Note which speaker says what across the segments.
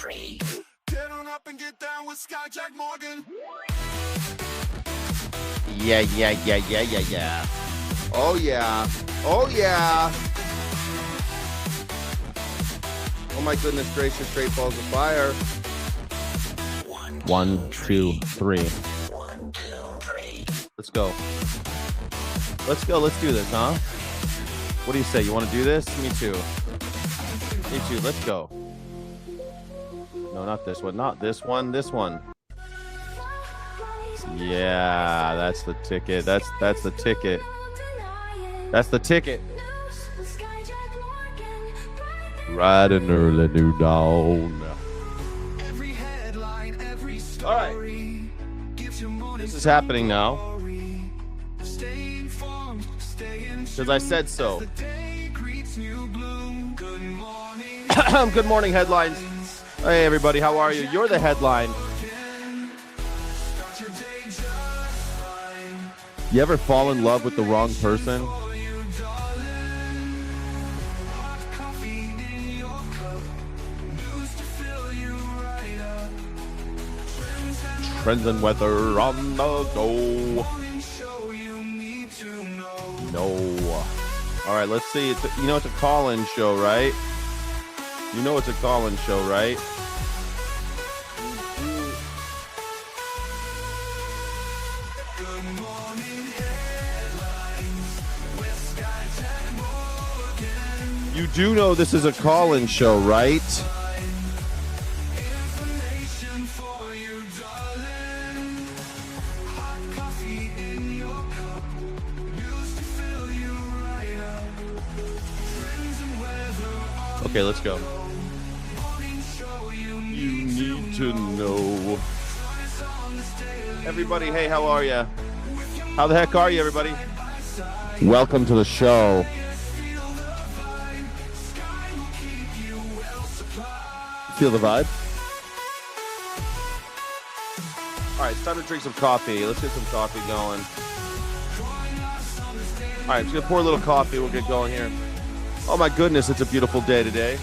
Speaker 1: Get on up and get down with Skyjack Morgan.
Speaker 2: Yeah. Oh, yeah. Oh, my goodness gracious, straight balls of fire. 1, 2, 3. Let's go. Let's do this, huh? What do you say? You want to do this? Me too. Let's go. No, not this one. Not this one. This one. Yeah, that's the ticket. That's the ticket. That's the ticket. Riding early new dawn. All right. This is happening now. Because I said so. Good morning, headlines. Hey, everybody. How are you? You're the headline. You ever fall in love with the wrong person? Trends and weather on the go. No. All right, let's see. It's a call-in show, right? You know it's a call-in show, right? You do know this is a call-in show, right? Okay, let's go. You need to know. Everybody, hey, how are you? How the heck are you, everybody? Welcome to the show. Feel the vibe? All right, it's time to drink some coffee. Let's get some coffee going. All right, just gonna pour a little coffee. We'll get going here. Oh my goodness, it's a beautiful day today.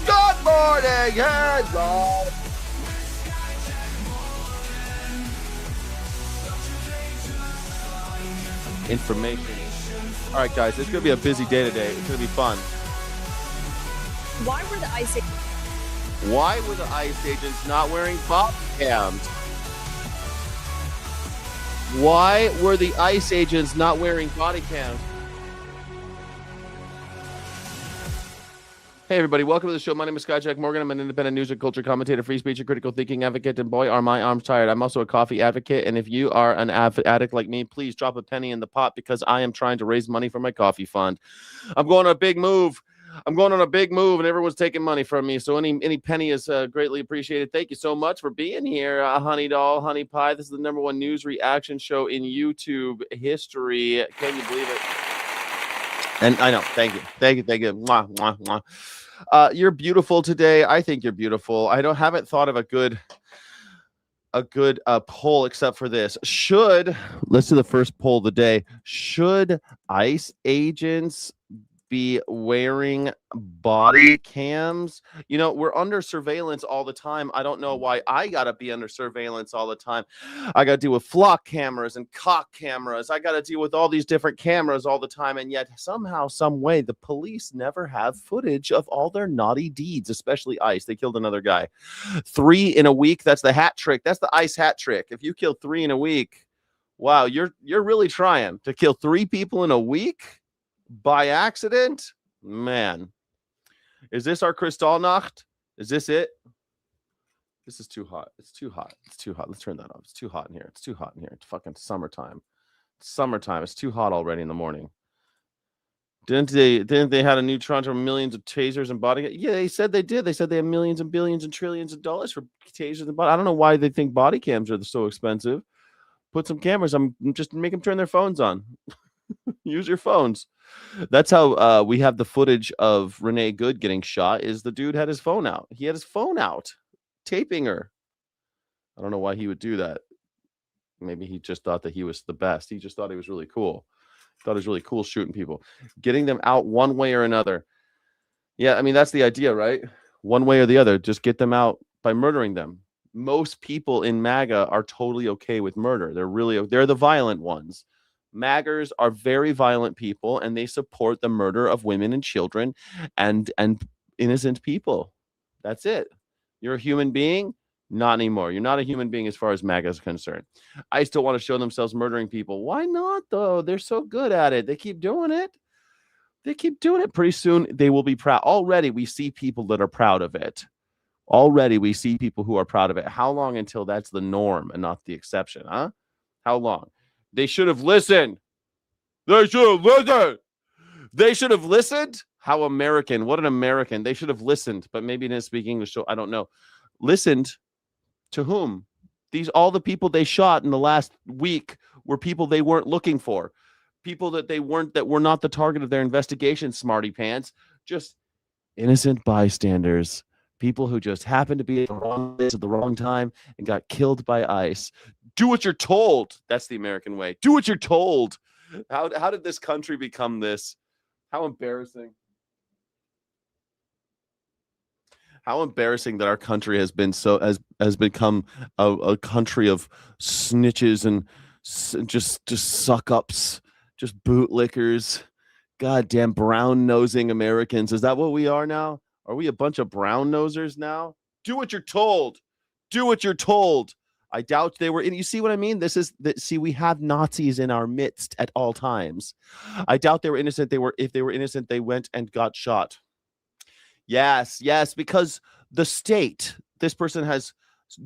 Speaker 2: Good morning, headline. Information. All right, guys, it's going to be a busy day today. It's going to be fun.
Speaker 3: Why were the ICE
Speaker 2: agents not wearing body cams? Why were the ICE agents not wearing body cams? Hey, everybody. Welcome to the show. My name is Skyjack Morgan. I'm an independent news and culture commentator, free speech and critical thinking advocate, and boy, are my arms tired. I'm also a coffee advocate, and if you are an addict like me, please drop a penny in the pot because I am trying to raise money for my coffee fund. I'm going on a big move. and everyone's taking money from me, so any penny is greatly appreciated. Thank you so much for being here, Honey Doll, Honey Pie. This is the #1 news reaction show in YouTube history. Can you believe it? And I know. Thank you. Mwah, mwah, mwah. You're beautiful today. I think you're beautiful. I haven't thought of a good poll except for this. Let's do the first poll of the day. Should ICE agents be wearing body cams? We're under surveillance all the time. I don't know why I gotta be under surveillance all the time. I gotta deal with flock cameras and cock cameras. I gotta deal with all these different cameras all the time, and yet somehow, some way, the police never have footage of all their naughty deeds, especially ICE. They killed another guy. 3 in a week. That's the hat trick. That's the ICE hat trick. If you kill 3 in a week, wow, you're really trying to kill 3 people in a week by accident. Man, is this our Kristallnacht? Is this it? This is too hot. It's too hot. Let's turn that off. It's too hot in here. It's fucking summertime. It's too hot already in the morning. Didn't they had a new tranche of millions of tasers and body? Yeah, they said they did. They said they have millions and billions and trillions of dollars for tasers and body. I don't know why they think body cams are so expensive. Put some cameras. I'm just make them turn their phones on. Use your phones. That's how we have the footage of Renee Good getting shot. Is the dude had his phone out? He had his phone out, taping her. I don't know why he would do that. Maybe he just thought that he was the best. He just thought he was really cool. Thought it was really cool shooting people, getting them out one way or another. Yeah, I mean, that's the idea, right? One way or the other, just get them out by murdering them. Most people in MAGA are totally okay with murder. They're the violent ones. MAGers are very violent people, and they support the murder of women and children and innocent people. That's it. You're a human being? Not anymore. You're not a human being as far as MAGA is concerned. I still want to show themselves murdering people. Why not, though? They're so good at it. They keep doing it. They keep doing it. Pretty soon, they will be proud. Already, we see people that are proud of it. Already, we see people who are proud of it. How long until that's the norm and not the exception, huh? How long? They should have listened. They should have listened. They should have listened. How American. What an American. They should have listened, but maybe didn't speak English, so I don't know. Listened to whom? All the people they shot in the last week were people they weren't looking for. People that were not the target of their investigation, smarty pants. Just innocent bystanders. People who just happened to be at the wrong place at the wrong time and got killed by ICE. Do what you're told. That's the American way. Do what you're told. How did this country become this? How embarrassing. How embarrassing that our country has become a country of snitches and just suck ups, just bootlickers, goddamn brown nosing Americans. Is that what we are now? Are we a bunch of brown nosers now? Do what you're told. Do what you're told. I doubt they were. And you see what I mean? See, we have Nazis in our midst at all times. I doubt they were innocent. If they were innocent, they went and got shot. Yes, because the state,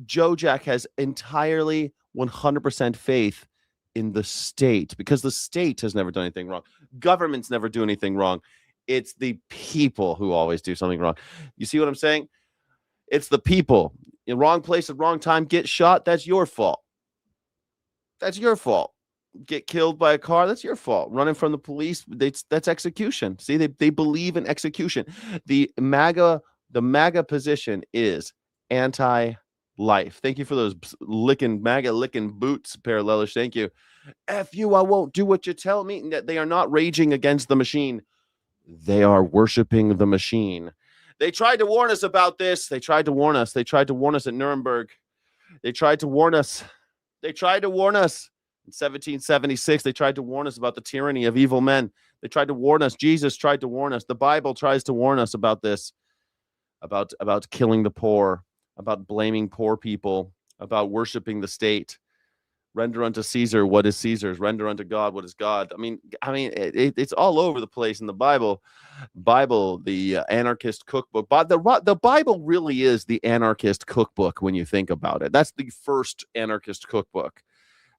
Speaker 2: Joe Jack has entirely 100% faith in the state because the state has never done anything wrong. Governments never do anything wrong. It's the people who always do something wrong. You see what I'm saying? It's the people. In wrong place at wrong time, get shot, that's your fault. That's your fault. Get killed by a car, that's your fault. Running from the police, that's execution. See, they believe in execution. The MAGA position is anti-life. Thank you for those MAGA licking boots, Parallelish. Thank you. F you, I won't do what you tell me. They are not raging against the machine. They are worshiping the machine. They tried to warn us about this. They tried to warn us. They tried to warn us at Nuremberg. They tried to warn us. They tried to warn us. In 1776, they tried to warn us about the tyranny of evil men. They tried to warn us. Jesus tried to warn us. The Bible tries to warn us about this, about killing the poor, about blaming poor people, about worshiping the state. Render unto Caesar what is Caesar's. Render unto God what is God. I mean, it's all over the place in the Bible. The anarchist cookbook. But the Bible really is the anarchist cookbook when you think about it. That's the first anarchist cookbook.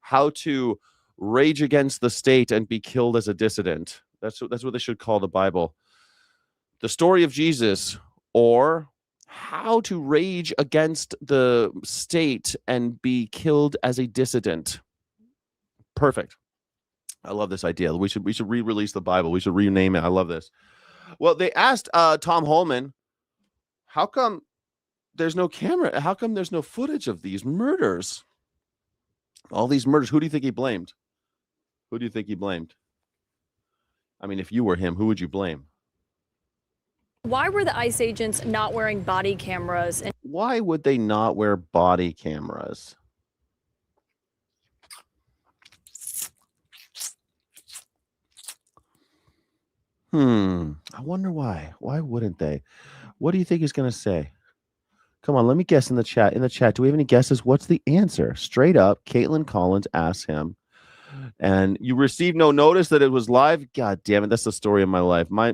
Speaker 2: How to rage against the state and be killed as a dissident. That's what they should call the Bible. The story of Jesus, or how to rage against the state and be killed as a dissident. Perfect. I love this idea. We should re-release the Bible. We should rename it. I love this. Well, they asked Tom Holman, how come there's no camera? How come there's no footage of these murders? All these murders. Who do you think he blamed? Who do you think he blamed? I mean, if you were him, who would you blame?
Speaker 3: Why were the ICE agents not wearing body cameras?
Speaker 2: Why would they not wear body cameras? I wonder why. Why wouldn't they? What do you think he's going to say? Come on, let me guess in the chat. In the chat, do we have any guesses? What's the answer? Straight up, Caitlin Collins asked him, and you received no notice that it was live? God damn it, that's the story of my life. My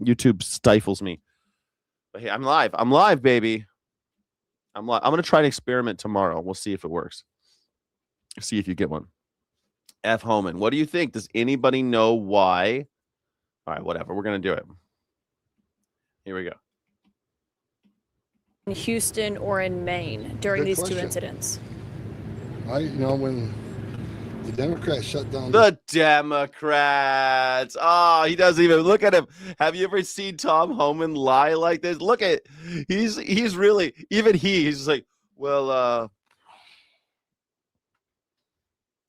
Speaker 2: YouTube stifles me. But hey, I'm live. I'm live, baby. I'm live. I'm going to try an experiment tomorrow. We'll see if it works. See if you get one. F. Homan, what do you think? Does anybody know why? All right, whatever. We're going to do it. Here we go.
Speaker 3: In Houston or in Maine during these two incidents?
Speaker 4: When the Democrats shut down
Speaker 2: the Democrats. Oh, he doesn't even look at him. Have you ever seen Tom Homan lie like this? Look at he's really, even he's just like, well,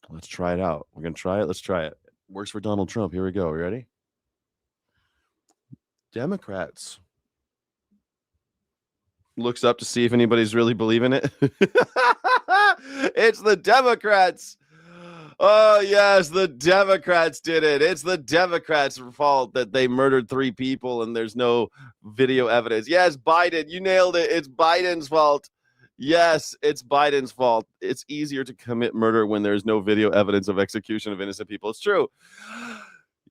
Speaker 2: let's try it out. We're gonna try it. Let's try it. Works for Donald Trump. Here we go. Ready? Democrats. Looks up to see if anybody's really believing it. It's the Democrats. Oh, yes, the Democrats did it. It's the Democrats' fault that they murdered 3 people and there's no video evidence. Yes, Biden, you nailed it. It's Biden's fault. Yes, it's Biden's fault. It's easier to commit murder when there's no video evidence of execution of innocent people. It's true.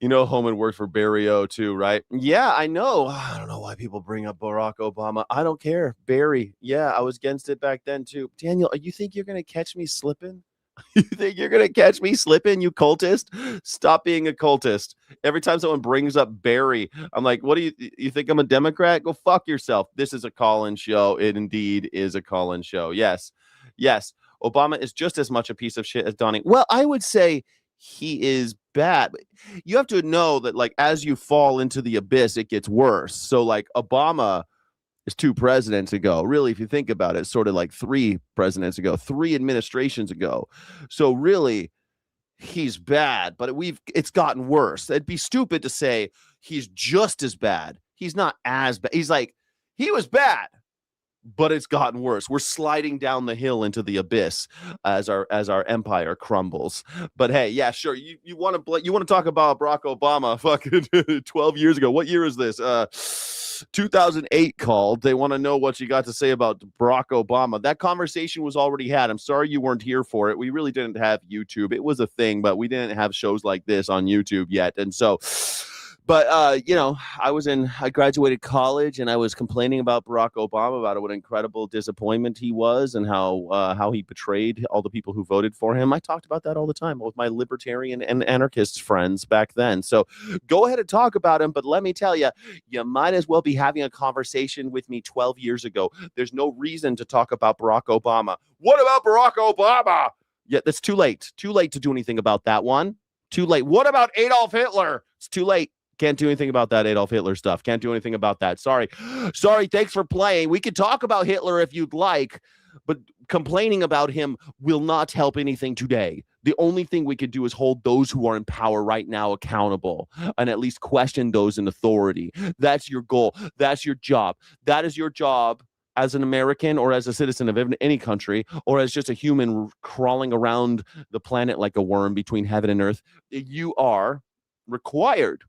Speaker 2: You know, Homan worked for Barry-O too, right? Yeah, I know. I don't know why people bring up Barack Obama. I don't care. Barry. Yeah, I was against it back then too. Daniel, you think you're going to catch me slipping? You think you're going to catch me slipping, you cultist? Stop being a cultist. Every time someone brings up Barry, I'm like, what do you think I'm a Democrat? Go fuck yourself. This is a call-in show. It indeed is a call-in show. Yes. Yes. Obama is just as much a piece of shit as Donnie. Well, I would say he is bad. You have to know that, like, as you fall into the abyss, it gets worse. So, like, Obama is 2 presidents ago. Really, if you think about it, sort of like 3 presidents ago, 3 administrations ago. So really, he's bad, but it's gotten worse. It'd be stupid to say he's just as bad. He's not as bad. He's like, he was bad, but it's gotten worse. We're sliding down the hill into the abyss as our empire crumbles. But hey, yeah, sure. You want to talk about Barack Obama fucking 12 years ago. What year is this? 2008 called. They want to know what you got to say about Barack Obama. That conversation was already had. I'm sorry you weren't here for it. We really didn't have YouTube. It was a thing, but we didn't have shows like this on YouTube yet. And so, but you know, I graduated college and I was complaining about Barack Obama, about what an incredible disappointment he was and how he betrayed all the people who voted for him. I talked about that all the time with my libertarian and anarchist friends back then. So go ahead and talk about him. But let me tell you, you might as well be having a conversation with me 12 years ago. There's no reason to talk about Barack Obama. What about Barack Obama? Yeah, that's too late. Too late to do anything about that one. Too late. What about Adolf Hitler? It's too late. Can't do anything about that Adolf Hitler stuff. Can't do anything about that. Sorry. Thanks for playing. We could talk about Hitler if you'd like, but complaining about him will not help anything today. The only thing we could do is hold those who are in power right now accountable and at least question those in authority. That's your goal. That's your job. That is your job as an American or as a citizen of any country or as just a human crawling around the planet like a worm between heaven and earth. You are required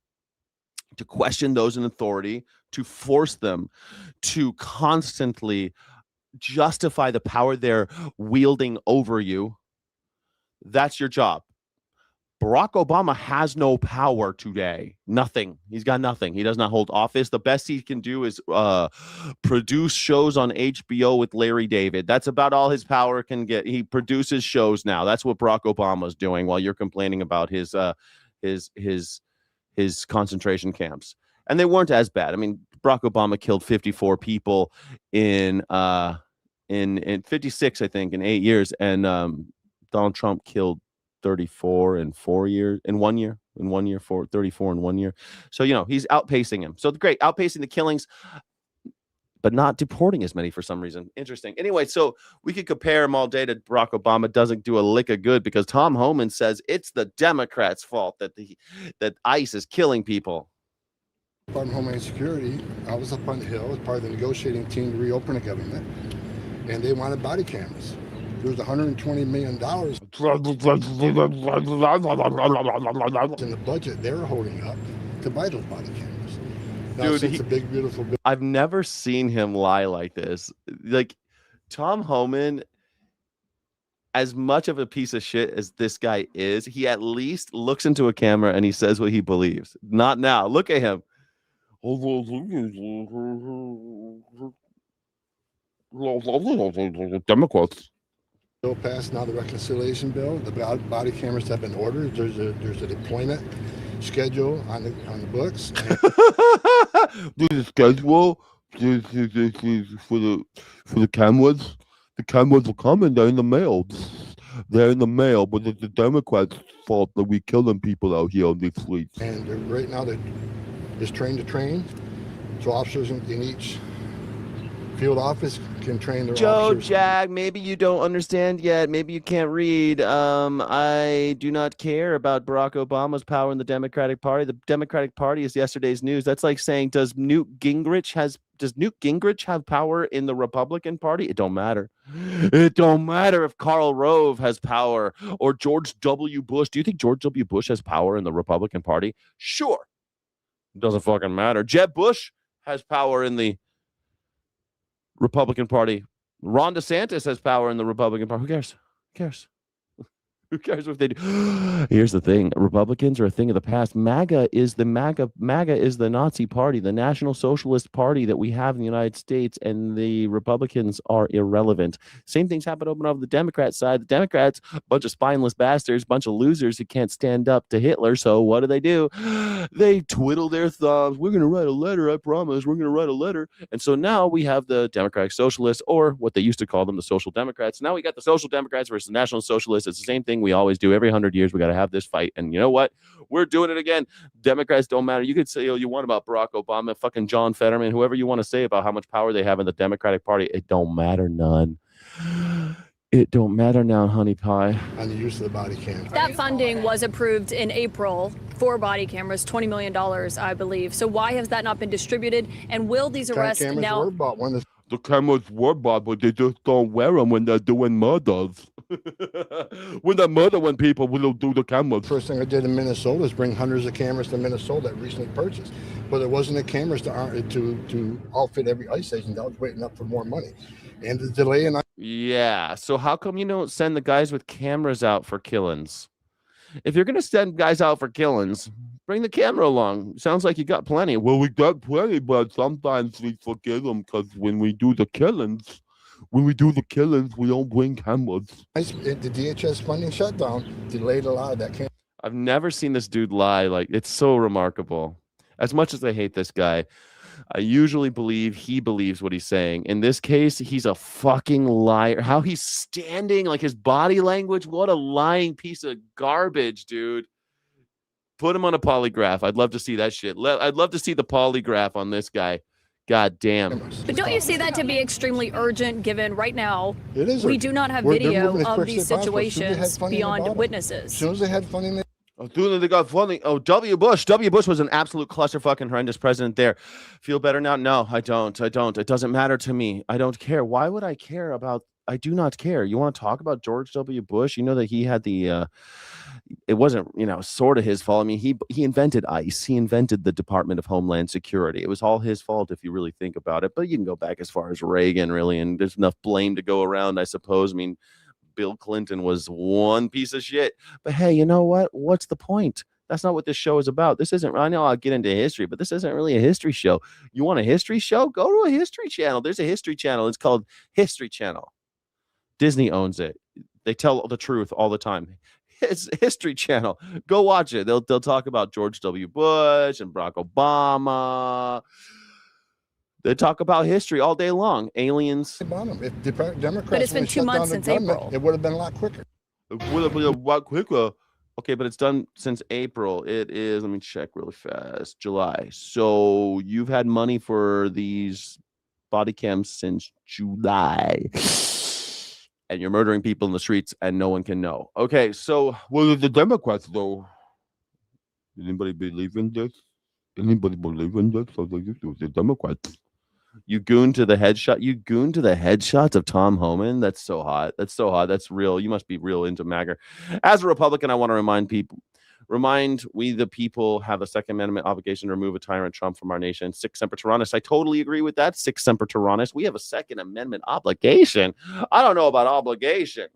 Speaker 2: to question those in authority, to force them to constantly justify the power they're wielding over you. That's your job. Barack Obama has no power today. Nothing. He's got nothing. He does not hold office. The best he can do is produce shows on HBO with Larry David. That's about all his power can get. He produces shows now. That's what Barack Obama's doing while you're complaining about his concentration camps. And they weren't as bad. I mean, Barack Obama killed 54 people in 56, I think, in 8 years. And Donald Trump killed 34 in 4 years, in 1 year, 34 in 1 year. So, you know, he's outpacing him. So great, outpacing the killings, but not deporting as many for some reason. Interesting. Anyway, so we could compare him all day to Barack Obama. Doesn't do a lick of good because Tom Homan says it's the Democrats' fault that ICE is killing people.
Speaker 4: Department of Homeland Security, I was up on the Hill as part of the negotiating team to reopen the government, and they wanted body cameras. There was $120 million in the budget they were holding up to buy those body cameras. Now,
Speaker 2: Dude,
Speaker 4: it's a big, beautiful bill.
Speaker 2: I've never seen him lie like this. Like, Tom Homan, as much of a piece of shit as this guy is, he at least looks into a camera and he says what he believes. Not now. Look at him. Democrats.
Speaker 4: Bill passed now, the reconciliation bill. The body cameras have been ordered. There's a deployment schedule on the books.
Speaker 2: There's a schedule for the cameras. The cameras are coming. They're in the mail. They're in the mail, but it's the Democrats' fault that we killing people out here on these streets.
Speaker 4: And right now, they're just train to train. So officers in each Field office can train their
Speaker 2: Joe
Speaker 4: officers.
Speaker 2: Jag, maybe you don't understand yet. Maybe you can't read. I do not care about Barack Obama's power in the Democratic Party. The Democratic Party is yesterday's news. That's like saying, does Newt Gingrich have power in the Republican Party? It don't matter. It don't matter if Karl Rove has power or George W. Bush. Do you think George W. Bush has power in the Republican Party? Sure. It doesn't fucking matter. Jeb Bush has power in the Republican Party. Ron DeSantis has power in the Republican Party. Who cares? Who cares? Who cares if they do? Here's the thing: Republicans are a thing of the past. MAGA is the Nazi Party, the National Socialist Party that we have in the United States, and the Republicans are irrelevant. Same things happen over on the Democrat side. The Democrats, a bunch of spineless bastards, bunch of losers who can't stand up to Hitler. So what do? They twiddle their thumbs. We're going to write a letter. I promise. We're going to write a letter. And so now we have the Democratic Socialists, or what they used to call them, the Social Democrats. Now we got the Social Democrats versus the National Socialists. It's the same thing we always do. Every 100 years, we got to have this fight. And you know what? We're doing it again. Democrats don't matter. You could say you want about Barack Obama, fucking John Fetterman, whoever you want to say about how much power they have in the Democratic Party. It don't matter none. It don't matter now, honey pie.
Speaker 4: On the use of the body cam.
Speaker 3: That funding was approved in April for body cameras, $20 million, I believe. So why has that not been distributed? And will these arrests
Speaker 4: cameras
Speaker 3: now...
Speaker 4: were bought when
Speaker 2: The cameras were bought, but they just don't wear them when they're doing murders. When they're murdering people, we don't do the cameras.
Speaker 4: First thing I did in Minnesota is bring hundreds of cameras to Minnesota that recently purchased. But there wasn't the cameras to outfit every ICE agent that was waiting up for more money. And the delay in...
Speaker 2: Yeah, so how come you don't send the guys with cameras out for killings? If you're going to send guys out for killings, bring the camera along. Sounds like you got plenty. Well, we got plenty, but sometimes we forget them because when we do the killings, we don't bring cameras.
Speaker 4: The DHS funding shutdown delayed a lot of that camera.
Speaker 2: I've never seen this dude lie. Like, it's so remarkable. As much as I hate this guy, I usually believe he believes what he's saying. In this case, he's a fucking liar. How he's standing, like his body language, what a lying piece of garbage, dude. Put him on a polygraph. I'd love to see that shit. I'd love to see the polygraph on this guy. God damn.
Speaker 3: But don't you see that to be extremely urgent, given right now
Speaker 4: It is
Speaker 3: we
Speaker 4: urgent.
Speaker 3: do not have
Speaker 4: They're
Speaker 3: video
Speaker 4: moving as
Speaker 3: of
Speaker 4: quick
Speaker 3: these
Speaker 4: as possible. As soon as they had
Speaker 3: situations
Speaker 4: funding about
Speaker 3: beyond
Speaker 4: it. As
Speaker 3: witnesses?
Speaker 4: soon as they had funding,
Speaker 2: As soon as they got funding. Oh, W. Bush was an absolute clusterfuck and horrendous president there. Feel better now? No, I don't. It doesn't matter to me. I don't care. Why would I care about... I do not care. You want to talk about George W. Bush? You know that he had the... it wasn't, sort of his fault. I mean, he invented ICE. He invented the Department of Homeland Security. It was all his fault if you really think about it. But you can go back as far as Reagan, really, and there's enough blame to go around, I suppose. I mean, Bill Clinton was one piece of shit. But hey, you know what? What's the point? That's not what this show is about. This isn't... I know I'll get into history, but this isn't really a history show. You want a history show? Go to a history channel. There's a history channel. It's called History Channel. Disney owns it. They tell the truth all the time. It's History Channel. Go watch it. They'll talk about George W. Bush and Barack Obama. They talk about history all day long. Aliens.
Speaker 4: if Democrats
Speaker 3: But it's been 2 months since April.
Speaker 4: It would have been a lot quicker.
Speaker 2: It would have been a lot quicker. Okay, but it's done since April. It is, let me check really fast, July. So you've had money for these body cams since July. And you're murdering people in the streets and no one can know. Okay, so the Democrats, though. Anybody believe in this? So the Democrats. You goon to the headshot. You goon to the headshots of Tom Homan. That's so hot. That's real. You must be real into MAGA. As a Republican, I want to remind we the people have a Second Amendment obligation to remove a tyrant Trump from our nation. Sic semper tyrannis. I totally agree with that. Sic semper tyrannis. We have a Second Amendment obligation. I don't know about obligation.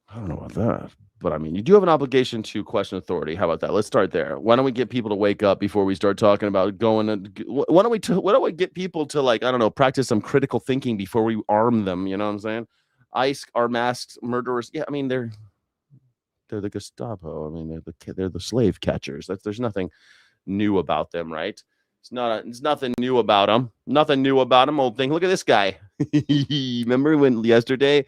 Speaker 2: I don't know about that. But I mean, you do have an obligation to question authority. How about that? Let's start there. Why don't we get people to wake up before we start talking about going? Why don't we get people to, like, I don't know, practice some critical thinking before we arm them? You know what I'm saying? ICE are masked murderers. Yeah, I mean they're the Gestapo. I mean they're the slave catchers. There's nothing new about them, right? It's nothing new about them. Nothing new about them. Old thing. Look at this guy. Remember when yesterday?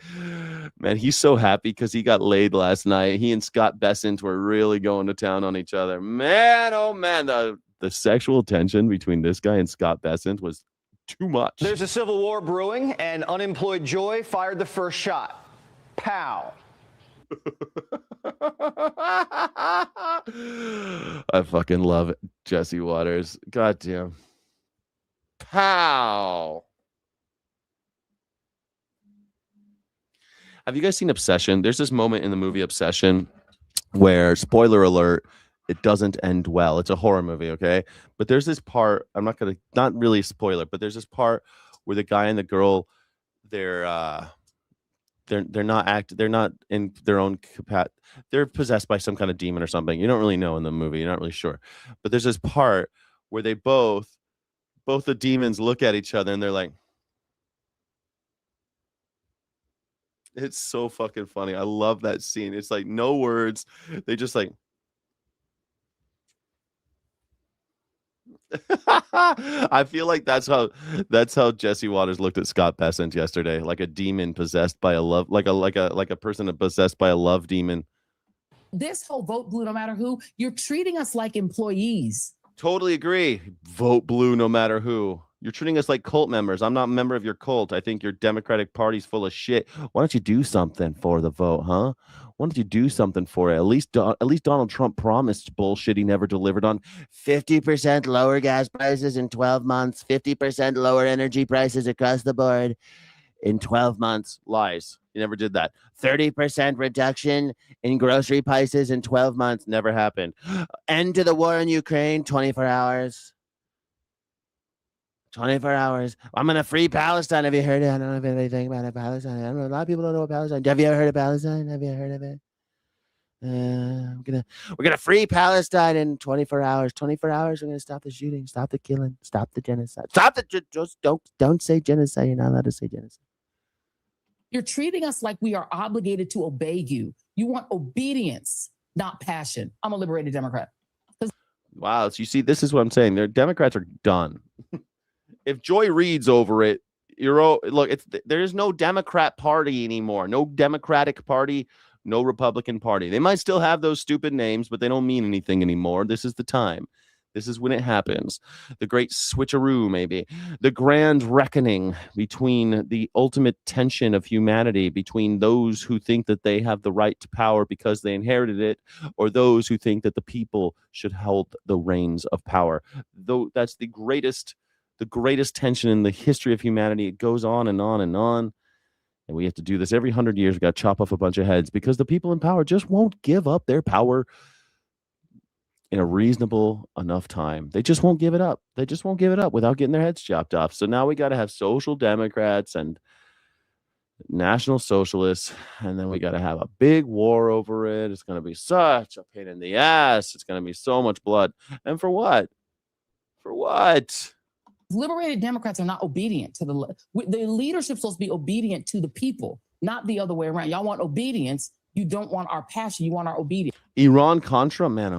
Speaker 2: Man, he's so happy because he got laid last night. He and Scott Bessent were really going to town on each other. Man, oh man, the the sexual tension between this guy and Scott Bessent was too much.
Speaker 5: There's a civil war brewing, and unemployed Joy fired the first shot. Pow.
Speaker 2: I fucking love Jesse Waters. Goddamn. Pow. Have you guys seen Obsession? There's this moment in the movie Obsession where, spoiler alert, it doesn't end well. It's a horror movie, okay? But there's this part, not really spoiler, but there's this part where the guy and the girl, they're not in their own capacity. They're possessed by some kind of demon or something. You don't really know in the movie. You're not really sure. But there's this part where they both the demons look at each other and they're like, it's so fucking funny. I love that scene. It's like no words. They just like, I feel like that's how Jesse Waters looked at Scott Bessent yesterday, like a demon possessed by a love, like a person possessed by a love demon.
Speaker 6: This whole vote blue, no matter who, you're treating us like employees.
Speaker 2: Totally agree. Vote blue, no matter who. You're treating us like cult members. I'm not a member of your cult. I think your Democratic Party's full of shit. Why don't you do something for the vote, huh? Why don't you do something for it? At least Donald Trump promised bullshit he never delivered on. 50% lower gas prices in 12 months. 50% lower energy prices across the board in 12 months. Lies. He never did that. 30% reduction in grocery prices in 12 months. Never happened. End to the war in Ukraine. 24 hours. 24 hours. I'm going to free Palestine. Have you heard it? I don't know if anything about Palestine. I don't know. A lot of people don't know about Palestine. Have you ever heard of Palestine? Have you heard of it? We're gonna free Palestine in 24 hours. 24 hours. We're gonna stop the shooting, stop the killing, stop the genocide. Just don't say genocide. You're not allowed to say genocide.
Speaker 6: You're treating us like we are obligated to obey you. You want obedience, not passion. I'm a liberated Democrat.
Speaker 2: Wow. So you see, this is what I'm saying. Their Democrats are done. If Joy Reid's over it, there is no Democrat Party anymore. No Democratic Party, no Republican Party. They might still have those stupid names, but they don't mean anything anymore. This is the time. This is when it happens. The great switcheroo, maybe. The grand reckoning between the ultimate tension of humanity, between those who think that they have the right to power because they inherited it, or those who think that the people should hold the reins of power. Though that's the greatest tension in the history of humanity. It goes on and on and on. And we have to do this every 100 years. We got to chop off a bunch of heads because the people in power just won't give up their power in a reasonable enough time. They just won't give it up. They just won't give it up without getting their heads chopped off. So now we got to have social democrats and national socialists, and then we got to have a big war over it. It's going to be such a pain in the ass. It's going to be so much blood. And for what? For what?
Speaker 6: Liberated Democrats are not obedient to the leadership's supposed to be obedient to the people, not the other way around. Y'all want obedience. You don't want our passion. You want our obedience.
Speaker 2: Iran Contra, man,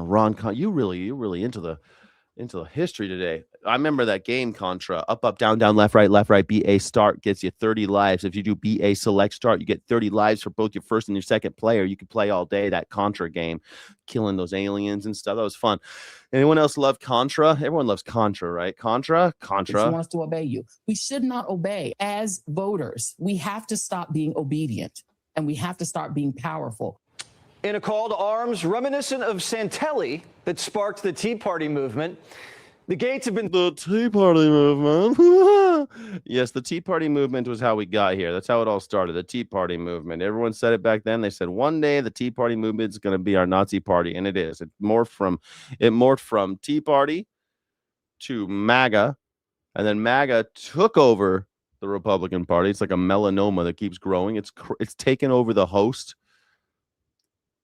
Speaker 2: you really into the history today. I remember that game Contra. Up, down, left, right. BA start gets you 30 lives. If you do BA select start, you get 30 lives for both your first and your second player. You can play all day that Contra game, killing those aliens and stuff. That was fun. Anyone else love Contra? Everyone loves Contra, right? Contra.
Speaker 6: She wants to obey you. We should not obey. As voters, we have to stop being obedient and we have to start being powerful.
Speaker 5: In a call to arms reminiscent of Santelli that sparked the Tea Party movement, the gates have been...
Speaker 2: The Tea Party movement. Yes, the Tea Party movement was how we got here. That's how it all started, the Tea Party movement. Everyone said it back then. They said one day the Tea Party movement is going to be our Nazi party, and it is. It morphed from Tea Party to MAGA, and then MAGA took over the Republican Party. It's like a melanoma that keeps growing. It's taken over the host.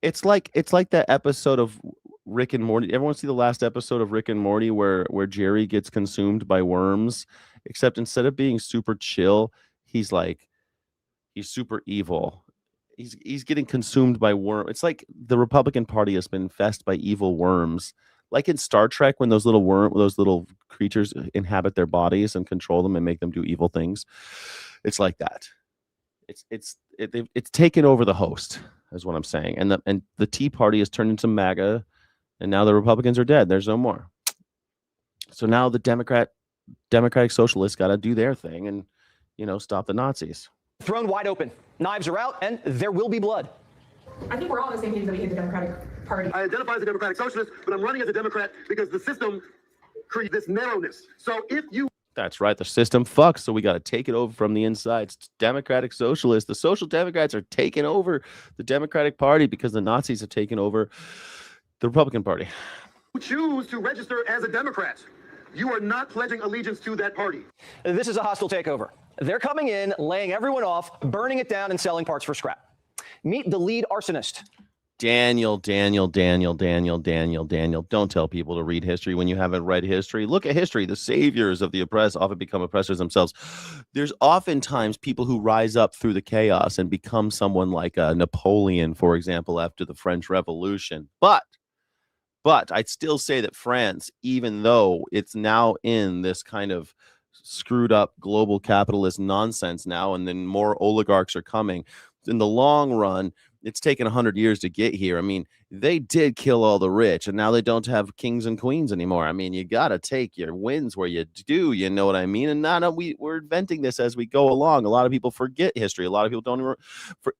Speaker 2: It's like that episode of Rick and Morty. Everyone see the last episode of Rick and Morty where Jerry gets consumed by worms, except instead of being super chill, he's super evil. He's getting consumed by worms. It's like the Republican Party has been infested by evil worms. Like in Star Trek, when those little creatures inhabit their bodies and control them and make them do evil things. It's like that. It's taken over the host, is what I'm saying. And the Tea Party has turned into MAGA, and now the Republicans are dead. There's no more. So now the Democratic Socialists got to do their thing and, stop the Nazis.
Speaker 5: Thrown wide open. Knives are out, and there will be blood.
Speaker 7: I think we're all on the same page that we hate the Democratic Party.
Speaker 1: I identify as a Democratic Socialist, but I'm running as a Democrat because the system creates this narrowness. So if you...
Speaker 2: That's right. The system fucks, so we got to take it over from the inside. It's Democratic Socialists. The Social Democrats are taking over the Democratic Party because the Nazis have taken over the Republican Party.
Speaker 1: choose to register as a Democrat, you are not pledging allegiance to that party.
Speaker 5: This is a hostile takeover. They're coming in, laying everyone off, burning it down, and selling parts for scrap. Meet the lead arsonist.
Speaker 2: Daniel. Don't tell people to read history when you haven't read history. Look at history. The saviors of the oppressed often become oppressors themselves. There's oftentimes people who rise up through the chaos and become someone like Napoleon, for example, after the French Revolution. But I'd still say that France, even though it's now in this kind of screwed up global capitalist nonsense now, and then more oligarchs are coming, in the long run, it's taken 100 years to get here. I mean, they did kill all the rich, and now they don't have kings and queens anymore. I mean, you got to take your wins where you do, you know what I mean? And we're inventing this as we go along. A lot of people forget history. A lot of people don't even,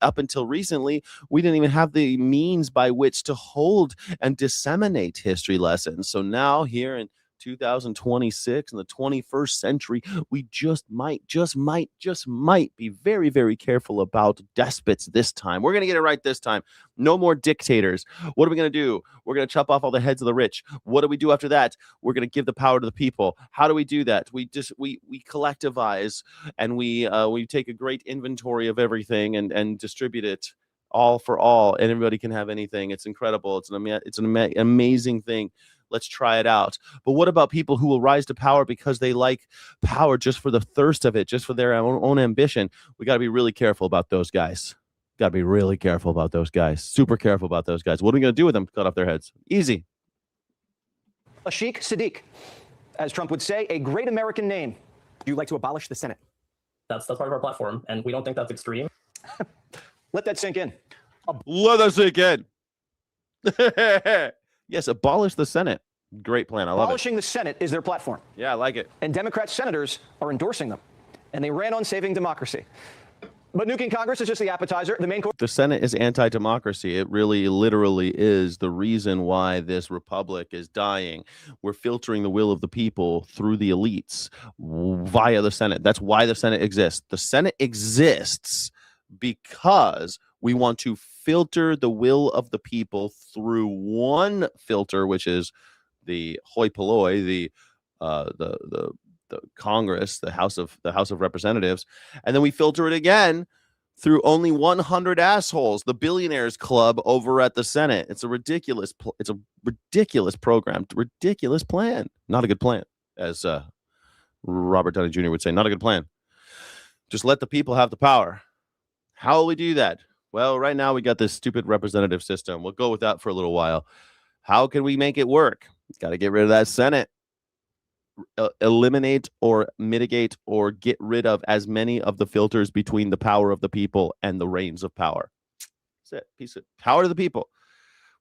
Speaker 2: up until recently, we didn't even have the means by which to hold and disseminate history lessons. So now here in 2026 in the 21st century, we just might be very, very careful about despots this time. We're going to get it right this time. No more dictators. What are we going to do? We're going to chop off all the heads of the rich. What do we do after that? We're going to give the power to the people. How do we do that? We collectivize, and we take a great inventory of everything and distribute it all for all, and everybody can have anything. It's incredible. It's an amazing thing. Let's try it out. But what about people who will rise to power because they like power just for the thirst of it, just for their own ambition? We got to be really careful about those guys. Got to be really careful about those guys. Super careful about those guys. What are we going to do with them? Cut off their heads. Easy.
Speaker 5: A Sheikh Sadiq, as Trump would say, a great American name.
Speaker 8: Do you like to abolish the Senate?
Speaker 9: That's part of our platform, and we don't think that's extreme.
Speaker 5: Let that sink in.
Speaker 2: Let that sink in. Yes, abolish the Senate. Great plan. I love it.
Speaker 5: Abolishing the Senate is their platform.
Speaker 2: Yeah, I like it.
Speaker 5: And Democrat senators are endorsing them. And they ran on saving democracy. But nuking Congress is just the appetizer. The main course.
Speaker 2: The Senate is anti-democracy. It really literally is the reason why this republic is dying. We're filtering the will of the people through the elites via the Senate. That's why the Senate exists. The Senate exists because we want to filter the will of the people through one filter, which is the hoi polloi, the Congress, the House of Representatives, and then we filter it again through only 100 assholes, the billionaires club over at the Senate. It's a ridiculous program, ridiculous plan. Not a good plan, as Robert Downey Jr. would say. Not a good plan. Just let the people have the power. How will we do that? Well, right now we got this stupid representative system. We'll go with that for a little while. How can we make it work? Got to get rid of that Senate. Eliminate or mitigate or get rid of as many of the filters between the power of the people and the reins of power. That's it. Piece of power to the people.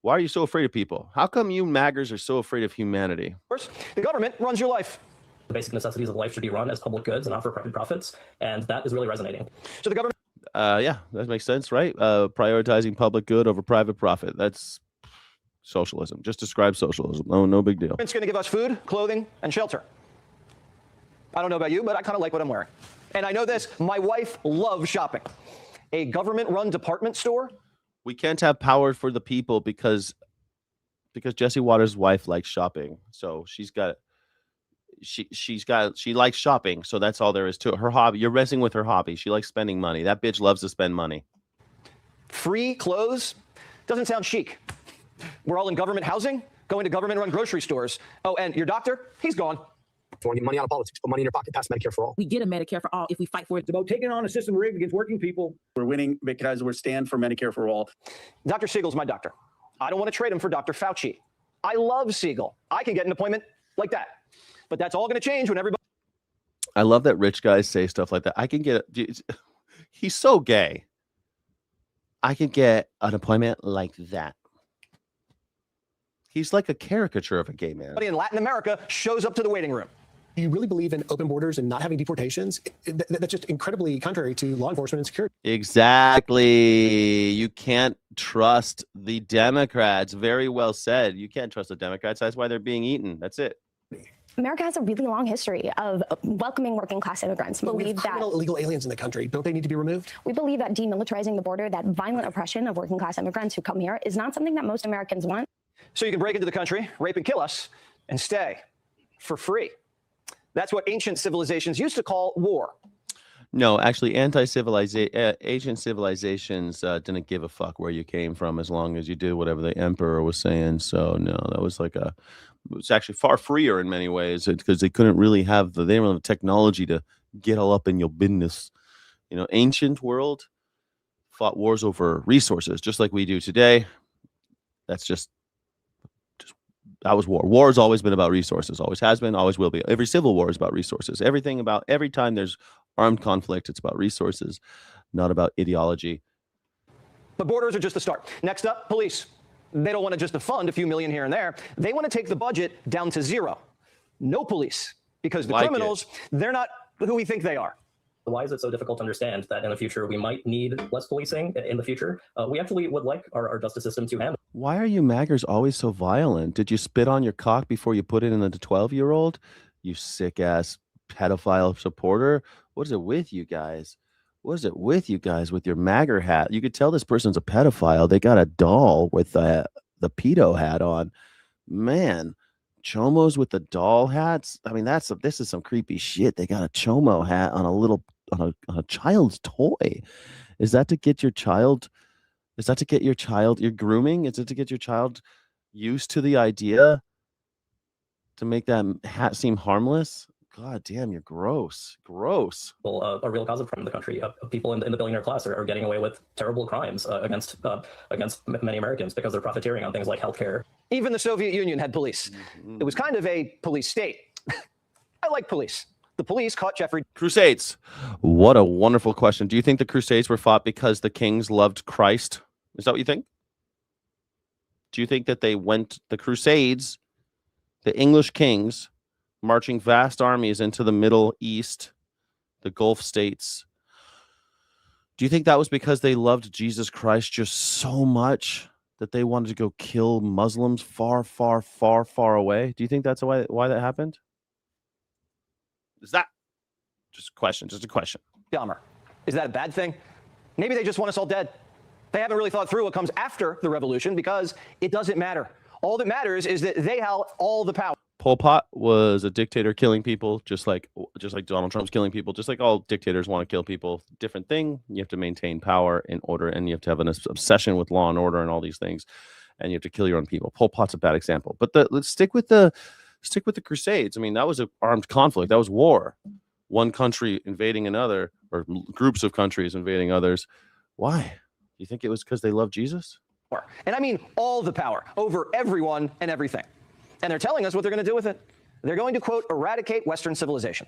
Speaker 2: Why are you so afraid of people? How come you MAGers are so afraid of humanity?
Speaker 5: Course, the government runs your life.
Speaker 9: The basic necessities of life should be run as public goods and not for private profits, and that is really resonating.
Speaker 5: So the government.
Speaker 2: Yeah, that makes sense, right? Prioritizing public good over private profit. That's socialism. Just describe socialism. No big deal.
Speaker 5: It's going to give us food, clothing, and shelter. I don't know about you, but I kind of like what I'm wearing. And I know this, my wife loves shopping. A government-run department store.
Speaker 2: We can't have power for the people because Jesse Waters' wife likes shopping. So she likes shopping. So that's all there is to it. Her hobby. You're messing with her hobby. She likes spending money. That bitch loves to spend money.
Speaker 5: Free clothes doesn't sound chic. We're all in government housing, going to government-run grocery stores. Oh, and your doctor, he's gone.
Speaker 8: Want money out of politics, put money in your pocket, pass Medicare for all.
Speaker 10: We get a Medicare for all if we fight for it.
Speaker 11: It's about taking on a system rigged against working people. We're winning because we stand for Medicare for all.
Speaker 5: Dr. Siegel's my doctor. I don't want to trade him for Dr. Fauci. I love Siegel. I can get an appointment like that. But that's all going to change when everybody...
Speaker 2: I love that rich guys say stuff like that. I can get... He's so gay. I can get an appointment like that. He's like a caricature of a gay man.
Speaker 5: in Latin America shows up to the waiting room.
Speaker 12: Do you really believe in open borders and not having deportations? That's just incredibly contrary to law enforcement and security.
Speaker 2: Exactly. You can't trust the Democrats. Very well said. You can't trust the Democrats. That's why they're being eaten. That's it.
Speaker 13: America has a really long history of welcoming working class immigrants. We believe that
Speaker 12: illegal aliens in the country, don't they need to be removed?
Speaker 13: We believe that demilitarizing the border, that violent oppression of working class immigrants who come here, is not something that most Americans want.
Speaker 5: So you can break into the country, rape and kill us, and stay for free. That's what ancient civilizations used to call war.
Speaker 2: No, actually, ancient civilizations didn't give a fuck where you came from as long as you did whatever the emperor was saying. So no, that was like it was actually far freer in many ways because they couldn't really have they didn't have the technology to get all up in your business. You know, ancient world fought wars over resources, just like we do today. That's just that was war. War has always been about resources, always has been, always will be. Every civil war is about resources. Every time there's armed conflict, it's about resources, not about ideology.
Speaker 5: But borders are just the start. Next up, police. They don't want to just fund a few million here and there. They want to take the budget down to zero. No police, because the criminals, they're not who we think they are.
Speaker 9: Why is it so difficult to understand that in the future we might need less policing in the future? We actually would like our justice system to handle.
Speaker 2: Why are you maggers always so violent? Did you spit on your cock before you put it in the 12-year-old? You sick ass pedophile supporter. What is it with you guys? What is it with you guys with your magger hat? You could tell this person's a pedophile. They got a doll with the pedo hat on. Man, chomos with the doll hats. I mean, this is some creepy shit. They got a chomo hat on a child's toy. Is that to get your child? Is that to get your child? Your grooming? Is it to get your child used to the idea to make that hat seem harmless? God damn, you're gross. Gross.
Speaker 9: Well, a real cause of crime in the country. People in the billionaire class are getting away with terrible crimes against many Americans because they're profiteering on things like healthcare.
Speaker 5: Even the Soviet Union had police. It was kind of a police state. I like police. The police caught Jeffrey.
Speaker 2: Crusades. What a wonderful question. Do you think the Crusades were fought because the kings loved Christ? Is that what you think? Do you think that the Crusades, the English kings, marching vast armies into the Middle East, the Gulf states, do you think that was because they loved Jesus Christ just so much that they wanted to go kill Muslims far, far, far, far away? Do you think that's why that happened? Is that just a question? Just a question.
Speaker 5: Dahmer. Is that a bad thing? Maybe they just want us all dead. They haven't really thought through what comes after the revolution because it doesn't matter. All that matters is that they have all the power.
Speaker 2: Pol Pot was a dictator killing people, just like Donald Trump's killing people, just like all dictators want to kill people. Different thing. You have to maintain power in order, and you have to have an obsession with law and order and all these things, and you have to kill your own people. Pol Pot's a bad example, but let's stick with the Crusades. I mean, that was an armed conflict. That was war. One country invading another, or groups of countries invading others. Why? Do you think it was because they loved Jesus?
Speaker 5: And I mean all the power over everyone and everything. And they're telling us what they're going to do with it. They're going to, quote, eradicate Western civilization,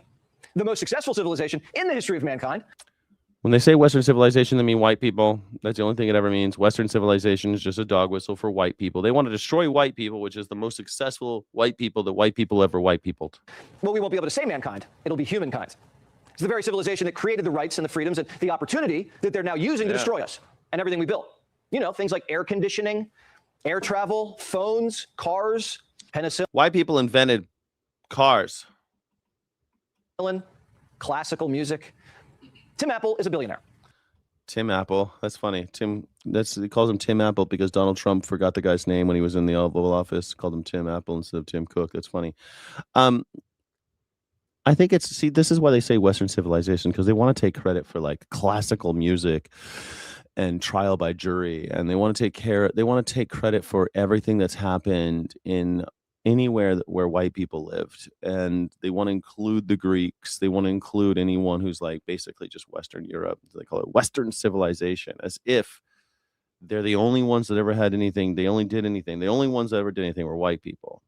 Speaker 5: the most successful civilization in the history of mankind.
Speaker 2: When they say Western civilization, they mean white people. That's the only thing it ever means. Western civilization is just a dog whistle for white people. They want to destroy white people, which is the most successful white people that white people ever white peopled.
Speaker 5: Well, we won't be able to say mankind. It'll be humankind. It's the very civilization that created the rights and the freedoms and the opportunity that they're now using to destroy us and everything we built. You know, things like air conditioning, air travel, phones, cars, penicillin.
Speaker 2: White people invented cars.
Speaker 5: Classical music. Tim Apple is a billionaire.
Speaker 2: Tim Apple. That's funny. He calls him Tim Apple because Donald Trump forgot the guy's name when he was in the Oval Office. Called him Tim Apple instead of Tim Cook. That's funny. I think this is why they say Western civilization, because they want to take credit for like classical music and trial by jury, and they want to take credit for everything that's happened in anywhere where white people lived, and they want to include the Greeks. They want to include anyone who's like basically just Western Europe. They call it Western civilization, as if they're the only ones that ever had anything. They only did anything. The only ones that ever did anything were white people.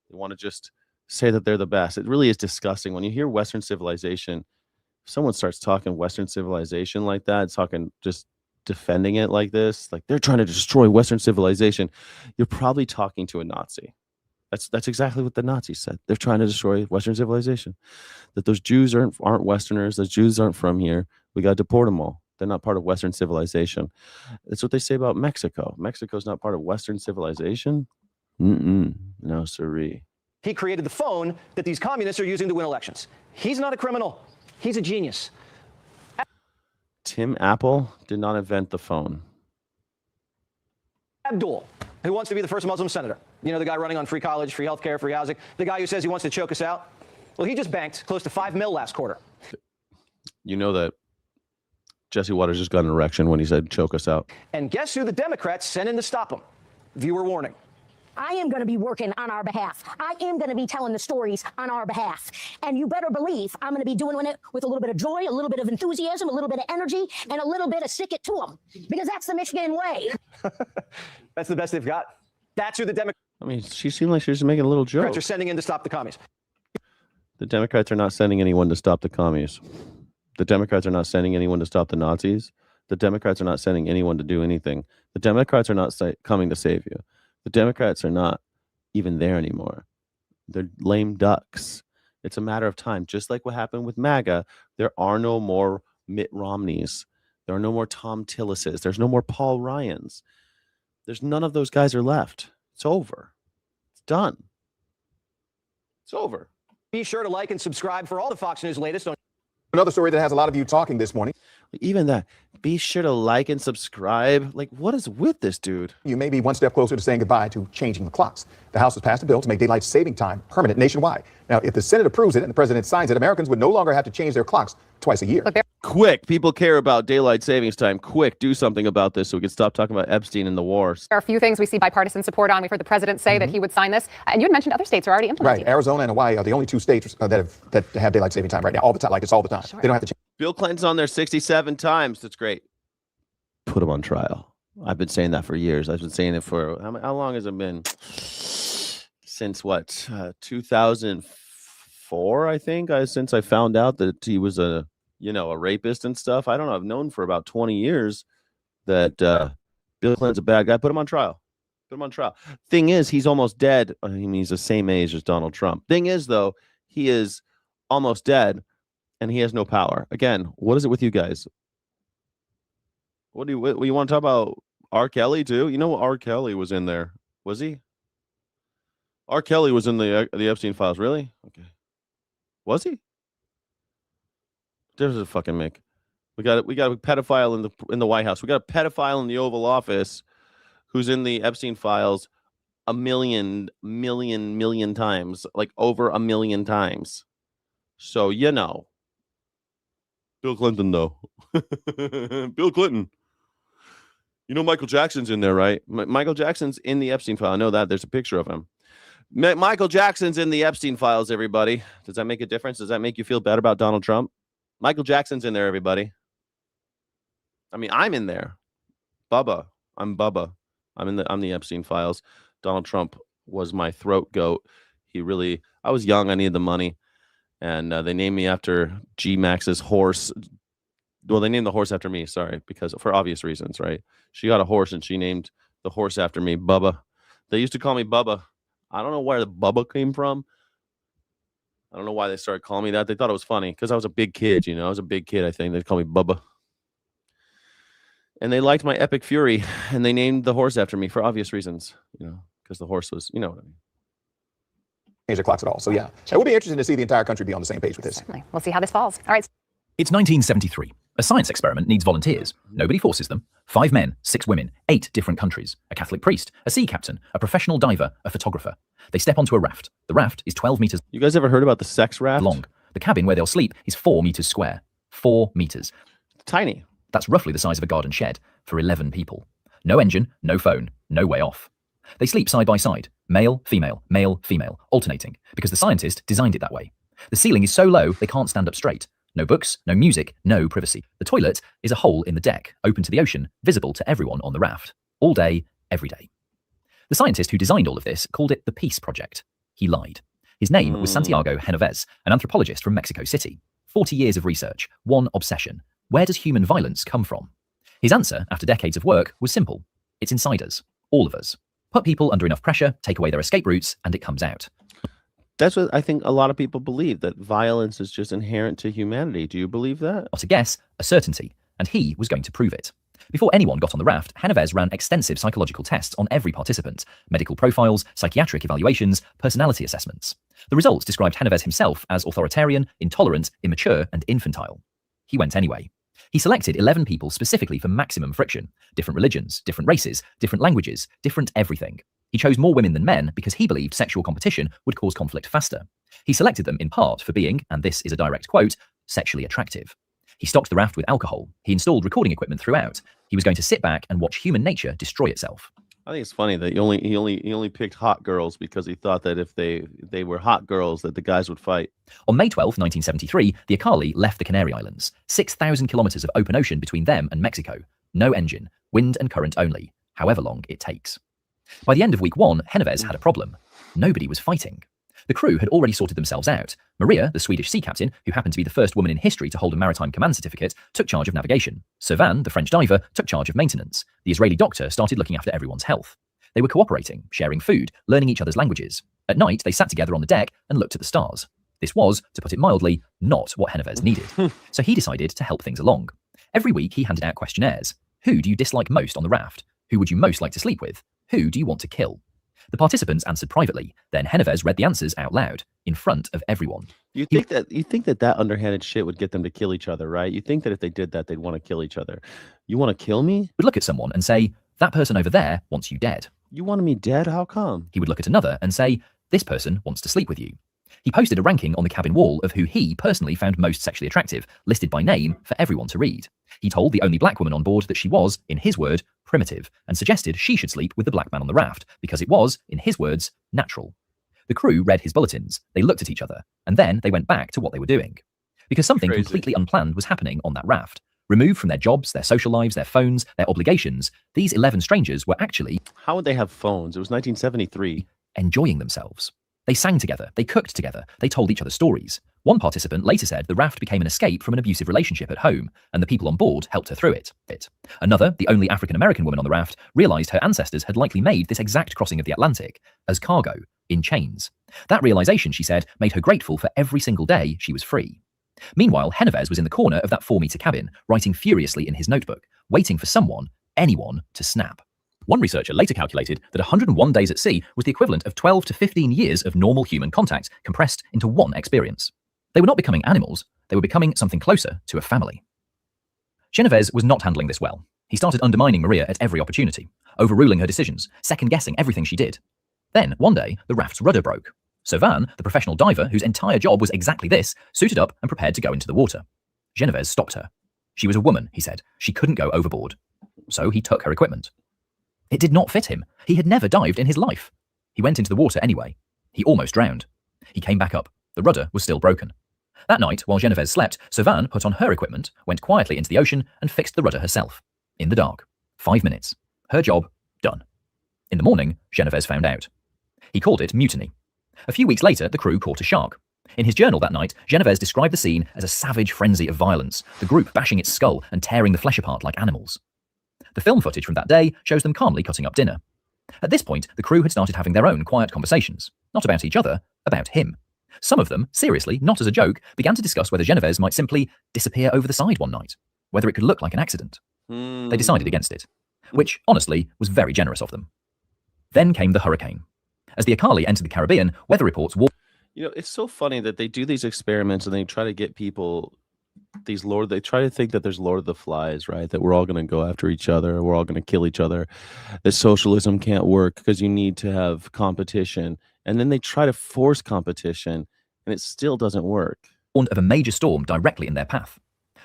Speaker 2: They want to just say that they're the best. It really is disgusting when you hear Western civilization. If someone starts talking Western civilization like that, it's talking just defending it like this, like they're trying to destroy Western civilization, you're probably talking to a Nazi. That's exactly what the Nazis said. They're trying to destroy Western civilization. That those Jews aren't Westerners. Those Jews aren't from here. We got to deport them all. They're not part of Western civilization. That's what they say about Mexico. Mexico's not part of Western civilization. No, sirree.
Speaker 5: He created the phone that these communists are using to win elections. He's not a criminal. He's a genius.
Speaker 2: Tim Apple did not invent the phone.
Speaker 5: Abdul, who wants to be the first Muslim senator. You know, the guy running on free college, free healthcare, free housing. The guy who says he wants to choke us out. Well, he just banked close to $5 million last quarter.
Speaker 2: You know that Jesse Waters just got an erection when he said choke us out.
Speaker 5: And guess who the Democrats sent in to stop him? Viewer warning.
Speaker 14: I am going to be working on our behalf. I am going to be telling the stories on our behalf. And you better believe I'm going to be doing it with a little bit of joy, a little bit of enthusiasm, a little bit of energy, and a little bit of stick it to them. Because that's the Michigan way.
Speaker 5: That's the best they've got. That's who the Democrats
Speaker 2: I mean, she seemed like she was making a little joke.
Speaker 5: are sending in to stop the commies.
Speaker 2: The Democrats are not sending anyone to stop the commies. The Democrats are not sending anyone to stop the Nazis. The Democrats are not sending anyone to do anything. The Democrats are not coming to save you. The Democrats are not even there anymore. They're lame ducks. It's a matter of time. Just like what happened with MAGA, there are no more Mitt Romneys. There are no more Tom Tillises. There's no more Paul Ryans. There's none of those guys are left. It's over. It's done. It's over.
Speaker 5: Be sure to like and subscribe for all the Fox News latest on.
Speaker 15: Another story that has a lot of you talking this morning.
Speaker 2: Even that. Be sure to like and subscribe. Like, what is with this dude?
Speaker 15: You may be one step closer to saying goodbye to changing the clocks. The House has passed a bill to make daylight saving time permanent nationwide. Now, if the Senate approves it and the president signs it, Americans would no longer have to change their clocks twice a year.
Speaker 2: Quick, people care about daylight savings time. Quick, do something about this so we can stop talking about Epstein and the wars.
Speaker 16: There are a few things we see bipartisan support on. We've heard the president say that he would sign this. And you had mentioned other states are already implementing
Speaker 15: Right. Arizona and Hawaii are the only two states that have daylight saving time right now, all the time. Like it's all the time. Sure. They don't have to change.
Speaker 2: Bill Clinton's on there 67 times. That's great. Put him on trial. I've been saying that for years. I've been saying it for how long has it been? Since what? 2004, I think. Since I found out that he was a rapist and stuff. I don't know. I've known for about 20 years that Bill Clinton's a bad guy. Put him on trial. Put him on trial. Thing is, he's almost dead. I mean, he's the same age as Donald Trump. Thing is, though, he is almost dead. And he has no power. Again, what is it with you guys? What you want to talk about R. Kelly too? You know what R. Kelly was in there? Was he? R. Kelly was in the Epstein files. Really? Okay. Was he? There's a fucking Mick. We got a pedophile in the White House. We got a pedophile in the Oval Office who's in the Epstein files a million times, like over a million times. So Bill Clinton, though. Bill Clinton. You know Michael Jackson's in there, right? Michael Jackson's in the Epstein file. I know that. There's a picture of him. Michael Jackson's in the Epstein files, everybody. Does that make a difference? Does that make you feel bad about Donald Trump? Michael Jackson's in there, everybody. I mean, I'm in there. Bubba. I'm Bubba. I'm the Epstein files. Donald Trump was my throat goat. I was young. I needed the money. And they named me after G Max's horse. Well, they named the horse after me, sorry, because for obvious reasons, right? She got a horse and she named the horse after me, Bubba. They used to call me Bubba. I don't know where the Bubba came from. I don't know why they started calling me that. They thought it was funny because I was a big kid, I was a big kid, I think. They'd call me Bubba. And they liked my epic fury and they named the horse after me for obvious reasons, because the horse was, you know what I mean.
Speaker 15: Change their clocks at all. So yeah, it will be interesting to see the entire country be on the same page with this.
Speaker 16: Certainly. We'll see how this falls. All right.
Speaker 17: It's 1973. A science experiment needs volunteers. Nobody forces them. 5 men, 6 women, 8 different countries, a Catholic priest, a sea captain, a professional diver, a photographer. They step onto a raft. The raft is 12 meters.
Speaker 2: You guys ever heard about the sex raft?
Speaker 17: Long. The cabin where they'll sleep is 4 meters square. 4 meters.
Speaker 2: Tiny.
Speaker 17: That's roughly the size of a garden shed for 11 people. No engine, no phone, no way off. They sleep side by side, male, female, alternating, because the scientist designed it that way. The ceiling is so low they can't stand up straight. No books, no music, no privacy. The toilet is a hole in the deck, open to the ocean, visible to everyone on the raft. All day, every day. The scientist who designed all of this called it the Peace Project. He lied. His name was Santiago Genovez, an anthropologist from Mexico City. 40 years of research, one obsession. Where does human violence come from? His answer, after decades of work, was simple. It's inside us, all of us. Put people under enough pressure, take away their escape routes, and it comes out.
Speaker 2: That's what I think a lot of people believe, that violence is just inherent to humanity. Do you believe that?
Speaker 17: Not a guess, a certainty, and he was going to prove it. Before anyone got on the raft, Genovese ran extensive psychological tests on every participant, medical profiles, psychiatric evaluations, personality assessments. The results described Genovese himself as authoritarian, intolerant, immature, and infantile. He went anyway. He selected 11 people specifically for maximum friction. Different religions, different races, different languages, different everything. He chose more women than men because he believed sexual competition would cause conflict faster. He selected them in part for being, and this is a direct quote, sexually attractive. He stocked the raft with alcohol. He installed recording equipment throughout. He was going to sit back and watch human nature destroy itself.
Speaker 2: I think it's funny that he only picked hot girls because he thought that if they were hot girls that the guys would fight.
Speaker 17: On May 12, 1973, the Akali left the Canary Islands, 6,000 kilometers of open ocean between them and Mexico. No engine, wind and current only, however long it takes. By the end of week 1, Genovese had a problem. Nobody was fighting. The crew had already sorted themselves out. Maria, the Swedish sea captain, who happened to be the first woman in history to hold a maritime command certificate, took charge of navigation. Servan, the French diver, took charge of maintenance. The Israeli doctor started looking after everyone's health. They were cooperating, sharing food, learning each other's languages. At night, they sat together on the deck and looked at the stars. This was, to put it mildly, not what Genovese needed. So he decided to help things along. Every week, he handed out questionnaires. Who do you dislike most on the raft? Who would you most like to sleep with? Who do you want to kill? The participants answered privately. Then Genovese read the answers out loud, in front of everyone.
Speaker 2: You think that underhanded shit would get them to kill each other, right? You think that if they did that, they'd want to kill each other. You want to kill me?
Speaker 17: He would look at someone and say, that person over there wants you dead.
Speaker 2: You want me dead? How come?
Speaker 17: He would look at another and say, this person wants to sleep with you. He posted a ranking on the cabin wall of who he personally found most sexually attractive, listed by name for everyone to read. He told the only black woman on board that she was, in his word, primitive, and suggested she should sleep with the black man on the raft, because it was, in his words, natural. The crew read his bulletins, they looked at each other, and then they went back to what they were doing. Because something completely unplanned was happening on that raft. Removed from their jobs, their social lives, their phones, their obligations, these 11 strangers were actually...
Speaker 2: How would they have phones? It was 1973.
Speaker 17: Enjoying themselves. They sang together, they cooked together, they told each other stories. One participant later said the raft became an escape from an abusive relationship at home, and the people on board helped her through it. Another, the only African-American woman on the raft, realized her ancestors had likely made this exact crossing of the Atlantic as cargo, in chains. That realization, she said, made her grateful for every single day she was free. Meanwhile, Genovese was in the corner of that 4-meter cabin, writing furiously in his notebook, waiting for someone, anyone, to snap. One researcher later calculated that 101 days at sea was the equivalent of 12 to 15 years of normal human contact compressed into one experience. They were not becoming animals, they were becoming something closer to a family. Genovese was not handling this well. He started undermining Maria at every opportunity, overruling her decisions, second-guessing everything she did. Then, one day, the raft's rudder broke. Servan, the professional diver whose entire job was exactly this, suited up and prepared to go into the water. Genovese stopped her. She was a woman, he said. She couldn't go overboard. So he took her equipment. It did not fit him. He had never dived in his life. He went into the water anyway. He almost drowned. He came back up. The rudder was still broken. That night, while Genovese slept, Servan put on her equipment, went quietly into the ocean, and fixed the rudder herself. In the dark. 5 minutes. Her job done. In the morning, Genovese found out. He called it mutiny. A few weeks later, the crew caught a shark. In his journal that night, Genovese described the scene as a savage frenzy of violence, the group bashing its skull and tearing the flesh apart like animals. The film footage from that day shows them calmly cutting up dinner. At this point, the crew had started having their own quiet conversations, not about each other, about him. Some of them, seriously, not as a joke, began to discuss whether Genovese might simply disappear over the side one night, whether it could look like an accident. They decided against it, which, honestly, was very generous of them. Then came the hurricane. As the Akali entered the Caribbean, weather reports warned.
Speaker 2: You know, it's so funny that they do these experiments and they try to get people, they try to think that there's Lord of the Flies, right? That we're all going to go after each other. We're all going to kill each other. That socialism can't work because you need to have competition. And then they try to force competition and it still doesn't work.
Speaker 17: Warned of a major storm directly in their path.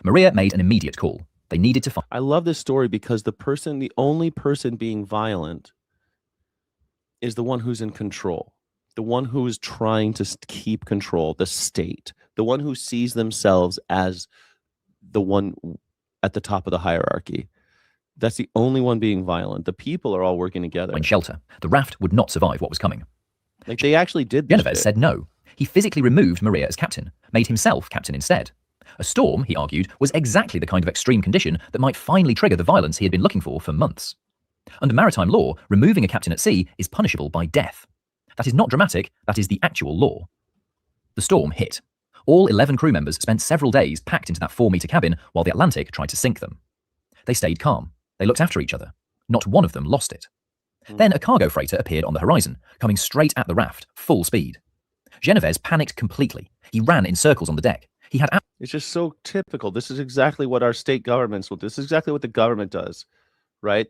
Speaker 17: Maria made an immediate call. They needed to find.
Speaker 2: I love this story because the only person being violent is the one who's in control. The one who is trying to keep control, the state, the one who sees themselves as the one at the top of the hierarchy. That's the only one being violent. The people are all working together.
Speaker 17: In shelter, the raft would not survive what was coming.
Speaker 2: Like they actually did this.
Speaker 17: Genovese said no. He physically removed Maria as captain, made himself captain instead. A storm, he argued, was exactly the kind of extreme condition that might finally trigger the violence he had been looking for months. Under maritime law, removing a captain at sea is punishable by death. That is not dramatic, that is the actual law. The storm hit. All 11 crew members spent several days packed into that 4-meter cabin while the Atlantic tried to sink them. They stayed calm. They looked after each other. Not one of them lost it. Then a cargo freighter appeared on the horizon, coming straight at the raft, full speed. Genovese panicked completely. He ran in circles on the deck. He had...
Speaker 2: It's just so typical. This is exactly what our state governments will do. This is exactly what the government does, right?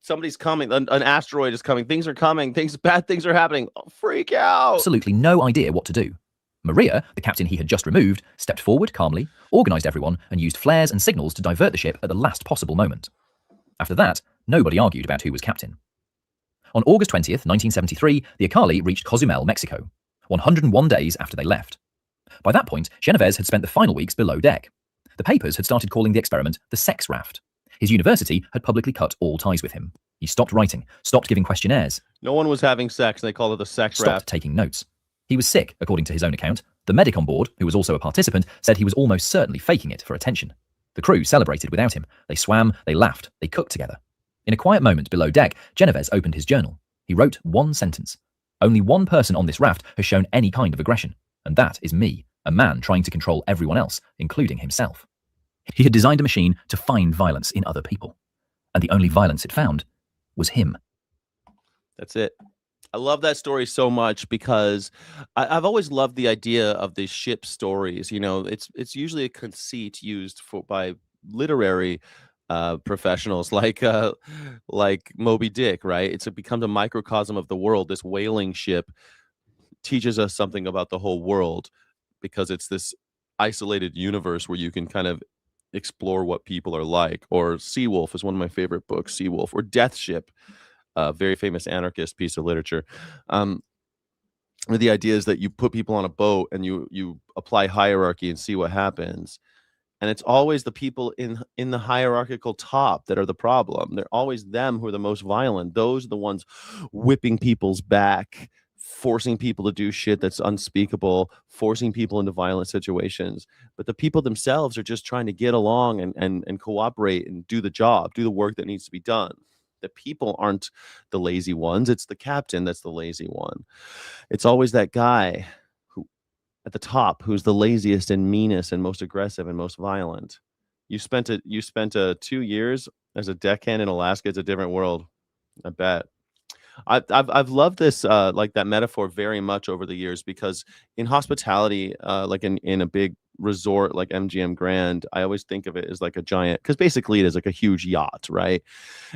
Speaker 2: Somebody's coming, an asteroid is coming, things are coming, bad things are happening. Oh, freak out.
Speaker 17: Absolutely no idea what to do. Maria, the captain he had just removed, stepped forward calmly, organised everyone, and used flares and signals to divert the ship at the last possible moment. After that, nobody argued about who was captain. On August 20th, 1973, the Akali reached Cozumel, Mexico, 101 days after they left. By that point, Genovese had spent the final weeks below deck. The papers had started calling the experiment the sex raft. His university had publicly cut all ties with him. He stopped writing, stopped giving questionnaires.
Speaker 2: No one was having sex, and they called it the sex raft.
Speaker 17: Stopped taking notes. He was sick, according to his own account. The medic on board, who was also a participant, said he was almost certainly faking it for attention. The crew celebrated without him. They swam, they laughed, they cooked together. In a quiet moment below deck, Genovese opened his journal. He wrote one sentence. Only one person on this raft has shown any kind of aggression, and that is me, a man trying to control everyone else, including himself. He had designed a machine to find violence in other people, and the only violence it found was him.
Speaker 2: That's it. I love that story so much because I've always loved the idea of these ship stories. You know, it's usually a conceit used by literary professionals like Moby Dick, right? It becomes a microcosm of the world. This whaling ship teaches us something about the whole world because it's this isolated universe where you can kind of explore what people are like. Or Seawolf is one of my favorite books, Seawolf, or Death Ship, a very famous anarchist piece of literature. The idea is that you put people on a boat and you apply hierarchy and see what happens. And it's always the people in the hierarchical top that are the problem. They're always them who are the most violent. Those are the ones whipping people's back, forcing people to do shit that's unspeakable, forcing people into violent situations. But the people themselves are just trying to get along and cooperate and do the job, do the work that needs to be done. The people aren't the lazy ones. It's the captain that's the lazy one. It's always that guy who at the top who's the laziest and meanest and most aggressive and most violent. You spent 2 years as a deckhand in Alaska. It's a different world, I bet. I've loved this like that metaphor very much over the years because in hospitality, like in a big resort like MGM Grand, I always think of it as like a giant, because basically it is like a huge yacht, right?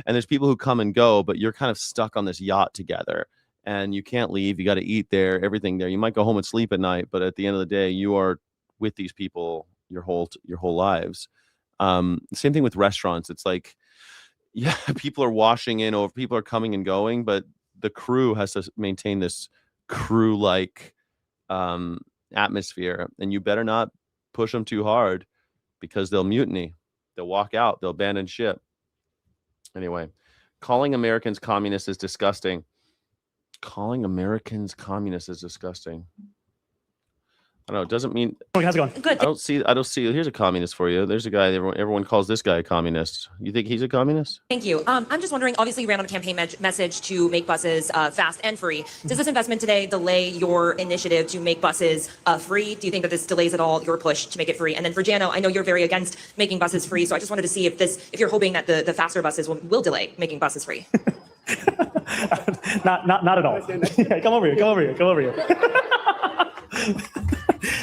Speaker 2: And there's people who come and go, but you're kind of stuck on this yacht together and you can't leave. You got to eat there, everything there. You might go home and sleep at night, but at the end of the day, you are with these people your whole lives. Same thing with restaurants. It's like, yeah, people are washing in over, people are coming and going, but the crew has to maintain this crew-like atmosphere, and you better not push them too hard because they'll mutiny. They'll walk out. They'll abandon ship. Anyway, calling Americans communists is disgusting. Calling Americans communists is disgusting. I don't know. It doesn't mean.
Speaker 18: Oh, how's it going? Good.
Speaker 2: I don't see. Here's a communist for you. There's a guy. Everyone calls this guy a communist. You think he's a communist?
Speaker 19: Thank you. I'm just wondering. Obviously, you ran on a campaign message to make buses fast and free. Does this investment today delay your initiative to make buses free? Do you think that this delays at all your push to make it free? And then for Jano, I know you're very against making buses free, so I just wanted to see if you're hoping that the faster buses will delay making buses free.
Speaker 18: Not at all. Yeah, come over here.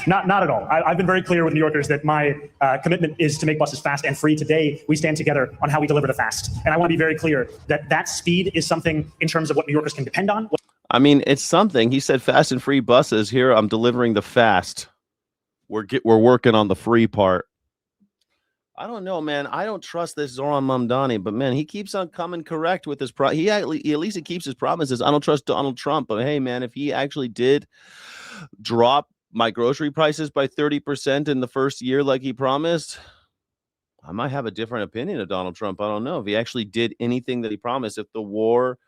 Speaker 18: Not at all. I've been very clear with New Yorkers that my commitment is to make buses fast and free. Today, we stand together on how we deliver the fast. And I want to be very clear that speed is something in terms of what New Yorkers can depend on.
Speaker 2: I mean, it's something. He said fast and free buses. Here, I'm delivering the fast. We're working on the free part. I don't know, man. I don't trust this Zoran Mamdani, but man, he keeps on coming correct with his he at least he keeps his promises. I don't trust Donald Trump, but hey, man, if he actually did drop my grocery prices by 30% in the first year like he promised, I might have a different opinion of Donald Trump. I don't know if he actually did anything that he promised. If the war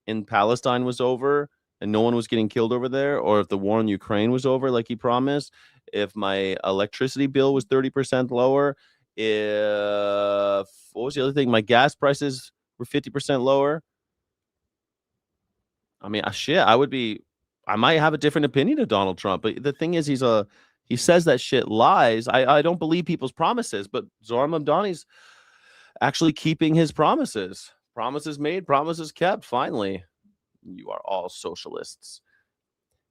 Speaker 2: in Palestine was over and no one was getting killed over there, or if the war in Ukraine was over like he promised, if my electricity bill was 30% lower, if what was the other thing? My gas prices were 50% lower. I mean, shit, I might have a different opinion of Donald Trump, but the thing is, he says that shit lies. I don't believe people's promises, but Zohran Mamdani's actually keeping his promises. Promises made, promises kept. Finally, you are all socialists.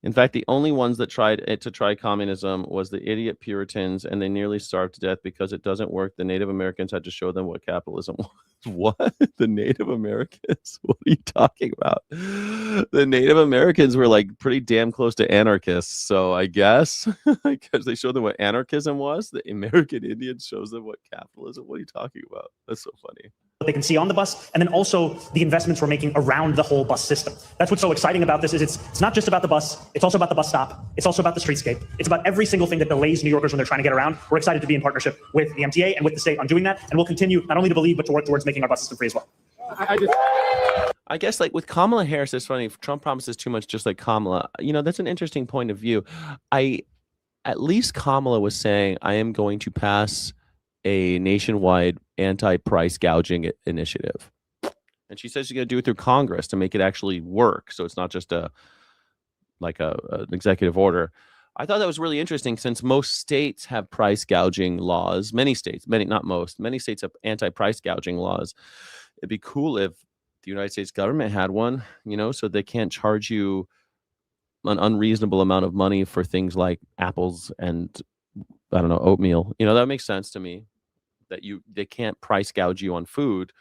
Speaker 2: In fact, the only ones that tried to try communism was the idiot Puritans, and they nearly starved to death because it doesn't work. The Native Americans had to show them what capitalism was. What? The Native Americans? What are you talking about? The Native Americans were like pretty damn close to anarchists, so I guess because they showed them what anarchism was, the American Indians shows them what capitalism. What are you talking about? That's so funny.
Speaker 18: They can see on the bus, and then also the investments we're making around the whole bus system. That's what's so exciting about this. Is it's not just about the bus, it's also about the bus stop, it's also about the streetscape, it's about every single thing that delays New Yorkers when they're trying to get around. We're excited to be in partnership with the MTA and with the state on doing that, and we'll continue not only to believe but to work towards making our bus system free as well.
Speaker 2: I guess like with Kamala Harris, it's funny. If Trump promises too much, just like Kamala, that's an interesting point of view. At least Kamala was saying, I am going to pass a nationwide anti-price gouging initiative. And she says she's going to do it through Congress to make it actually work. So it's not just an executive order. I thought that was really interesting since most states have price gouging laws. Many states have anti-price gouging laws. It'd be cool if the United States government had one, so they can't charge you an unreasonable amount of money for things like apples and, I don't know, oatmeal. That makes sense to me. That they can't price gouge you on food.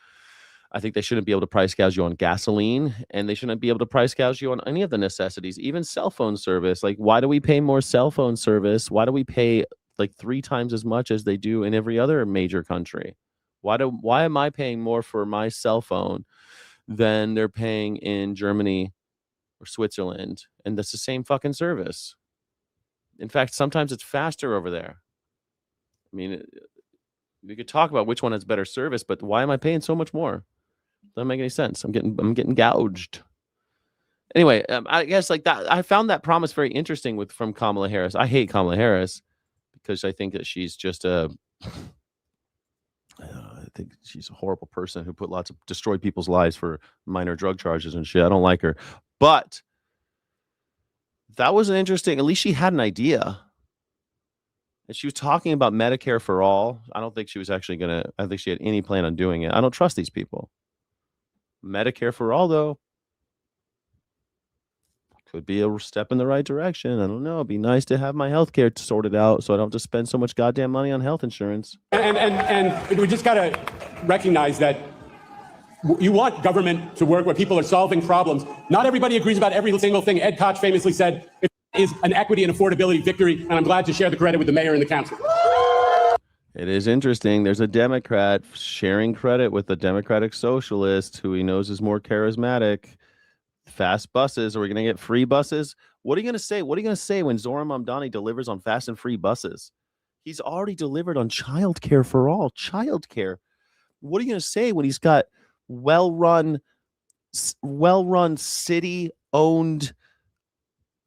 Speaker 2: I think they shouldn't be able to price gouge you on gasoline, and they shouldn't be able to price gouge you on any of the necessities, even cell phone service. Like, why do we pay more cell phone service? Why do we pay like 3 times as much as they do in every other major country? Why am I paying more for my cell phone than they're paying in Germany or Switzerland? And that's the same fucking service. In fact, sometimes it's faster over there. I mean, we could talk about which one has better service, but why am I paying so much more? Doesn't make any sense. I'm getting gouged. Anyway, I guess like that. I found that promise very interesting from Kamala Harris. I hate Kamala Harris because I think that she's just I think she's a horrible person who destroyed people's lives for minor drug charges and shit. I don't like her, but that was an interesting. At least she had an idea. And she was talking about Medicare for all. I don't think she was actually I don't think she had any plan on doing it. I don't trust these people. Medicare for all, though, could be a step in the right direction. I don't know. It'd be nice to have my health care sorted out so I don't have to spend so much goddamn money on health insurance.
Speaker 20: And we just got to recognize that you want government to work where people are solving problems. Not everybody agrees about every single thing. Ed Koch famously said, it is an equity and affordability victory, and I'm glad to share the credit with the mayor and the council.
Speaker 2: It is interesting. There's a Democrat sharing credit with a Democratic socialist who he knows is more charismatic. Fast buses. Are we going to get free buses? What are you going to say? What are you going to say when Zohran Mamdani delivers on fast and free buses? He's already delivered on childcare for all. Childcare. What are you going to say when he's got well-run city-owned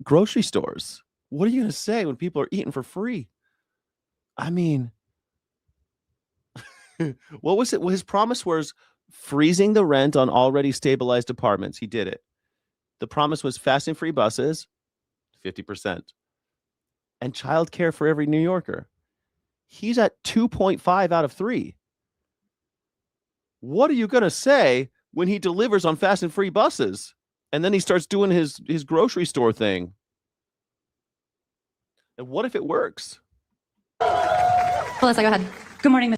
Speaker 2: grocery stores? What are you going to say when people are eating for free? I mean, what was it? Well, his promise was freezing the rent on already stabilized apartments. He did it. The promise was fast and free buses, 50%, and childcare for every New Yorker. He's at 2.5 out of 3. What are you going to say when he delivers on fast and free buses? And then he starts doing his grocery store thing. And what if it works?
Speaker 21: Melissa, go ahead. Good morning,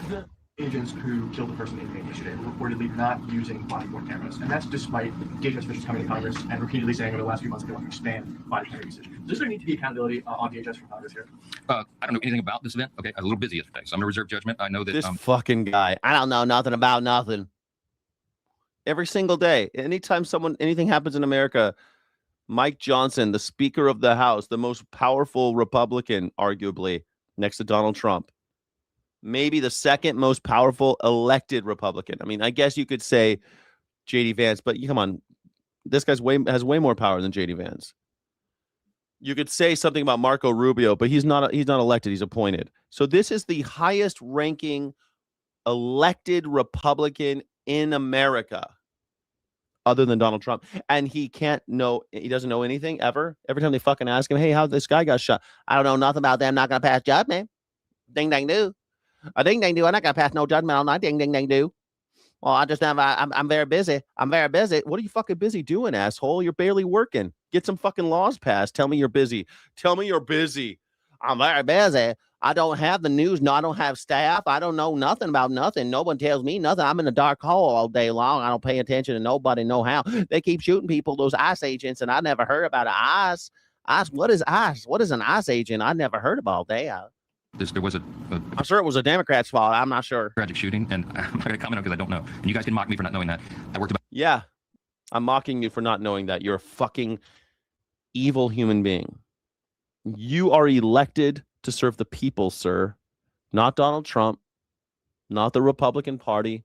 Speaker 22: The agents who killed the person in yesterday were reportedly not using body-worn cameras, and that's despite DHS officials coming to Congress and repeatedly saying over the last few months they want to expand body camera usage. Does there need to be accountability on DHS from Congress here?
Speaker 23: I don't know anything about this event. Okay, I was a little busy yesterday, so I'm going to reserve judgment. I know that
Speaker 2: this fucking guy. I don't know nothing about nothing. Every single day, anytime anything happens in America, Mike Johnson, the Speaker of the House, the most powerful Republican, arguably, next to Donald Trump, maybe the second most powerful elected Republican. I mean, I guess you could say J.D. Vance, but come on, this guy's has way more power than J.D. Vance. You could say something about Marco Rubio, but he's not elected. He's appointed. So this is the highest ranking elected Republican in America, other than Donald Trump. And he doesn't know anything ever. Every time they fucking ask him, hey, how this guy got shot? I don't know nothing about them. Not going to pass judgment. Ding, dang, do. A ding, dang, do. I'm not going to pass no judgment on that. Ding, ding, dang, do. Well, I'm very busy. I'm very busy. What are you fucking busy doing, asshole? You're barely working. Get some fucking laws passed. Tell me you're busy. Tell me you're busy. I'm very busy. I don't have the news. No, I don't have staff. I don't know nothing about nothing. No one tells me nothing. I'm in a dark hole all day long. I don't pay attention to nobody, no how. They keep shooting people, those ICE agents, and I never heard about an ICE. ICE, what is ICE? What is an ICE agent? I never heard about all day.
Speaker 23: There was
Speaker 2: I'm sure it was a Democrat's fault. I'm not sure.
Speaker 23: tragic shooting, and I'm not going to comment on because I don't know. And you guys can mock me for not knowing that. I worked about.
Speaker 2: Yeah, I'm mocking you for not knowing that. You're a fucking evil human being. You are elected to serve the people, sir. Not Donald Trump, not the Republican Party.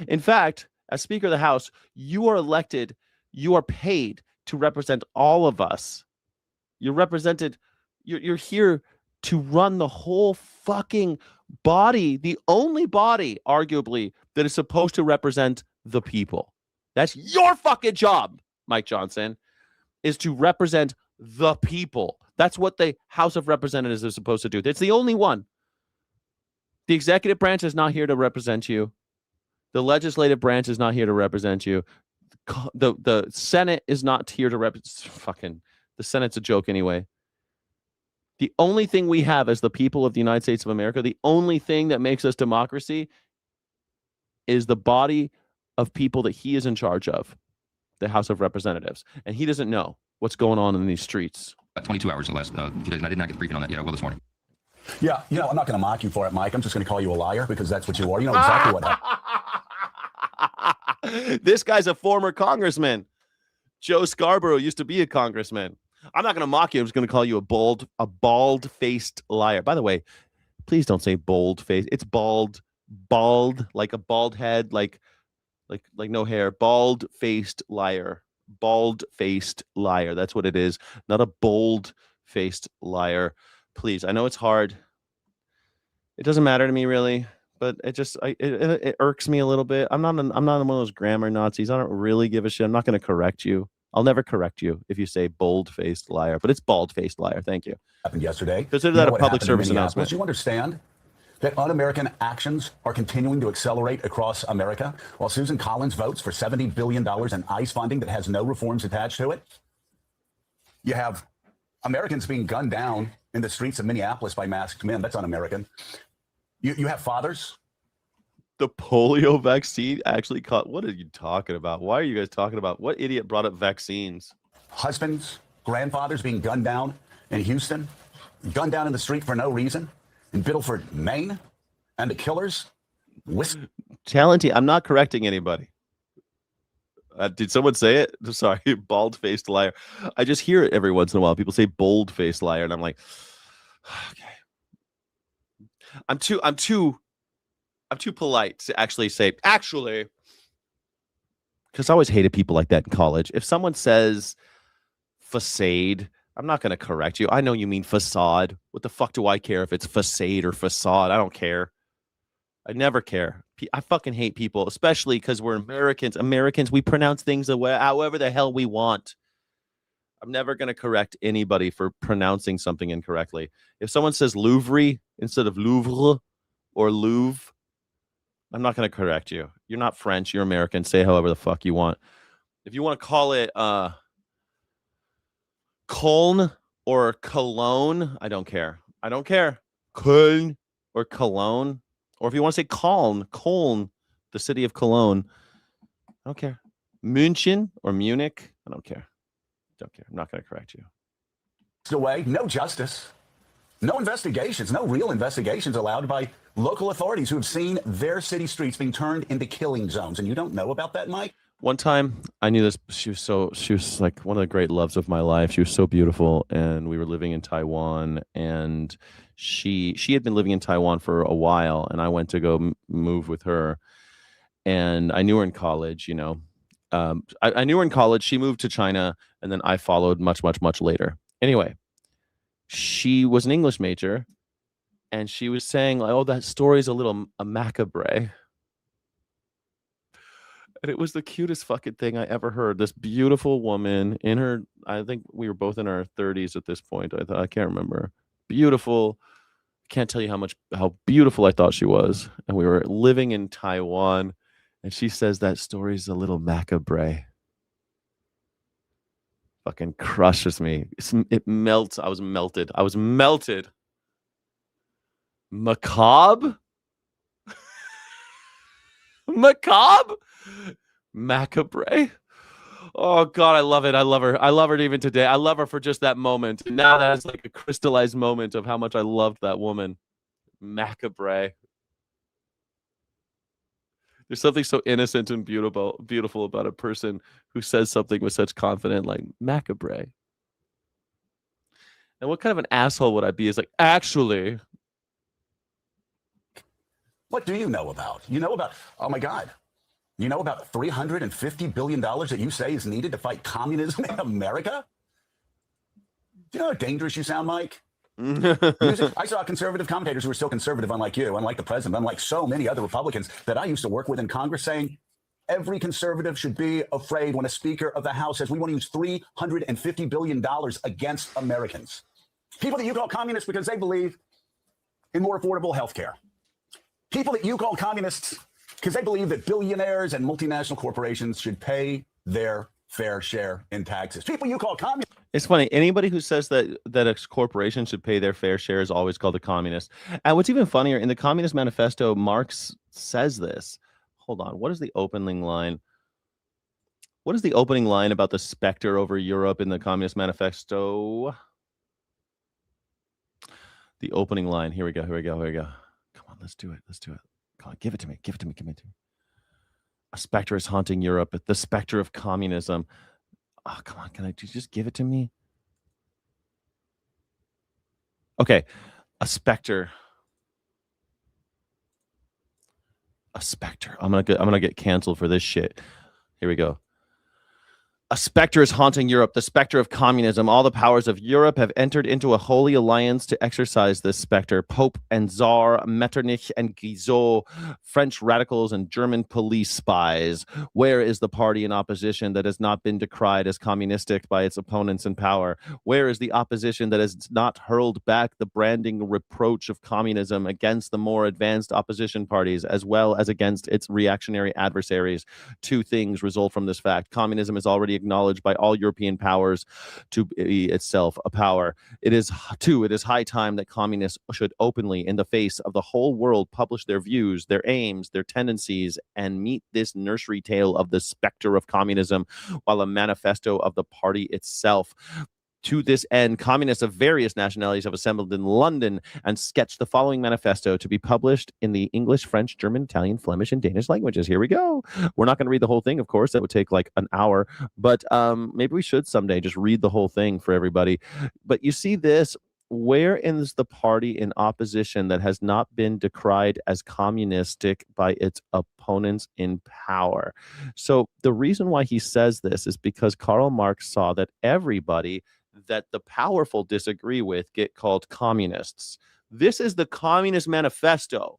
Speaker 2: In fact, as Speaker of the House, you are elected, you are paid to represent all of us. You're represented, you're here to run the whole fucking body, the only body, arguably, that is supposed to represent the people. That's your fucking job, Mike Johnson, is to represent the people. That's what the House of Representatives is supposed to do. It's the only one. The executive branch is not here to represent you. The legislative branch is not here to represent you. The Senate is not here to represent. Fucking, the Senate's a joke anyway. The only thing we have as the people of the United States of America, the only thing that makes us democracy is the body of people that he is in charge of, the House of Representatives. And he doesn't know what's going on in these streets.
Speaker 23: 22 hours or less. And I did not get the briefing on that yet. I will this morning.
Speaker 3: Yeah, I'm not going to mock you for it, Mike. I'm just going to call you a liar because that's what you are. You know exactly what happened.
Speaker 2: This guy's a former congressman. Joe Scarborough used to be a congressman. I'm not going to mock you. I'm just going to call you a bald-faced liar. By the way, please don't say bold-faced. It's bald, like a bald head, like no hair. Bald-faced liar. Bald-faced liar. That's what it is. Not a bold-faced liar. Please, I know it's hard. It doesn't matter to me really, but it irks me a little bit. I'm not one of those grammar Nazis. I don't really give a shit. I'm not going to correct you. I'll never correct you if you say bold-faced liar, but it's bald-faced liar. Thank you.
Speaker 3: Happened yesterday.
Speaker 2: Consider that a public service announcement.
Speaker 3: You understand that un-American actions are continuing to accelerate across America while Susan Collins votes for $70 billion in ICE funding that has no reforms attached to it? You have Americans being gunned down in the streets of Minneapolis by masked men. That's un-American. You have fathers.
Speaker 2: The polio vaccine actually caught. What are you talking about? Why are you guys talking about? What idiot brought up vaccines?
Speaker 3: Husbands, grandfathers being gunned down in Houston, gunned down in the street for no reason in Biddleford, Maine, and the killers.
Speaker 2: Talenty, I'm not correcting anybody. Did someone say it? Sorry, bald-faced liar. I just hear it every once in a while. People say bold-faced liar, and I'm like, okay. I'm too polite to actually say, because I always hated people like that in college. If someone says facade, I'm not going to correct you. I know you mean facade. What the fuck do I care if it's facade or facade? I don't care. I never care. I fucking hate people, especially because we're Americans. Americans, we pronounce things however the hell we want. I'm never going to correct anybody for pronouncing something incorrectly. If someone says Louvre instead of Louvre or Louvre, I'm not going to correct you. You're not French. You're American. Say however the fuck you want. If you want to call it Köln or Cologne, I don't care. I don't care. Köln or Cologne. Or if you want to say Köln, the city of Cologne, I don't care. München or Munich, I don't care. Don't care. I'm not going to correct you.
Speaker 3: Away, no justice, no investigations, no real investigations allowed by local authorities who have seen their city streets being turned into killing zones. And you don't know about that, Mike?
Speaker 2: One time I knew this. She was like one of the great loves of my life. She was so beautiful. And we were living in Taiwan, and she had been living in Taiwan for a while, and I went to go move with her. And I knew her in college, I knew her in college. She moved to China, and then I followed much, much, much later. Anyway, she was an English major, and she was saying, like, oh, that story's a macabre. And it was the cutest fucking thing I ever heard. This beautiful woman in her, I think we were both in our 30s at this point. I can't remember. Beautiful. Can't tell you how beautiful I thought she was. And we were living in Taiwan, and she says that story's a little macabre. Fucking crushes me. It melts. I was melted. Macabre? Macabre? Macabre? Oh God, I love it. I love her even today. I love her for just that moment. And now that is like a crystallized moment of how much I loved that woman. Macabre. There's something so innocent and beautiful about a person who says something with such confidence, like macabre. And what kind of an asshole would I be? Is like, actually.
Speaker 3: What do you know about? You know about, oh my God, you know about $350 billion that you say is needed to fight communism in America? Do you know how dangerous you sound, Mike? I saw conservative commentators who were still conservative, unlike you, unlike the president, unlike so many other Republicans that I used to work with in Congress, saying every conservative should be afraid when a Speaker of the House says we want to use $350 billion against Americans. People that you call communists because they believe in more affordable health care. People that you call communists because they believe that billionaires and multinational corporations should pay their fair share in taxes. People you call communists.
Speaker 2: It's funny. Anybody who says that a corporation should pay their fair share is always called a communist. And what's even funnier, in the Communist Manifesto, Marx says this. Hold on. What is the opening line? What is the opening line about the specter over Europe in the Communist Manifesto? The opening line. Here we go. Come on, let's do it. Come on, give it to me. A specter is haunting Europe. The specter of communism. Oh, come on. Can I just give it to me? Okay. A specter. I'm gonna get canceled for this shit. Here we go. A specter is haunting Europe, the specter of communism. All the powers of Europe have entered into a holy alliance to exorcise this specter. Pope and Tsar, Metternich and Guizot, French radicals and German police spies. Where is the party in opposition that has not been decried as communistic by its opponents in power? Where is the opposition that has not hurled back the branding reproach of communism against the more advanced opposition parties, as well as against its reactionary adversaries? Two things result from this fact. Communism is already acknowledged by all European powers to be itself a power. It is high time that communists should openly, in the face of the whole world, publish their views, their aims, their tendencies, and meet this nursery tale of the specter of communism while a manifesto of the party itself. To this end, communists of various nationalities have assembled in London and sketched the following manifesto to be published in the English, French, German, Italian, Flemish, and Danish languages. Here we go. We're not going to read the whole thing, of course. That would take like an hour, but maybe we should someday just read the whole thing for everybody. But you see this. Where is the party in opposition that has not been decried as communistic by its opponents in power? So the reason why he says this is because Karl Marx saw that everybody that the powerful disagree with get called communists. This is the Communist Manifesto.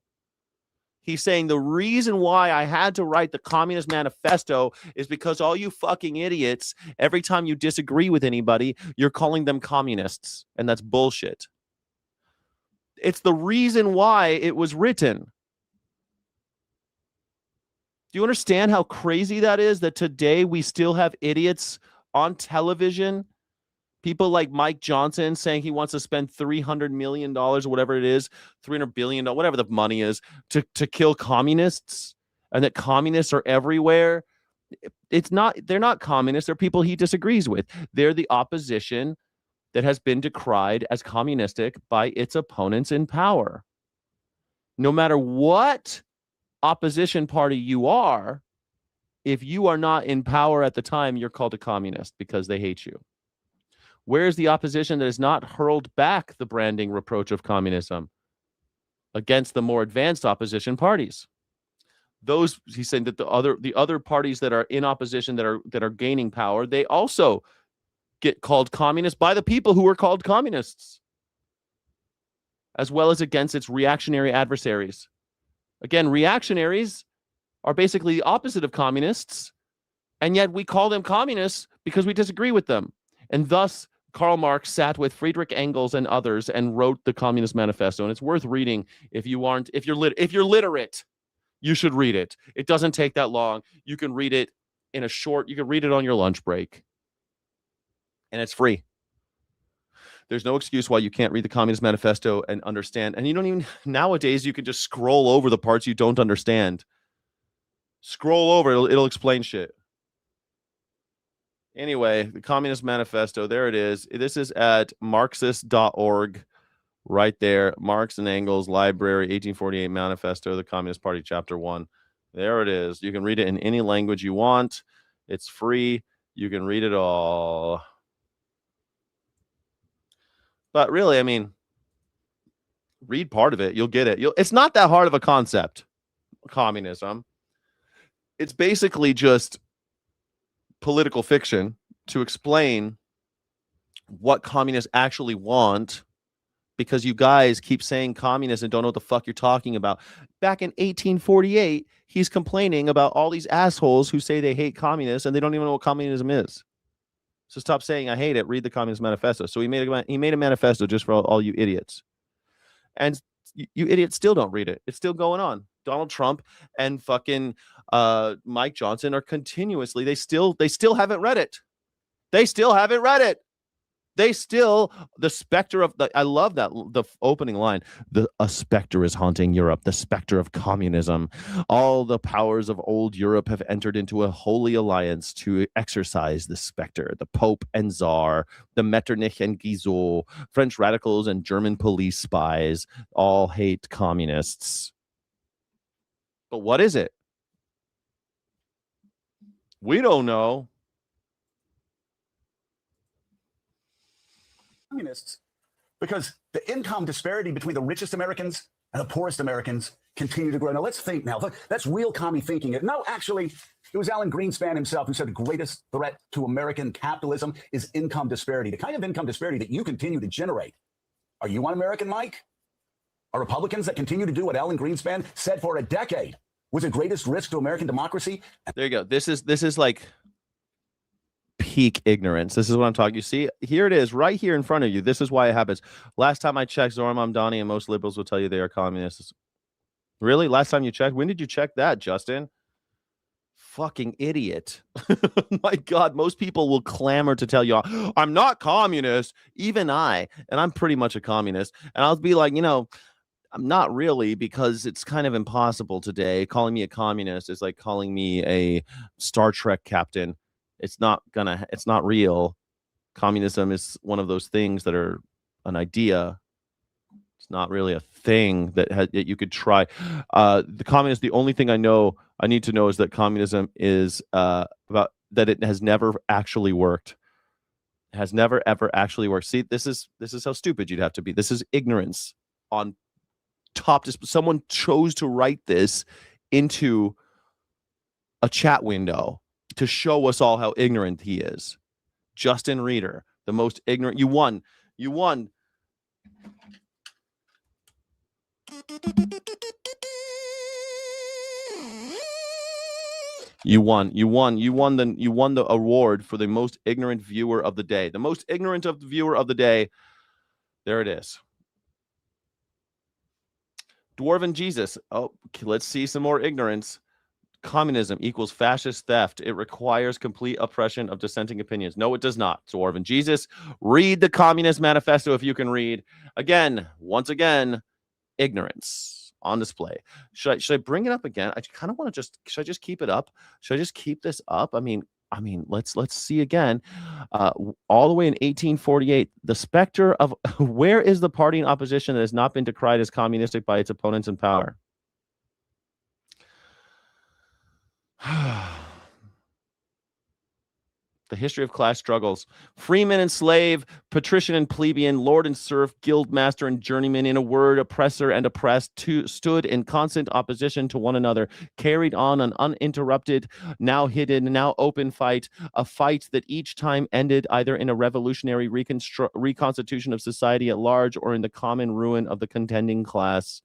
Speaker 2: He's saying the reason why I had to write the Communist Manifesto is because all you fucking idiots, every time you disagree with anybody, you're calling them communists. And that's bullshit. It's the reason why it was written. Do you understand how crazy that is? That today we still have idiots on television, people like Mike Johnson saying he wants to spend $300 million, or whatever it is, $300 billion, whatever the money is, to kill communists, and that communists are everywhere. They're not communists. They're people he disagrees with. They're the opposition that has been decried as communistic by its opponents in power. No matter what opposition party you are, if you are not in power at the time, you're called a communist because they hate you. Where is the opposition that has not hurled back the branding reproach of communism against the more advanced opposition parties? Those, he's saying that the other parties that are in opposition that are gaining power, they also get called communist by the people who were called communists, as well as against its reactionary adversaries. Again, reactionaries are basically the opposite of communists, and yet we call them communists because we disagree with them. And thus, Karl Marx sat with Friedrich Engels and others and wrote the Communist Manifesto. And it's worth reading if you're literate, you should read it. It doesn't take that long. You can read it you can read it on your lunch break. And it's free. There's no excuse why you can't read the Communist Manifesto and understand. And you don't even, nowadays, you can just scroll over the parts you don't understand. Scroll over, it'll explain shit. Anyway, the Communist Manifesto, there it is. This is at Marxist.org, right there. Marx and Engels Library, 1848 Manifesto, the Communist Party, Chapter 1. There it is. You can read it in any language you want. It's free. You can read it all. But really, I mean, read part of it. You'll get it. It's not that hard of a concept, communism. It's basically just political fiction to explain what communists actually want, because you guys keep saying communist and don't know what the fuck you're talking about. Back in 1848, he's complaining about all these assholes who say they hate communists and they don't even know what communism is. So stop saying I hate it. Read the Communist Manifesto. So he made a manifesto just for all you idiots. And you idiots still don't read it. It's still going on. Donald Trump and fucking Mike Johnson are continuously, they still haven't read it. They still haven't read it. They still, the specter of, I love that, the opening line, a specter is haunting Europe, the specter of communism. All the powers of old Europe have entered into a holy alliance to exorcise the specter. The Pope and Tsar, the Metternich and Guizot, French radicals and German police spies all hate communists. But what is it? We don't know.
Speaker 3: Communists, because the income disparity between the richest Americans and the poorest Americans continue to grow. Now let's think now. That's real commie thinking. No, actually, it was Alan Greenspan himself who said the greatest threat to American capitalism is income disparity, the kind of income disparity that you continue to generate. Are you un-American, Mike? Are Republicans that continue to do what Alan Greenspan said for a decade was the greatest risk to American democracy?
Speaker 2: There you go. This is like peak ignorance. This is what I'm talking. You see, here it is right here in front of you. This is why it happens. Last time I checked, Zoran Mamdani and most liberals will tell you they are communists. Really? Last time you checked? When did you check that, Justin? Fucking idiot. My God, most people will clamor to tell you, I'm not communist. Even and I'm pretty much a communist. And I'll be like, I'm not really, because it's kind of impossible today. Calling me a communist is like calling me a Star Trek captain. It's not real. Communism is one of those things that are an idea. It's not really a thing that you could try. The only thing I need to know is that communism is about that it has never actually worked. It has never ever actually worked. See, this is how stupid you'd have to be. This is ignorance on top. Someone chose to write this into a chat window to show us all how ignorant he is. Justin Reeder, the most ignorant. You won. You won. You won the award for the most ignorant viewer of the day. The most ignorant of the viewer of the day. There it is. Dwarven Jesus. Oh, let's see some more ignorance. Communism equals fascist theft. It requires complete oppression of dissenting opinions. No, it does not. Dwarven Jesus, read the Communist Manifesto if you can read. Once again, ignorance on display. Should I bring it up again? I kind of want to should I just keep it up? Should I just keep this up? I mean, let's see again. All the way in 1848, the specter of where is the party in opposition that has not been decried as communistic by its opponents in power? The history of class struggles. Freeman and slave, patrician and plebeian, lord and serf, guild master and journeyman, in a word, oppressor and oppressed, stood in constant opposition to one another, carried on an uninterrupted, now hidden, now open fight, a fight that each time ended either in a revolutionary reconstitution of society at large or in the common ruin of the contending classes.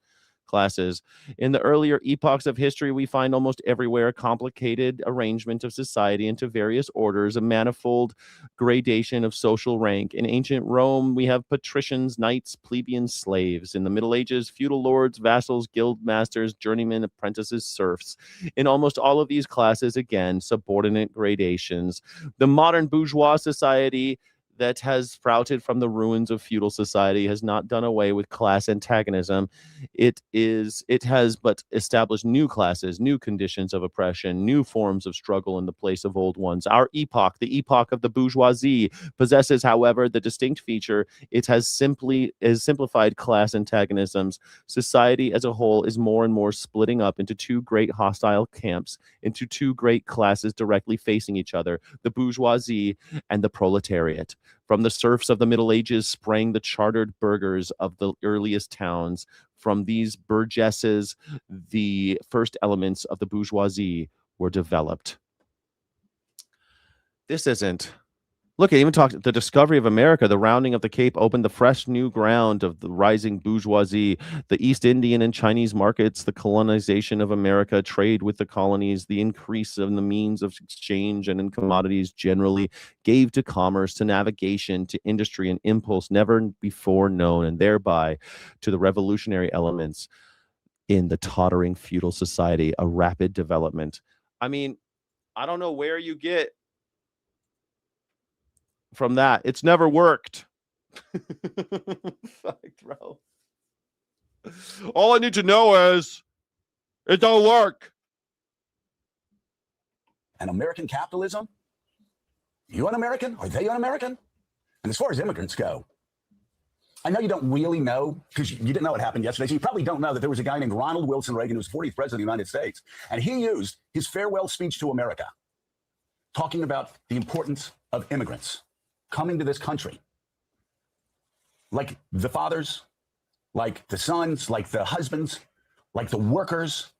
Speaker 2: In the earlier epochs of history, we find almost everywhere a complicated arrangement of society into various orders, a manifold gradation of social rank. In ancient Rome, we have patricians, knights, plebeians, slaves. In the Middle Ages, feudal lords, vassals, guild masters, journeymen, apprentices, serfs. In almost all of these classes, again, subordinate gradations. The modern bourgeois society that has sprouted from the ruins of feudal society has not done away with class antagonism. It has but established new classes, new conditions of oppression, new forms of struggle in the place of old ones. Our epoch, the epoch of the bourgeoisie, possesses, however, the distinct feature it has simplified class antagonisms. Society as a whole is more and more splitting up into two great hostile camps, into two great classes directly facing each other, the bourgeoisie and the proletariat. From the serfs of the Middle Ages sprang the chartered burghers of the earliest towns. From these burgesses, the first elements of the bourgeoisie were developed. This isn't... Look, it even talked the discovery of America, the rounding of the Cape opened the fresh new ground of the rising bourgeoisie, the East Indian and Chinese markets, the colonization of America, trade with the colonies, the increase of the means of exchange and in commodities generally gave to commerce, to navigation, to industry, an impulse never before known, and thereby to the revolutionary elements in the tottering feudal society, a rapid development. I mean, I don't know where you get from that. It's never worked. Fuck, bro. All I need to know is it don't work.
Speaker 3: And American capitalism? You un-American? Are they un-American? And as far as immigrants go, I know you don't really know because you didn't know what happened yesterday. So you probably don't know that there was a guy named Ronald Wilson Reagan who was 40th president of the United States. And he used his farewell speech to America talking about the importance of immigrants coming to this country, like the fathers, like the sons, like the husbands, like the workers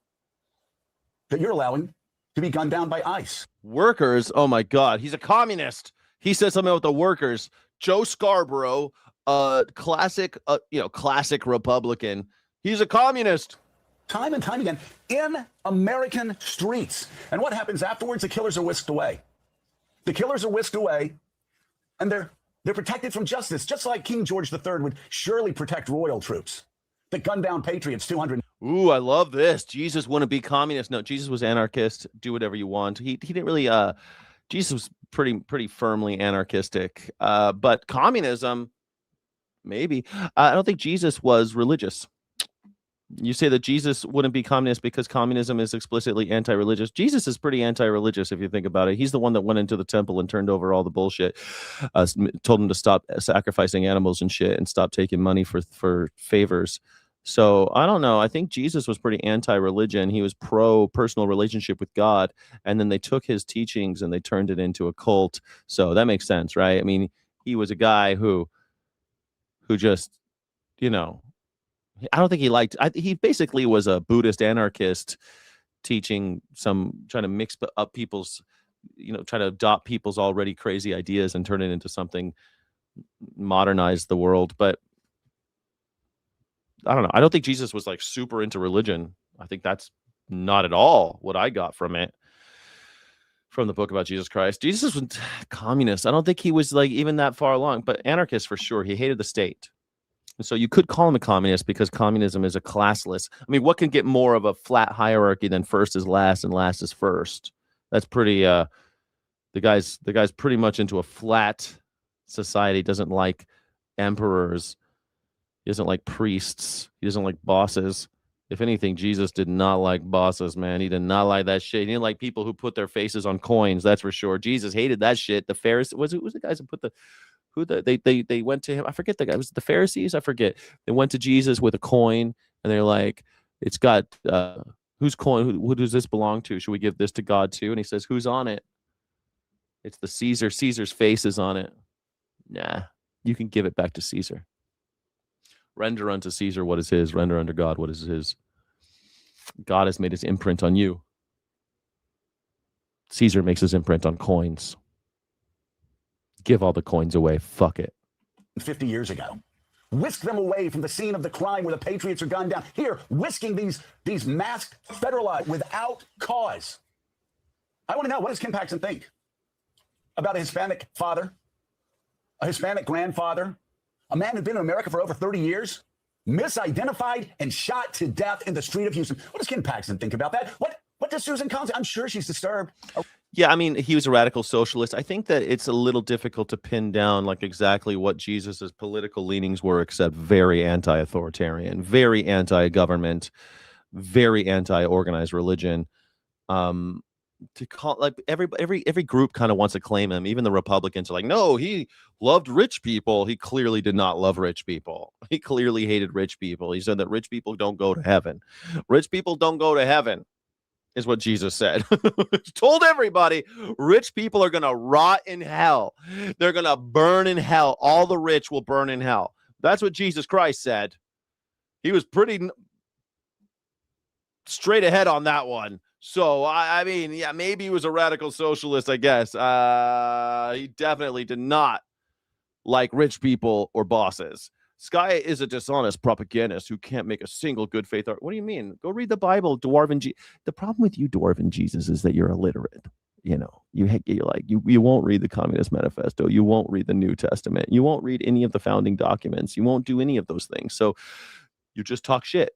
Speaker 3: that you're allowing to be gunned down by ICE.
Speaker 2: Workers? Oh my God, he's a communist. He said something about the workers. Joe Scarborough, classic Republican. He's a communist.
Speaker 3: Time and time again in American streets. And what happens afterwards? The killers are whisked away. The killers are whisked away. And they're protected from justice, just like King George III would surely protect royal troops that gunned down patriots 200.
Speaker 2: Ooh, I love this. Jesus wouldn't be communist. No, Jesus was anarchist. Do whatever you want. He didn't really. Jesus was pretty firmly anarchistic. But communism, maybe. I don't think Jesus was religious. You say that Jesus wouldn't be communist because communism is explicitly anti-religious. Jesus is pretty anti-religious if you think about it. He's the one that went into the temple and turned over all the bullshit, told him to stop sacrificing animals and shit and stop taking money for favors. So I don't know. I think Jesus was pretty anti-religion. He was pro-personal relationship with God. And then they took his teachings and they turned it into a cult. So that makes sense, right? I mean, he was a guy who just, I don't think he liked. He basically was a Buddhist anarchist, trying to mix up people's, try to adopt people's already crazy ideas and turn it into something, modernize the world. But I don't know. I don't think Jesus was like super into religion. I think that's not at all what I got from it, from the book about Jesus Christ. Jesus was communist. I don't think he was like even that far along, but anarchist for sure. He hated the state. So you could call him a communist because communism is a classless. I mean, what can get more of a flat hierarchy than first is last and last is first? That's pretty. The guy's pretty much into a flat society. Doesn't like emperors. He doesn't like priests. He doesn't like bosses. If anything, Jesus did not like bosses, man. He did not like that shit. He didn't like people who put their faces on coins. That's for sure. Jesus hated that shit. The Pharisees was the guys who put the. They went to him. I forget the guy. Was it the Pharisees? I forget. They went to Jesus with a coin and they're like, it's got whose coin? Who does this belong to? Should we give this to God too? And he says, who's on it? It's the Caesar. Caesar's face is on it. Nah, you can give it back to Caesar. Render unto Caesar what is his. Render unto God what is his. God has made his imprint on you. Caesar makes his imprint on coins. Give all the coins away. Fuck it.
Speaker 3: 50 years ago. Whisk them away from the scene of the crime where the patriots are gunned down. Here, whisking these masked federalists without cause. I want to know, what does Kim Paxton think about a Hispanic father, a Hispanic grandfather, a man who's been in America for over 30 years, misidentified and shot to death in the street of Houston? What does Kim Paxton think about that? What does Susan Collins? I'm sure she's disturbed.
Speaker 2: Yeah, I mean, he was a radical socialist. I think that it's a little difficult to pin down like exactly what Jesus's political leanings were, except very anti-authoritarian, very anti-government, very anti-organized religion. To call like every group kind of wants to claim him. Even the Republicans are like, no, he loved rich people. He clearly did not love rich people. He clearly hated rich people. He said that rich people don't go to heaven. Rich people don't go to heaven, is what Jesus said. Told everybody rich people are going to rot in hell. They're going to burn in hell. All the rich will burn in hell. That's what Jesus Christ said. He was pretty straight ahead on that one. So, I mean, yeah, maybe he was a radical socialist, I guess. He definitely did not like rich people or bosses. Sky is a dishonest propagandist who can't make a single good faith art. What do you mean? Go read the Bible, Dwarven Jesus. The problem with you, Dwarven Jesus, is that you're illiterate. You know, you won't read the Communist Manifesto. You won't read the New Testament. You won't read any of the founding documents. You won't do any of those things. So you just talk shit.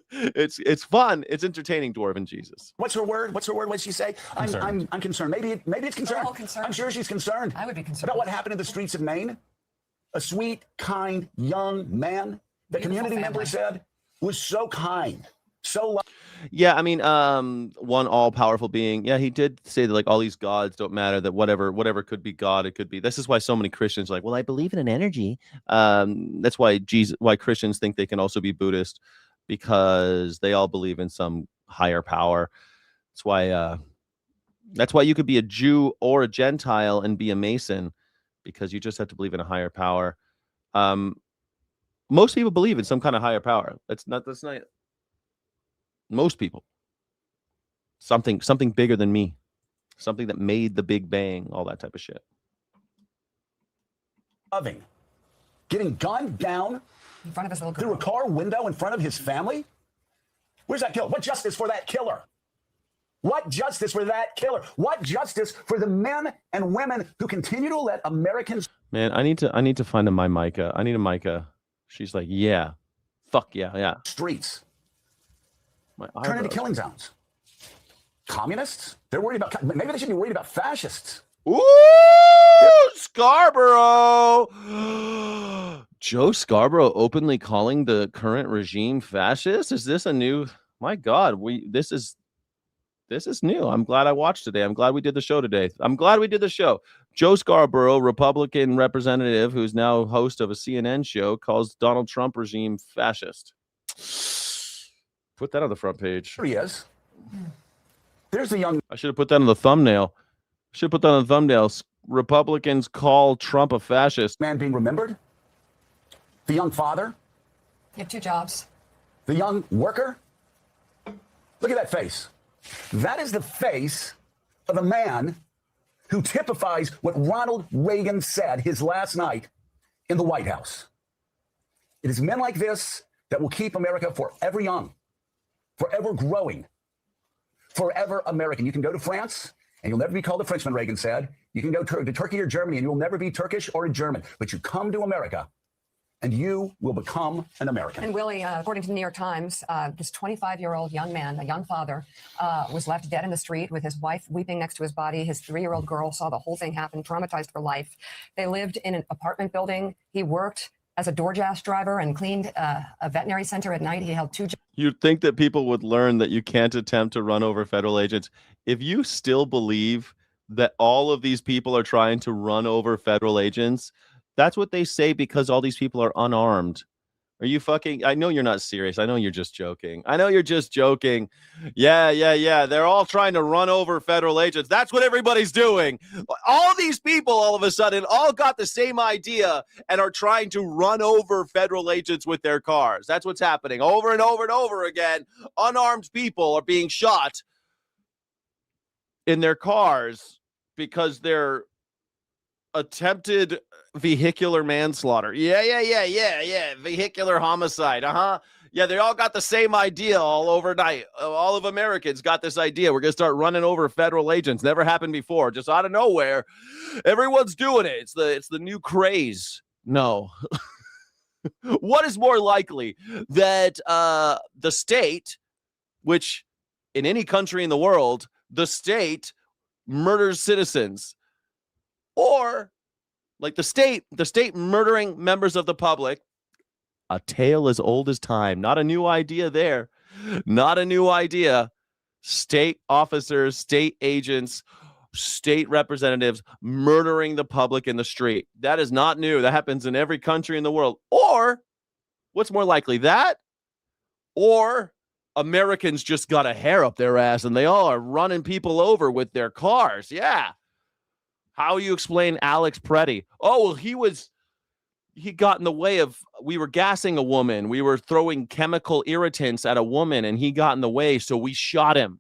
Speaker 2: It's fun. It's entertaining, Dwarven Jesus.
Speaker 3: What's her word? What's her word? What'd she say? I'm concerned. Maybe it's concerned.
Speaker 4: We're all concerned.
Speaker 3: I'm sure she's concerned.
Speaker 4: I would be concerned
Speaker 3: about what happened in the streets of Maine. A sweet, kind, young man, the community member said, was so kind, so
Speaker 2: yeah, I mean, one all-powerful being. Yeah, he did say that like all these gods don't matter, that whatever could be God, it could be. This is why so many Christians are like, well, I believe in an energy. That's why Christians think they can also be Buddhist, because they all believe in some higher power. That's why you could be a Jew or a Gentile and be a Mason, because you just have to believe in a higher power. Most people believe in some kind of higher power. That's not most people. Something bigger than me. Something that made the Big Bang, all that type of shit.
Speaker 3: Loving. Getting gunned down
Speaker 4: in front of his little girl.
Speaker 3: Through a car window in front of his family? Where's that killer? What justice for that killer? What justice for that killer? What justice for the men and women who continue to let Americans...
Speaker 2: Man, I need to find my Micah. I need a Micah. She's like, yeah. Fuck yeah.
Speaker 3: Streets. Turn into killing zones. Communists? They're worried about... Maybe they should be worried about fascists.
Speaker 2: Ooh, Scarborough! Joe Scarborough openly calling the current regime fascist? Is this a new... My God, this is new. I'm glad I watched today. I'm glad we did the show today. Joe Scarborough, Republican representative who's now host of a CNN show, calls Donald Trump regime fascist. Put that on the front page.
Speaker 3: Here he is. There's the young...
Speaker 2: I should have put that on the thumbnail. Republicans call Trump a fascist.
Speaker 3: Man being remembered. The young father.
Speaker 4: You have 2 jobs.
Speaker 3: The young worker. Look at that face. That is the face of a man who typifies what Ronald Reagan said his last night in the White House. It is men like this that will keep America forever young, forever growing, forever American. You can go to France and you'll never be called a Frenchman, Reagan said. You can go to Turkey or Germany and you'll never be Turkish or a German. But you come to America and you will become an American.
Speaker 4: And Willie, according to the New York Times, this 25-year-old young man, a young father, was left dead in the street with his wife weeping next to his body. His 3-year-old girl saw the whole thing happen, traumatized for life. They lived in an apartment building. He worked as a DoorDash driver and cleaned a veterinary center at night. He held 2 jobs.
Speaker 2: You'd think that people would learn that you can't attempt to run over federal agents. If you still believe that all of these people are trying to run over federal agents, that's what they say because all these people are unarmed. Are you fucking? I know you're not serious. I know you're just joking. I know you're just joking. Yeah. They're all trying to run over federal agents. That's what everybody's doing. All these people all of a sudden all got the same idea and are trying to run over federal agents with their cars. That's what's happening over and over and over again. Unarmed people are being shot in their cars because they're attempted vehicular manslaughter. Yeah. Vehicular homicide. Yeah, they all got the same idea all overnight. All of Americans got this idea. We're going to start running over federal agents. Never happened before. Just out of nowhere. Everyone's doing it. It's the new craze. No. What is more likely that the state, which in any country in the world, the state murders citizens, or like the state murdering members of the public? A tale as old as time. Not a new idea there. Not a new idea. State officers, state agents, state representatives murdering the public in the street. That is not new. That happens in every country in the world. Or what's more likely, that or Americans just got a hair up their ass and they all are running people over with their cars. Yeah. How you explain Alex Preddy? Oh, well, he got in the way of, we were gassing a woman. We were throwing chemical irritants at a woman and he got in the way. So we shot him.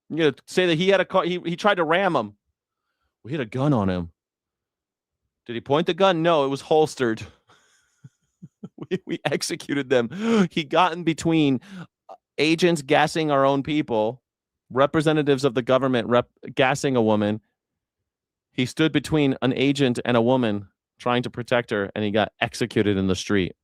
Speaker 2: You're going to say that he had a car. He tried to ram him. We had a gun on him. Did he point the gun? No, it was holstered. we executed them. He got in between agents gassing our own people, representatives of the government gassing a woman. He stood between an agent and a woman trying to protect her, and he got executed in the street.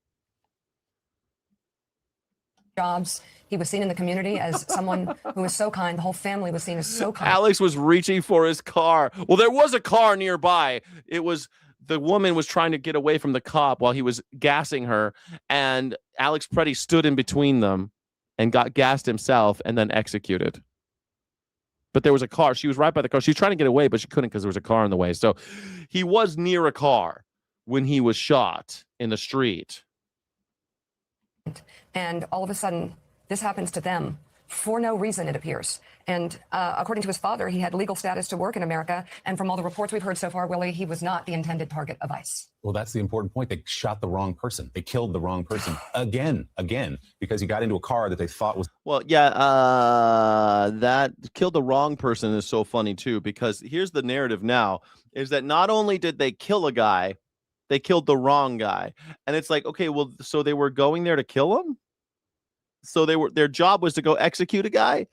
Speaker 4: Jobs. He was seen in the community as someone who was so kind. The whole family was seen as so kind.
Speaker 2: Alex was reaching for his car. Well, there was a car nearby. It was the woman was trying to get away from the cop while he was gassing her, and Alex Preddy stood in between them and got gassed himself and then executed. But there was a car. She was right by the car. She was trying to get away, but she couldn't because there was a car in the way. So he was near a car when he was shot in the street.
Speaker 4: And all of a sudden, this happens to them for no reason, it appears. And according to his father, he had legal status to work in America. And from all the reports we've heard so far, Willie, he was not the intended target of ICE.
Speaker 3: Well, that's the important point. They shot the wrong person. They killed the wrong person again, because he got into a car that they thought was.
Speaker 2: Well, yeah, that killed the wrong person is so funny, too, because here's the narrative now is that not only did they kill a guy, they killed the wrong guy. And it's like, okay, well, so they were going there to kill him? So their job was to go execute a guy,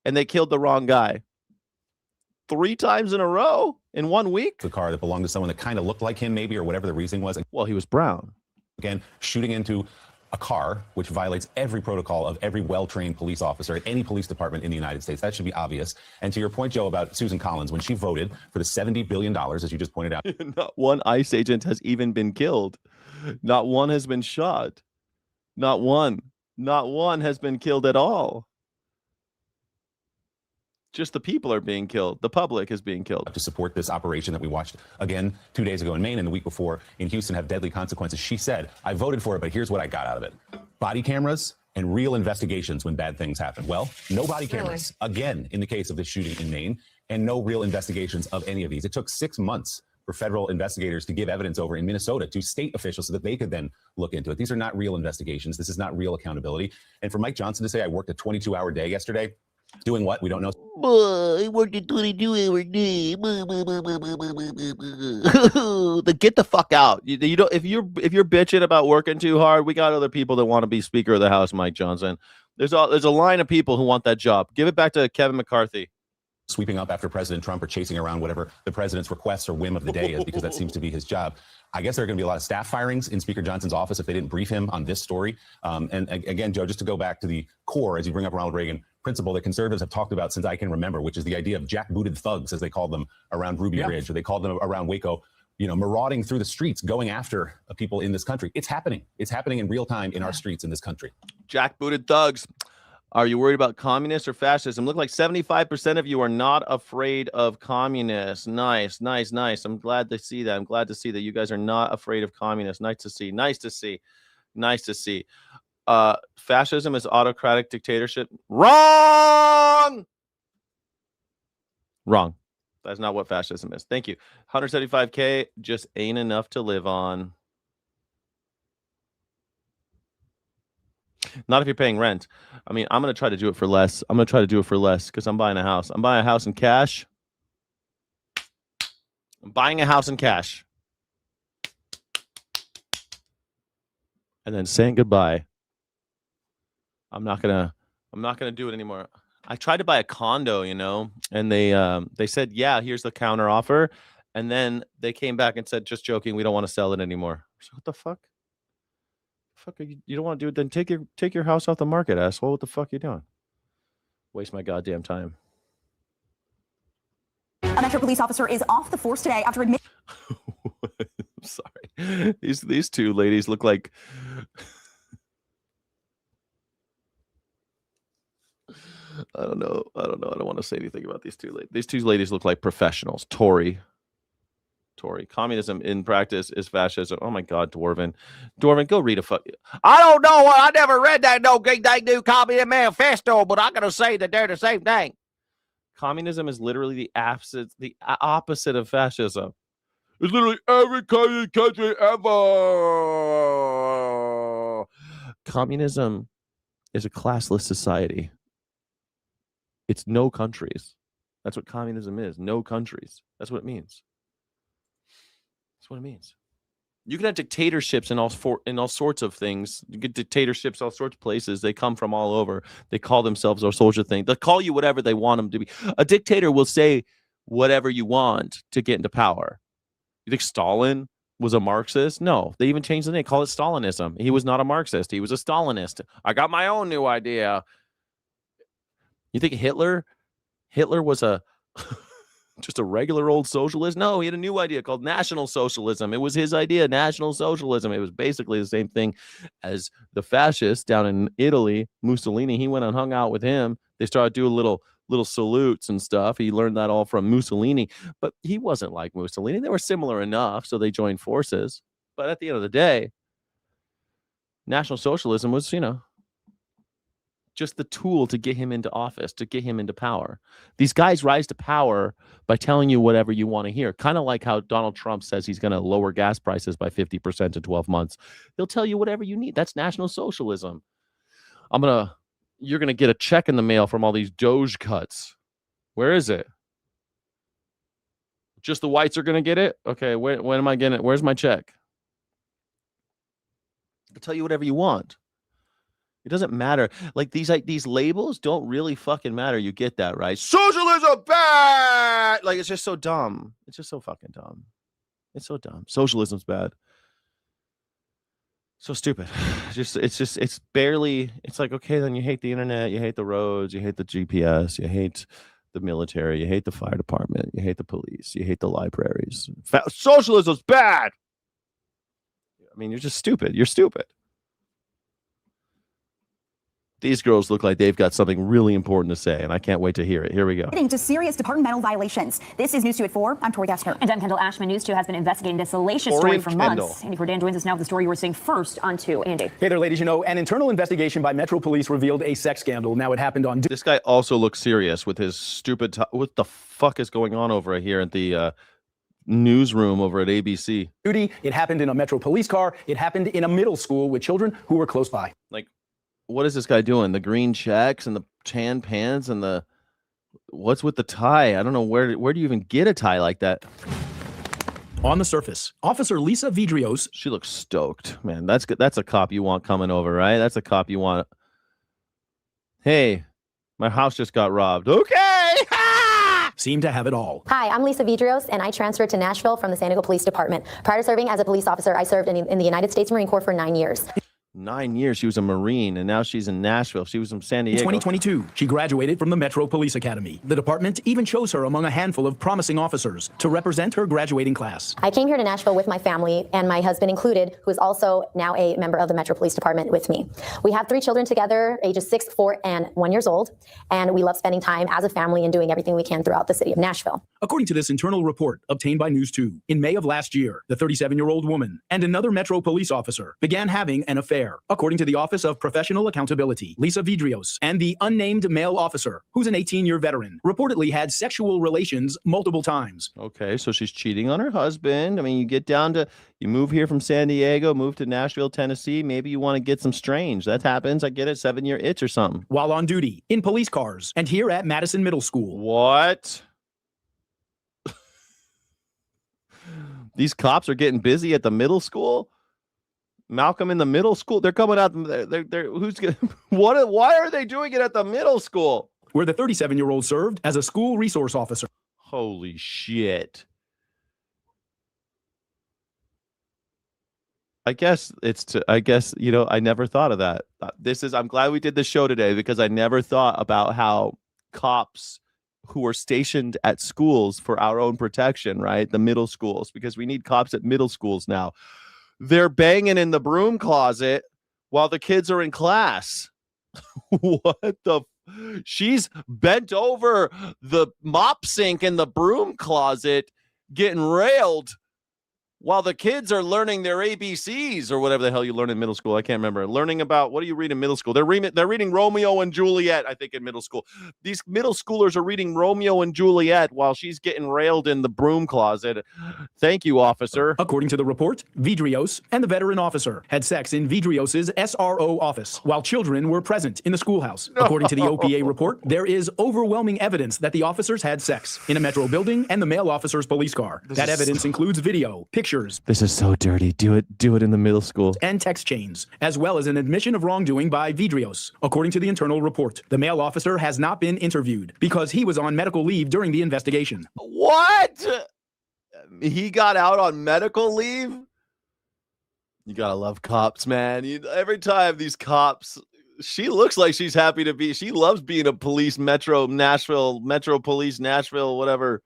Speaker 2: and they killed the wrong guy 3 times in a row in 1 week.
Speaker 3: The car that belonged to someone that kind of looked like him, maybe, or whatever the reasoning was.
Speaker 2: Well, he was brown.
Speaker 3: Again, shooting into a car, which violates every protocol of every well-trained police officer at any police department in the United States. That should be obvious. And to your point, Joe, about Susan Collins, when she voted for the $70 billion, as you just pointed out.
Speaker 2: Not one ICE agent has even been killed. Not one has been shot. Not one. Not one has been killed at all. Just the people are being killed. The public is being killed.
Speaker 3: To support this operation that we watched again 2 days ago in Maine and the week before in Houston have deadly consequences. She said, I voted for it, but here's what I got out of it. Body cameras and real investigations when bad things happen. Well, no body cameras, again, in the case of this shooting in Maine, and no real investigations of any of these. It took 6 months for federal investigators to give evidence over in Minnesota to state officials so that they could then look into it. These are not real investigations. This is not real accountability. And for Mike Johnson to say, I worked a 22-hour day yesterday, doing what? We don't know.
Speaker 2: I worked a 22-hour day. Then get the fuck out. You don't. If you're bitching about working too hard, we got other people that want to be Speaker of the House, Mike Johnson. There's a line of people who want that job. Give it back to Kevin McCarthy.
Speaker 3: Sweeping up after President Trump or chasing around whatever the president's request or whim of the day is, because that seems to be his job. I guess there are going to be a lot of staff firings in Speaker Johnson's office if they didn't brief him on this story. And again, Joe, just to go back to the core, as you bring up Ronald Reagan, principle that conservatives have talked about since I can remember, which is the idea of jackbooted thugs, as they called them around Ruby Ridge, or they called them around Waco, marauding through the streets, going after people in this country. It's happening. It's happening in real time in our streets in this country.
Speaker 2: Jackbooted thugs. Are you worried about communists or fascism? Look like 75% of you are not afraid of communists. Nice. I'm glad to see that. I'm glad to see that you guys are not afraid of communists. Nice to see. Fascism is autocratic dictatorship. Wrong. That's not what fascism is. Thank you. 175K just ain't enough to live on. Not if you're paying rent. I mean, I'm going to try to do it for less. Because I'm buying a house. I'm buying a house in cash. And then saying goodbye. I'm not gonna do it anymore. I tried to buy a condo, and they said, yeah, here's the counter offer. And then they came back and said, just joking, we don't want to sell it anymore. So what the fuck? You don't want to do it? Then take your house off the market, asshole. What the fuck are you doing? Waste my goddamn time.
Speaker 1: A Metro police officer is off the force today after admitting.
Speaker 2: I'm sorry. These two ladies look like I don't know. I don't want to say anything about these two ladies. These two ladies look like professionals. Tory. Communism in practice is fascism. Oh my God, Dwarven, go read a fuck. I don't know. I never read that they do Communist Manifesto, but I'm gonna say that they're the same thing. Communism is literally the opposite of fascism. It's literally every country ever. Communism is a classless society. It's no countries. That's what communism is. No countries. That's what it means. You can have dictatorships in all sorts of things. You get dictatorships all sorts of places. They come from all over. They call themselves all sorts of things. They'll call you whatever they want them to be. A dictator will say whatever you want to get into power. You think Stalin was a Marxist? No. They even changed the name. Call it Stalinism. He was not a Marxist. He was a Stalinist. I got my own new idea. You think Hitler was just a regular old socialist? No, he had a new idea called National Socialism. It was his idea, National Socialism. It was basically the same thing as the fascists down in Italy. Mussolini, he went and hung out with him. They started doing little salutes and stuff. He learned that all from Mussolini, but he wasn't like Mussolini. They were similar enough, so they joined forces. But at the end of the day, National Socialism was, just the tool to get him into office, to get him into power. These guys rise to power by telling you whatever you want to hear. Kind of like how Donald Trump says he's going to lower gas prices by 50% in 12 months. They'll tell you whatever you need. That's National Socialism. You're going to get a check in the mail from all these Doge cuts. Where is it? Just the whites are going to get it? Okay, when am I getting it? Where's my check? They'll tell you whatever you want. It doesn't matter. Like these labels don't really fucking matter. You get that, right? Socialism bad. Like it's just so dumb. It's just so fucking dumb. It's so dumb. Socialism's bad. So stupid. It's barely. It's like, okay, then you hate the internet, you hate the roads, you hate the GPS, you hate the military, you hate the fire department, you hate the police, you hate the libraries. Socialism's bad. I mean, you're just stupid. You're stupid. These girls look like they've got something really important to say, and I can't wait to hear it. Here we go.
Speaker 1: To serious departmental violations. This is News 2 at 4. I'm Tori Gassner.
Speaker 6: And I'm Kendall Ashman. News 2 has been investigating this salacious story for months. Andy Cordan joins us now with the story you were seeing first on 2. Andy.
Speaker 7: Hey there, ladies. An internal investigation by Metro Police revealed a sex scandal. Now, it happened on...
Speaker 2: This guy also looks serious with his stupid... What the fuck is going on over here at the... newsroom over at ABC?
Speaker 7: It happened in a Metro Police car. It happened in a middle school with children who were close by.
Speaker 2: Like, what is this guy doing? The green checks and the tan pants and the... What's with the tie? I don't know. Where do you even get a tie like that?
Speaker 24: On the surface, Officer Lisa Vidrios.
Speaker 2: She looks stoked, man. That's a cop you want coming over, right? That's a cop you want. Hey, my house just got robbed. Okay.
Speaker 24: Seem to have it all.
Speaker 25: Hi, I'm Lisa Vidrios, and I transferred to Nashville from the San Diego Police Department. Prior to serving as a police officer, I served in the United States Marine Corps for 9 years.
Speaker 2: 9 years. She was a Marine, and now she's in Nashville. She was from San
Speaker 7: In
Speaker 2: Diego.
Speaker 7: 2022, she graduated from the Metro Police Academy. The department even chose her among a handful of promising officers to represent her graduating class.
Speaker 25: I came here to Nashville with my family and my husband included, who is also now a member of the Metro Police Department with me. We have 3 children together, ages 6, 4, and 1 years old, and we love spending time as a family and doing everything we can throughout the city of Nashville.
Speaker 7: According to this internal report obtained by News 2, in May of last year, the 37-year-old woman and another Metro police officer began having an affair. According to the Office of Professional Accountability, Lisa Vidrios and the unnamed male officer, who's an 18-year veteran, reportedly had sexual relations multiple times.
Speaker 2: Okay, so she's cheating on her husband. I mean, you move here from San Diego, move to Nashville, Tennessee. Maybe you want to get some strange. That happens. I get it. 7-year itch or something.
Speaker 7: While on duty, in police cars, and here at Madison Middle School.
Speaker 2: What? These cops are getting busy at the middle school? Malcolm in the middle school? They're coming out. Who's gonna, why are they doing it at the middle school?
Speaker 7: Where the 37-year-old served as a school resource officer.
Speaker 2: Holy shit. I guess, I never thought of that. I'm glad we did this show today because I never thought about how cops who are stationed at schools for our own protection, right? The middle schools, because we need cops at middle schools now. They're banging in the broom closet while the kids are in class. What the? She's bent over the mop sink in the broom closet getting railed while the kids are learning their ABCs or whatever the hell you learn in middle school. I can't remember. Learning about, what do you read in middle school? They're reading Romeo and Juliet, I think, in middle school. These middle schoolers are reading Romeo and Juliet while she's getting railed in the broom closet. Thank you, officer.
Speaker 7: According to the report, Vidrios and the veteran officer had sex in Vidrios' SRO office while children were present in the schoolhouse. No. According to the OPA report, there is overwhelming evidence that the officers had sex in a Metro building and the male officer's police car. That evidence includes video, pictures.
Speaker 2: This is so dirty. Do it in the middle school.
Speaker 7: And text chains, as well as an admission of wrongdoing by Vidrios. According to the internal report, the male officer has not been interviewed because he was on medical leave during the investigation.
Speaker 2: What? He got out on medical leave? You gotta love cops, man. Every time these cops, she looks like she's happy to be. She loves being a police Metro Police Nashville, whatever.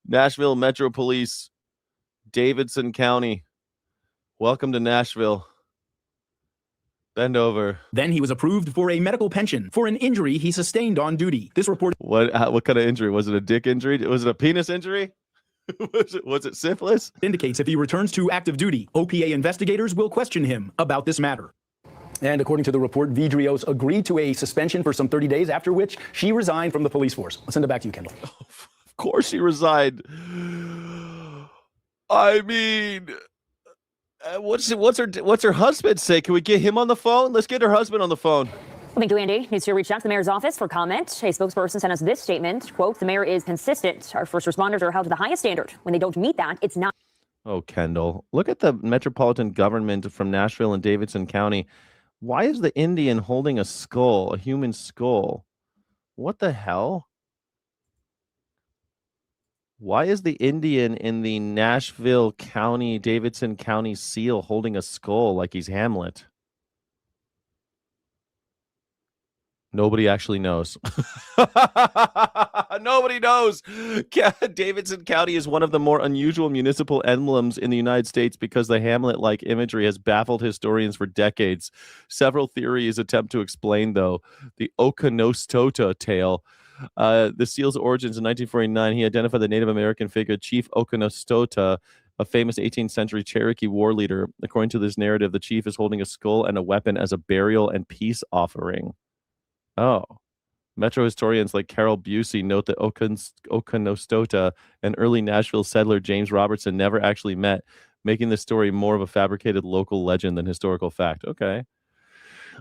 Speaker 2: Nashville Metro Police. Davidson County. Welcome to Nashville. Bend over.
Speaker 7: Then he was approved for a medical pension for an injury he sustained on duty. This report.
Speaker 2: What kind of injury? Was it a dick injury? Was it a penis injury? Was it syphilis?
Speaker 7: Indicates if he returns to active duty, OPA investigators will question him about this matter. And according to the report, Vidrios agreed to a suspension for some 30 days, after which she resigned from the police force. I'll send it back to you, Kendall.
Speaker 2: Of course she resigned. I mean, what's her husband say? Can we get him on the phone? Let's get her husband on the phone.
Speaker 6: Well, thank you, Andy. News 2 reached out to the mayor's office for comment. A spokesperson sent us this statement, quote, "The mayor is consistent. Our first responders are held to the highest standard. When they don't meet that, it's not."
Speaker 2: Oh, Kendall, look at the metropolitan government from Nashville and Davidson County. Why is the Indian holding a skull, a human skull? What the hell? Why is the Indian in the Nashville County, Davidson County seal holding a skull like he's Hamlet? Nobody actually knows. Nobody knows. Davidson County is one of the more unusual municipal emblems in the United States because the Hamlet-like imagery has baffled historians for decades. Several theories attempt to explain, though. The Okonostota tale. The seal's origins in 1949, he identified the Native American figure Chief Okonostota, a famous 18th century Cherokee war leader. According to this narrative, the chief is holding a skull and a weapon as a burial and peace offering. Oh. Metro historians like Carol Busey note that Okonostota and early Nashville settler James Robertson never actually met, making this story more of a fabricated local legend than historical fact. Okay.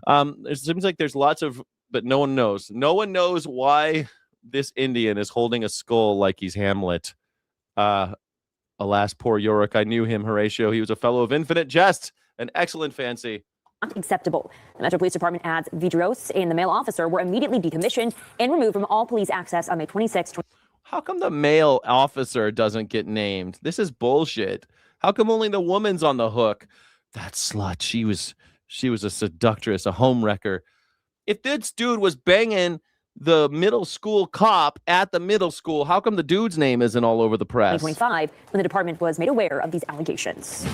Speaker 2: It seems like there's lots of, but no one knows. No one knows why this Indian is holding a skull like he's Hamlet. Alas, poor Yorick. I knew him, Horatio. He was a fellow of infinite jest and excellent fancy.
Speaker 6: Not acceptable. The Metro Police Department adds Vidrios and the male officer were immediately decommissioned and removed from all police access on May 26.
Speaker 2: How come the male officer doesn't get named? This is bullshit. How come only the woman's on the hook? That slut, she was She was a seductress, a homewrecker. If this dude was banging the middle school cop at the middle school, how come the dude's name isn't all over the press?
Speaker 6: 2025, when the department was made aware of these allegations.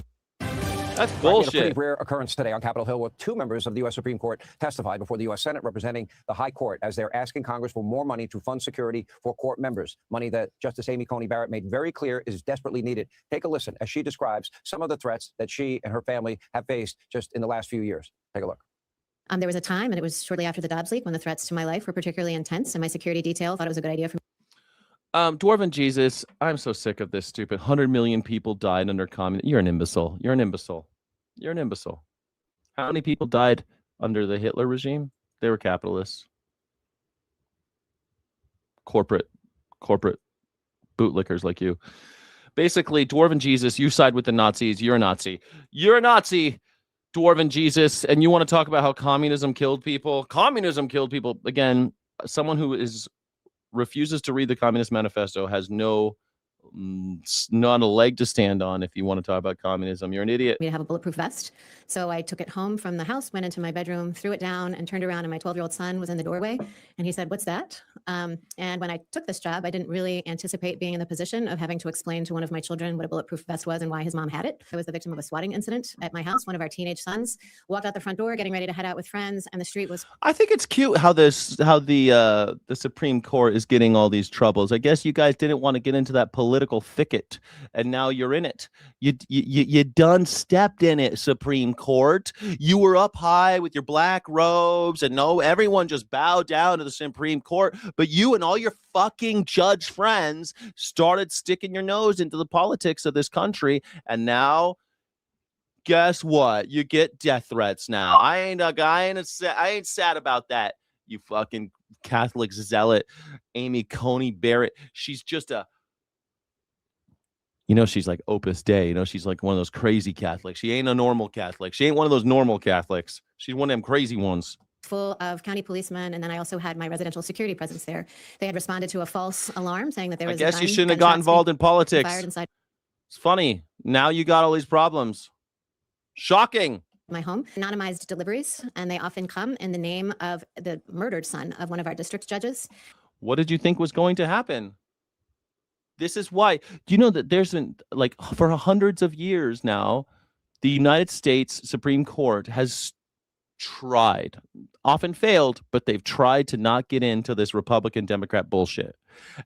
Speaker 2: That's
Speaker 5: A
Speaker 2: bullshit.
Speaker 5: pretty rare occurrence today on Capitol Hill with two members of the U.S. Supreme Court testified before the U.S. Senate representing the High Court as they're asking Congress for more money to fund security for court members, money that Justice Amy Coney Barrett made very clear is desperately needed. Take a listen as she describes some of the threats that she and her family have faced just in the last few years. Take a look.
Speaker 8: There was a time, and it was shortly after the Dobbs leak, when the threats to my life were particularly intense, and my security detail thought it was a good idea for me.
Speaker 2: Dwarven Jesus, I'm so sick of this stupid 100 million people died under communism. You're an imbecile. You're an imbecile. You're an imbecile. How many people died under the Hitler regime? They were capitalists. Corporate bootlickers like you. Basically, Dwarven Jesus, you side with the Nazis. You're a Nazi. You're a Nazi, Dwarven Jesus. And you want to talk about how communism killed people? Communism killed people. Again, someone who refuses to read the Communist Manifesto has not a leg to stand on. If you want to talk about communism, you're an idiot.
Speaker 8: Me to have a bulletproof vest. So I took it home from the house, went into my bedroom, threw it down, and turned around, and my 12-year-old son was in the doorway, and he said, "What's that?" And when I took this job, I didn't really anticipate being in the position of having to explain to one of my children what a bulletproof vest was and why his mom had it. I was the victim of a swatting incident at my house. One of our teenage sons walked out the front door, getting ready to head out with friends, and the street was.
Speaker 2: I think it's cute how the Supreme Court is getting all these troubles. I guess you guys didn't want to get into that political thicket, and now you're in it. You done stepped in it, Supreme Court. You were up high with your black robes, and no, everyone just bowed down to the Supreme Court. But you and all your fucking judge friends started sticking your nose into the politics of this country, and now, guess what? You get death threats now. I ain't sad about that. You fucking Catholic zealot, Amy Coney Barrett. She's just she's like Opus Dei. She's like one of those crazy Catholics. She ain't a normal Catholic. She ain't one of those normal Catholics. She's one of them crazy ones.
Speaker 8: Full of county policemen, and then I also had my residential security presence there. They had responded to a false alarm saying that there was.
Speaker 2: I guess you shouldn't have got involved in politics.
Speaker 8: Fired inside.
Speaker 2: It's funny. Now you got all these problems. Shocking.
Speaker 8: My home, anonymized deliveries, and they often come in the name of the murdered son of one of our district judges.
Speaker 2: What did you think was going to happen? This is why. Do you know that there's been, like, for hundreds of years now, the United States Supreme Court has tried, often failed, but they've tried to not get into this Republican Democrat bullshit.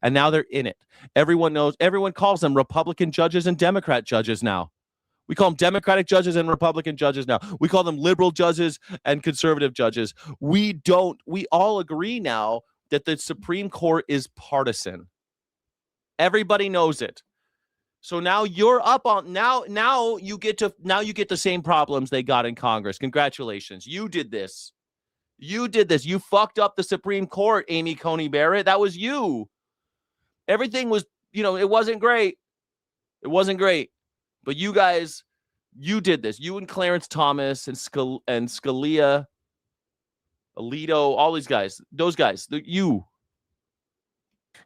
Speaker 2: And now they're in it. Everyone knows, everyone calls them Republican judges and Democrat judges now. We call them Democratic judges and Republican judges now. We call them liberal judges and conservative judges. We all agree now that the Supreme Court is partisan. Everybody knows it. So now you're up on now you get the same problems they got in Congress. Congratulations. You did this. You did this. You fucked up the Supreme Court, Amy Coney Barrett. That was you. Everything was, it wasn't great. It wasn't great. But you guys, you did this. You and Clarence Thomas and Scalia, Alito, all these guys, those guys, you.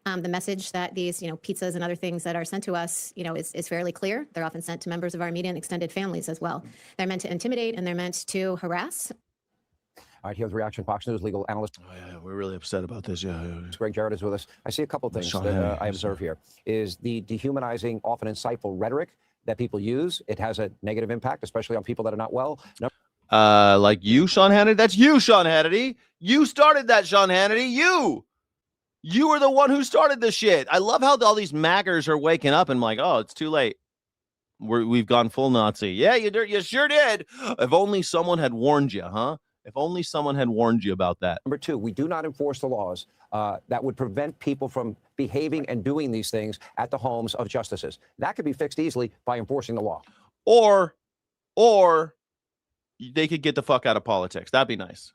Speaker 8: The message that these, pizzas and other things that are sent to us, is fairly clear. They're often sent to members of our immediate and extended families as well. They're meant to intimidate and they're meant to harass.
Speaker 5: All right, here's reaction. Fox News legal analyst.
Speaker 2: Oh, yeah, we're really upset about this. Yeah.
Speaker 5: Greg Jarrett is with us. I see a couple of things that I observe here. Is the dehumanizing, often insightful rhetoric that people use. It has a negative impact, especially on people that are not well.
Speaker 2: Like you, Sean Hannity. That's you, Sean Hannity. You started that, Sean Hannity. You were the one who started this shit. I love how all these maggers are waking up and like, oh, it's too late. We've gone full Nazi. Yeah, you sure did. If only someone had warned you, huh? If only someone had warned you about that.
Speaker 5: Number two, we do not enforce the laws that would prevent people from behaving and doing these things at the homes of justices. That could be fixed easily by enforcing the law.
Speaker 2: Or they could get the fuck out of politics. That'd be nice.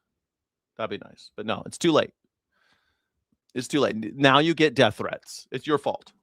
Speaker 2: That'd be nice. But no, it's too late. It's too late. Now you get death threats. It's your fault.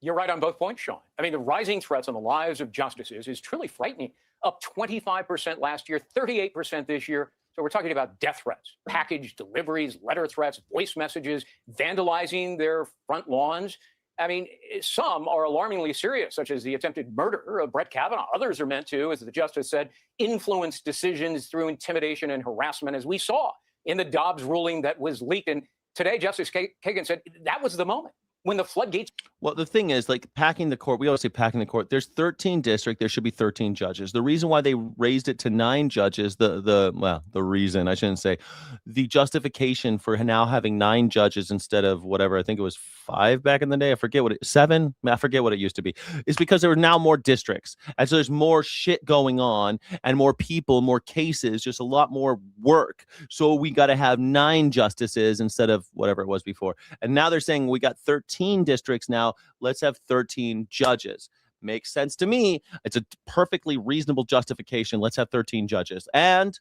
Speaker 10: You're right on both points, Sean. I mean, the rising threats on the lives of justices is truly frightening. Up 25% last year, 38% this year. So we're talking about death threats, package deliveries, letter threats, voice messages, vandalizing their front lawns. I mean, some are alarmingly serious, such as the attempted murder of Brett Kavanaugh. Others are meant to, as the justice said, influence decisions through intimidation and harassment, as we saw in the Dobbs ruling that was leaked. And today, Justice Kagan said that was the moment when the floodgates.
Speaker 2: Well, the thing is, like, packing the court, we always say packing the court. There's 13 districts. There should be 13 judges. The reason why they raised it to 9 judges, the reason, I shouldn't say, the justification for now having 9 judges instead of whatever, I think it was 5 back in the day. I forget what 7. I forget what it used to be. Is because there are now more districts. And so there's more shit going on and more people, more cases, just a lot more work. So we got to have 9 justices instead of whatever it was before. And now they're saying we got 13 districts now. Let's have 13 judges. Makes sense to me. It's a perfectly reasonable justification. Let's have 13 judges. And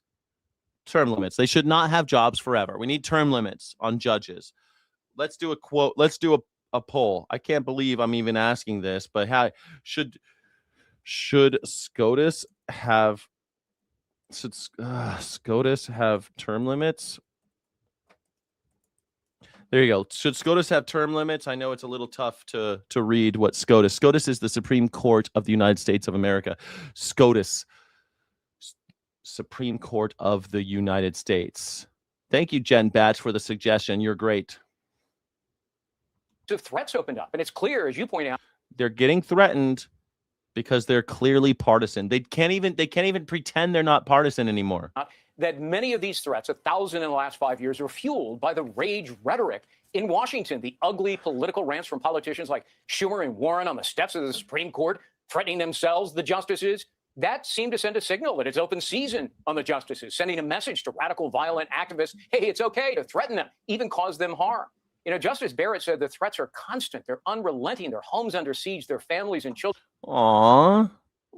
Speaker 2: term limits. They should not have jobs forever. We need term limits on judges. Let's do a quote. Let's do a poll. I can't believe I'm even asking this, but how should SCOTUS have term limits? There you go. Should SCOTUS have term limits? I know it's a little tough to read what SCOTUS. SCOTUS is the Supreme Court of the United States of America. SCOTUS, Supreme Court of the United States. Thank you, Jen Batch, for the suggestion. You're great.
Speaker 10: Threats opened up, and it's clear, as you point out,
Speaker 2: they're getting threatened because they're clearly partisan. They can't even pretend they're not partisan anymore.
Speaker 10: That many of these threats, 1,000 in the last 5 years, are fueled by the rage rhetoric in Washington, the ugly political rants from politicians like Schumer and Warren on the steps of the Supreme Court, threatening themselves, the justices. That seemed to send a signal that it's open season on the justices, sending a message to radical, violent activists, hey, it's okay to threaten them, even cause them harm. You know, Justice Barrett said the threats are constant. They're unrelenting. Their homes under siege, their families and children.
Speaker 2: Aww.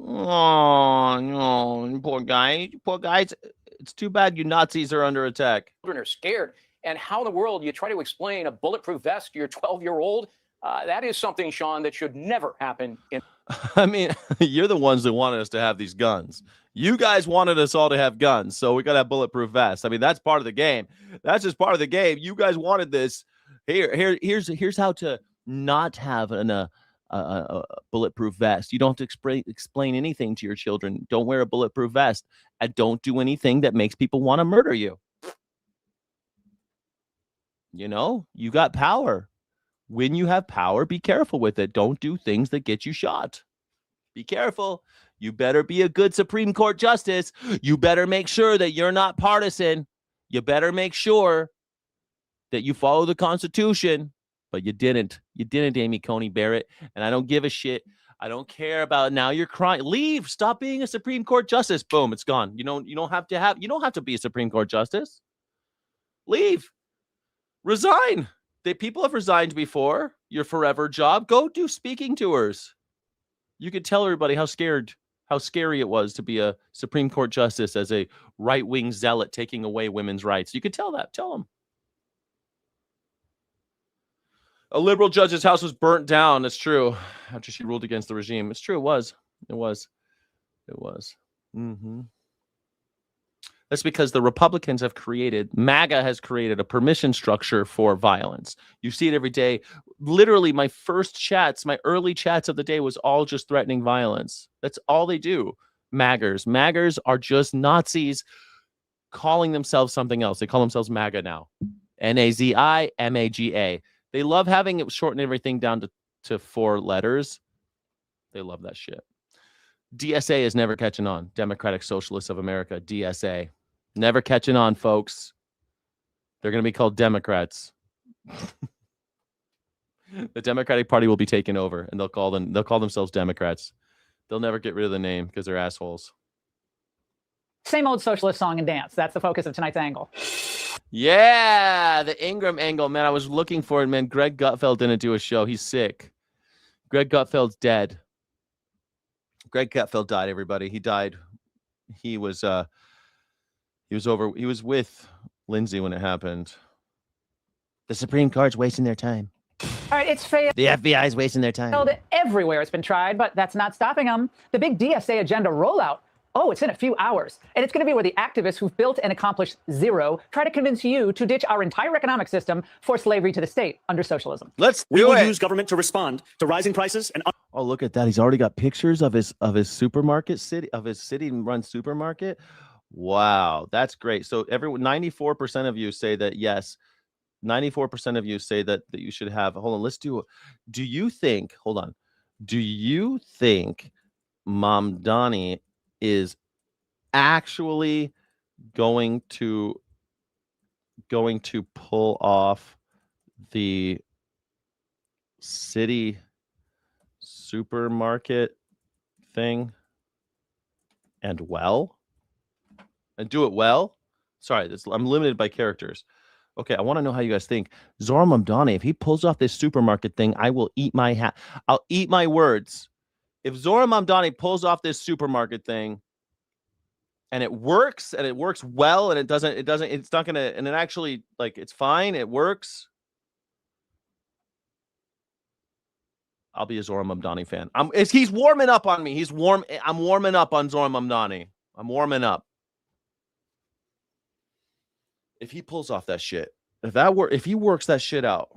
Speaker 2: Oh, no, poor guys. It's too bad you Nazis are under attack.
Speaker 10: Children are scared. And how in the world you try to explain a bulletproof vest to your 12-year-old? That is something, Sean, that should never happen.
Speaker 2: I mean, you're the ones that wanted us to have these guns. You guys wanted us all to have guns, so we got to have bulletproof vests. I mean, that's part of the game. That's just part of the game. You guys wanted this. Here's how to not have a bulletproof vest. You don't have to explain anything to your children. Don't wear a bulletproof vest, and don't do anything that makes people want to murder you. You know, you got power. When you have power, be careful with it. Don't do things that get you shot. Be careful. You better be a good Supreme Court justice. You better make sure that you're not partisan. You better make sure that you follow the Constitution. But you didn't. You didn't, Amy Coney Barrett. And I don't give a shit. I don't care about now. You're crying. Leave. Stop being a Supreme Court justice. Boom. It's gone. You don't have to be a Supreme Court justice. Leave. Resign. People have resigned before your forever job. Go do speaking tours. You could tell everybody how scary it was to be a Supreme Court justice as a right-wing zealot taking away women's rights. You could tell that. Tell them. A liberal judge's house was burnt down. It's true. After she ruled against the regime. It's true. It was. Mm-hmm. That's because the Republicans MAGA has created a permission structure for violence. You see it every day. Literally, my early chats of the day was all just threatening violence. That's all they do. MAGAs are just Nazis calling themselves something else. They call themselves MAGA now. NAZIMAGA. They love having it shorten everything down to 4 letters. They love that shit. DSA is never catching on. Democratic Socialists of America, DSA. Never catching on, folks. They're going to be called Democrats. The Democratic Party will be taken over, and they'll call themselves Democrats. They'll never get rid of the name because they're assholes.
Speaker 9: Same old socialist song and dance. That's the focus of tonight's angle.
Speaker 2: Yeah, the Ingram angle, man. I was looking for it, man. Greg Gutfeld didn't do a show. He's sick. Greg Gutfeld's dead. Greg Gutfeld died, everybody. He died. He was with Lindsay when it happened. The Supreme Court's wasting their time.
Speaker 9: All right, it's failed.
Speaker 2: The FBI's wasting their time.
Speaker 9: Everywhere it's been tried, but that's not stopping them. The big DSA agenda rollout Oh, it's in a few hours. And it's going to be where the activists who've built and accomplished zero try to convince you to ditch our entire economic system for slavery to the state under socialism.
Speaker 2: We will
Speaker 18: use government to respond to rising prices and
Speaker 2: oh, look at that. He's already got pictures of his supermarket city, of his city-run supermarket. Wow, that's great. So 94% of you say that yes. 94% of you say that you should have. Hold on, let's do you think, hold on. Do you think Mamdani is actually going to pull off the city supermarket thing and do it well? Sorry, I'm limited by characters. Okay, I want to know how you guys think. Zohran Mamdani, if he pulls off this supermarket thing, I will eat my hat. I'll eat my words. If Zohran Mamdani pulls off this supermarket thing and it works well and it's not gonna, and it actually, like, it's fine, it works, I'll be a Zohran Mamdani fan. He's warming up on me. I'm warming up on Zohran Mamdani. I'm warming up. If he pulls off that shit, if he works that shit out.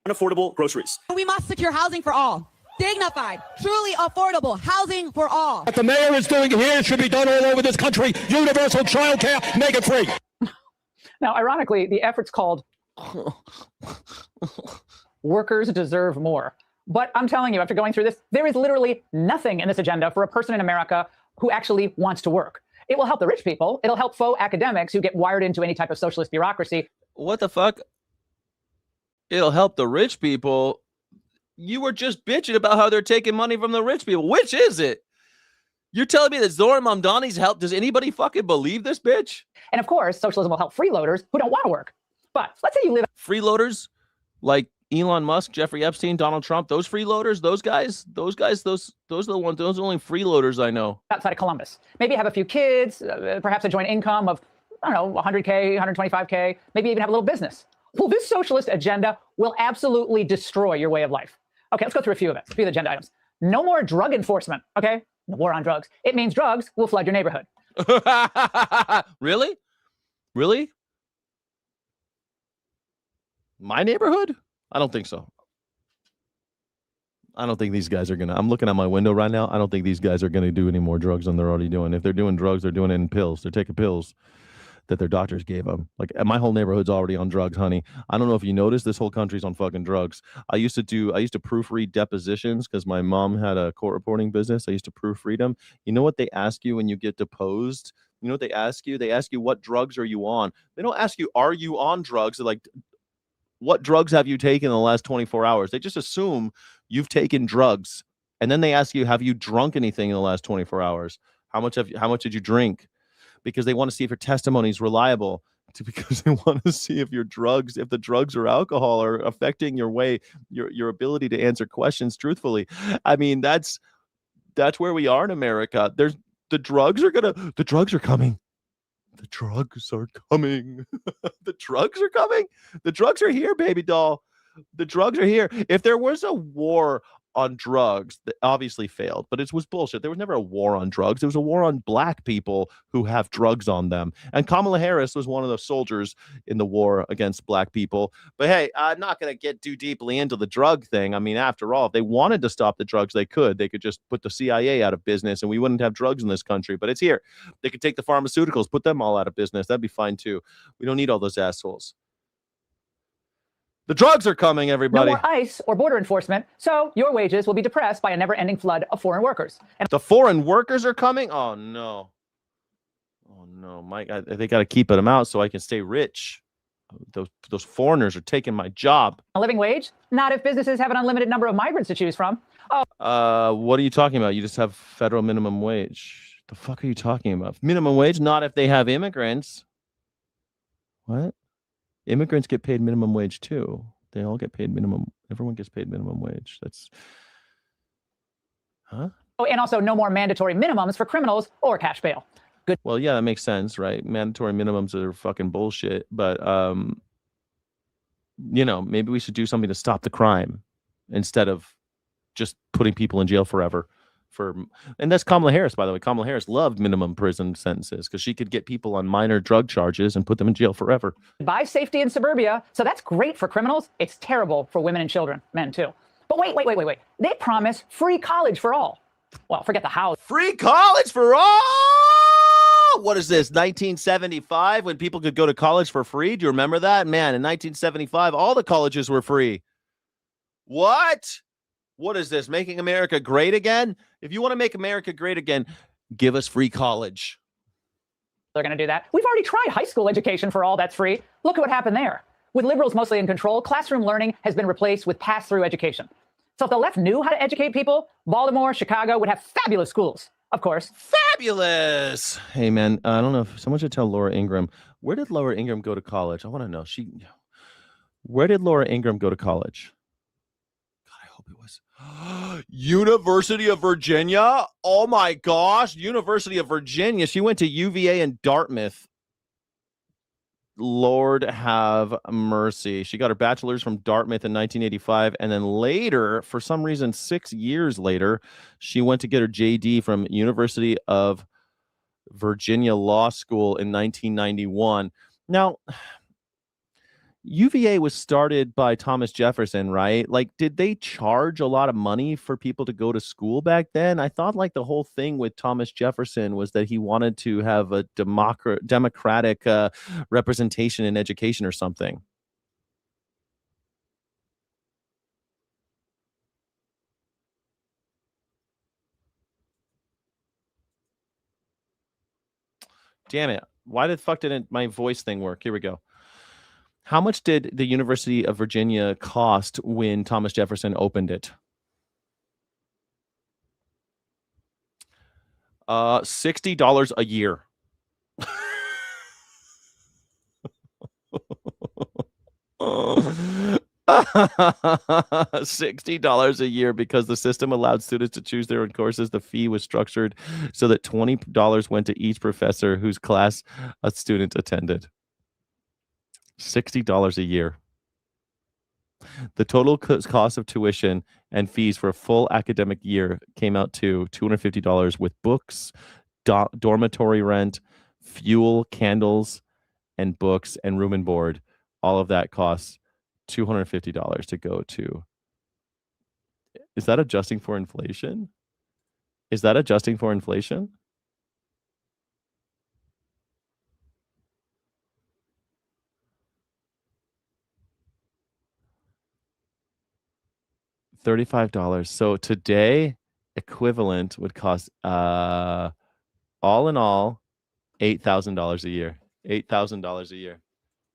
Speaker 18: unaffordable groceries.
Speaker 11: We must secure housing for all. Dignified, truly affordable housing for all.
Speaker 12: What the mayor is doing here should be done all over this country. Universal child care, make it free.
Speaker 9: Now, ironically, the effort's called Workers Deserve More. But I'm telling you, after going through this, there is literally nothing in this agenda for a person in America who actually wants to work. It will help the rich people. It'll help faux academics who get wired into any type of socialist bureaucracy.
Speaker 2: What the fuck? It'll help the rich people. You were just bitching about how they're taking money from the rich people. Which is it? You're telling me that Zohran Mamdani's help? Does anybody fucking believe this bitch?
Speaker 9: And of course, socialism will help freeloaders who don't want to work. But let's say you live
Speaker 2: freeloaders like Elon Musk, Jeffrey Epstein, Donald Trump, those freeloaders, those are the ones, those are the only freeloaders I know.
Speaker 9: Outside of Columbus. Maybe have a few kids, perhaps a joint income of, I don't know, 100K, 125K, maybe even have a little business. Well, this socialist agenda will absolutely destroy your way of life. Okay, let's go through a few of it. A few of the agenda items. No more drug enforcement, okay? The war on drugs. It means drugs will flood your neighborhood.
Speaker 2: Really? Really? My neighborhood? I don't think so. I don't think these guys are going to. I'm looking out my window right now. I don't think these guys are going to do any more drugs than they're already doing. If they're doing drugs, they're doing it in pills. They're taking pills that their doctors gave them. Like, my whole neighborhood's already on drugs, honey. I don't know if you noticed, this whole country's on fucking drugs. I used to proofread depositions because my mom had a court reporting business. I used to proofread them. You know what they ask you when you get deposed? You know what they ask you? They ask you, what drugs are you on? They don't ask you, are you on drugs? They're like, what drugs have you taken in the last 24 hours? They just assume you've taken drugs. And then they ask you, have you drunk anything in the last 24 hours? How much did you drink? Because they want to see if your testimony is reliable, because they want to see if the drugs or alcohol are affecting your ability to answer questions truthfully. I mean, that's where we are in America. The drugs are coming. The drugs are coming. The drugs are coming. The drugs are here, baby doll. The drugs are here. If there was a war on drugs, that obviously failed, but it was bullshit. There was never a war on drugs. There was a war on black people who have drugs on them. And Kamala Harris was one of the soldiers in the war against black people. But hey, I'm not going to get too deeply into the drug thing. I mean, after all, if they wanted to stop the drugs, they could. They could just put the CIA out of business and we wouldn't have drugs in this country. But it's here. They could take the pharmaceuticals, put them all out of business. That'd be fine too. We don't need all those assholes. The drugs are coming, everybody.
Speaker 9: No more ICE or border enforcement, so your wages will be depressed by a never-ending flood of foreign workers. And
Speaker 2: the foreign workers are coming? Oh, no. Oh, no. Mike, they got to keep them out so I can stay rich. Those foreigners are taking my job.
Speaker 9: A living wage? Not if businesses have an unlimited number of migrants to choose from. Oh.
Speaker 2: What are you talking about? You just have federal minimum wage. The fuck are you talking about? Minimum wage? Not if they have immigrants. What? Immigrants get paid minimum wage too. They all get paid minimum. Everyone gets paid minimum wage. That's, huh?
Speaker 9: Oh, and also no more mandatory minimums for criminals or cash bail. Good.
Speaker 2: Well, yeah, that makes sense, right? Mandatory minimums are fucking bullshit. But maybe we should do something to stop the crime instead of just putting people in jail forever. And that's Kamala Harris, by the way. Kamala Harris loved minimum prison sentences because she could get people on minor drug charges and put them in jail forever.
Speaker 9: Buy safety in suburbia, so that's great for criminals. It's terrible for women and children, men too. But wait. They promise free college for all. Well, forget the house.
Speaker 2: Free college for all? What is this, 1975, when people could go to college for free? Do you remember that? Man, in 1975, all the colleges were free. What? What is this, making America great again? If you want to make America great again, give us free college.
Speaker 9: They're going to do that. We've already tried high school education for all that's free. Look at what happened there. With liberals mostly in control, classroom learning has been replaced with pass-through education. So if the left knew how to educate people, Baltimore, Chicago would have fabulous schools, of course.
Speaker 2: Fabulous. Hey, man, I don't know if someone should tell Laura Ingraham, where did Laura Ingraham go to college? I want to know. Where did Laura Ingraham go to college? God, I hope it was University of Virginia. Oh my gosh, University of Virginia. She went to UVA and Dartmouth. Lord have mercy. She got her bachelor's from Dartmouth in 1985, and then later, for some reason 6 years later, she went to get her JD from University of Virginia Law School in 1991. Now, UVA was started by Thomas Jefferson, right? Like, did they charge a lot of money for people to go to school back then? I thought like the whole thing with Thomas Jefferson was that he wanted to have a democratic representation in education or something. Damn it. Why the fuck didn't my voice thing work? Here we go. How much did the University of Virginia cost when Thomas Jefferson opened it? $60 a year. $60 a year because the system allowed students to choose their own courses. The fee was structured so that $20 went to each professor whose class a student attended. $60 a year. The total cost of tuition and fees for a full academic year came out to $250 with books, dormitory rent, fuel, candles, and books, and room and board. All of that costs $250 to go to. Is that adjusting for inflation? Is that adjusting for inflation? $35. So today, equivalent would cost all in all $8,000 a year. $8,000 a year.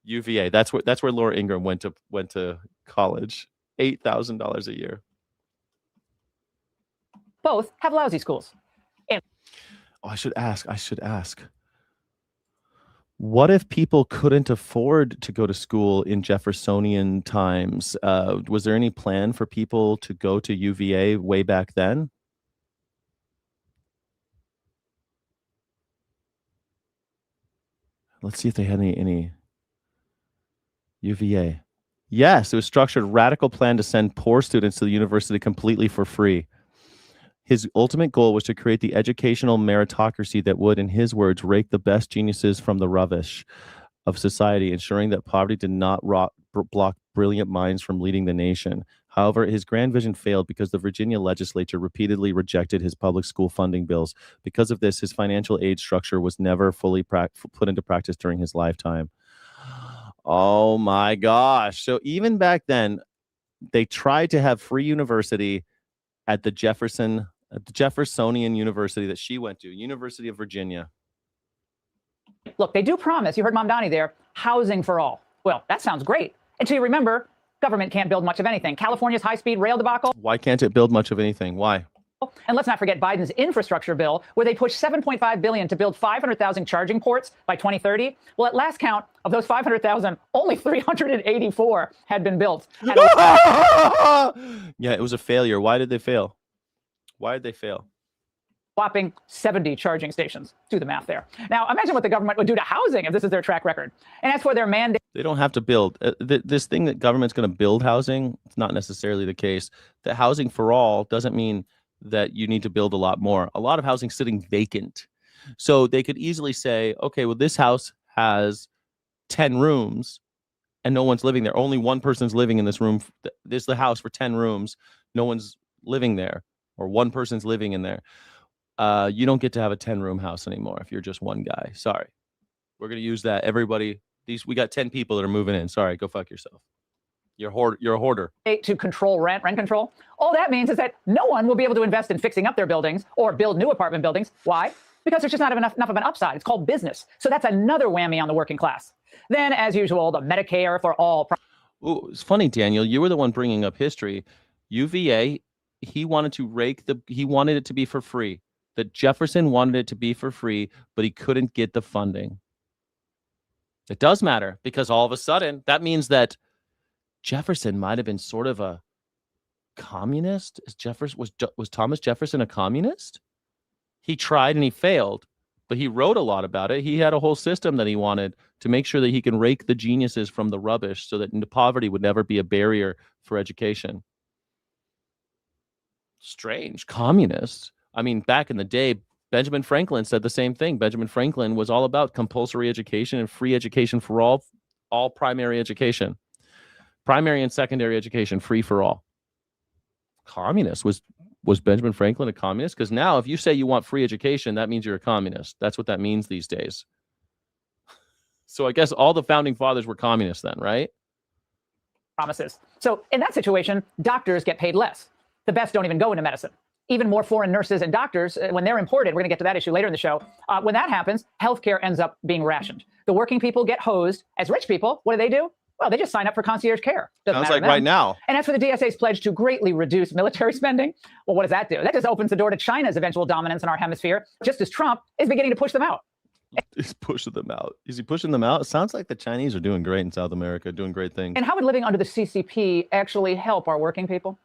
Speaker 2: UVA. That's where Laura Ingraham went to college. $8,000 a year.
Speaker 9: Both have lousy schools. And
Speaker 2: I should ask. What if people couldn't afford to go to school in Jeffersonian times? Was there any plan for people to go to UVA way back then? Let's see if they had any UVA. Yes, it was structured a radical plan to send poor students to the university completely for free. His ultimate goal was to create the educational meritocracy that would, in his words, rake the best geniuses from the rubbish of society, ensuring that poverty did not block brilliant minds from leading the nation. However, his grand vision failed because the Virginia legislature repeatedly rejected his public school funding bills. Because of this, his financial aid structure was never fully put into practice during his lifetime. Oh my gosh. So even back then, they tried to have free university at the Jeffersonian University that she went to, University of Virginia.
Speaker 9: look, they do promise, you heard Mamdani there, housing for all. Well, that sounds great. Until you remember, government can't build much of anything. California's high-speed rail debacle.
Speaker 2: Why can't it build much of anything? Why?
Speaker 9: And let's not forget Biden's infrastructure bill, where they pushed $7.5 billion to build 500,000 charging ports by 2030. Well, at last count of those 500,000, only 384 had been built.
Speaker 2: Yeah, it was a failure. Why did they fail? Why did they fail?
Speaker 9: Whopping 70 charging stations. Do the math there. Now, imagine what the government would do to housing if this is their track record. And as for their mandate,
Speaker 2: they don't have to build. This thing that government's going to build housing, it's not necessarily the case. The housing for all doesn't mean that you need to build a lot more. A lot of housing sitting vacant. So they could easily say, okay, well, this house has 10 rooms and no one's living there. Only one person's living in this room. This is the house for 10 rooms. No one's living there, or one person's living in there. You don't get to have a 10-room house anymore if you're just one guy. Sorry. We're going to use that. Everybody, we got 10 people that are moving in. Sorry, go fuck yourself. You're a hoarder.
Speaker 9: To control rent control. All that means is that no one will be able to invest in fixing up their buildings or build new apartment buildings. Why? Because there's just not enough of an upside. It's called business. So that's another whammy on the working class. Then, as usual, the Medicare for all.
Speaker 2: Ooh, it's funny, Daniel. You were the one bringing up history. UVA, he wanted it to be for free. That Jefferson wanted it to be for free, but he couldn't get the funding. It does matter, because all of a sudden that means that Jefferson might have been sort of a communist. Was Thomas Jefferson a communist? He tried and he failed, but he wrote a lot about it. He had a whole system that he wanted to make sure that he can rake the geniuses from the rubbish so that poverty would never be a barrier for education. Strange. Communist. I mean, back in the day, Benjamin Franklin said the same thing. Benjamin Franklin was all about compulsory education and free education for all primary education. Primary and secondary education, free for all. Communist. Was Benjamin Franklin a communist? Because now if you say you want free education, that means you're a communist. That's what that means these days. So I guess all the founding fathers were communists then, right?
Speaker 9: Promises. So in that situation, doctors get paid less. The best don't even go into medicine. Even more foreign nurses and doctors, when they're imported, we're going to get to that issue later in the show. When that happens, healthcare ends up being rationed. The working people get hosed. As rich people, what do? Well, they just sign up for concierge care.
Speaker 2: Sounds like right now.
Speaker 9: And as for the DSA's pledge to greatly reduce military spending, well, what does that do? That just opens the door to China's eventual dominance in our hemisphere, just as Trump is beginning to push them out.
Speaker 2: He's pushing them out. Is he pushing them out? It sounds like the Chinese are doing great in South America, doing great things.
Speaker 9: And how would living under the CCP actually help our working people?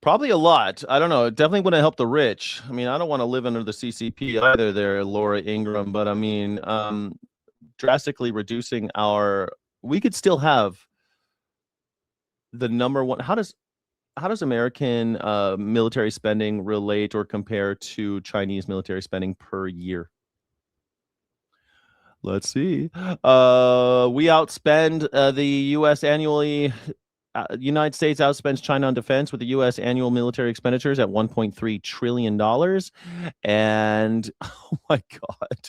Speaker 2: Probably a lot. I don't know. It definitely wouldn't help the rich. I mean, I don't want to live under the CCP either there, Laura Ingram. But I mean, drastically reducing we could still have the number one. How does American military spending relate or compare to Chinese military spending per year? Let's see. We outspend the U.S. annually. United States outspends China on defense with the U.S. annual military expenditures at $1.3 trillion. And oh my God,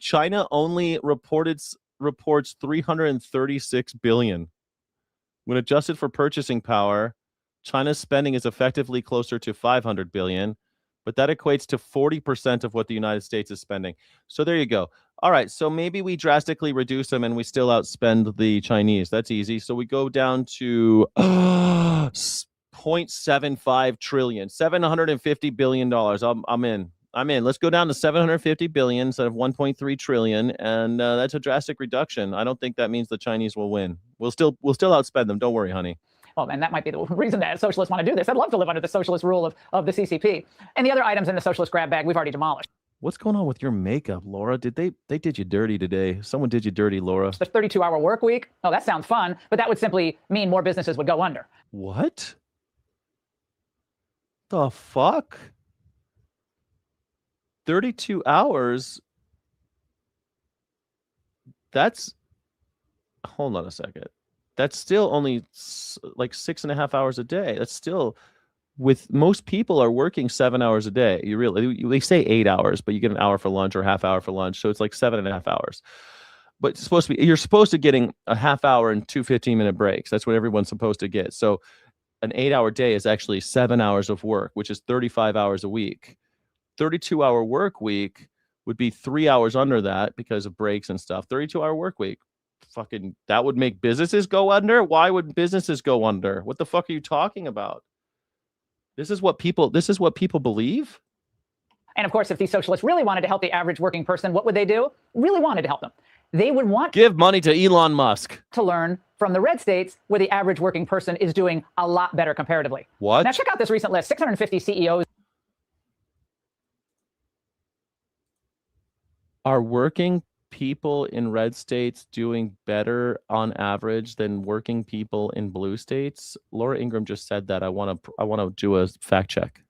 Speaker 2: China only reports $336 billion. When adjusted for purchasing power, China's spending is effectively closer to $500 billion, but that equates to 40% of what the United States is spending. So there you go. All right, so maybe we drastically reduce them and we still outspend the Chinese. That's easy. So we go down to 0.75 trillion, $750 billion. I'm in. Let's go down to 750 billion instead of 1.3 trillion, and that's a drastic reduction. I don't think that means the Chinese will win. We'll still outspend them. Don't worry, honey.
Speaker 9: Well, and that might be the reason that socialists want to do this. I'd love to live under the socialist rule of the CCP. And the other items in the socialist grab bag we've already demolished.
Speaker 2: What's going on with your makeup, Laura? They did you dirty today? Someone did you dirty, Laura.
Speaker 9: The 32-hour work week. Oh, that sounds fun, but that would simply mean more businesses would go under.
Speaker 2: What? The fuck? 32 hours? Hold on a second. That's still only like 6.5 hours a day. That's still, with most people are working 7 hours a day. They say 8 hours, but you get an hour for lunch or half hour for lunch. So it's like 7.5 hours. But you're supposed to getting a half hour and 2 15-minute breaks. That's what everyone's supposed to get. So an 8-hour day is actually 7 hours of work, which is 35 hours a week. 32-hour work week would be 3 hours under that because of breaks and stuff. 32-hour work week. Fucking, that would make businesses go under? Why would businesses go under? What the fuck are you talking about? This is what people believe?
Speaker 9: And of course, if these socialists really wanted to help the average working person, what would they do? Really wanted to help them. They would want
Speaker 2: give money to Elon Musk
Speaker 9: to learn from the red states where the average working person is doing a lot better comparatively.
Speaker 2: What?
Speaker 9: Now check out this recent list, 650 CEOs.
Speaker 2: Are working people in red states doing better on average than working people in blue states? Laura Ingram just said that. I want to do a fact check.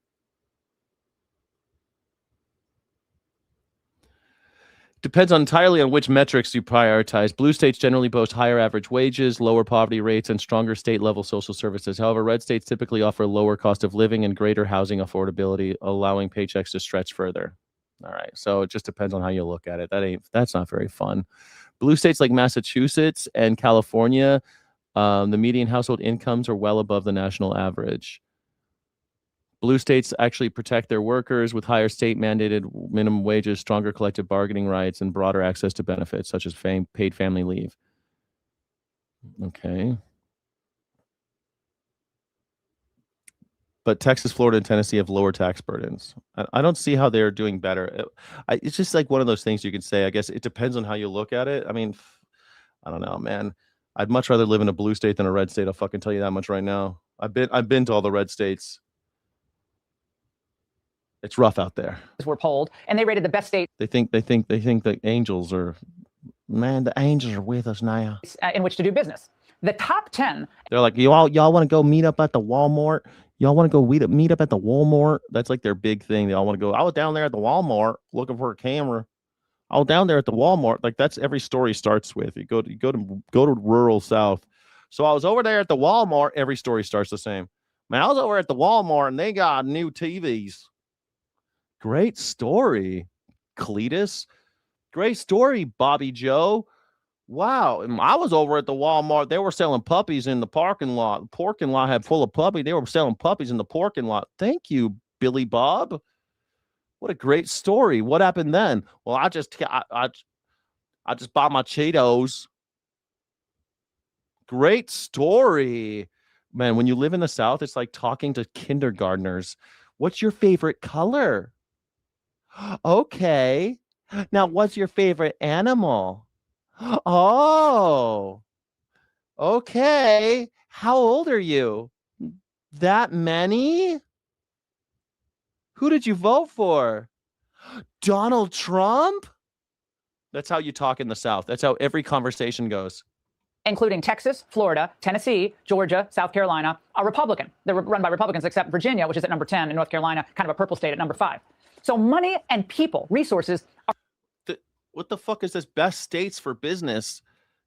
Speaker 2: Depends entirely on which metrics you prioritize. Blue states generally boast higher average wages, lower poverty rates, and stronger state-level social services. However, red states typically offer lower cost of living and greater housing affordability, allowing paychecks to stretch further. All right, so it just depends on how you look at it. That's not very fun. Blue states like Massachusetts and California, the median household incomes are well above the national average. Blue states actually protect their workers with higher state-mandated minimum wages, stronger collective bargaining rights, and broader access to benefits such as paid family leave. Okay. But Texas, Florida, and Tennessee have lower tax burdens. I don't see how they're doing better. It's just like one of those things you could say. I guess it depends on how you look at it. I mean, I don't know, man. I'd much rather live in a blue state than a red state. I'll fucking tell you that much right now. I've been to all the red states. It's rough out there.
Speaker 9: Were polled, and they rated the best state.
Speaker 2: They think the angels are, man, the angels are with us now.
Speaker 9: In which to do business. The top 10.
Speaker 2: They're like, y'all want to go meet up at the Walmart? Y'all want to go meet up at the Walmart? That's like their big thing. They all want to go. I was down there at the Walmart looking for a camera. I was down there at the Walmart. Like that's every story starts with. You go to rural South. So I was over there at the Walmart. Every story starts the same. Man, I was over at the Walmart and they got new TVs. Great story, Cletus. Great story, Bobby Joe. Wow. And I was over at the Walmart. They were selling puppies in the parking lot. The parking lot had full of puppies. They were selling puppies in the parking lot. Thank you, Billy Bob. What a great story. What happened then? Well, I just bought my Cheetos. Great story. Man, when you live in the South, it's like talking to kindergartners. What's your favorite color? Okay. Now, what's your favorite animal? Oh. Okay. How old are you? That many? Who did you vote for? Donald Trump? That's how you talk in the South. That's how every conversation goes.
Speaker 9: Including Texas, Florida, Tennessee, Georgia, South Carolina, are Republican. They're run by Republicans, except Virginia, which is at number 10, and North Carolina, kind of a purple state, at number 5. So money and people, resources are...
Speaker 2: What the fuck is this? Best states for business?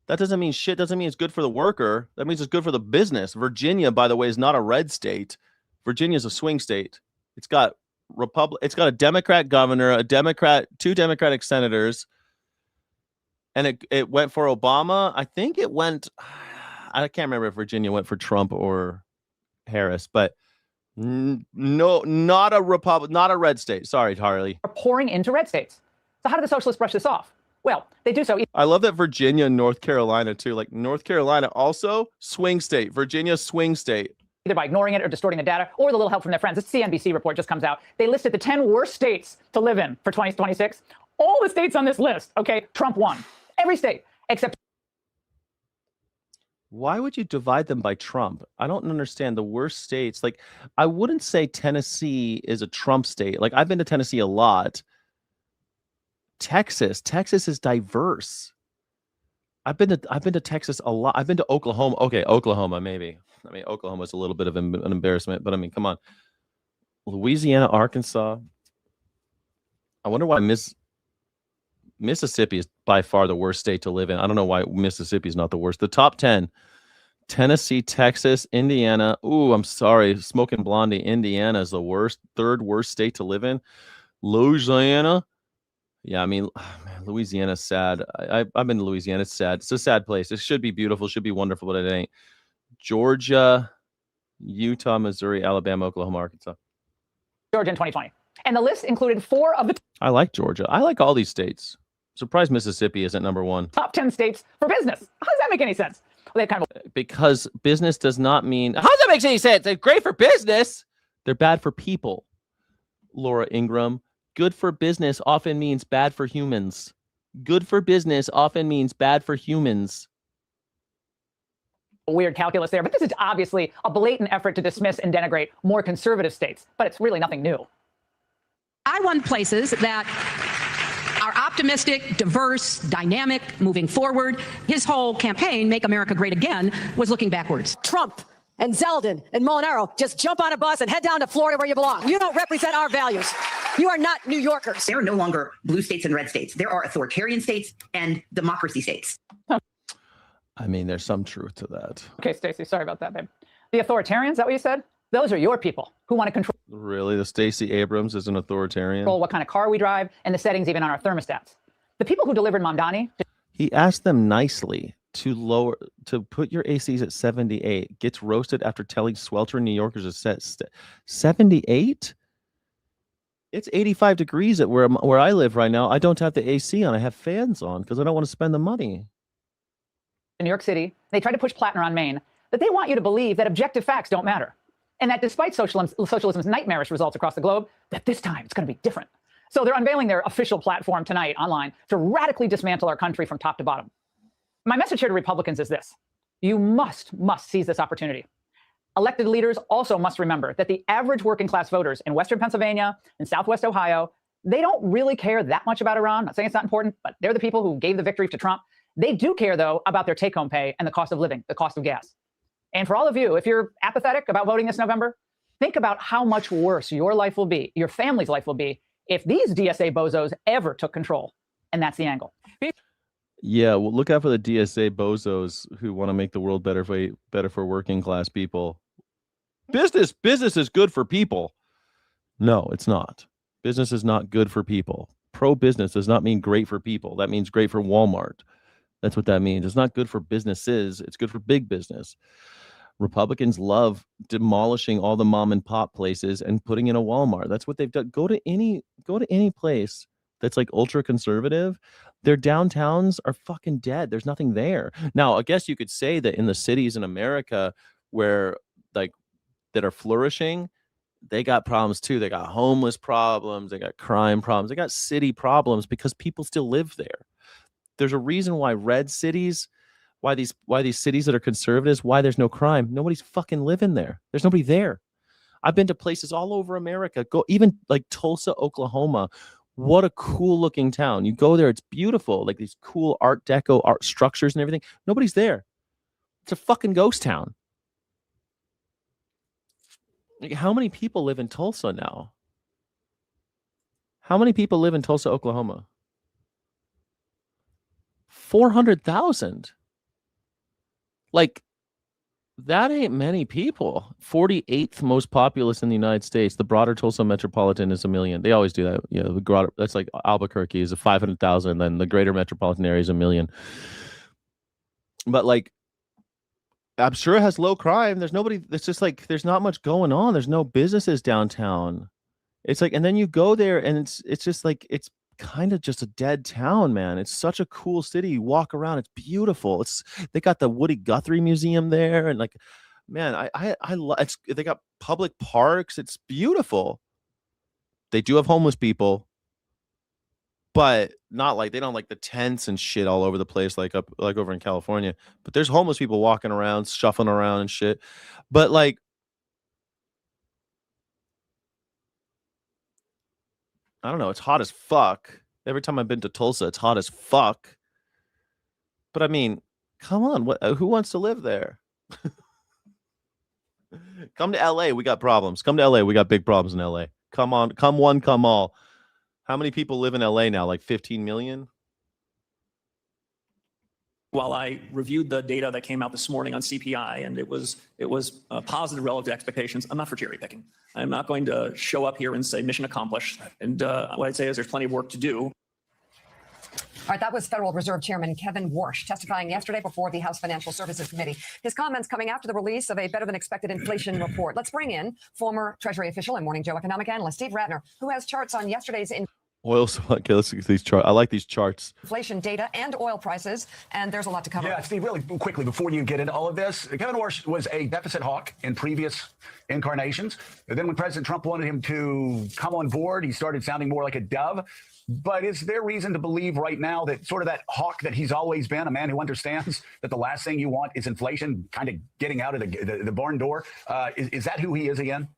Speaker 2: That doesn't mean shit. Doesn't mean it's good for the worker. That means it's good for the business. Virginia, by the way, is not a red state. Virginia is a swing state. It's got It's got a Democrat governor, two Democratic senators, and it went for Obama. I think it went. I can't remember if Virginia went for Trump or Harris, but no, not a red state. Sorry, Harley.
Speaker 9: Are pouring into red states. So how do the socialists brush this off? Well, they do so.
Speaker 2: I love that Virginia and North Carolina too. Like North Carolina also swing state. Virginia swing state.
Speaker 9: Either by ignoring it or distorting the data, or with a little help from their friends. This CNBC report just comes out. They listed the 10 worst states to live in for 2026. All the states on this list, okay, Trump won. Every state except.
Speaker 2: Why would you divide them by Trump? I don't understand the worst states. Like, I wouldn't say Tennessee is a Trump state. Like, I've been to Tennessee a lot. Texas is diverse. I've been to Texas a lot. I've been to Oklahoma. Okay, Oklahoma, maybe. I mean, Oklahoma's a little bit of an embarrassment, but I mean, come on. Louisiana, Arkansas. I wonder why Mississippi is by far the worst state to live in. I don't know why Mississippi is not the worst. The top 10: Tennessee, Texas, Indiana. Ooh, I'm sorry. Smoking Blondie, Indiana is the worst, third worst state to live in. Louisiana. Yeah, I mean, man, Louisiana's sad. I've been to Louisiana. It's sad. It's a sad place. It should be beautiful, should be wonderful, but it ain't. Georgia, Utah, Missouri, Alabama, Oklahoma, Arkansas.
Speaker 9: Georgia in 2020. And the list included 4 of the...
Speaker 2: I like Georgia. I like all these states. Surprised Mississippi isn't number 1.
Speaker 9: Top 10 states for business. How does that make any sense? Well, kind of...
Speaker 2: Because business does not mean... How does that make any sense? They're great for business. They're bad for people. Laura Ingram. Good for business often means bad for humans. Good for business often means bad for humans.
Speaker 9: Weird calculus there, but this is obviously a blatant effort to dismiss and denigrate more conservative states, but it's really nothing new.
Speaker 13: I want places that are optimistic, diverse, dynamic, moving forward. His whole campaign, Make America Great Again, was looking backwards.
Speaker 14: Trump and Zeldin and Molinaro just jump on a bus and head down to Florida where you belong. You don't represent our values.
Speaker 11: You are not New Yorkers.
Speaker 14: There are no longer blue states and red states. There are authoritarian states and democracy states.
Speaker 2: I mean, there's some truth to that.
Speaker 9: Okay, Stacey, sorry about that, babe. The authoritarians, is that what you said? Those are your people who want to control
Speaker 2: Really? The Stacey Abrams is an authoritarian?
Speaker 9: what kind of car we drive and the settings even on our thermostats. The people who delivered Mamdani.
Speaker 2: He asked them nicely to put your ACs at 78. Gets roasted after telling sweltering New Yorkers to set 78. It's 85 degrees at where I live right now. I don't have the AC on. I have fans on because I don't want to spend the money.
Speaker 9: In New York City, they try to push Plattner on Maine, that they want you to believe that objective facts don't matter. And that despite socialism's nightmarish results across the globe, that this time it's going to be different. So they're unveiling their official platform tonight online to radically dismantle our country from top to bottom. My message here to Republicans is this. You must seize this opportunity. Elected leaders also must remember that the average working class voters in Western Pennsylvania and Southwest Ohio, they don't really care that much about Iran. I'm not saying it's not important, but they're the people who gave the victory to Trump. They do care, though, about their take-home pay and the cost of living, the cost of gas. And for all of you, if you're apathetic about voting this November, think about how much worse your life will be, your family's life will be, if these DSA bozos ever took control. And that's the angle.
Speaker 2: Yeah, well, look out for the DSA bozos who want to make the world better for working class people. Business is good for people. No, it's not. Business is not good for people. Pro-business does not mean great for people. That means great for Walmart. That's what that means. It's not good for businesses. It's good for big business. Republicans love demolishing all the mom and pop places and putting in a Walmart. That's what they've done. Go to any place that's like ultra conservative. Their downtowns are fucking dead. There's nothing there. Now, I guess you could say that in the cities in America where like that are flourishing, they got problems too. They got homeless problems. They got crime problems. They got city problems because people still live there. There's a reason why red cities, why these cities that are conservatives, why there's no crime. Nobody's fucking living there. There's nobody there. I've been to places all over America. Go even like Tulsa, Oklahoma. What a cool looking town. You go there, it's beautiful. Like these cool Art Deco art structures and everything. Nobody's there. It's a fucking ghost town. Like, how many people live in Tulsa now? How many people live in Tulsa, Oklahoma? 400,000. Like, that ain't many people. 48th most populous in the United States. The broader Tulsa metropolitan is 1 million. They always do that. You know, that's like Albuquerque is a 500,000. Then the greater metropolitan area is 1 million. But like, I'm sure it has low crime. There's nobody. It's just like there's not much going on. There's no businesses downtown. It's like, and then you go there, and it's just like it's kind of just a dead town, man. It's such a cool city. You walk around, it's beautiful. They got the Woody Guthrie Museum there, and like, man, I love. They got public parks. It's beautiful. They do have homeless people, but not like they don't like the tents and shit all over the place like over in California. But there's homeless people walking around, shuffling around and shit. But like, I don't know. It's hot as fuck. Every time I've been to Tulsa, it's hot as fuck. But I mean, come on. Who wants to live there? Come to LA. We got problems. Come to LA. We got big problems in LA. Come on. Come one, come all. How many people live in LA now? Like 15 million?
Speaker 15: While I reviewed the data that came out this morning on CPI, and it was positive relative to expectations, I'm not for cherry picking. I'm not going to show up here and say mission accomplished. And what I'd say is there's plenty of work to do.
Speaker 4: All right, that was Federal Reserve Chairman Kevin Warsh testifying yesterday before the House Financial Services Committee. His comments coming after the release of a better-than-expected inflation report. Let's bring in former Treasury official and Morning Joe economic analyst Steve Ratner, who has charts on yesterday's
Speaker 2: Oil. Okay, let's look at these charts. I like these charts.
Speaker 4: Inflation data and oil prices, and there's a lot to cover.
Speaker 3: Yeah, Steve, really quickly, before you get into all of this, Kevin Warsh was a deficit hawk in previous incarnations. And then when President Trump wanted him to come on board, he started sounding more like a dove. But is there reason to believe right now that sort of that hawk that he's always been, a man who understands that the last thing you want is inflation kind of getting out of the barn door? Is that who he is again?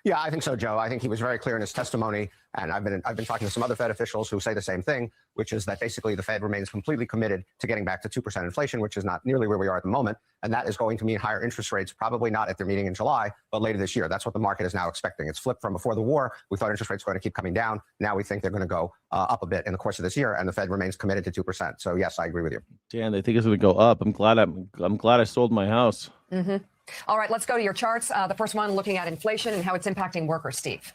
Speaker 16: Yeah, I think so, Joe. I think he was very clear in his testimony, and I've been talking to some other Fed officials who say the same thing, which is that basically the Fed remains completely committed to getting back to 2% inflation, which is not nearly where we are at the moment, and that is going to mean higher interest rates, probably not at their meeting in July, but later this year. That's what the market is now expecting. It's flipped from before the war. We thought interest rates were going to keep coming down. Now we think they're going to go up a bit in the course of this year, and the Fed remains committed to 2%. So yes, I agree with you.
Speaker 2: Dan, they think it's going to go up. I'm glad I sold my house.
Speaker 4: Mm-hmm. All right, let's go to your charts. The first one looking at inflation and how it's impacting workers. Steve.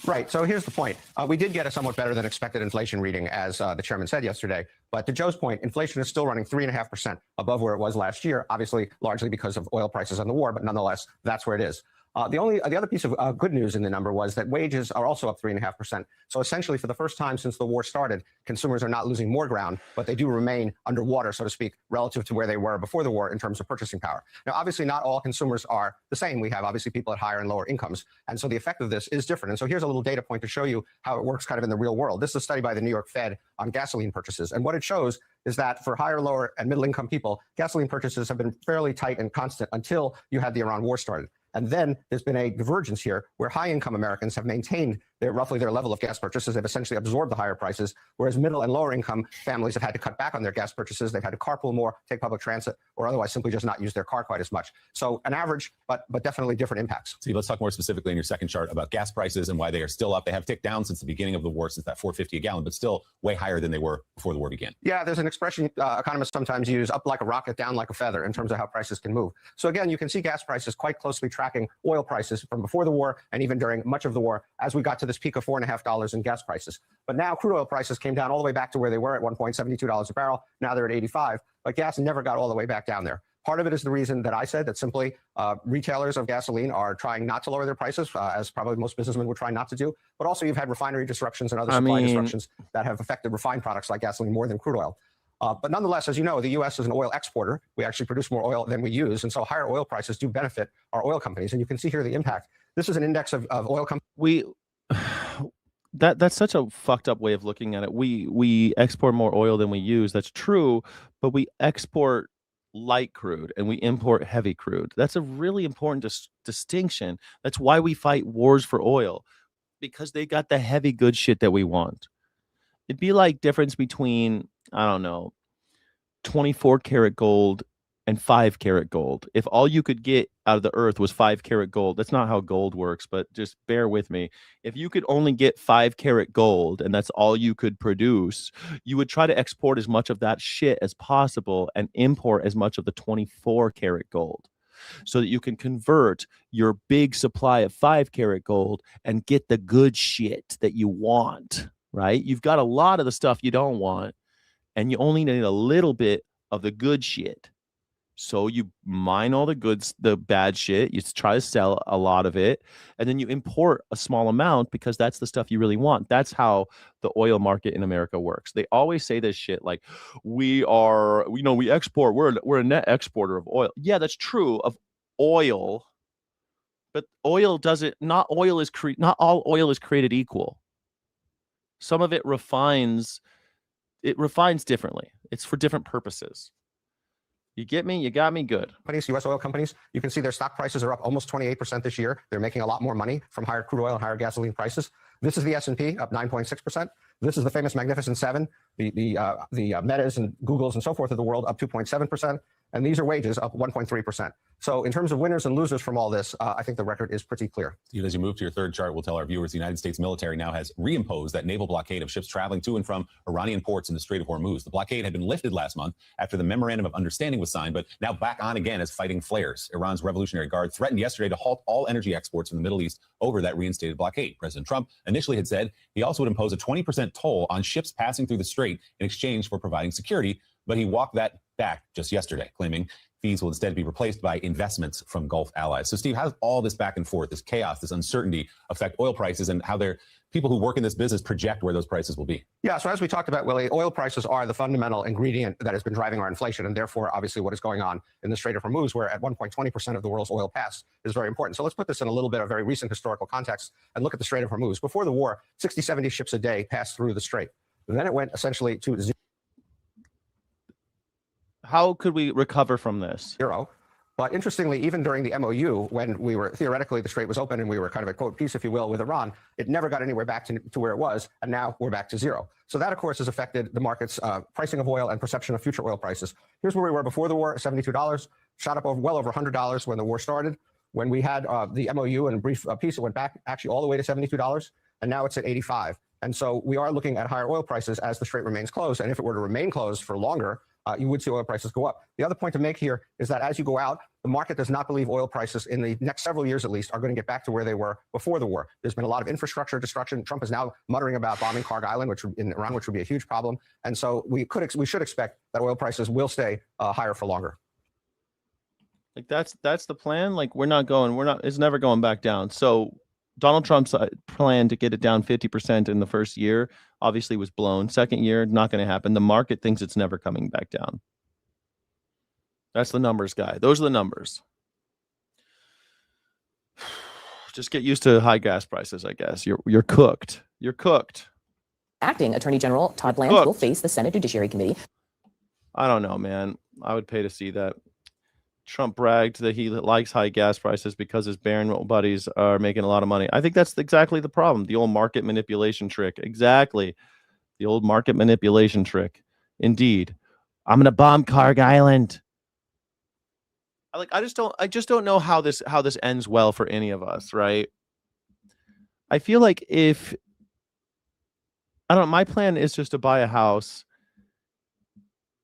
Speaker 16: Right. So here's the point. We did get a somewhat better than expected inflation reading, as the chairman said yesterday. But to Joe's point, inflation is still running 3.5% above where it was last year, obviously largely because of oil prices and the war. But nonetheless, that's where it is. The other piece of good news in the number was that wages are also up 3.5%. So essentially, for the first time since the war started, consumers are not losing more ground, but they do remain underwater, so to speak, relative to where they were before the war in terms of purchasing power. Now, obviously, not all consumers are the same. We have obviously people at higher and lower incomes. And so the effect of this is different. And so here's a little data point to show you how it works kind of in the real world. This is a study by the New York Fed on gasoline purchases. And what it shows is that for higher, lower, and middle income people, gasoline purchases have been fairly tight and constant until you had the Iran war started. And then there's been a divergence here where high-income Americans have maintained roughly their level of gas purchases. They've essentially absorbed the higher prices, whereas middle and lower-income families have had to cut back on their gas purchases. They've had to carpool more, take public transit, or otherwise simply just not use their car quite as much. So an average, but definitely different impacts.
Speaker 17: Steve, let's talk more specifically in your second chart about gas prices and why they are still up. They have ticked down since the beginning of the war, since that $4.50 a gallon, but still way higher than they were before the war began.
Speaker 16: Yeah, there's an expression economists sometimes use, up like a rocket, down like a feather, in terms of how prices can move. So again, you can see gas prices quite closely tracking oil prices from before the war and even during much of the war as we got to this peak of $4.50 in gas prices. But now crude oil prices came down all the way back to where they were at one point, $72 a barrel. Now they're at 85, but gas never got all the way back down there. Part of it is the reason that I said that simply retailers of gasoline are trying not to lower their prices, as probably most businessmen would try not to do. But also you've had refinery disruptions and other supply disruptions that have affected refined products like gasoline more than crude oil. But nonetheless, as you know, the U.S. is an oil exporter. We actually produce more oil than we use. And so higher oil prices do benefit our oil companies. And you can see here the impact. This is an index of oil companies.
Speaker 2: That's such a fucked up way of looking at it. We export more oil than we use. That's true, but we export light crude and we import heavy crude. That's a really important distinction. That's why we fight wars for oil, because they got the heavy good shit that we want. It'd be like difference between, I don't know, 24 karat gold and 5 karat gold. If all you could get out of the earth was 5 karat gold, that's not how gold works, but just bear with me. If you could only get 5 karat gold and that's all you could produce, you would try to export as much of that shit as possible and import as much of the 24 karat gold so that you can convert your big supply of 5 karat gold and get the good shit that you want, right? You've got a lot of the stuff you don't want and you only need a little bit of the good shit. So you mine all the goods, the bad shit, you try to sell a lot of it, and then you import a small amount because that's the stuff you really want. That's how the oil market in America works. They always say this shit like, we export, we're a net exporter of oil. Yeah, that's true of oil, but oil doesn't, not all oil is created equal. Some of it refines differently. It's for different purposes. You get me? You got me? Good.
Speaker 16: U.S. oil companies, you can see their stock prices are up almost 28% this year. They're making a lot more money from higher crude oil and higher gasoline prices. This is the S&P, up 9.6%. This is the famous Magnificent Seven, the Metas and Googles and so forth of the world, up 2.7%. And these are wages, up 1.3%. So in terms of winners and losers from all this, I think the record is pretty clear.
Speaker 17: Steve, as you move to your third chart, we'll tell our viewers the United States military now has reimposed that naval blockade of ships traveling to and from Iranian ports in the Strait of Hormuz. The blockade had been lifted last month after the memorandum of understanding was signed, but now back on again as fighting flares. Iran's Revolutionary Guard threatened yesterday to halt all energy exports from the Middle East over that reinstated blockade. President Trump initially had said he also would impose a 20% toll on ships passing through the strait in exchange for providing security, but he walked that back just yesterday, claiming fees will instead be replaced by investments from Gulf allies. So, Steve, how does all this back and forth, this chaos, this uncertainty affect oil prices and how people who work in this business project where those prices will be?
Speaker 16: Yeah, so as we talked about, Willie, oil prices are the fundamental ingredient that has been driving our inflation, and therefore, obviously, what is going on in the Strait of Hormuz, where at one point 20% of the world's oil passed, is very important. So let's put this in a little bit of very recent historical context and look at the Strait of Hormuz. Before the war, 60, 70 ships a day passed through the strait. And then it went essentially to zero.
Speaker 2: How could we recover from this?
Speaker 16: Zero. But interestingly, even during the MOU, when we were theoretically the Strait was open and we were kind of at quote peace, if you will, with Iran, it never got anywhere back to where it was. And now we're back to zero. So that, of course, has affected the market's pricing of oil and perception of future oil prices. Here's where we were before the war, $72, shot up well over $100 when the war started. When we had the MOU and brief peace, it went back actually all the way to $72, and now it's at 85. And so we are looking at higher oil prices as the Strait remains closed. And if it were to remain closed for longer, you would see oil prices go up. The other point to make here is that as you go out, the market does not believe oil prices in the next several years at least are going to get back to where they were before the war. There's been a lot of infrastructure destruction. Trump is now muttering about bombing Kharg Island, in Iran, which would be a huge problem. And so we should expect that oil prices will stay higher for longer.
Speaker 2: Like that's the plan. Like it's never going back down. So Donald Trump's plan to get it down 50% in the first year obviously was blown. Second year, not going to happen. The market thinks it's never coming back down. That's the numbers, guy. Those are the numbers. Just get used to high gas prices, I guess. You're cooked. You're cooked.
Speaker 6: Acting Attorney General Todd Blanche will face the Senate Judiciary Committee.
Speaker 2: I don't know, man. I would pay to see that. Trump bragged that he likes high gas prices because his Barron buddies are making a lot of money. I think that's exactly the problem. The old market manipulation trick. Exactly. The old market manipulation trick. Indeed. I'm going to bomb Kharg Island. I just don't know how this ends well for any of us, right? I feel like I don't know, my plan is just to buy a house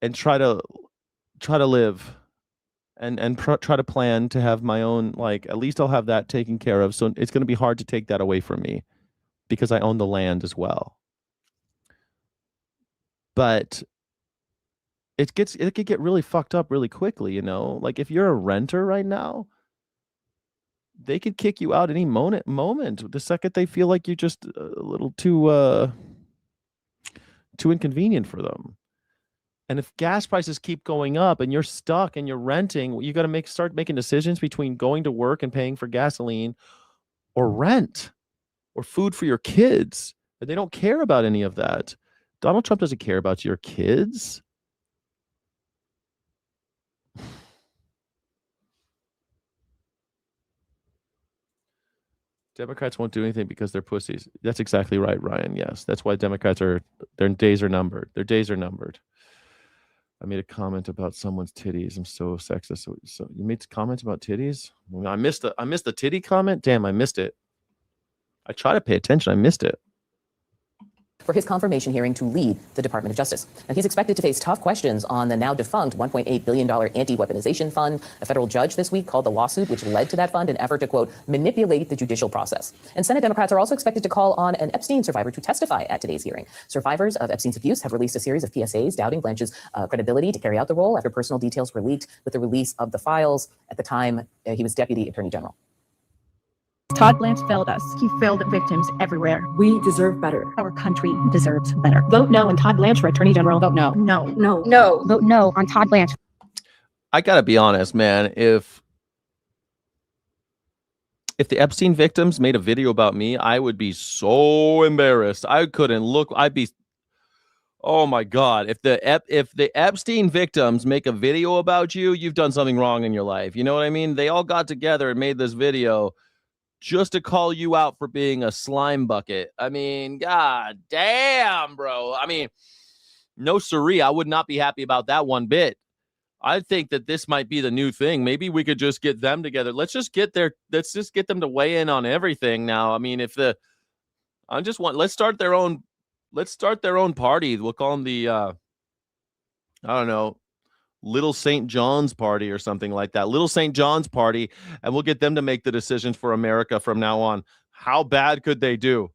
Speaker 2: and try to live and try to plan to have my own, like, at least I'll have that taken care of. So it's going to be hard to take that away from me because I own the land as well. But it could get really fucked up really quickly, you know? Like if you're a renter right now, they could kick you out any moment the second they feel like you're just a little too inconvenient for them. And if gas prices keep going up and you're stuck and you're renting, you got to start making decisions between going to work and paying for gasoline or rent or food for your kids. And they don't care about any of that. Donald Trump doesn't care about your kids. Democrats won't do anything because they're pussies. That's exactly right, Ryan. Yes, that's why Democrats their days are numbered. Their days are numbered. I made a comment about someone's titties. I'm so sexist. So you made comments about titties? I missed the titty comment. Damn, I missed it. I try to pay attention. I missed it.
Speaker 6: For his confirmation hearing to lead the Department of Justice. And he's expected to face tough questions on the now defunct $1.8 billion anti-weaponization fund. A federal judge this week called the lawsuit, which led to that fund, an effort to, quote, manipulate the judicial process. And Senate Democrats are also expected to call on an Epstein survivor to testify at today's hearing. Survivors of Epstein's abuse have released a series of PSAs doubting Blanche's credibility to carry out the role after personal details were leaked with the release of the files. At the time, he was Deputy Attorney General.
Speaker 19: Todd Blanche failed us. He failed victims everywhere. We deserve better. Our country deserves better. Vote no on Todd Blanche for Attorney General. Vote no. No. No. No. Vote no on Todd Blanche.
Speaker 2: I gotta be honest, man. If the Epstein victims made a video about me, I would be so embarrassed. I couldn't look. I'd be. Oh my God! If the Epstein victims make a video about you, you've done something wrong in your life. You know what I mean? They all got together and made this video just to call you out for being a slime bucket. I mean, God damn, bro. I mean, no siree. I would not be happy about that one bit. I think that this might be the new thing. Maybe we could just get them together. Let's just get them to weigh in on everything now. I mean, let's start their own party. We'll call them the, I don't know, Little St. John's Party or something like that. Little St. John's Party, and we'll get them to make the decisions for America from now on. How bad could they do?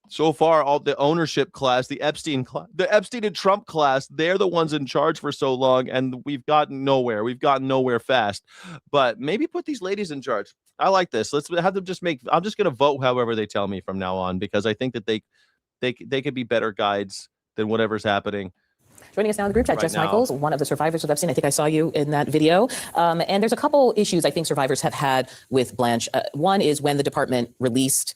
Speaker 2: So far, all the ownership class, the Epstein and Trump class, they're the ones in charge for so long, and we've gotten nowhere. We've gotten nowhere fast. But maybe put these ladies in charge. I like this. Let's have them I'm just going to vote however they tell me from now on, because I think that they could be better guides than whatever's happening.
Speaker 6: Joining us now in the group chat, Jess Michaels, one of the survivors of Epstein. I think I saw you in that video. And there's a couple issues I think survivors have had with Blanche. One is when the department released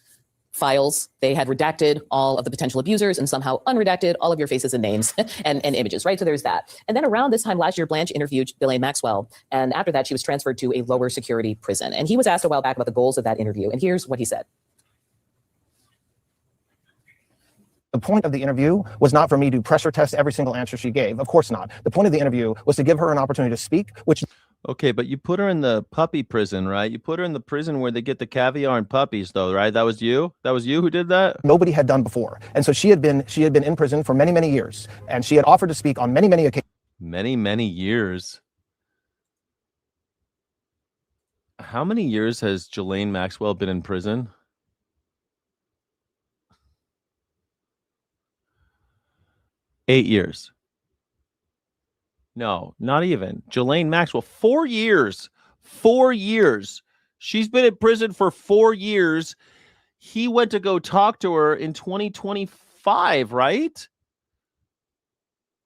Speaker 6: files. They had redacted all of the potential abusers and somehow unredacted all of your faces and names and images, right? So there's that. And then around this time last year, Blanche interviewed Ghislaine Maxwell. And after that, she was transferred to a lower security prison. And he was asked a while back about the goals of that interview. And here's what he said.
Speaker 1: The point of the interview was not for me to pressure test every single answer she gave. Of course not. The point of the interview was to give her an opportunity to speak, which...
Speaker 2: Okay, but you put her in the puppy prison, right? You put her in the prison where they get the caviar and puppies, though, right? That was you? That was you who did that?
Speaker 1: Nobody had done before. And so she had been in prison for many, many years. And she had offered to speak on many, many occasions.
Speaker 2: Many, many years. How many years has Ghislaine Maxwell been in prison? Eight years. No, not even. Ghislaine Maxwell, 4 years. 4 years. She's been in prison for 4 years. He went to go talk to her in 2025, right?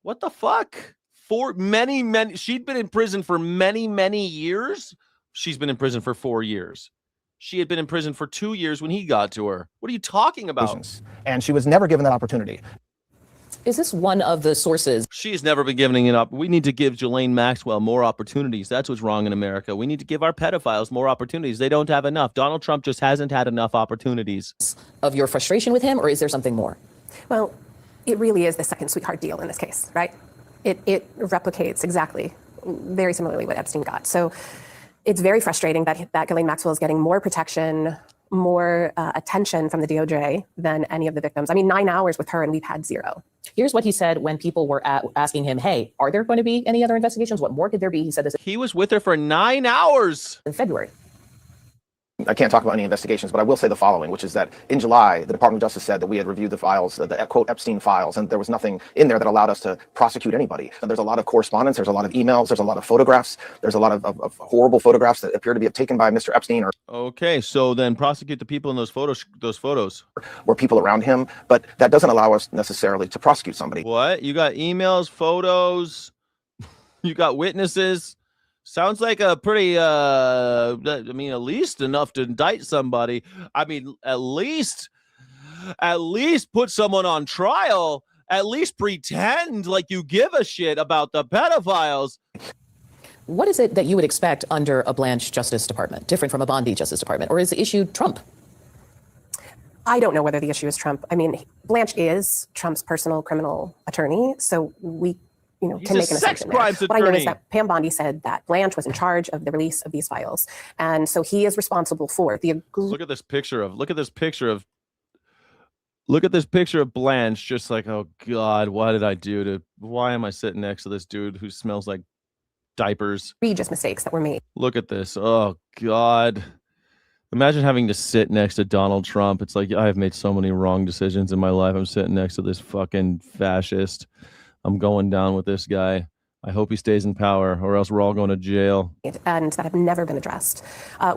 Speaker 2: What the fuck? She'd been in prison for many, many years. She's been in prison for 4 years. She had been in prison for 2 years when he got to her. What are you talking about?
Speaker 1: And she was never given that opportunity.
Speaker 6: Is this one of the sources?
Speaker 2: She's never been giving it up. We need to give Ghislaine Maxwell more opportunities. That's what's wrong in America. We need to give our pedophiles more opportunities. They don't have enough. Donald Trump just hasn't had enough opportunities.
Speaker 6: Of your frustration with him, or is there something more?
Speaker 20: Well, it really is the second sweetheart deal in this case, right? It replicates exactly, very similarly what Epstein got. So it's very frustrating that Ghislaine Maxwell is getting more protection, more attention from the DOJ than any of the victims. I mean, 9 hours with her and we've had 0.
Speaker 6: Here's what he said when people were asking him, hey, are there going to be any other investigations? What more could there be? He said this.
Speaker 2: He was with her for 9 hours.
Speaker 6: In February.
Speaker 1: I can't talk about any investigations, but I will say the following, which is that in July, the Department of Justice said that we had reviewed the files, the quote Epstein files, and there was nothing in there that allowed us to prosecute anybody. And there's a lot of correspondence, there's a lot of emails, there's a lot of photographs, there's a lot of horrible photographs that appear to be taken by Mr. Epstein.
Speaker 2: Okay, so then prosecute the people in those photos.
Speaker 1: Or people around him, but that doesn't allow us necessarily to prosecute somebody.
Speaker 2: What? You got emails, photos, you got witnesses. Sounds like a pretty, I mean, at least enough to indict somebody. I mean, at least put someone on trial. At least pretend like you give a shit about the pedophiles.
Speaker 6: What is it that you would expect under a Blanche Justice Department, different from a Bondi Justice Department? Or is the issue Trump?
Speaker 20: I don't know whether the issue is Trump. I mean, Blanche is Trump's personal criminal attorney, so we can make an assumption there. What I know is that Pam Bondi said that Blanche was in charge of the release of these files. And so he is responsible for the...
Speaker 2: Look at this picture of Blanche, just like, oh God, why am I sitting next to this dude who smells like diapers?
Speaker 20: Egregious mistakes that were made.
Speaker 2: Look at this. Oh God. Imagine having to sit next to Donald Trump. It's like, I have made so many wrong decisions in my life. I'm sitting next to this fucking fascist. I'm going down with this guy. I hope he stays in power, or else we're all going to jail.
Speaker 20: And that have never been addressed.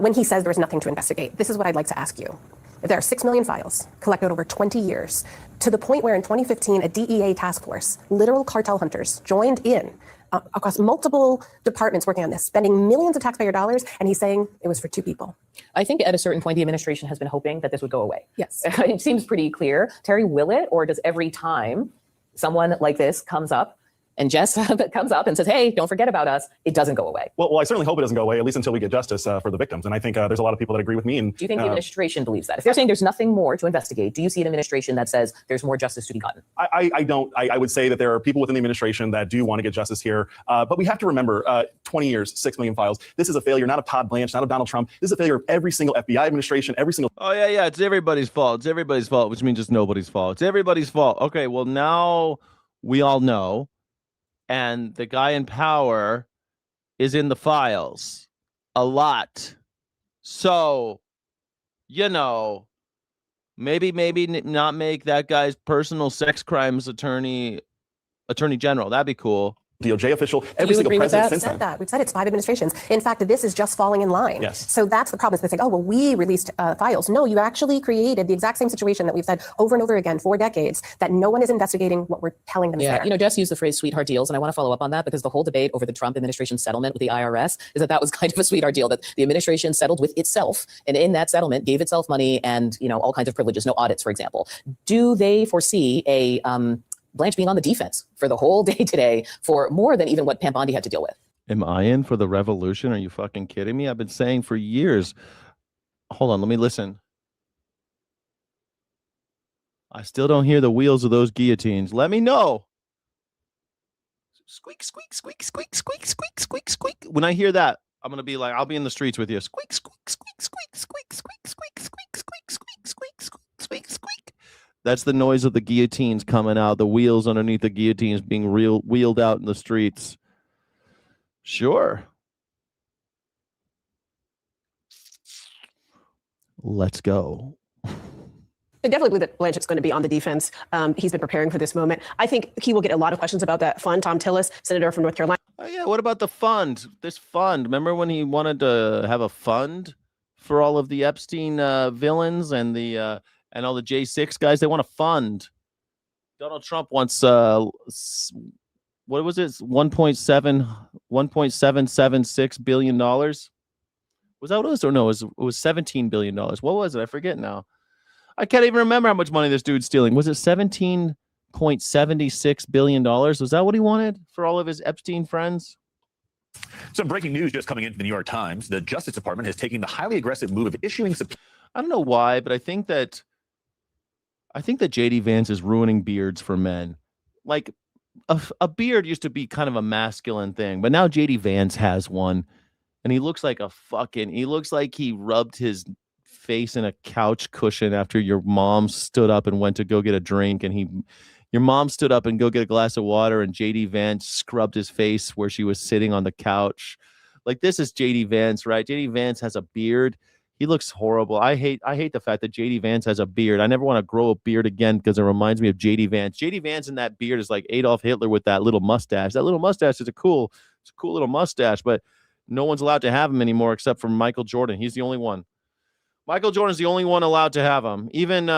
Speaker 20: When he says there's nothing to investigate, this is what I'd like to ask you. If there are 6 million files collected over 20 years, to the point where in 2015, a DEA task force, literal cartel hunters, joined in across multiple departments working on this, spending millions of taxpayer dollars, and he's saying it was for 2 people.
Speaker 6: I think at a certain point, the administration has been hoping that this would go away.
Speaker 20: Yes.
Speaker 6: It seems pretty clear. Terry, will it, or does every time someone like this comes up and Jess comes up and says, hey, don't forget about us, it doesn't go away?
Speaker 21: Well, I certainly hope it doesn't go away, at least until we get justice for the victims. And I think there's a lot of people that agree with me. And
Speaker 6: do you think the administration believes that? If they're saying there's nothing more to investigate, do you see an administration that says there's more justice to be gotten?
Speaker 21: I don't. I would say that there are people within the administration that do want to get justice here. But we have to remember, 20 years, 6 million files. This is a failure, not of Todd Blanche, not of Donald Trump. This is a failure of every single FBI administration, every single...
Speaker 2: Oh, yeah. It's everybody's fault. It's everybody's fault, which means it's nobody's fault. It's everybody's fault. Okay, well, now we all know. And the guy in power is in the files a lot. So, maybe not make that guy's personal sex crimes attorney general. That'd be cool.
Speaker 21: DOJ official,
Speaker 20: Do
Speaker 21: every
Speaker 20: you
Speaker 21: single
Speaker 20: agree with
Speaker 21: president
Speaker 20: that?
Speaker 21: since
Speaker 20: We've
Speaker 21: then.
Speaker 20: said that. We've said it's 5 administrations. In fact, this is just falling in line.
Speaker 21: Yes.
Speaker 20: So that's the problem. Is they say, oh, well, we released files. No, you actually created the exact same situation that we've said over and over again for decades, that no one is investigating what we're telling them is there.
Speaker 6: You know, Jess used the phrase sweetheart deals, and I want to follow up on that because the whole debate over the Trump administration settlement with the IRS is that was kind of a sweetheart deal, that the administration settled with itself, and in that settlement gave itself money and, you know, all kinds of privileges, no audits, for example. Do they foresee a Blanche being on the defense for the whole day today for more than even what Pam Bondi had to deal with?
Speaker 2: Am I in for the revolution? Are you fucking kidding me? I've been saying for years. Hold on, let me listen. I still don't hear the wheels of those guillotines. Let me know. Squeak, squeak, squeak, squeak, squeak, squeak, squeak, squeak. When I hear that, I'm gonna be like, I'll be in the streets with you. Squeak, squeak, squeak, squeak, squeak, squeak, squeak, squeak, squeak, squeak, squeak, squeak, squeak, squeak. That's the noise of the guillotines coming out, the wheels underneath the guillotines being wheeled out in the streets. Sure. Let's go.
Speaker 20: I definitely believe that Blanchett's going to be on the defense. He's been preparing for this moment. I think he will get a lot of questions about that fund. Tom Tillis, senator from North Carolina.
Speaker 2: Oh, yeah, what about the fund? This fund. Remember when he wanted to have a fund for all of the Epstein villains and the and all the J6 guys? They want a fund. Donald Trump wants what was it? $1.776 billion. Was that what it was? Or no, it was $17 billion. What was it? I forget now. I can't even remember how much money this dude's stealing. Was it $17.76 billion? Was that what he wanted for all of his Epstein friends?
Speaker 7: Some breaking news just coming into the New York Times. The Justice Department has taken the highly aggressive move of issuing subpoenas.
Speaker 2: I don't know why, but I think that JD Vance is ruining beards for men. Like a beard used to be kind of a masculine thing, but now JD Vance has one, and he looks like he looks like he rubbed his face in a couch cushion after your mom stood up and went to go get a drink, and your mom stood up and go get a glass of water, and JD Vance scrubbed his face where she was sitting on the couch. Like, this is JD Vance, right? JD Vance has a beard. He looks horrible. I hate the fact that JD Vance has a beard. I never want to grow a beard again because it reminds me of JD Vance. JD Vance in that beard is like Adolf Hitler with that little mustache. That little mustache is a cool little mustache, but no one's allowed to have him anymore except for Michael Jordan. He's the only one. Michael Jordan's the only one allowed to have him. Even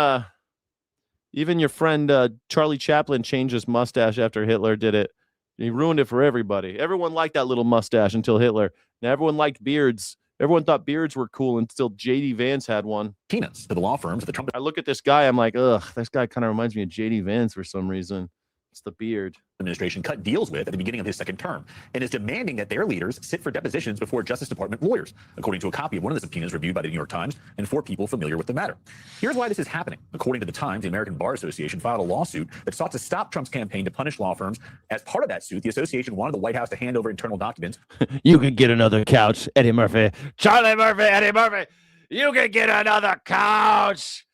Speaker 2: your friend Charlie Chaplin changed his mustache after Hitler did it. He ruined it for everybody. Everyone liked that little mustache until Hitler. Now everyone liked beards. Everyone thought beards were cool until JD Vance had one.
Speaker 7: Peanuts to the law firms. The Trump.
Speaker 2: I look at this guy, I'm like, ugh, this guy kind of reminds me of JD Vance for some reason. It's the beard.
Speaker 7: Administration cut deals with at the beginning of his second term and is demanding that their leaders sit for depositions before Justice Department lawyers, according to a copy of one of the subpoenas reviewed by the New York Times and 4 people familiar with the matter. Here's why this is happening. According to the Times, the American Bar Association filed a lawsuit that sought to stop Trump's campaign to punish law firms. As part of that suit, the association wanted the White House to hand over internal documents.
Speaker 2: You can get another couch, Eddie Murphy. Charlie Murphy, Eddie Murphy. You can get another couch.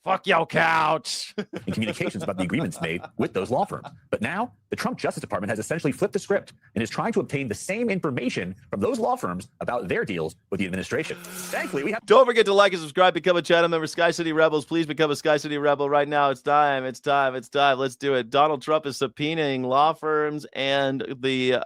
Speaker 2: Fuck your couch.
Speaker 7: And communications about the agreements made with those law firms. But now, the Trump Justice Department has essentially flipped the script and is trying to obtain the same information from those law firms about their deals with the administration. Thankfully, we have...
Speaker 2: Don't forget to like and subscribe, become a channel member. Sky City Rebels, please become a Sky City Rebel right now. It's time. Let's do it. Donald Trump is subpoenaing law firms and the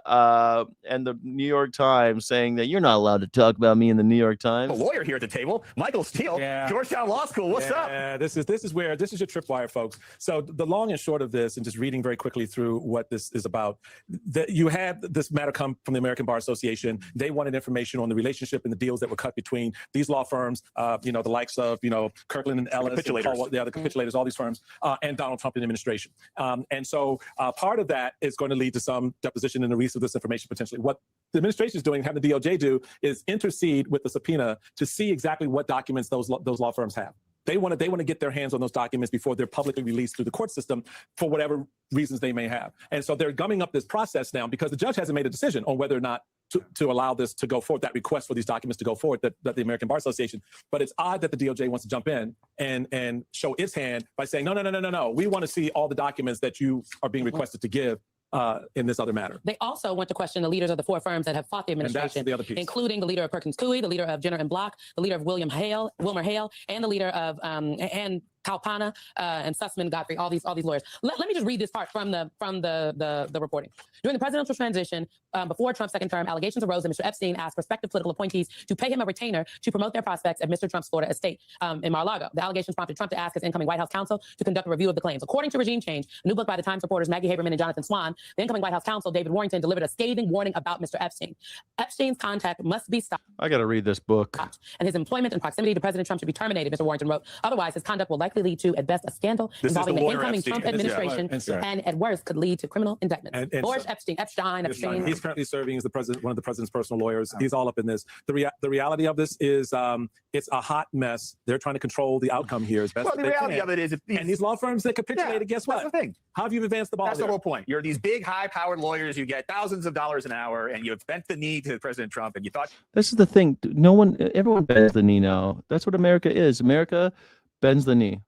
Speaker 2: New York Times, saying that you're not allowed to talk about me in the New York Times.
Speaker 7: A lawyer here at the table, Michael Steele, Georgetown Law School. What's up?
Speaker 12: This is your tripwire, folks. So the long and short of this, and just reading very quickly through what this is about, that you had this matter come from the American Bar Association. They wanted information on the relationship and the deals that were cut between these law firms, the likes of Kirkland and Ellis, the capitulators, all these firms, and Donald Trump and the administration. And so part of that is going to lead to some deposition and the release of this information potentially. What the administration is doing, having the DOJ do, is intercede with the subpoena to see exactly what documents those law firms have. They want to get their hands on those documents before they're publicly released through the court system for whatever reasons they may have. And so they're gumming up this process now because the judge hasn't made a decision on whether or not to allow this to go forward, that request for these documents to go forward, that the American Bar Association. But it's odd that the DOJ wants to jump in and show its hand by saying, no. We want to see all the documents that you are being requested to give in this other matter.
Speaker 6: They also want to question the leaders of the 4 firms that have fought the administration, including the leader of Perkins Coie, the leader of Jenner and Block, the leader of Wilmer Hale, and the leader of and Kalpana and Sussman, Godfrey, all these lawyers. Let me just read this part from the reporting. During the presidential transition, before Trump's second term, allegations arose that Mr. Epstein asked prospective political appointees to pay him a retainer to promote their prospects at Mr. Trump's Florida estate in Mar-a-Lago. The allegations prompted Trump to ask his incoming White House counsel to conduct a review of the claims. According to Regime Change, a new book by the Times reporters Maggie Haberman and Jonathan Swan, the incoming White House counsel, David Warrington, delivered a scathing warning about Mr. Epstein. Epstein's contact must be stopped.
Speaker 2: I got to read this book.
Speaker 6: And his employment and proximity to President Trump should be terminated, Mr. Warrington wrote. Otherwise, his conduct will likely lead to, at best, a scandal involving the incoming Trump administration, and at worst, could lead to criminal indictment. George Epstein.
Speaker 12: He's currently serving as one of the president's personal lawyers. He's all up in this. The reality of this is it's a hot mess. They're trying to control the outcome here as best as they can.
Speaker 7: The reality of it is,
Speaker 12: and these law firms that capitulated, guess what?
Speaker 7: That's the thing.
Speaker 12: How have you advanced the ball?
Speaker 7: That's the whole point. You're these big, high-powered lawyers. You get thousands of dollars an hour, and you've bent the knee to President Trump, and you thought.
Speaker 2: This is the thing. Everyone bends the knee now. That's what America is. America bends the knee.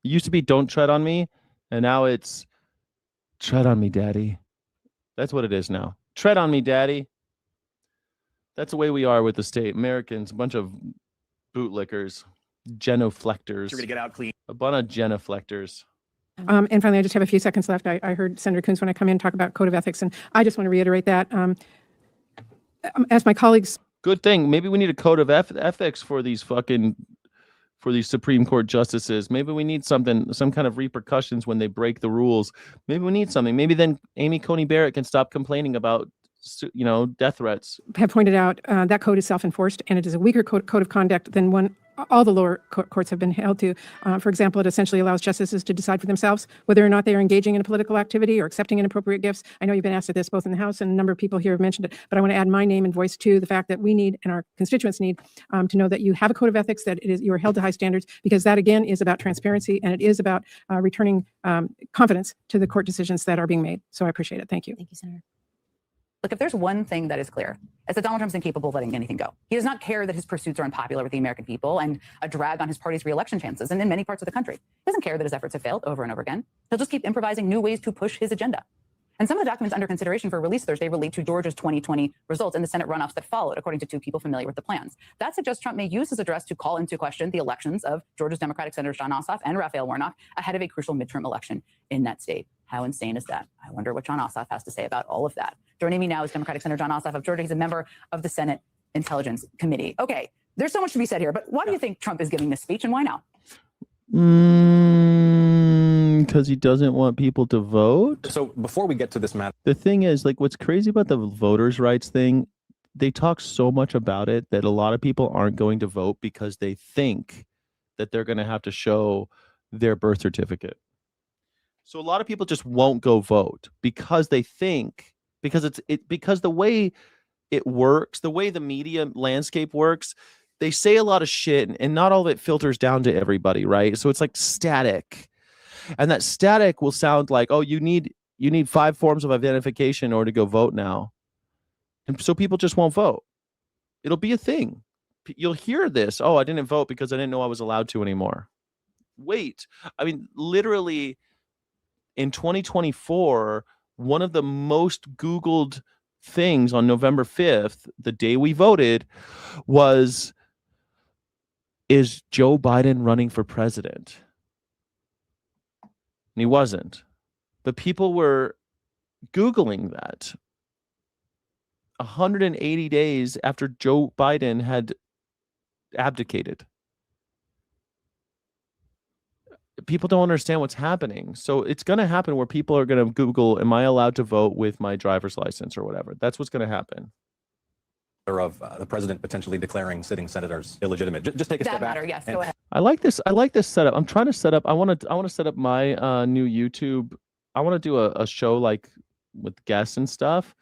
Speaker 2: It used to be "Don't tread on me," and now it's "Tread on me, Daddy." That's what it is now. Tread on me, Daddy. That's the way we are with the state. Americans, a bunch of bootlickers, genuflectors.
Speaker 7: You're gonna get out clean.
Speaker 2: A bunch of genuflectors.
Speaker 19: And finally, I just have a few seconds left. I heard Senator Coons when I come in talk about code of ethics, and I just want to reiterate that. As my colleagues.
Speaker 2: Good thing. Maybe we need a code of ethics for these Supreme Court justices. Maybe we need some kind of repercussions when they break the rules. Maybe we need something. Maybe then Amy Coney Barrett can stop complaining about, death threats.
Speaker 19: Have pointed out that code is self-enforced, and it is a weaker code of conduct than one all the lower courts have been held to. For example, it essentially allows justices to decide for themselves whether or not they are engaging in a political activity or accepting inappropriate gifts. I know you've been asked this both in the House, and a number of people here have mentioned it, but I want to add my name and voice to the fact that we need, and our constituents need, to know that you have a code of ethics, that you are held to high standards, because that again is about transparency, and it is about returning confidence to the court decisions that are being made. So I appreciate it. Thank you.
Speaker 8: Thank you, Senator. Look, if there's one thing that is clear, it's that Donald Trump's incapable of letting anything go. He does not care that his pursuits are unpopular with the American people and a drag on his party's re-election chances, and in many parts of the country. He doesn't care that his efforts have failed over and over again. He'll just keep improvising new ways to push his agenda. And some of the documents under consideration for release Thursday relate to Georgia's 2020 results and the Senate runoffs that followed, according to two people familiar with the plans. That suggests Trump may use his address to call into question the elections of Georgia's Democratic Senators Jon Ossoff and Raphael Warnock ahead of a crucial midterm election in that state. How insane is that? I wonder what Jon Ossoff has to say about all of that. Joining me now is Democratic Senator Jon Ossoff of Georgia. He's a member of the Senate Intelligence Committee. Okay, there's so much to be said here, but why do you think Trump is giving this speech, and why now?
Speaker 2: Because he doesn't want people to vote.
Speaker 22: So before we get to this matter,
Speaker 2: the thing is, what's crazy about the voters' rights thing, they talk so much about it that a lot of people aren't going to vote because they think that they're going to have to show their birth certificate. So a lot of people just won't go vote because they think, because the way it works, the way the media landscape works, they say a lot of shit and not all of it filters down to everybody, right? So it's like static. And that static will sound like, oh, you need 5 forms of identification in order to go vote now. And so people just won't vote. It'll be a thing. You'll hear this. Oh, I didn't vote because I didn't know I was allowed to anymore. Wait. I mean, literally in 2024, one of the most Googled things on November 5th, the day we voted, was, is Joe Biden running for president? And he wasn't. But people were Googling that 180 days after Joe Biden had abdicated. People don't understand what's happening. So it's going to happen where people are going to Google, am I allowed to vote with my driver's license or whatever? That's what's going to happen.
Speaker 22: of the president potentially declaring sitting senators illegitimate. Just take a step back.
Speaker 8: Yes, go ahead.
Speaker 2: I like this setup. I'm trying to set up. I want to set up my new YouTube. I want to do a show like with guests and stuff.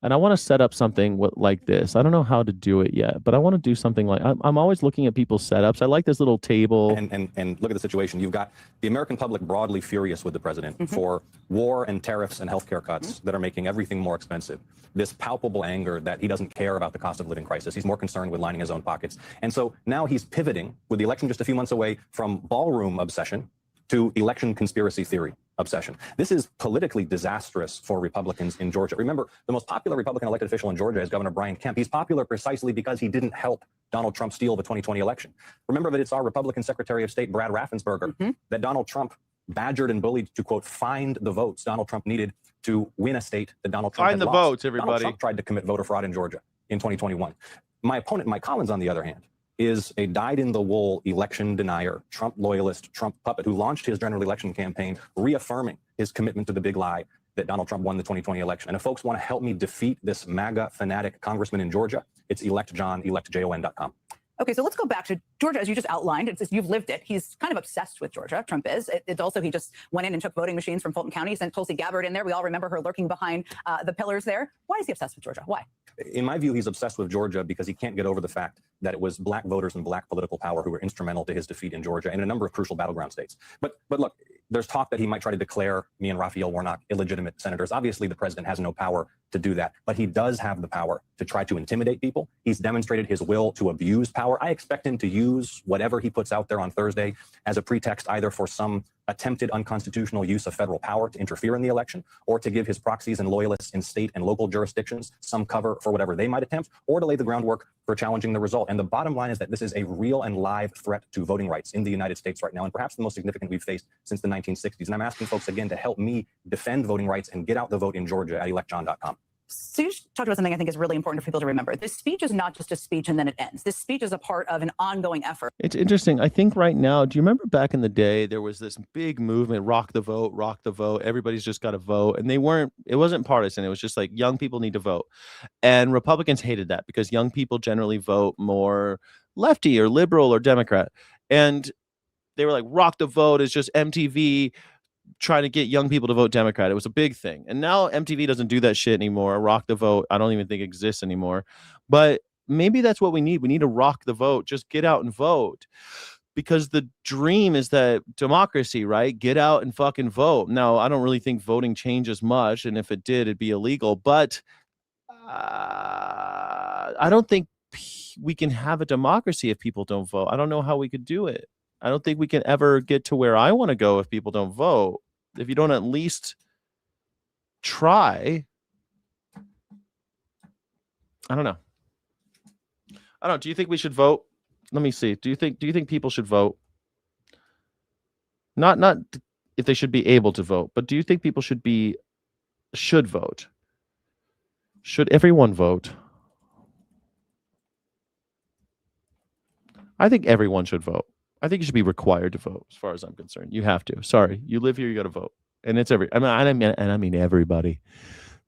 Speaker 2: And I want to set up something like this. I don't know how to do it yet, but I want to do something like, I'm always looking at people's setups. I like this little table.
Speaker 22: And look at the situation. You've got the American public broadly furious with the president for war and tariffs and healthcare cuts that are making everything more expensive. This palpable anger that he doesn't care about the cost of living crisis. He's more concerned with lining his own pockets. And so now he's pivoting with the election just a few months away from ballroom obsession to election conspiracy theory obsession. This is politically disastrous for Republicans in Georgia. Remember, the most popular Republican elected official in Georgia is Governor Brian Kemp. He's popular precisely because he didn't help Donald Trump steal the 2020 election. Remember that it's our Republican Secretary of State, Brad Raffensperger, that Donald Trump badgered and bullied to, quote, find the votes Donald Trump needed to win a state that Donald Trump
Speaker 2: Find
Speaker 22: had
Speaker 2: the
Speaker 22: lost.
Speaker 2: votes,
Speaker 22: Donald
Speaker 2: everybody.
Speaker 22: Trump tried to commit voter fraud in Georgia in 2021. My opponent, Mike Collins, on the other hand, is a dyed-in-the-wool election denier, Trump loyalist, Trump puppet who launched his general election campaign reaffirming his commitment to the big lie that Donald Trump won the 2020 election. And if folks want to help me defeat this MAGA fanatic congressman in Georgia, it's electjon.com.
Speaker 8: Okay, so let's go back to Georgia, as you just outlined. You've lived it. He's kind of obsessed with Georgia. Trump is. It's also, he just went in and took voting machines from Fulton County, sent Tulsi Gabbard in there. We all remember her lurking behind the pillars there. Why is he obsessed with Georgia? Why?
Speaker 22: In my view, he's obsessed with Georgia because he can't get over the fact that it was black voters and black political power who were instrumental to his defeat in Georgia and in a number of crucial battleground states. But look, there's talk that he might try to declare me and Raphael Warnock illegitimate senators. Obviously, the president has no power to do that, but he does have the power to try to intimidate people. He's demonstrated his will to abuse power. I expect him to use whatever he puts out there on Thursday as a pretext either for some attempted unconstitutional use of federal power to interfere in the election, or to give his proxies and loyalists in state and local jurisdictions some cover for whatever they might attempt, or to lay the groundwork for challenging the result. And the bottom line is that this is a real and live threat to voting rights in the United States right now, and perhaps the most significant we've faced since the 1960s. And I'm asking folks again to help me defend voting rights and get out the vote in Georgia at electjon.com.
Speaker 8: So you just talked about something I think is really important for people to remember. This speech is not just a speech and then it ends. This speech is a part of an ongoing effort.
Speaker 2: It's interesting. I think right now, do you remember back in the day, there was this big movement, rock the vote, rock the vote. Everybody's just got to vote. And it wasn't partisan. It was just like young people need to vote. And Republicans hated that because young people generally vote more lefty or liberal or Democrat. And they were like, rock the vote is just MTV trying to get young people to vote Democrat. It was a big thing. And now MTV doesn't do that shit anymore. Rock the vote, I don't even think exists anymore. But maybe that's what we need. We need to rock the vote. Just get out and vote. Because the dream is that democracy, right? Get out and fucking vote. Now, I don't really think voting changes much. And if it did, it'd be illegal. But I don't think we can have a democracy if people don't vote. I don't know how we could do it. I don't think we can ever get to where I want to go if people don't vote. If you don't at least try. I don't know. Do you think we should vote? Let me see. Do you think people should vote? Not if they should be able to vote, but do you think people should vote? Should everyone vote? I think everyone should vote. I think you should be required to vote, as far as I'm concerned. You have to. Sorry, you live here, you got to vote, and it's I mean everybody,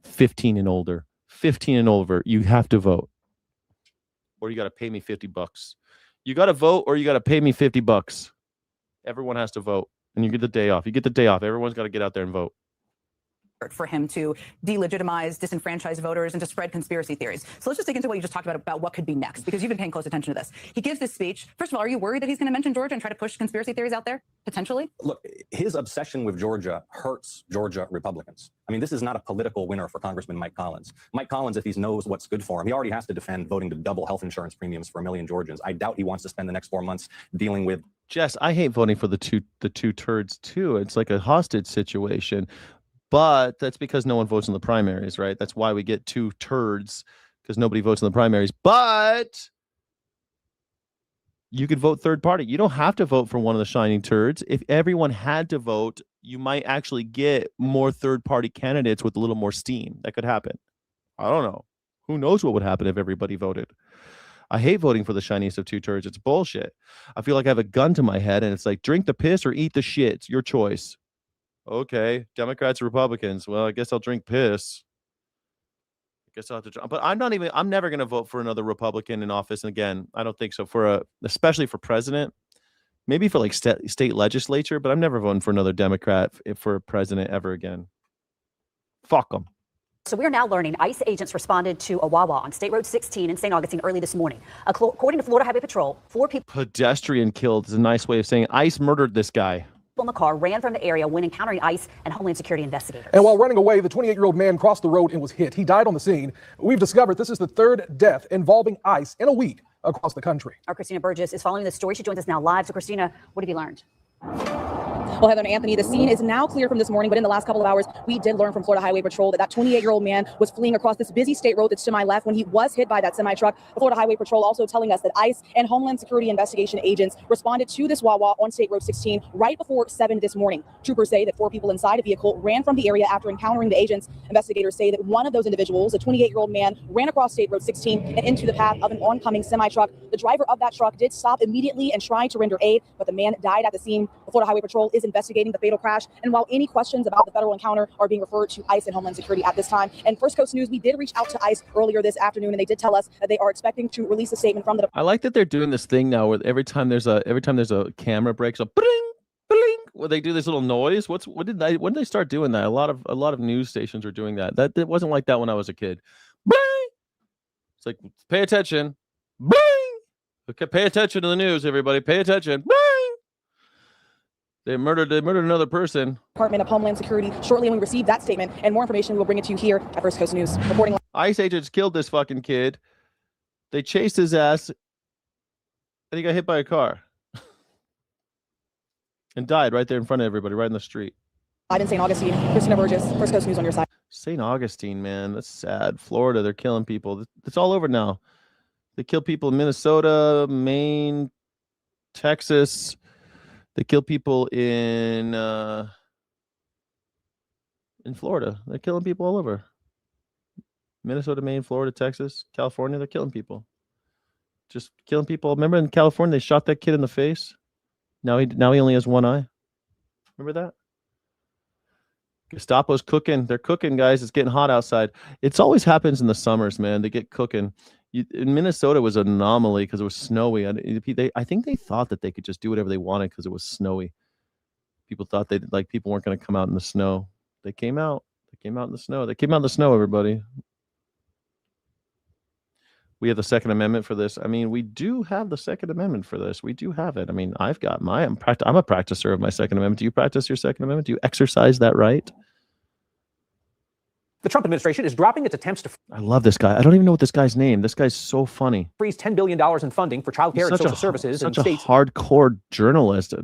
Speaker 2: 15 and older. 15 and over, you have to vote, or you got to pay me $50. You got to vote, or you got to pay me $50. Everyone has to vote, and you get the day off. You get the day off. Everyone's got to get out there and vote.
Speaker 8: For him to delegitimize, disenfranchise voters and to spread conspiracy theories. So let's just dig into what you just talked about what could be next, because you've been paying close attention to this. He gives this speech. First of all, are you worried that he's going to mention Georgia and try to push conspiracy theories out there, potentially?
Speaker 22: Look, his obsession with Georgia hurts Georgia Republicans. I mean, this is not a political winner for Congressman Mike Collins. Mike Collins, if he knows what's good for him, he already has to defend voting to double health insurance premiums for 1 million Georgians. I doubt he wants to spend the next 4 months dealing with.
Speaker 2: Jess, I hate voting for the two turds too. It's like a hostage situation. But that's because no one votes in the primaries, right? That's why we get 2 turds, because nobody votes in the primaries. But you could vote third party. You don't have to vote for one of the shining turds. If everyone had to vote, you might actually get more third party candidates with a little more steam. That could happen. I don't know. Who knows what would happen if everybody voted? I hate voting for the shiniest of 2 turds. It's bullshit. I feel like I have a gun to my head and it's like, drink the piss or eat the shit. It's your choice. Okay, Democrats or Republicans. Well, I guess I'll drink piss. I guess I'll have to. But I'm never going to vote for another Republican in office. And again, I don't think so. Especially for president, maybe for like state legislature. But I'm never voting for another Democrat for president ever again. Fuck them.
Speaker 5: So we are now learning ICE agents responded to a Wawa on State Road 16 in St. Augustine early this morning. According to Florida Highway Patrol, 4 people.
Speaker 2: Pedestrian killed is a nice way of saying ICE murdered this guy.
Speaker 5: In the car ran from the area when encountering ICE and Homeland Security investigators.
Speaker 10: And while running away, the 28-year-old man crossed the road and was hit. He died on the scene. We've discovered this is the 3rd death involving ICE in a week across the country.
Speaker 5: Our Christina Burgess is following this story. She joins us now live. So Christina, what have you learned? Well, Heather and Anthony, the scene is now clear from this morning, but in the last couple of hours, we did learn from Florida Highway Patrol that 28-year-old man was fleeing across this busy state road that's to my left when he was hit by that semi-truck. The Florida Highway Patrol also telling us that ICE and Homeland Security investigation agents responded to this Wawa on State Road 16 right before 7 this morning. Troopers say that 4 people inside a vehicle ran from the area after encountering the agents. Investigators say that one of those individuals, a 28-year-old man, ran across State Road 16 and into the path of an oncoming semi-truck. The driver of that truck did stop immediately and tried to render aid, but the man died at the scene. The Florida Highway Patrol is investigating the fatal crash, and while any questions about the federal encounter are being referred to ICE and Homeland Security at this time. And First Coast News, we did reach out to ICE earlier this afternoon, and they did tell us that they are expecting to release a statement from the.
Speaker 2: I like that they're doing this thing now where every time there's a camera break, so bling, bling, where they do this little noise. When did they start doing that? A lot of news stations are doing that. That wasn't like that when I was a kid. Bling. It's like, pay attention. Bling. Okay, pay attention to the news, everybody. Pay attention. Bling. They murdered another person.
Speaker 5: Department of Homeland Security shortly when we receive that statement, and more information we'll bring it to you here at First Coast News. Reporting.
Speaker 2: ICE agents killed this fucking kid. They chased his ass, and he got hit by a car and died right there in front of everybody, right in the street.
Speaker 5: Live in St. Augustine, Christina Burgess, First Coast News on your side.
Speaker 2: St. Augustine, man, that's sad. Florida, they're killing people. It's all over now. They kill people in Minnesota, Maine, Texas. They kill people in Florida. They're killing people all over. Minnesota, Maine, Florida, Texas, California. They're killing people. Just killing people. Remember in California, they shot that kid in the face. Now he only has one eye. Remember that? Gestapo's cooking. They're cooking, guys. It's getting hot outside. It's always happens in the summers, man. They get cooking. In Minnesota, it was an anomaly because it was snowy. I think they thought that they could just do whatever they wanted because it was snowy. People thought people weren't going to come out in the snow. They came out. They came out in the snow. They came out in the snow, everybody. We have the Second Amendment for this. I mean, we do have the Second Amendment for this. We do have it. I mean, I'm a practicer of my Second Amendment. Do you practice your Second Amendment? Do you exercise that right?
Speaker 13: The Trump administration is dropping its attempts to.
Speaker 2: I love this guy. I don't even know what this guy's name. This guy's so funny.
Speaker 13: Freeze $10 billion in funding for child care and social services in
Speaker 2: states.
Speaker 13: states.
Speaker 2: Such a hardcore journalist,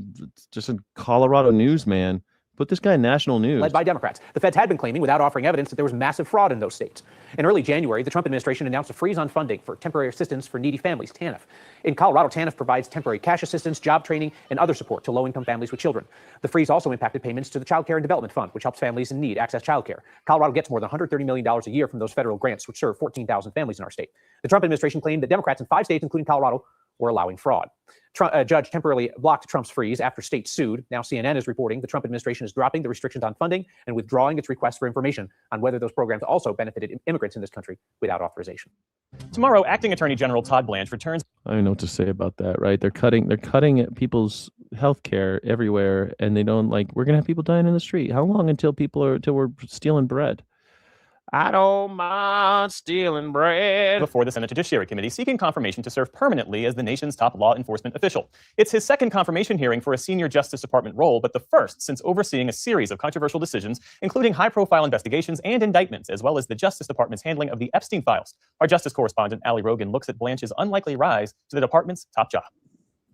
Speaker 2: just a Colorado newsman. Put this guy in national news.
Speaker 13: Led by Democrats. The feds had been claiming, without offering evidence, that there was massive fraud in those states. In early January, the Trump administration announced a freeze on funding for temporary assistance for needy families, TANF. In Colorado, TANF provides temporary cash assistance, job training, and other support to low-income families with children. The freeze also impacted payments to the Child Care and Development Fund, which helps families in need access child care. Colorado gets more than $130 million a year from those federal grants, which serve 14,000 families in our state. The Trump administration claimed that Democrats in 5 states, including Colorado, were allowing fraud. A judge temporarily blocked Trump's freeze after states sued. Now CNN is reporting the Trump administration is dropping the restrictions on funding and withdrawing its request for information on whether those programs also benefited immigrants in this country without authorization.
Speaker 18: Tomorrow, Acting Attorney General Todd Blanche returns.
Speaker 2: I don't know what to say about that, right? They're cutting people's health care everywhere, and they don't we're gonna have people dying in the street. How long until we're stealing bread? I don't mind stealing bread.
Speaker 18: Before the Senate Judiciary Committee, seeking confirmation to serve permanently as the nation's top law enforcement official. It's his second confirmation hearing for a senior Justice Department role, but the first since overseeing a series of controversial decisions, including high-profile investigations and indictments, as well as the Justice Department's handling of the Epstein files. Our Justice correspondent, Ali Rogan, looks at Blanche's unlikely rise to the department's top job.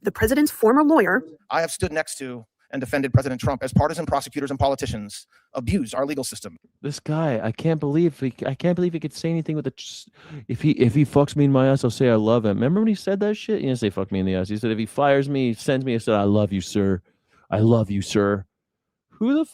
Speaker 23: The president's former lawyer.
Speaker 1: I have stood next to and defended President Trump as partisan prosecutors and politicians abuse our legal system.
Speaker 2: This guy, I can't believe he could say anything with if he fucks me in my ass, I'll say I love him. Remember when he said that shit? He didn't say fuck me in the ass. He said if he fires me, sends me, I said I love you, sir. I love you, sir. Who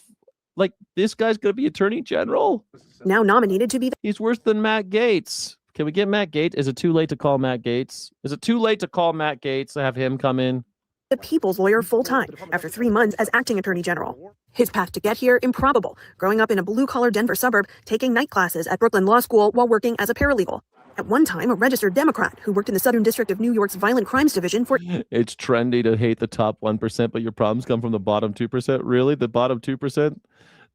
Speaker 2: this guy's gonna be Attorney General?
Speaker 23: Now nominated to be.
Speaker 2: He's worse than Matt Gaetz. Can we get Matt Gaetz? Is it too late to call Matt Gaetz? Is it too late to call Matt Gaetz to have him come in?
Speaker 23: The people's lawyer full-time after 3 months as acting attorney general. His path to get here, improbable. Growing up in a blue-collar Denver suburb, taking night classes at Brooklyn Law School while working as a paralegal. At one time, a registered Democrat who worked in the Southern District of New York's Violent Crimes Division for...
Speaker 2: It's trendy to hate the top 1%, but your problems come from the bottom 2%? Really? The bottom 2%?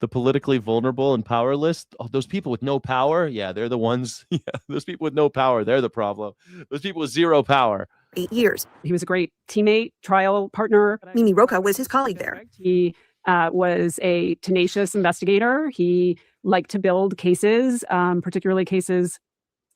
Speaker 2: The politically vulnerable and powerless? Oh, those people with no power? Yeah, they're the ones. Yeah, those people with no power, they're the problem. Those people with zero power.
Speaker 23: 8 years.
Speaker 24: He was a great teammate, trial partner.
Speaker 23: Mimi Rocha was his colleague there.
Speaker 24: He was a tenacious investigator. He liked to build cases, particularly cases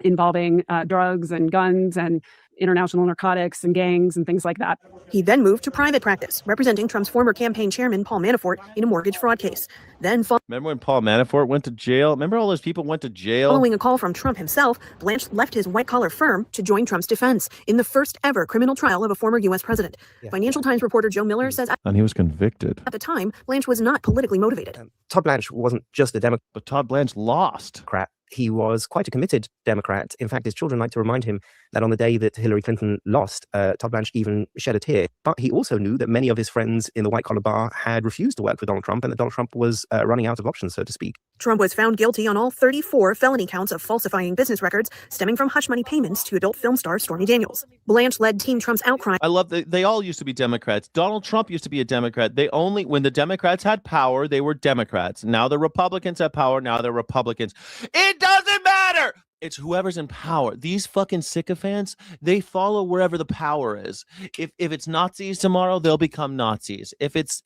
Speaker 24: involving drugs and guns and international narcotics and gangs and things like that.
Speaker 23: He then moved to private practice, representing Trump's former campaign chairman, Paul Manafort, in a mortgage fraud case. Then,
Speaker 2: Remember when Paul Manafort went to jail? Remember all those people went to jail?
Speaker 23: following a call from Trump himself, Blanche left his white-collar firm to join Trump's defense in the first ever criminal trial of a former U.S. president. Financial Times reporter Joe Miller says
Speaker 2: And he was convicted.
Speaker 23: at the time, Blanche was not politically motivated.
Speaker 9: Todd Blanche wasn't just a Democrat.
Speaker 2: But Todd Blanche lost.
Speaker 9: He was quite a committed Democrat. In fact, his children like to remind him that on the day that Hillary Clinton lost, Todd Blanche even shed a tear. But he also knew that many of his friends in the white-collar bar had refused to work with Donald Trump and that Donald Trump was running out of options, so to speak.
Speaker 23: Trump was found guilty on all 34 felony counts of falsifying business records stemming from hush money payments to adult film star Stormy Daniels. Blanche led Team Trump's outcry.
Speaker 2: I love that they all used to be Democrats. Donald Trump used to be a Democrat. When the Democrats had power, they were Democrats. Now the Republicans have power. Now they're Republicans. It doesn't matter. It's whoever's in power. These fucking sycophants, they follow wherever the power is. If it's Nazis tomorrow, they'll become Nazis. If it's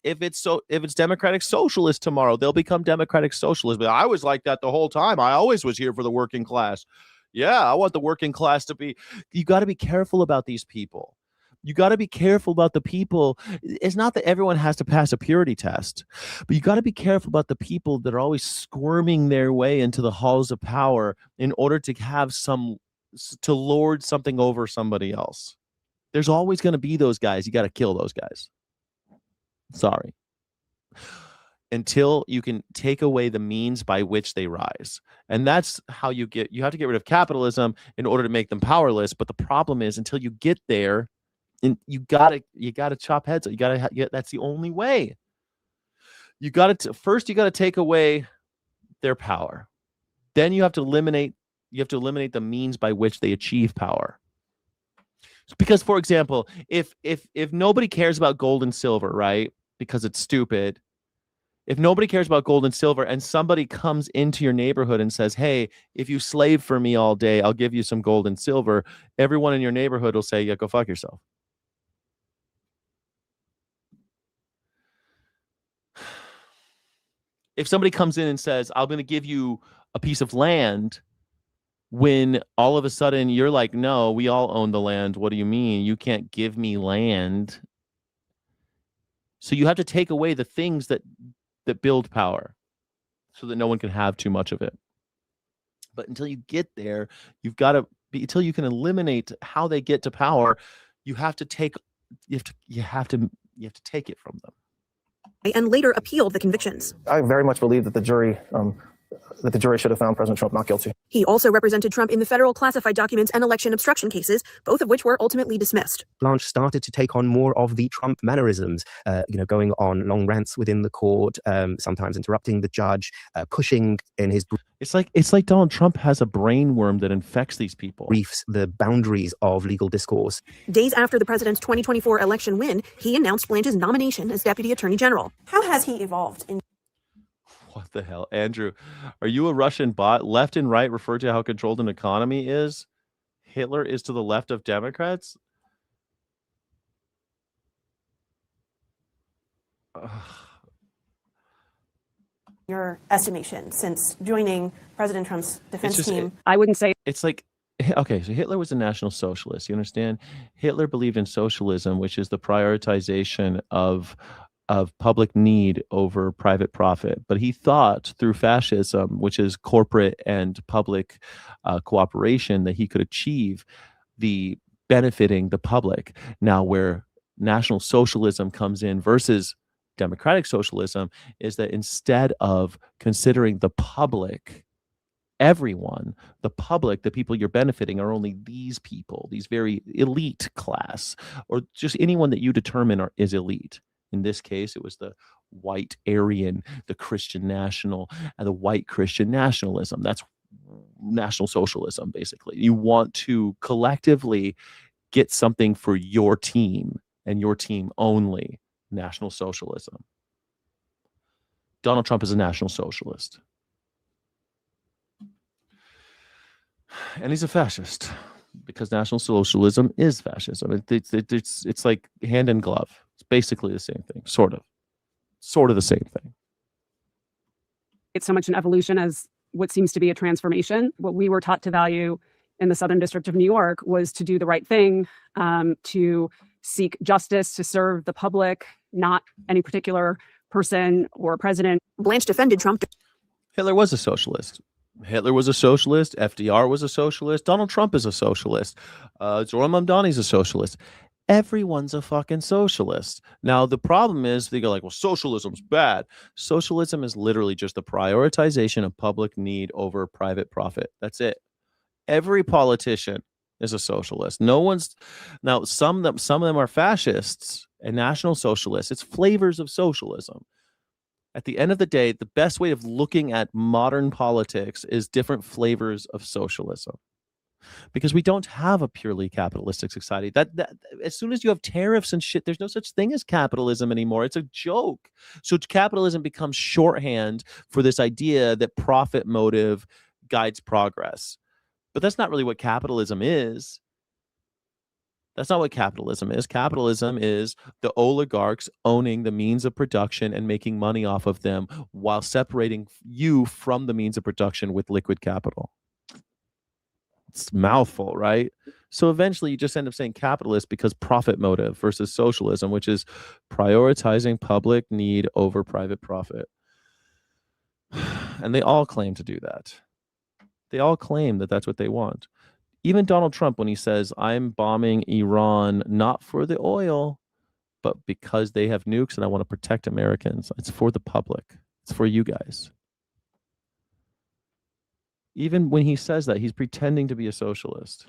Speaker 2: Democratic Socialists tomorrow, they'll become Democratic Socialists. But I was like that the whole time. I always was here for the working class. Yeah, I want the working class to be. You got to be careful about these people. You got to be careful about the people. It's not that everyone has to pass a purity test, but you got to be careful about the people that are always squirming their way into the halls of power in order to have to lord something over somebody else. There's always going to be those guys. You got to kill those guys. Sorry. Until you can take away the means by which they rise. And that's how you have to get rid of capitalism in order to make them powerless. But the problem is until you get there, and you gotta chop heads. That's the only way. You gotta take away their power. Then you have to eliminate the means by which they achieve power. Because, for example, if nobody cares about gold and silver, right? Because it's stupid. If nobody cares about gold and silver and somebody comes into your neighborhood and says, hey, if you slave for me all day, I'll give you some gold and silver, everyone in your neighborhood will say, yeah, go fuck yourself. If somebody comes in and says, I'm going to give you a piece of land, when all of a sudden you're like, no, we all own the land. What do you mean? You can't give me land. So you have to take away the things that build power so that no one can have too much of it. But until you get there, until you can eliminate how they get to power, you have to take it from them.
Speaker 23: And later appealed the convictions.
Speaker 1: I very much believe that the jury should have found President Trump not guilty.
Speaker 23: He also represented Trump in the federal classified documents and election obstruction cases, both of which were ultimately dismissed.
Speaker 9: Blanche started to take on more of the Trump mannerisms, going on long rants within the court, sometimes interrupting the judge, pushing in his...
Speaker 2: It's like Donald Trump has a brain worm that infects these people.
Speaker 9: Briefs the boundaries of legal discourse.
Speaker 23: Days after the president's 2024 election win, he announced Blanche's nomination as Deputy Attorney General. How has he evolved in...
Speaker 2: What the hell, Andrew? Are you a Russian bot? Left and right refer to how controlled an economy is? Hitler is to the left of Democrats?
Speaker 23: Your estimation since joining President Trump's defense team?
Speaker 24: I wouldn't say
Speaker 2: it's like, okay, so Hitler was a National Socialist. You understand? Hitler believed in socialism, which is the prioritization of public need over private profit. But he thought through fascism, which is corporate and public cooperation, that he could achieve the benefiting the public. Now, where National Socialism comes in versus democratic socialism is that instead of considering the public, everyone, the public, the people you're benefiting are only these people, these very elite class, or just anyone that you determine is elite. In this case, it was the white Aryan, the Christian national, and the white Christian nationalism. That's National Socialism, basically. You want to collectively get something for your team and your team only. National Socialism. Donald Trump is a National Socialist. And he's a fascist because National Socialism is fascism. It's like hand in glove. It's basically the same thing, sort of the same thing.
Speaker 24: it's so much an evolution as what seems to be a transformation. What we were taught to value in the Southern District of New York was to do the right thing, to seek justice, to serve the public, not any particular person or president.
Speaker 23: Blanche defended Trump.
Speaker 2: Hitler was a socialist. Hitler was a socialist. FDR was a socialist. Donald Trump is a socialist. Zoran Mamdani's a socialist. Everyone's a fucking socialist. Now, the problem is they go like, well, socialism's bad. Socialism is literally just the prioritization of public need over private profit. That's it. Every politician is a socialist. No one's now some of them are fascists and national socialists. It's flavors of socialism. At the end of the day, the best way of looking at modern politics is different flavors of socialism. Because we don't have a purely capitalistic society. That as soon as you have tariffs and shit, there's no such thing as capitalism anymore. It's a joke. So capitalism becomes shorthand for this idea that profit motive guides progress. But that's not really what capitalism is. That's not what capitalism is. Capitalism is the oligarchs owning the means of production and making money off of them while separating you from the means of production with liquid capital. It's a mouthful, right? So eventually you just end up saying capitalist because profit motive versus socialism, which is prioritizing public need over private profit. And they all claim to do that. They all claim that that's what they want. Even Donald Trump, when he says, I'm bombing Iran, not for the oil, but because they have nukes and I want to protect Americans. It's for the public. It's for you guys. Even when he says that, he's pretending to be a socialist.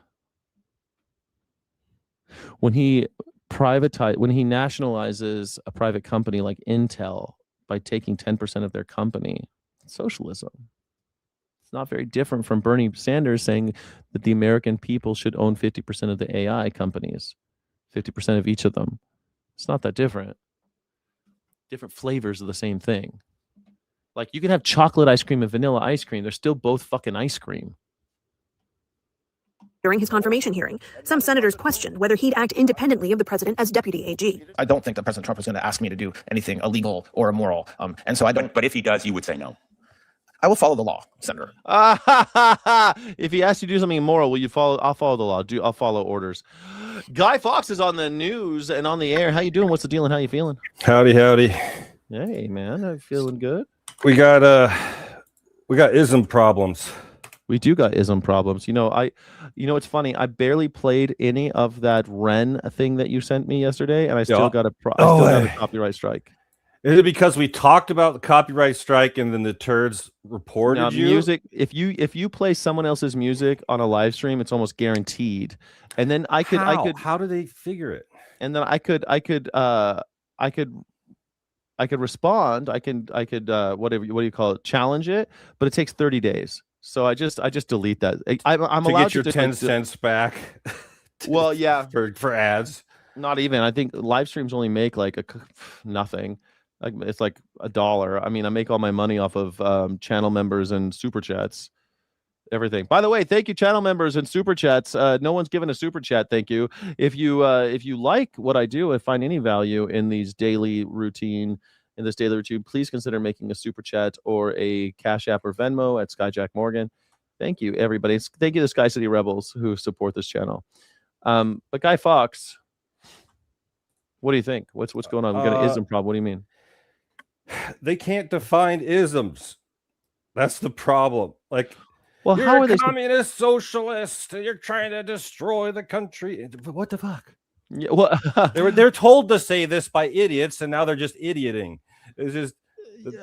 Speaker 2: When he nationalizes a private company like Intel by taking 10% of their company, it's socialism. It's not very different from Bernie Sanders saying that the American people should own 50% of the AI companies, 50% of each of them. It's not that different. Different flavors of the same thing. Like you can have chocolate ice cream and vanilla ice cream. They're still both fucking ice cream.
Speaker 23: During his confirmation hearing, some senators questioned whether he'd act independently of the president as deputy AG.
Speaker 1: I don't think that President Trump is going to ask me to do anything illegal or immoral. And so I don't.
Speaker 3: But if he does, you would say no.
Speaker 1: I will follow the law, Senator.
Speaker 2: If he asks you to do something immoral, will you follow? I'll follow the law. I'll follow orders. Guy Fawkes is on the news and on the air. How you doing? What's the deal and how you feeling?
Speaker 11: Howdy.
Speaker 2: Hey, man. I'm feeling good.
Speaker 11: We got ism problems.
Speaker 2: We do got ism problems. It's funny. I barely played any of that Ren thing that you sent me yesterday, and I still got a copyright strike.
Speaker 11: Is it because we talked about the copyright strike and then the turds reported
Speaker 2: now,
Speaker 11: you?
Speaker 2: Music. If you play someone else's music on a live stream, it's almost guaranteed. And then I could.
Speaker 11: How do they figure it?
Speaker 2: And then I could respond. I could whatever. What do you call it? Challenge it. But it takes 30 days. So I just delete that. I'm
Speaker 11: to
Speaker 2: allowed
Speaker 11: get your 10 cents back.
Speaker 2: Well, yeah,
Speaker 11: for ads.
Speaker 2: Not even. I think live streams only make like nothing. Like it's like $1. I mean, I make all my money off of channel members and super chats. Everything. By the way, thank you, channel members and super chats. No one's given a super chat. Thank you. If you like what I do and find any value in this daily routine, please consider making a super chat or a Cash App or Venmo at Skyjack Morgan. Thank you, everybody. Thank you to Sky City Rebels who support this channel. But Guy Fawkes, what do you think? What's going on? We got an ism problem. What do you mean?
Speaker 11: They can't define isms. That's the problem. Like,
Speaker 2: well,
Speaker 11: you're
Speaker 2: how are
Speaker 11: a
Speaker 2: they
Speaker 11: communist socialist? You're trying to destroy the country. What the fuck?
Speaker 2: Yeah, well,
Speaker 11: they're told to say this by idiots, and now they're just idioting. It's just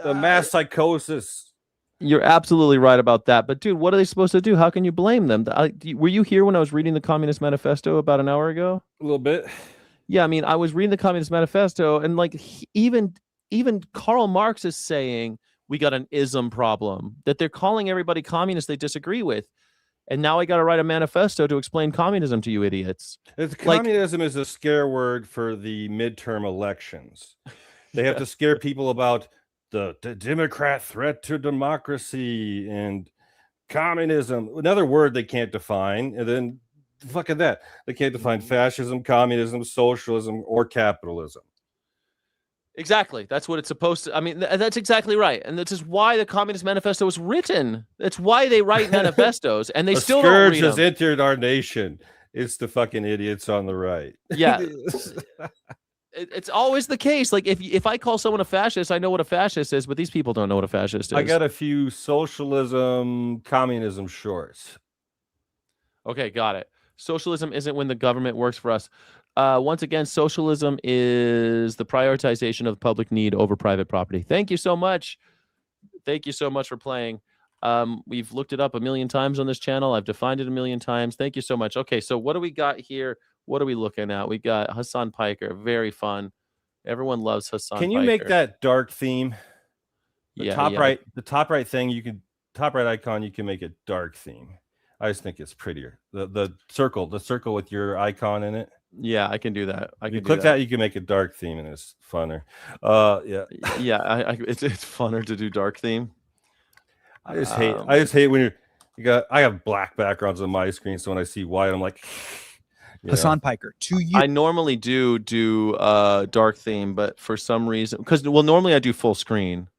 Speaker 11: the mass psychosis.
Speaker 2: You're absolutely right about that. But dude, what are they supposed to do? How can you blame them? Were you here when I was reading the Communist Manifesto about an hour ago?
Speaker 11: A little bit.
Speaker 2: Yeah, I mean, I was reading the Communist Manifesto, and like even Karl Marx is saying we got an ism problem, that they're calling everybody communist they disagree with. And now I got to write a manifesto to explain communism to you idiots.
Speaker 11: Communism is a scare word for the midterm elections. They have to scare people about the Democrat threat to democracy and communism. Another word they can't define. And then fucking that. They can't define fascism, communism, socialism, or capitalism.
Speaker 2: Exactly. That's what it's supposed to. I mean, that's exactly right. And this is why the Communist Manifesto was written. That's why they write manifestos, and they
Speaker 11: A
Speaker 2: still don't
Speaker 11: scourge
Speaker 2: read
Speaker 11: has
Speaker 2: them.
Speaker 11: entered our nation. It's the fucking idiots on the right.
Speaker 2: Yeah. It's always the case. Like if I call someone a fascist, I know what a fascist is, but these people don't know what a fascist is.
Speaker 11: I got a few socialism, communism shorts.
Speaker 2: Okay, got it. Socialism isn't when the government works for us. Once again, socialism is the prioritization of public need over private property. Thank you so much. Thank you so much for playing. We've looked it up a million times on this channel. I've defined it a million times. Thank you so much. Okay, so what do we got here? What are we looking at? We got Hassan Piker. Very fun. Everyone loves Hassan Piker.
Speaker 11: Can you make that dark theme? The top right thing, you can top right icon, you can make it dark theme. I just think it's prettier. The circle with your icon in it.
Speaker 2: Yeah, I can do that. I can
Speaker 11: you click that, you can make a dark theme, and it's funner. Yeah,
Speaker 2: yeah. It's funner to do dark theme.
Speaker 11: I just hate when I have black backgrounds on my screen, so when I see white, I'm like,
Speaker 3: Hassan Piker.
Speaker 2: I normally do dark theme, but for some reason, normally I do full screen,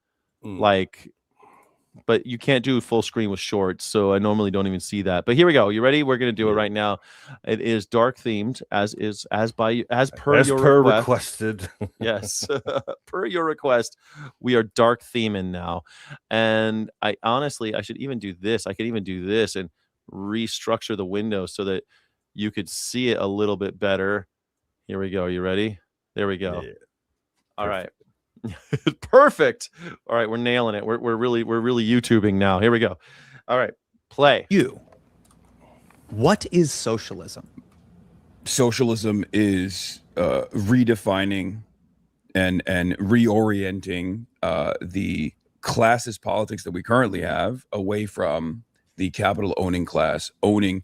Speaker 2: but you can't do full screen with shorts, so I normally don't even see that. But here we go. You ready? We're gonna do it right now. It is dark themed, as per your
Speaker 11: requested.
Speaker 2: Yes, per your request, we are dark theming now. And I should even do this. I could even do this and restructure the window so that you could see it a little bit better. Here we go. You ready? There we go.
Speaker 11: Yeah.
Speaker 2: All right. Perfect. All right, we're nailing it. We're really YouTubing now. Here we go. All right, play.
Speaker 3: What is socialism?
Speaker 4: Socialism is redefining and reorienting the classist politics that we currently have away from the capital owning class, owning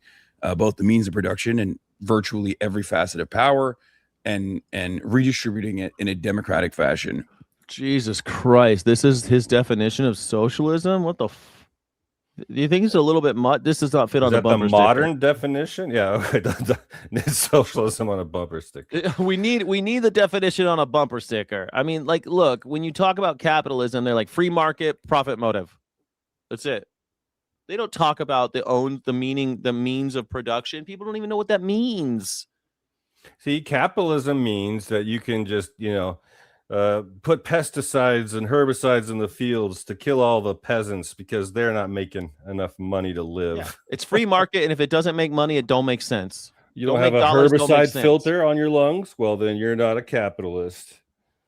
Speaker 4: both the means of production and virtually every facet of power, and redistributing it in a democratic fashion.
Speaker 2: Jesus Christ, this is his definition of socialism? What the do you think it's a little bit this does not fit on the bumper sticker.
Speaker 11: Modern definition? Yeah, socialism on a bumper sticker.
Speaker 2: We need the definition on a bumper sticker. I mean, like, look, when you talk about capitalism, they're like free market, profit motive. That's it. They don't talk about the means of production. People don't even know what that means.
Speaker 11: See, capitalism means that you can just, put pesticides and herbicides in the fields to kill all the peasants because they're not making enough money to live.
Speaker 2: Yeah. It's free market, and if it doesn't make money, it don't make sense.
Speaker 11: You don't have a herbicide filter on your lungs? Well, then you're not a capitalist.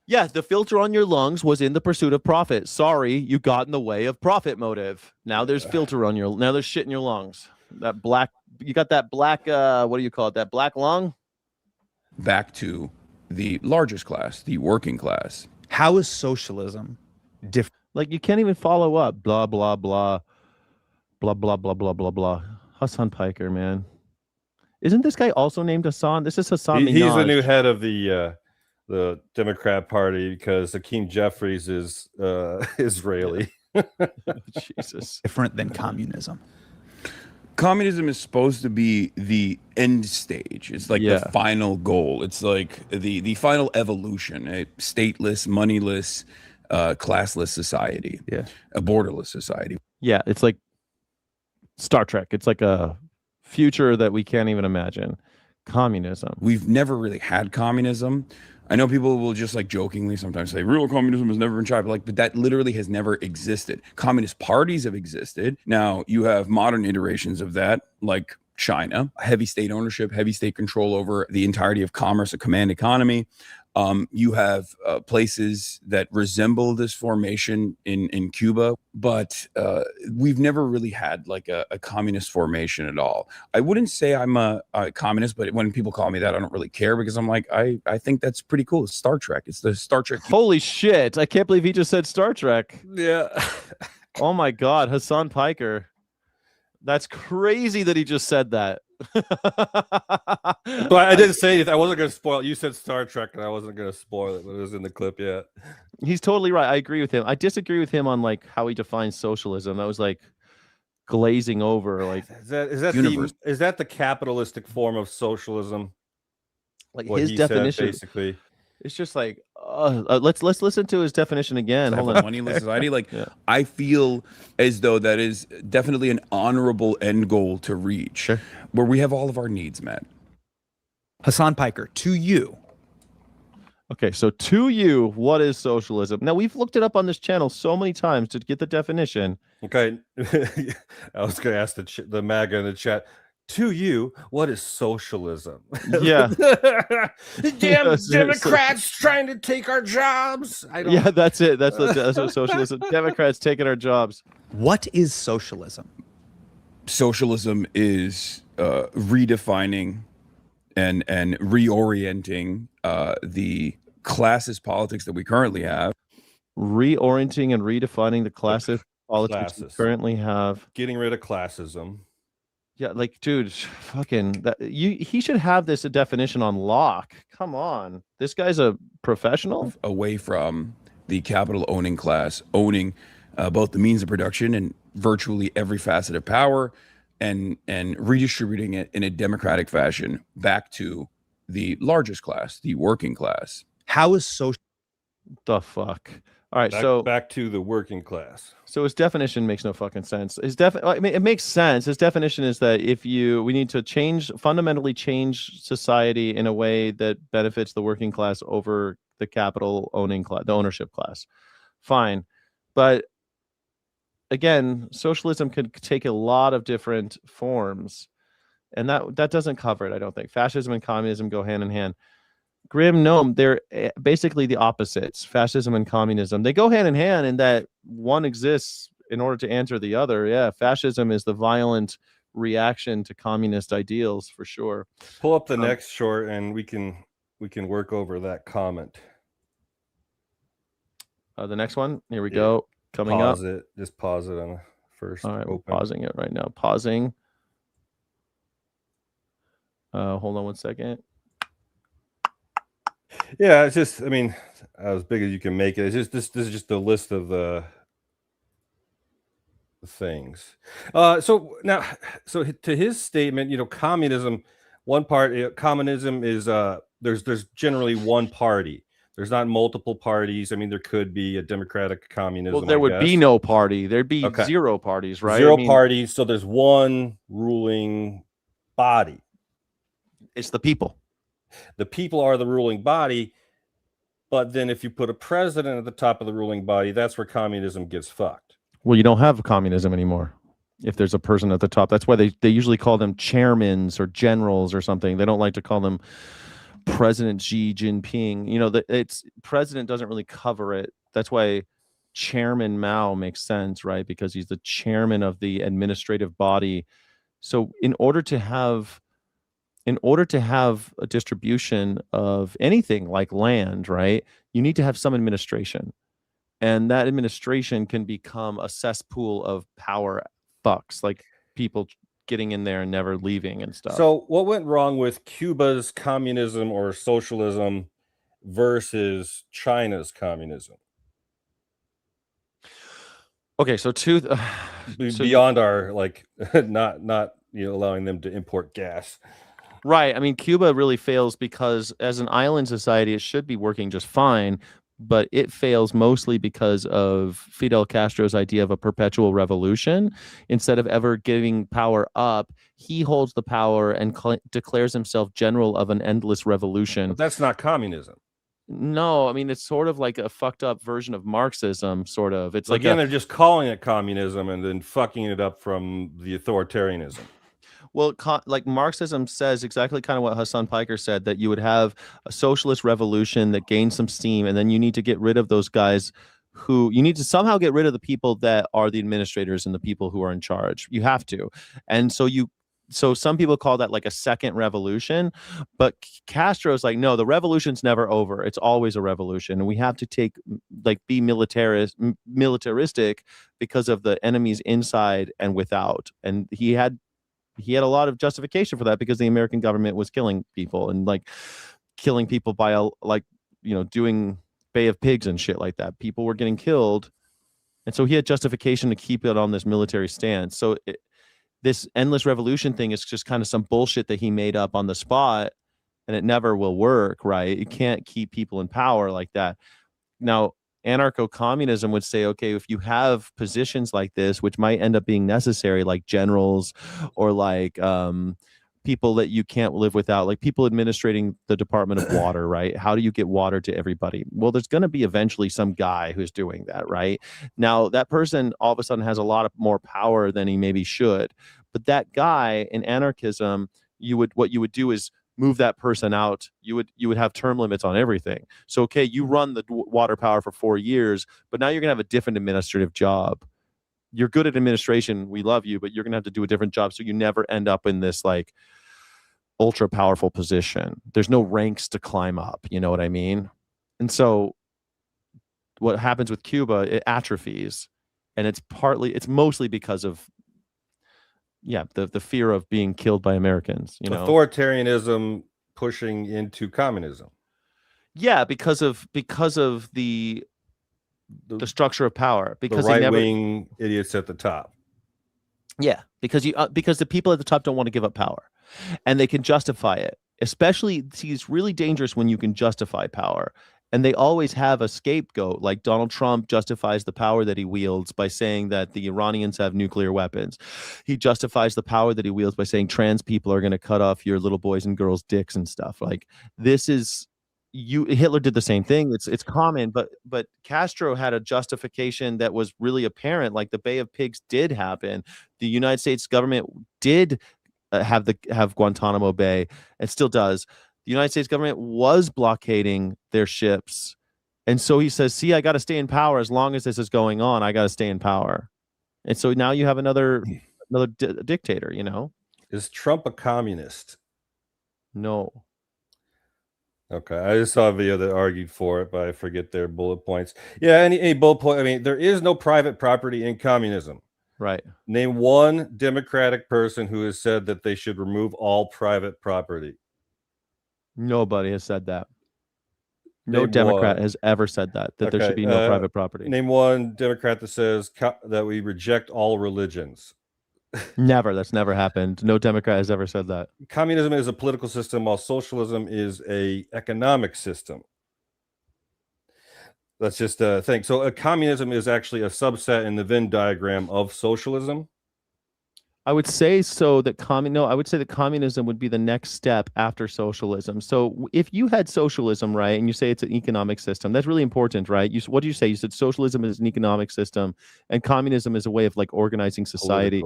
Speaker 2: Yeah, the filter on your lungs was in the pursuit of profit. Sorry, you got in the way of profit motive. Now there's now there's shit in your lungs. You got that black, what do you call it? That black lung?
Speaker 4: Back to the largest class, the working class.
Speaker 3: How is socialism different?
Speaker 2: Like, you can't even follow up. Blah, blah, blah. Blah, blah, blah, blah, blah, blah. Hassan Piker, man. Isn't this guy also named Hassan? This is Hassan Minhaj.
Speaker 11: He's the new head of the Democrat Party because Hakeem Jeffries is Israeli.
Speaker 2: Jesus.
Speaker 3: Different than communism.
Speaker 4: Communism is supposed to be the end stage. It's like the final goal. It's like the final evolution, a stateless, moneyless, classless society.
Speaker 2: Yeah.
Speaker 4: A borderless society.
Speaker 2: Yeah, it's like Star Trek. It's like a future that we can't even imagine. Communism.
Speaker 4: We've never really had communism. I know people will just like jokingly sometimes say real communism has never been tried, but that literally has never existed. Communist parties have existed. Now you have modern iterations of that, like China, heavy state ownership, heavy state control over the entirety of commerce, a command economy. You have places that resemble this formation in Cuba, but we've never really had like a communist formation at all. I wouldn't say I'm a communist, but when people call me that, I don't really care because I'm like, I think that's pretty cool. It's Star Trek. It's the Star Trek.
Speaker 2: Holy shit. I can't believe he just said Star Trek.
Speaker 11: Yeah.
Speaker 2: Oh my God. Hassan Piker. That's crazy that he just said that.
Speaker 11: But I didn't say anything. I wasn't going to spoil it. You said Star Trek, and I wasn't going to spoil it, but it was in the clip yet.
Speaker 2: He's totally right. I agree with him. I disagree with him on like how he defines socialism. That was like glazing over. Like,
Speaker 11: is that the capitalistic form of socialism?
Speaker 2: Like
Speaker 11: what
Speaker 2: his
Speaker 11: he
Speaker 2: definition,
Speaker 11: said, basically.
Speaker 2: It's just like Let's listen to his definition again. Hold on.
Speaker 4: Moneyless society. Like, I feel as though that is definitely an honorable end goal to reach, where we have all of our needs met.
Speaker 3: Hassan Piker, to you.
Speaker 2: Okay, so to you, what is socialism? Now, we've looked it up on this channel so many times to get the definition.
Speaker 11: Okay, I was going to ask the MAGA in the chat. To you, what is socialism?
Speaker 2: Yeah.
Speaker 11: Damn Democrats trying to take our jobs.
Speaker 2: Yeah, that's it. That's what socialism. Democrats taking our jobs.
Speaker 3: What is socialism?
Speaker 4: Socialism is redefining and reorienting the classist politics that we currently have.
Speaker 2: Reorienting and redefining the classist politics we currently have.
Speaker 11: Getting rid of classism.
Speaker 2: Yeah, like, dude, fucking he should have this a definition on lock. Come on. This guy's a professional.
Speaker 4: Away from the capital owning class, owning both the means of production and virtually every facet of power, and redistributing it in a democratic fashion back to the largest class, the working class.
Speaker 3: How is social?
Speaker 2: The fuck? All right,
Speaker 11: back to the working class.
Speaker 2: So his definition makes no fucking sense. I mean, it makes sense. His definition is that we need to fundamentally change society in a way that benefits the working class over the capital owning class, the ownership class. Fine, but again, socialism could take a lot of different forms, and that doesn't cover it. I don't think fascism and communism go hand in hand. Grim, no, they're basically the opposites. Fascism and communism, they go hand in hand in that one exists in order to answer the other. Yeah, fascism is the violent reaction to communist ideals for sure.
Speaker 11: Pull up the next short, and we can work over that comment.
Speaker 2: The next one, here we go. Coming up.
Speaker 11: Just pause it on the first.
Speaker 2: All right, we're pausing it right now. Pausing. Hold on one second.
Speaker 11: Yeah, it's just, I mean, as big as you can make it. It's just this is just a list of the things. So to his statement, communism, one part, communism is there's generally one party. There's not multiple parties. I mean, there could be a democratic communism.
Speaker 2: Well, there would be no party. There'd be zero parties, right?
Speaker 11: Zero parties. So there's one ruling body.
Speaker 2: It's the people.
Speaker 11: The people are the ruling body, but then if you put a president at the top of the ruling body, that's where communism gets fucked.
Speaker 2: Well, you don't have communism anymore if there's a person at the top. That's why they usually call them chairmans or generals or something. They don't like to call them President Xi Jinping. It's president doesn't really cover it. That's why Chairman Mao makes sense, right? Because he's the chairman of the administrative body. So in order to have a distribution of anything like land, right, you need to have some administration. And that administration can become a cesspool of power fucks, like people getting in there and never leaving and stuff.
Speaker 11: So what went wrong with Cuba's communism or socialism versus China's communism?
Speaker 2: Okay, so
Speaker 11: beyond our not allowing them to import gas.
Speaker 2: Right. I mean, Cuba really fails because as an island society, it should be working just fine, but it fails mostly because of Fidel Castro's idea of a perpetual revolution. Instead of ever giving power up, he holds the power and declares himself general of an endless revolution.
Speaker 11: But that's not communism.
Speaker 2: No, I mean, it's sort of like a fucked up version of Marxism, sort of. It's like
Speaker 11: they're just calling it communism and then fucking it up from the authoritarianism.
Speaker 2: Well, like Marxism says exactly kind of what Hassan Piker said, that you would have a socialist revolution that gains some steam, and then you need to get rid of those guys you need to somehow get rid of the people that are the administrators and the people who are in charge. You have to. And so some people call that like a second revolution, but Castro's like, no, the revolution's never over. It's always a revolution. And we have to be militaristic because of the enemies inside and without. And he had a lot of justification for that because the American government was killing people and killing people by doing Bay of Pigs and shit like that. People were getting killed. And so he had justification to keep it on this military stance. So this endless revolution thing is just kind of some bullshit that he made up on the spot and it never will work, right? You can't keep people in power like that. Now, anarcho-communism would say, okay, if you have positions like this, which might end up being necessary, like generals or like people that you can't live without, like people administrating the Department of Water, right? How do you get water to everybody? Well, there's going to be eventually some guy who's doing that, right? Now, that person all of a sudden has a lot of more power than he maybe should. But that guy in anarchism, what you would do is move that person out. You would have term limits on everything. So, okay, you run the water power for 4 years, but now you're going to have a different administrative job. You're good at administration. We love you, but you're going to have to do a different job. So you never end up in this like ultra powerful position. There's no ranks to climb up. You know what I mean? And so what happens with Cuba, it atrophies, and it's mostly because of the fear of being killed by Americans, you know,
Speaker 11: authoritarianism pushing into communism.
Speaker 2: Yeah, because of the structure of power, because
Speaker 11: the right-wing idiots at the top.
Speaker 2: Yeah, because the people at the top don't want to give up power, and they can justify it. Especially, see, it's really dangerous when you can justify power. And they always have a scapegoat, like Donald Trump justifies the power that he wields by saying that the Iranians have nuclear weapons. He justifies the power that he wields by saying trans people are going to cut off your little boys and girls' dicks and stuff. Like, this is Hitler did the same thing. It's common, but Castro had a justification that was really apparent. Like the Bay of Pigs did happen. The United States government did have Guantanamo Bay. It still does. The United States government was blockading their ships. And so he says, see, I got to stay in power as long as this is going on. I got to stay in power. And so now you have another dictator, you know?
Speaker 11: Is Trump a communist?
Speaker 2: No.
Speaker 11: Okay. I just saw a video that argued for it, but I forget their bullet points. Yeah, any bullet point. I mean, there is no private property in communism.
Speaker 2: Right.
Speaker 11: Name one Democratic person who has said that they should remove all private property.
Speaker 2: Nobody has said that. No Democrat has ever said that there should be no private property.
Speaker 11: Name one Democrat that says that we reject all religions.
Speaker 2: Never. That's never happened. No Democrat has ever said that.
Speaker 11: Communism is a political system, while socialism is a economic system. That's just a thing. So communism is actually a subset in the Venn diagram of socialism.
Speaker 2: I would say so that I would say that communism would be the next step after socialism. So if you had socialism, right, and you say it's an economic system, that's really important, right? What do you say? You said socialism is an economic system and communism is a way of like organizing society.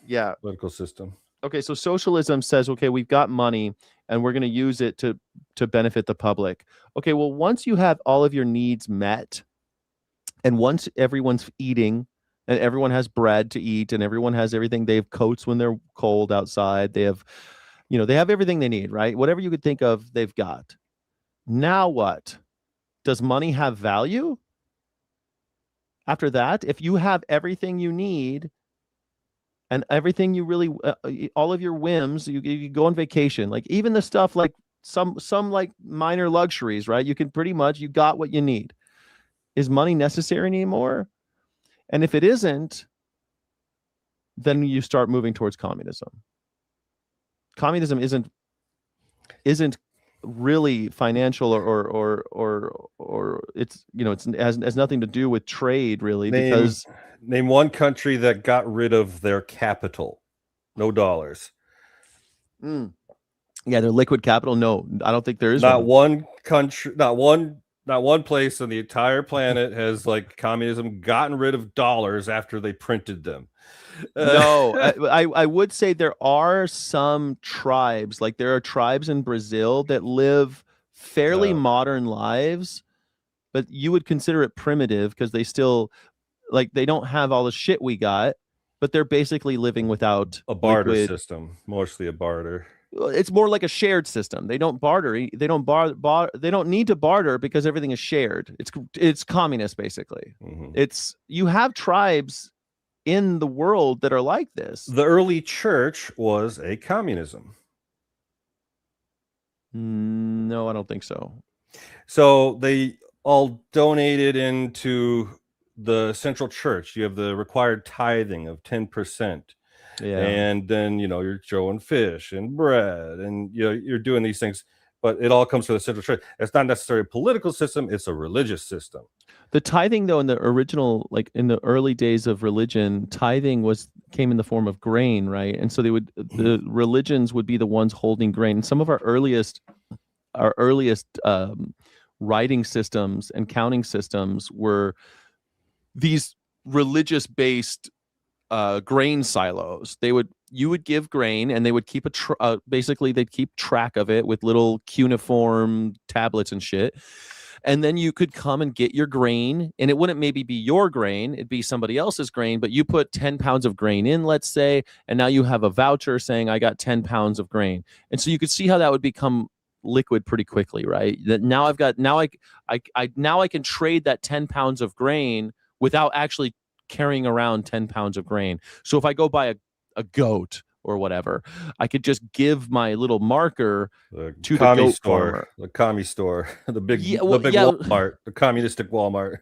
Speaker 11: Yeah. Political system.
Speaker 2: Okay, so socialism says, okay, we've got money and we're going to use it to benefit the public. Okay, well, once you have all of your needs met and once everyone's eating, and everyone has bread to eat and everyone has everything. They have coats when they're cold outside. They have everything they need, right? Whatever you could think of, they've got. Now what? Does money have value? After that, if you have everything you need and everything you really, all of your whims, you go on vacation, like even the stuff like some like minor luxuries, right? You got what you need. Is money necessary anymore? And if it isn't, then you start moving towards communism. Communism isn't really financial or it's it has nothing to do with trade really. Because
Speaker 11: name one country that got rid of their capital, no dollars.
Speaker 2: Yeah, their liquid capital. No, I don't think there is.
Speaker 11: Not one country, not one place on the entire planet has like communism gotten rid of dollars after they printed them.
Speaker 2: No, I would say there are some tribes, like there are tribes in Brazil that live fairly modern lives, but you would consider it primitive because they still they don't have all the shit we got, but they're basically living without
Speaker 11: a barter system, mostly a barter.
Speaker 2: It's more like a shared system. They don't barter. They don't need to barter because everything is shared. It's communist basically.
Speaker 11: Mm-hmm.
Speaker 2: You have tribes in the world that are like this.
Speaker 11: The early church was a communism.
Speaker 2: No, I don't think so.
Speaker 11: So they all donated into the central church. You have the required tithing of 10%.
Speaker 2: Yeah.
Speaker 11: And then, you're throwing fish and bread and, you're doing these things. but it all comes from the central church. It's not necessarily a political system; it's a religious system.
Speaker 2: The tithing, though, in the original, like in the early days of religion, tithing came in the form of grain, right? And so the religions would be the ones holding grain. And some of our earliest writing systems and counting systems were these religious-based grain silos. You would give grain, and they would keep basically they'd keep track of it with little cuneiform tablets and shit. And then you could come and get your grain, and it wouldn't maybe be your grain, it'd be somebody else's grain, but you put 10 pounds of grain in, let's say, and now you have a voucher saying I got 10 pounds of grain. And so you could see how that would become liquid pretty quickly, right? That now I can trade that 10 pounds of grain without actually carrying around 10 pounds of grain. So if I go buy a goat or whatever, I could just give my little marker to the goat farmer.
Speaker 11: The commie store, the big Walmart, the communistic Walmart.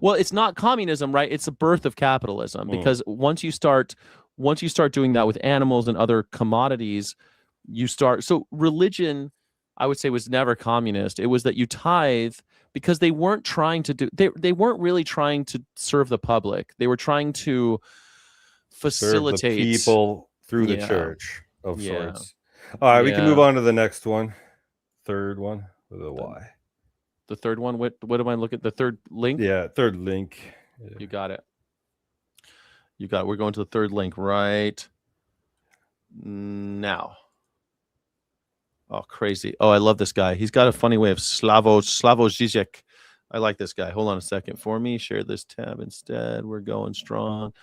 Speaker 2: Well, it's not communism, right? It's the birth of capitalism, because once you start doing that with animals and other commodities, so religion, I would say, was never communist. It was that you tithe because they weren't trying to they weren't really trying to serve the public. They were trying to facilitate
Speaker 11: serve the people through the church of sorts. All right, we can move on to the next one. Third one with a Y.
Speaker 2: The third one. What am I looking at? The third link?
Speaker 11: Yeah, third link. Yeah.
Speaker 2: You got it. We're going to the third link right now. Oh, crazy. Oh, I love this guy. He's got a funny way of Slavoj Žižek. I like this guy. Hold on a second for me. Share this tab instead. We're going strong.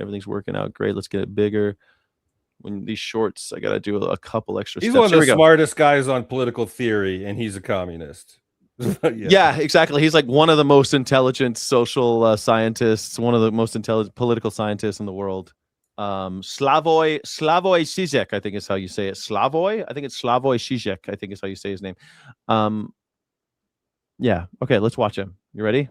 Speaker 2: Everything's working out great. Let's get it bigger. When these shorts, I got to do a couple extra
Speaker 11: He's
Speaker 2: steps.
Speaker 11: one of the smartest guys on political theory, and he's a communist.
Speaker 2: Yeah, exactly. He's like one of the most intelligent social scientists, one of the most intelligent political scientists in the world. Slavoj Žižek, I think is how you say it. Slavoj? I think it's Slavoj Žižek, I think is how you say his name. Yeah. Okay, let's watch him. You ready?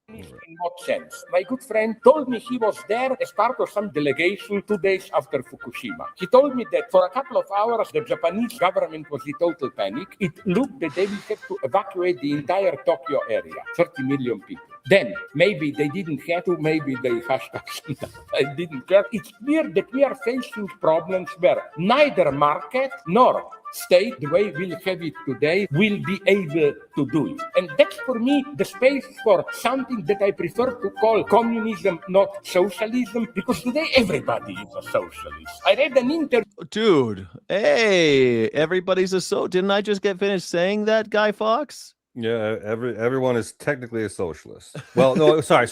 Speaker 14: In what sense? My good friend told me he was there as part of some delegation 2 days after Fukushima. He told me that for a couple of hours the Japanese government was in total panic. It looked that they will have to evacuate the entire Tokyo area, 30 million people. Then maybe they didn't have to, maybe they hashtag I didn't care. It's clear that we are facing problems where neither market nor state, the way we'll have it today, will be able to do it. And that's for me the space for something that I prefer to call communism, not socialism, because today everybody is a socialist. I read an interview.
Speaker 2: Dude, hey, everybody's didn't I just get finished saying that, Guy Fawkes?
Speaker 11: Yeah, everyone is technically a socialist. Well, no, sorry.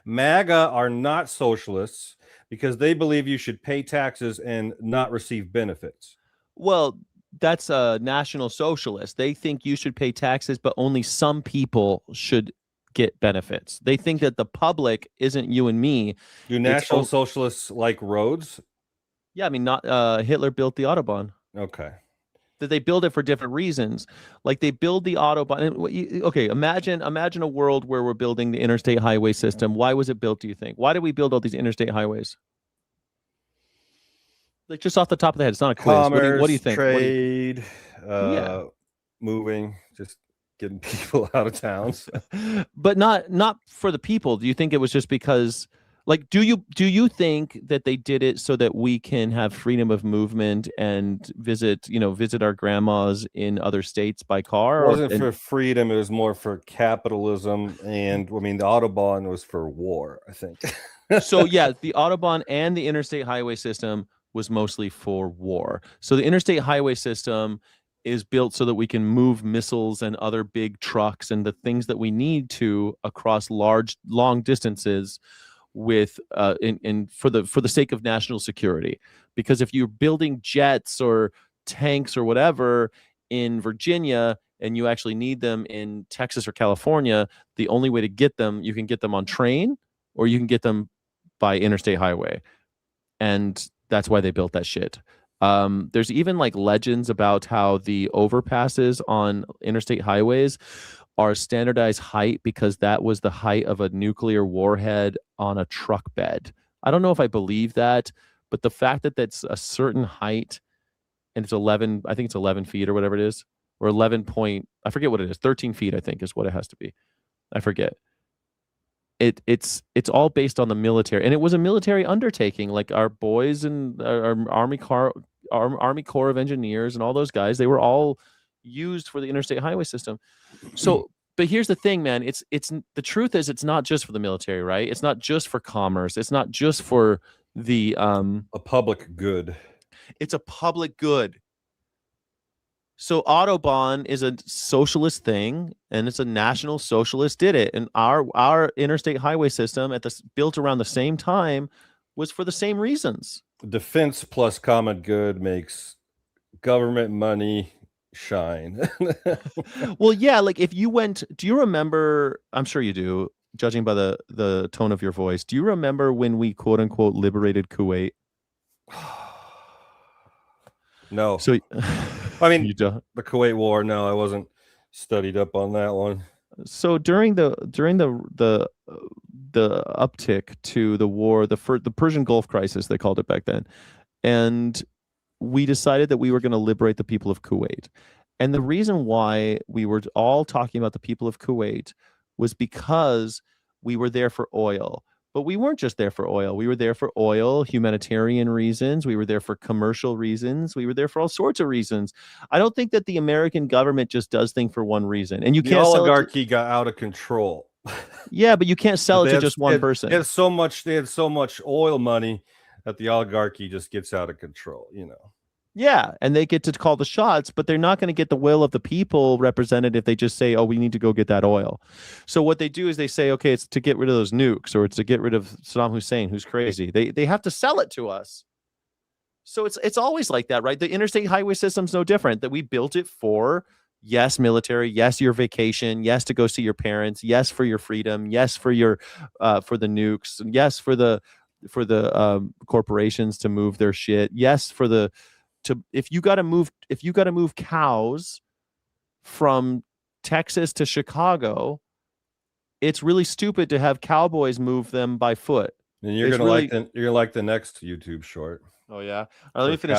Speaker 11: MAGA are not socialists because they believe you should pay taxes and not receive benefits.
Speaker 2: Well, that's a national socialist. They think you should pay taxes, but only some people should get benefits. They think that the public isn't you and me.
Speaker 11: Do national socialists like roads?
Speaker 2: Yeah, I mean, not Hitler built the Autobahn.
Speaker 11: Okay.
Speaker 2: That they build it for different reasons. Like they build the Autobahn. Okay, imagine a world where we're building the interstate highway system. Why was it built, do you think? Why did we build all these interstate highways? Like just off the top of the head, it's not a quiz.
Speaker 11: Commerce,
Speaker 2: what do you think?
Speaker 11: Trade, moving, just getting people out of towns.
Speaker 2: But not for the people. Do you think it was just because, like, do you think that they did it so that we can have freedom of movement and visit our grandmas in other states by car?
Speaker 11: It wasn't for freedom, it was more for capitalism. And I mean, the Autobahn was for war, I think.
Speaker 2: So yeah, the Autobahn and the interstate highway system was mostly for war. So the interstate highway system is built so that we can move missiles and other big trucks and the things that we need to across long distances with for the sake of national security. Because if you're building jets or tanks or whatever in Virginia and you actually need them in Texas or California, the only way to get them, you can get them on train or you can get them by interstate highway. And that's why they built that shit. There's even like legends about how the overpasses on interstate highways are standardized height because that was the height of a nuclear warhead on a truck bed. I don't know if I believe that, but the fact that that's a certain height and it's 11. I think it's 11 feet or whatever it is, or 11 point. I forget what it is. 13 feet, I think, is what it has to be. I forget. It's all based on the military, and it was a military undertaking. Like our boys and our Army Corps of Engineers and all those guys, they were all used for the interstate highway system. So, but here's the thing, man. It's the truth is it's not just for the military, right? It's not just for commerce. It's not just for the
Speaker 11: a public good.
Speaker 2: It's a public good. So Autobahn is a socialist thing, and it's a national socialist did it. And our interstate highway system built around the same time was for the same reasons.
Speaker 11: Defense plus common good makes government money shine.
Speaker 2: Well, yeah, like if you went, do you remember, I'm sure you do, judging by the tone of your voice, do you remember when we quote unquote liberated Kuwait?
Speaker 11: No.
Speaker 2: So
Speaker 11: I mean,
Speaker 2: you don't.
Speaker 11: The Kuwait War. No, I wasn't studied up on that one.
Speaker 2: So during the uptick to the war, the Persian Gulf crisis, they called it back then, and we decided that we were going to liberate the people of Kuwait. And the reason why we were all talking about the people of Kuwait was because we were there for oil. But we weren't just there for oil. We were there for oil, humanitarian reasons. We were there for commercial reasons. We were there for all sorts of reasons. I don't think that the American government just does things for one reason. And you can't.
Speaker 11: The oligarchy got out of control.
Speaker 2: Yeah, but you can't sell it to just one person.
Speaker 11: They had so much oil money that the oligarchy just gets out of control, you know.
Speaker 2: Yeah, and they get to call the shots, but they're not going to get the will of the people represented if they just say, oh, we need to go get that oil. So what they do is they say, okay, it's to get rid of those nukes, or it's to get rid of Saddam Hussein, who's crazy. They have to sell it to us. So it's always like that, right? The interstate highway system's no different, that we built it for, yes, military, yes, your vacation, yes, to go see your parents, yes, for your freedom, yes, for your for the nukes, yes, for the corporations to move their shit, yes, for the if you got to move cows from Texas to Chicago, it's really stupid to have cowboys move them by foot.
Speaker 11: And you're gonna like the next YouTube short.
Speaker 2: Oh yeah. Let me finish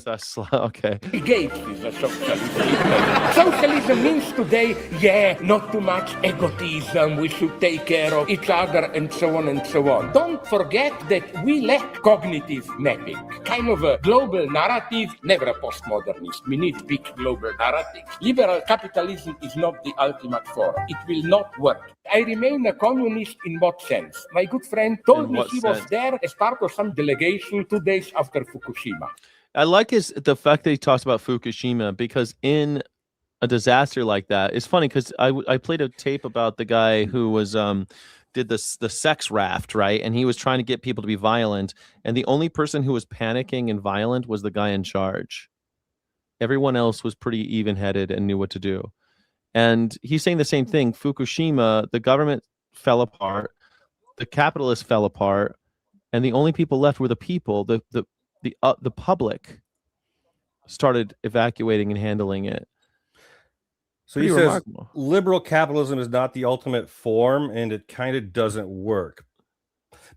Speaker 2: this. Okay.
Speaker 14: Gates is a socialist. Socialism means today, not too much egotism. We should take care of each other and so on and so on. Don't forget that we lack cognitive mapping. Kind of a global narrative, never a postmodernist. We need big global narratives. Liberal capitalism is not the ultimate form. It will not work. I remain a communist in what sense? My good friend told me he was there as part of some delegation 2 days after Fukushima.
Speaker 2: I like the fact that he talks about Fukushima, because in a disaster like that, it's funny because I played a tape about the guy who was did the sex raft, right? And he was trying to get people to be violent, and the only person who was panicking and violent was the guy in charge. Everyone else was pretty even-headed and knew what to do. And he's saying the same thing. Fukushima, the government fell apart, the capitalists fell apart, and the only people left were the people. The public started evacuating and handling it.
Speaker 11: So he says liberal capitalism is not the ultimate form, and it kind of doesn't work.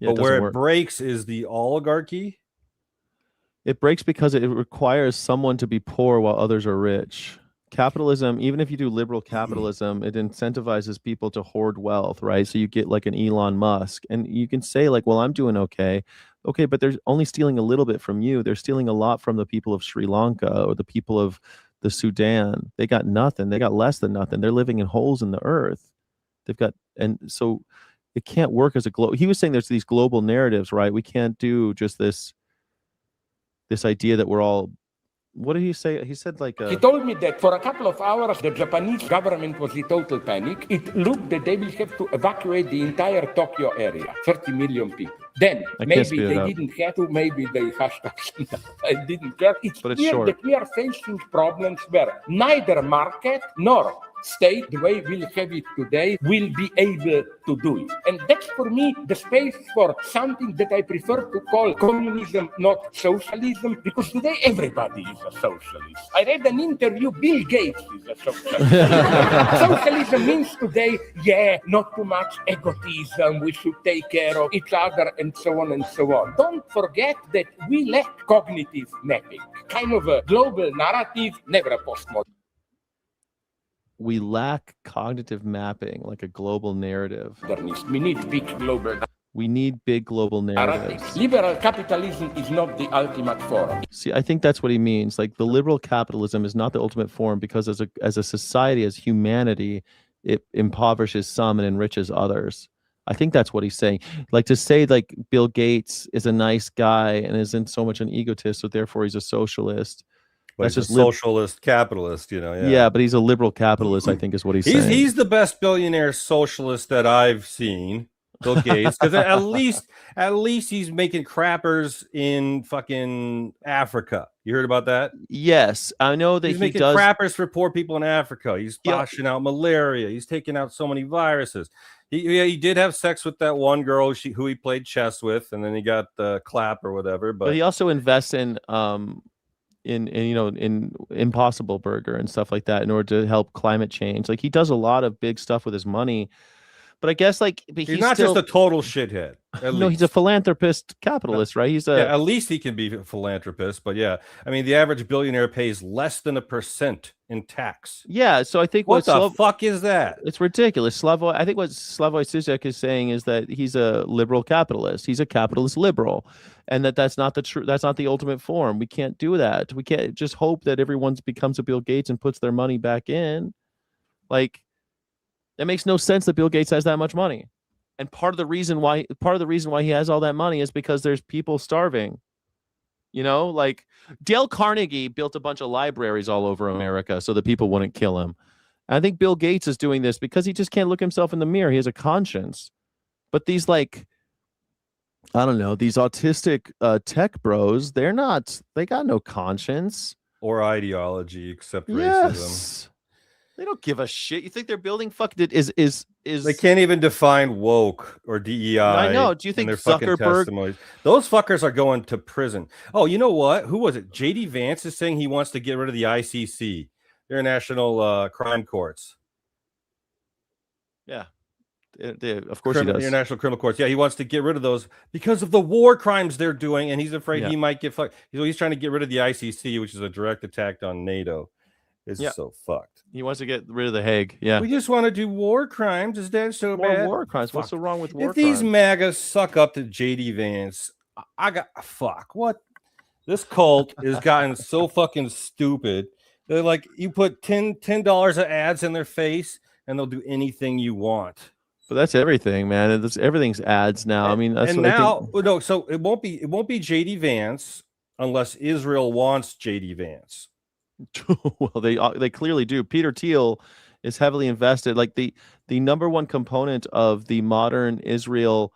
Speaker 2: Yeah,
Speaker 11: but where it breaks is the oligarchy.
Speaker 2: It breaks because it requires someone to be poor while others are rich. Capitalism, even if you do liberal capitalism, it incentivizes people to hoard wealth, right? So you get like an Elon Musk, and you can say like, well, I'm doing okay, but they're only stealing a little bit from you. They're stealing a lot from the people of Sri Lanka or the people of the Sudan. They got nothing. They got less than nothing. They're living in holes in the earth. And so it can't work as a global. He was saying there's these global narratives, right? We can't do just this idea that we're all. What did he say? He said like...
Speaker 14: He told me that for a couple of hours, the Japanese government was in total panic. It looked that they will have to evacuate the entire Tokyo area, 30 million people. Then, maybe they didn't have to, maybe they hushed up. I didn't care. It's clear that we are facing problems where neither market nor state, the way we'll have it today, will be able to do it. And that's for me the space for something that I prefer to call communism, not socialism, because today everybody is a socialist. I read an interview, Bill Gates is a socialist. Socialism means today, not too much egotism, we should take care of each other, and so on and so on. Don't forget that we lack cognitive mapping, kind of a global narrative, never a postmodern.
Speaker 2: We lack cognitive mapping, like a global narrative.
Speaker 14: We need big global.
Speaker 2: We need big global narratives.
Speaker 14: Liberal capitalism is not the ultimate form.
Speaker 2: See, I think that's what he means. Like the liberal capitalism is not the ultimate form because as a society, as humanity, it impoverishes some and enriches others. I think that's what he's saying. Like to say like Bill Gates is a nice guy and isn't so much an egotist, so therefore he's a socialist.
Speaker 11: Well, that's just socialist capitalist, you know.
Speaker 2: Yeah, but he's a liberal capitalist, I think is what he's saying.
Speaker 11: He's the best billionaire socialist that I've seen, Bill Gates, because at least he's making crappers in fucking Africa. You heard about that?
Speaker 2: Yes, I know that
Speaker 11: he's making crappers for poor people in Africa. He's washing out malaria. He's taking out so many viruses. He did have sex with that one girl who he played chess with, and then he got the clap or whatever. But
Speaker 2: he also invests in Impossible Burger and stuff like that in order to help climate change. Like he does a lot of big stuff with his money. But I guess like
Speaker 11: he's not just a total shithead.
Speaker 2: No, he's a philanthropist capitalist, right? He's
Speaker 11: at least he can be a philanthropist. But yeah, I mean, the average billionaire pays less than 1% in tax.
Speaker 2: Yeah, so I think
Speaker 11: what the fuck is that?
Speaker 2: It's ridiculous. I think what Slavoj Žižek is saying is that he's a liberal capitalist. He's a capitalist liberal, and that's not the ultimate form. We can't do that. We can't just hope that everyone becomes a Bill Gates and puts their money back in. Like, it makes no sense that Bill Gates has that much money. And part of the reason why he has all that money is because there's people starving. You know, like Dale Carnegie built a bunch of libraries all over America so that people wouldn't kill him. And I think Bill Gates is doing this because he just can't look himself in the mirror. He has a conscience. But these these autistic tech bros, they got no conscience
Speaker 11: or ideology except racism.
Speaker 2: They don't give a shit. You think they're building is
Speaker 11: they can't even define woke or DEI.
Speaker 2: I know. Do you think Zuckerberg?
Speaker 11: Those fuckers are going to prison. Oh, you know what? Who was it? JD Vance is saying he wants to get rid of the ICC, International Crime Courts.
Speaker 2: Yeah, of course he does.
Speaker 11: International Criminal Courts. Yeah, he wants to get rid of those because of the war crimes they're doing, and he's afraid he might get fucked. So he's trying to get rid of the ICC, which is a direct attack on NATO. It's so fucked.
Speaker 2: He wants to get rid of the Hague. Yeah.
Speaker 11: We just want to do war crimes. Is that so bad?
Speaker 2: War crimes. What's so wrong with war crimes?
Speaker 11: If these MAGAs suck up to JD Vance, what? This cult has gotten so fucking stupid. They're like, you put $10 of ads in their face and they'll do anything you want.
Speaker 2: But that's everything, man. Everything's ads now. I mean, that's
Speaker 11: and
Speaker 2: what
Speaker 11: now,
Speaker 2: I think.
Speaker 11: No, so it won't be JD Vance unless Israel wants JD Vance.
Speaker 2: Well, they clearly do. Peter Thiel is heavily invested. Like the number one component of the modern Israel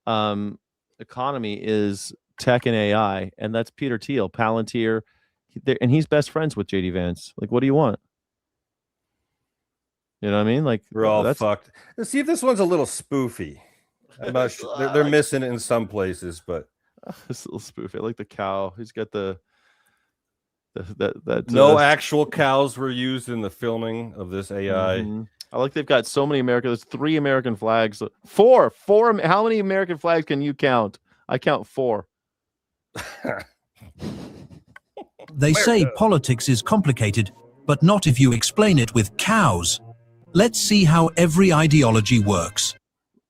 Speaker 2: economy is tech and AI, and that's Peter Thiel, Palantir, and he's best friends with JD Vance. Like, what do you want? You know what I mean? Like,
Speaker 11: we're all fucked. Let's see if this one's a little spoofy. I'm not sure. They're missing it in some places, but
Speaker 2: this little spoofy. I like the cow. He's got the.
Speaker 11: No actual cows were used in the filming of this AI.
Speaker 2: Mm-hmm. I like they've got so many there's 3 American flags. 4. How many American flags can you count? I count 4.
Speaker 15: They say politics is complicated, but not if you explain it with cows. Let's see how every ideology works.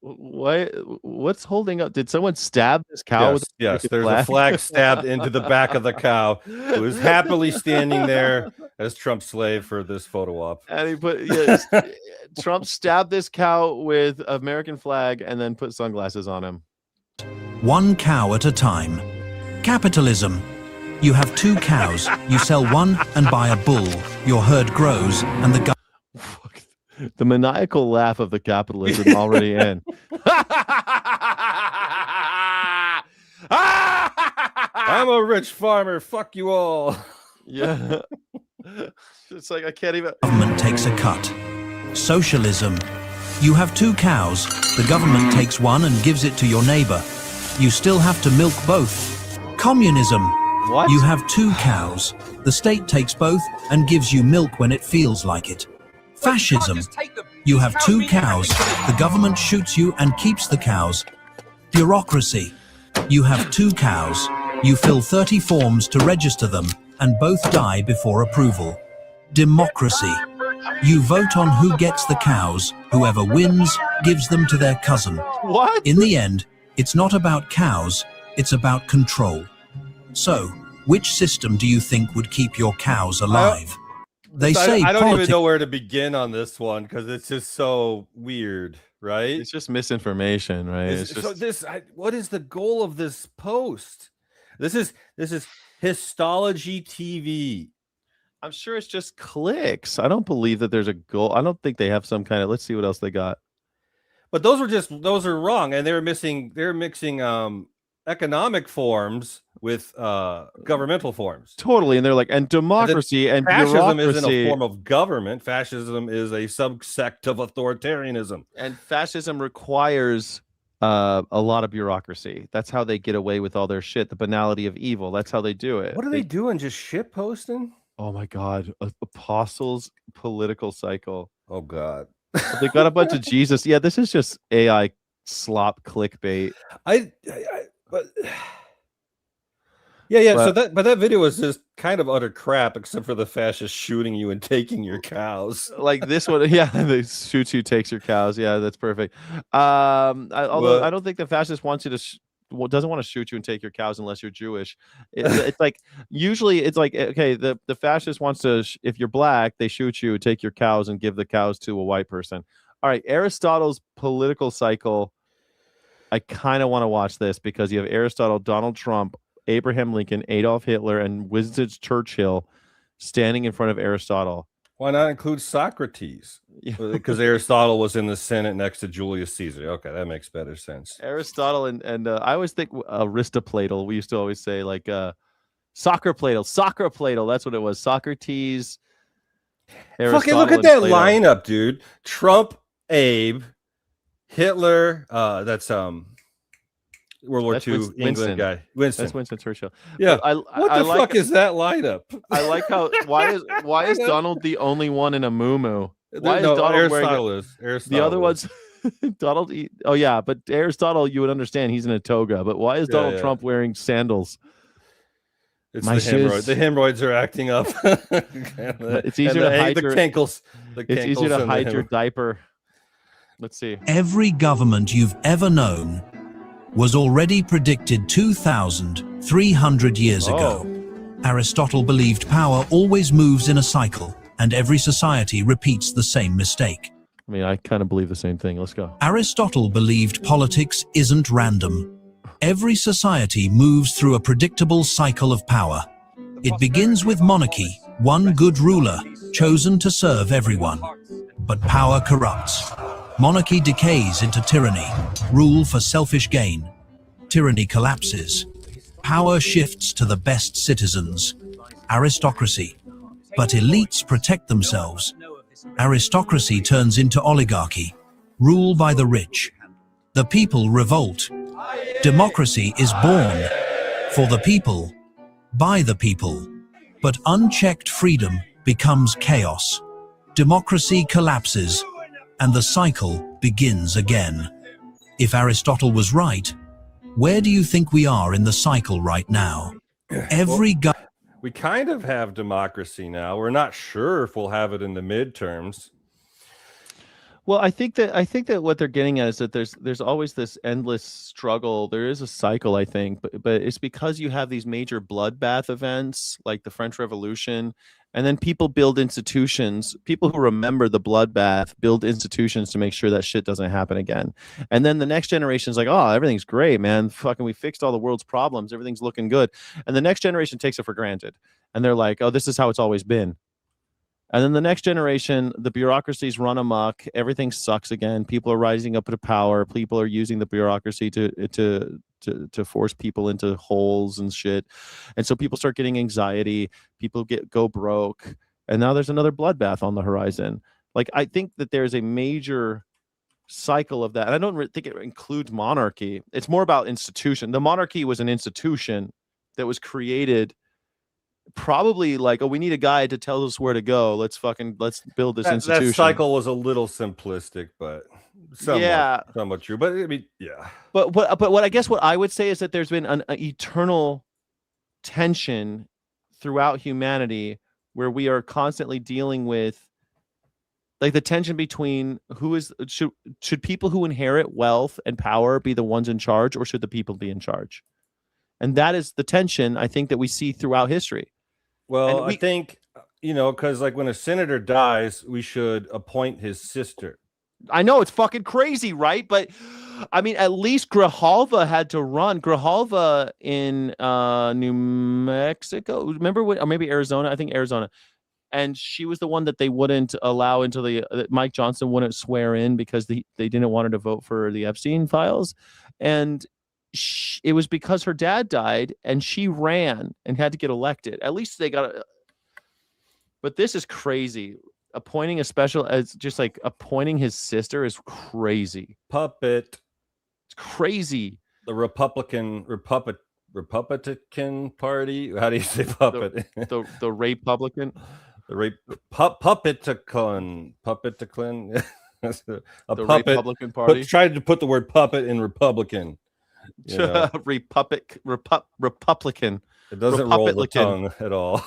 Speaker 2: What's holding up? Did someone stab this cow?
Speaker 11: Yes, there's a flag stabbed into the back of the cow, who is happily standing there as Trump's slave for this photo op.
Speaker 2: And he Trump stabbed this cow with American flag and then put sunglasses on him.
Speaker 15: One cow at a time. Capitalism. You have 2 cows. You sell one and buy a bull. Your herd grows, and the
Speaker 2: The maniacal laugh of the capitalism already in.
Speaker 11: I'm a rich farmer. Fuck you all.
Speaker 2: Yeah. It's like I can't even.
Speaker 15: Government takes a cut. Socialism. You have 2 cows. The government takes one and gives it to your neighbor. You still have to milk both. Communism.
Speaker 2: What?
Speaker 15: You have 2 cows. The state takes both and gives you milk when it feels like it. Fascism. You have 2 cows. The government shoots you and keeps the cows. Bureaucracy. You have 2 cows. You fill 30 forms to register them, and both die before approval. Democracy. You vote on who gets the cows. Whoever wins gives them to their cousin.
Speaker 2: What?
Speaker 15: In the end, it's not about cows, it's about control. So, which system do you think would keep your cows alive? They say
Speaker 11: I don't even
Speaker 15: politics.
Speaker 11: know where to begin on this one because it's just so weird, right?
Speaker 2: It's just misinformation, right? It's just...
Speaker 11: So what is the goal of this post? This is histology TV.
Speaker 2: I'm sure it's just clicks. I don't believe that there's a goal. I don't think they have some kind of. Let's see what else they got.
Speaker 11: But those are wrong, and they're mixing economic forms with governmental forms.
Speaker 2: Totally, and they're like, and democracy and
Speaker 11: fascism
Speaker 2: bureaucracy.
Speaker 11: isn't a form of government. Fascism is a subsect of authoritarianism,
Speaker 2: and fascism requires a lot of bureaucracy. That's how they get away with all their shit. The banality of evil. That's how they do it.
Speaker 11: What are they doing? Just shit posting?
Speaker 2: Oh my God, Apostles political cycle.
Speaker 11: Oh God.
Speaker 2: They got a bunch of Jesus. Yeah, this is just AI slop clickbait.
Speaker 11: But so that video was just kind of utter crap, except for the fascists shooting you and taking your cows.
Speaker 2: Like this one, yeah, they shoot you, takes your cows. Yeah, that's perfect. Although I don't think the fascist wants you to. Doesn't want to shoot you and take your cows unless you're Jewish. It's like usually it's like, okay, the fascist wants to, if you're black, they shoot you, take your cows and give the cows to a white person. All right, Aristotle's political cycle. I kind of want to watch this because you have Aristotle, Donald Trump, Abraham Lincoln, Adolf Hitler, and Winston Churchill standing in front of Aristotle.
Speaker 11: Why not include Socrates? Because Aristotle was in the Senate next to Julius Caesar. Okay, that makes better sense.
Speaker 2: Aristotle and I always think Aristoplatel. We used to always say like Socraplatel. That's what it was. Socrates.
Speaker 11: Fucking look at that lineup, dude. Trump, Abe, Hitler. That's World War II England guy. Winston.
Speaker 2: That's Winston Churchill.
Speaker 11: Yeah. What the fuck is that lineup?
Speaker 2: I like how why is Donald the only one in a muumuu? Why is Donald
Speaker 11: Aristotle
Speaker 2: wearing
Speaker 11: Aristotle
Speaker 2: the other ones? Donald. Oh yeah, but Aristotle, you would understand he's in a toga. But why is Donald Trump wearing sandals?
Speaker 11: It's the hemorrhoids. The hemorrhoids are acting up.
Speaker 2: It's easier to hide your
Speaker 11: kinkles.
Speaker 2: It's easier to hide your diaper. Let's see.
Speaker 15: Every government you've ever known was already predicted 2,300 years ago. Aristotle believed power always moves in a cycle, and every society repeats the same mistake.
Speaker 2: I mean, I kind of believe the same thing. Let's go.
Speaker 15: Aristotle believed politics isn't random. Every society moves through a predictable cycle of power. It begins with monarchy, one good ruler, chosen to serve everyone. But power corrupts. Monarchy decays into tyranny, rule for selfish gain. Tyranny collapses. Power shifts to the best citizens, aristocracy. But elites protect themselves. Aristocracy turns into oligarchy, rule by the rich. The people revolt. Democracy is born for the people, by the people. But unchecked freedom becomes chaos. Democracy collapses, and the cycle begins again. If Aristotle was right, where do you think we are in the cycle right now?
Speaker 11: We kind of have democracy now. We're not sure if we'll have it in the midterms.
Speaker 2: Well, I think that what they're getting at is that there's always this endless struggle. There is a cycle, I think, but it's because you have these major bloodbath events like the French Revolution, and then people build institutions. People who remember the bloodbath build institutions to make sure that shit doesn't happen again. And then the next generation is like, oh, everything's great, man. Fucking, we fixed all the world's problems. Everything's looking good. And the next generation takes it for granted, and they're like, oh, this is how it's always been. And then the next generation, the bureaucracies run amok. Everything sucks again. People are rising up to power. People are using the bureaucracy to force people into holes and shit. And so people start getting anxiety. People go broke. And now there's another bloodbath on the horizon. Like, I think that there's a major cycle of that. And I don't think it includes monarchy. It's more about institution. The monarchy was an institution that was created probably like, oh, we need a guy to tell us where to go. Let's build this institution.
Speaker 11: That cycle was a little simplistic, but somewhat true. But I mean, yeah.
Speaker 2: But what I guess what I would say is that there's been an eternal tension throughout humanity where we are constantly dealing with like the tension between should people who inherit wealth and power be the ones in charge, or should the people be in charge? And that is the tension I think that we see throughout history.
Speaker 11: Well, I think, because like when a senator dies, we should appoint his sister.
Speaker 2: I know it's fucking crazy, right? But I mean, at least Grijalva had to run. Grijalva in New Mexico, remember or maybe Arizona? I think Arizona. And she was the one that they wouldn't allow into that Mike Johnson wouldn't swear in because they didn't want her to vote for the Epstein files. And it was because her dad died and she ran and had to get elected. At least they got but this is crazy. Appointing a special as just like appointing his sister is crazy.
Speaker 11: Puppet.
Speaker 2: It's crazy.
Speaker 11: The Republican Party. How do you say puppet?
Speaker 2: The Republican.
Speaker 11: The Puppet-a-con. A
Speaker 2: the
Speaker 11: puppet.
Speaker 2: Republican Party.
Speaker 11: Tried to put the word puppet in Republican.
Speaker 2: Republican.
Speaker 11: It doesn't roll the tongue at all.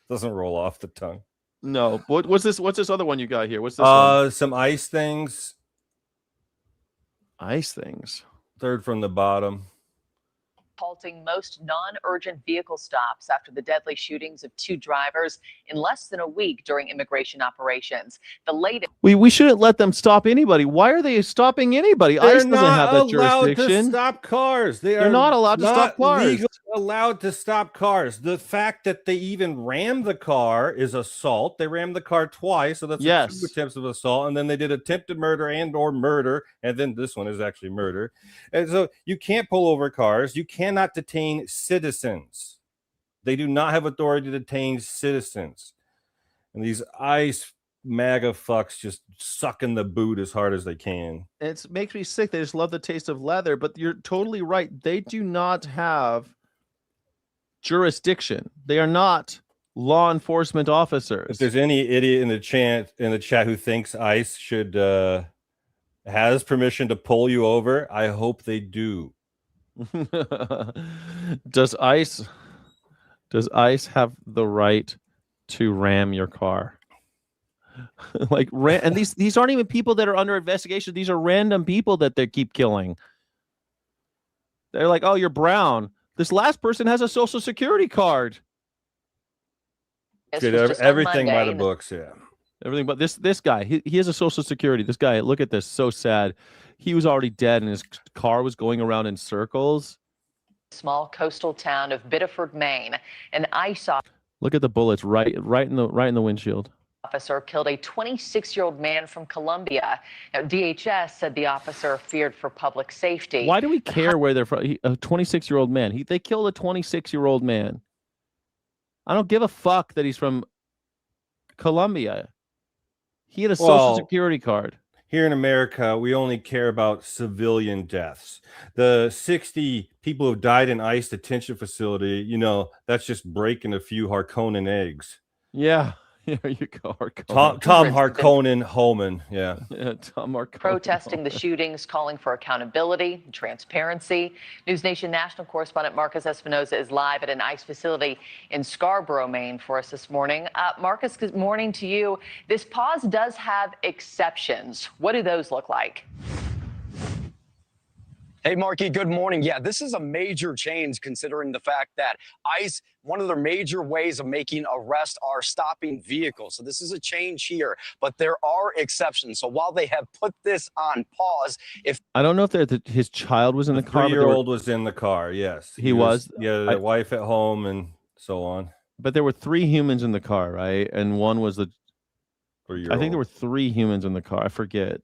Speaker 11: Doesn't roll off the tongue.
Speaker 2: No. What's this other one you got here? What's this one?
Speaker 11: Some ice things.
Speaker 2: Ice things.
Speaker 11: Third from the bottom.
Speaker 16: Halting most non-urgent vehicle stops after the deadly shootings of 2 drivers in less than a week during immigration operations. The latest.
Speaker 2: We shouldn't let them stop anybody. Why are they stopping anybody? ICE doesn't have that jurisdiction.
Speaker 11: To stop cars.
Speaker 2: They're not allowed to stop cars.
Speaker 11: Legally allowed to stop cars. The fact that they even rammed the car is assault. They rammed the car twice, so that's 2 attempts of assault, and then they did attempted murder and/or murder, and then this one is actually murder. And so you can't pull over cars. You cannot detain citizens. They do not have authority to detain citizens. And these ICE MAGA fucks just sucking the boot as hard as they can.
Speaker 2: It makes me sick. They just love the taste of leather, but you're totally right. They do not have jurisdiction. They are not law enforcement officers.
Speaker 11: If there's any idiot in the chat who thinks ICE should has permission to pull you over, I hope they do.
Speaker 2: Does ICE have the right to ram your car? And these aren't even people that are under investigation. These are random people that they keep killing. They're like, oh, you're brown. This last person has a social security card.
Speaker 11: Did everything by the books, yeah.
Speaker 2: Everything but this guy. He has a social security. This guy, look at this, so sad. He was already dead and his car was going around in circles.
Speaker 16: Small coastal town of Biddeford, Maine. An ICE
Speaker 2: Look at the bullets right in the windshield.
Speaker 16: officer killed a 26-year-old man from Colombia. Now, DHS said the officer feared for public safety.
Speaker 2: Why do we care where they're from? A 26-year-old man. They killed a 26-year-old man. I don't give a fuck that he's from Colombia. He had a social security card.
Speaker 11: Here in America, we only care about civilian deaths. The 60 people who died in ICE detention facility, that's just breaking a few Harkonnen eggs.
Speaker 2: Yeah. There you go. Harkonnen.
Speaker 11: Tom Harkonnen Holman. Yeah.
Speaker 2: Tom Harkonnen.
Speaker 16: Protesting the shootings, calling for accountability and transparency. News Nation national correspondent Marcus Espinoza is live at an ICE facility in Scarborough, Maine for us this morning. Marcus, good morning to you. This pause does have exceptions. What do those look like?
Speaker 17: Hey, Marky, good morning. Yeah, this is a major change considering the fact that ICE, one of their major ways of making arrests are stopping vehicles. So this is a change here, but there are exceptions. So while they have put this on pause,
Speaker 2: I don't know if his child was in the car.
Speaker 11: 3-year-old was in the car, yes.
Speaker 2: He was?
Speaker 11: Yeah, the wife at home and so on.
Speaker 2: But there were 3 humans in the car, right? And one was the
Speaker 11: 3-year-old.
Speaker 2: I think there were 3 humans in the car. I forget.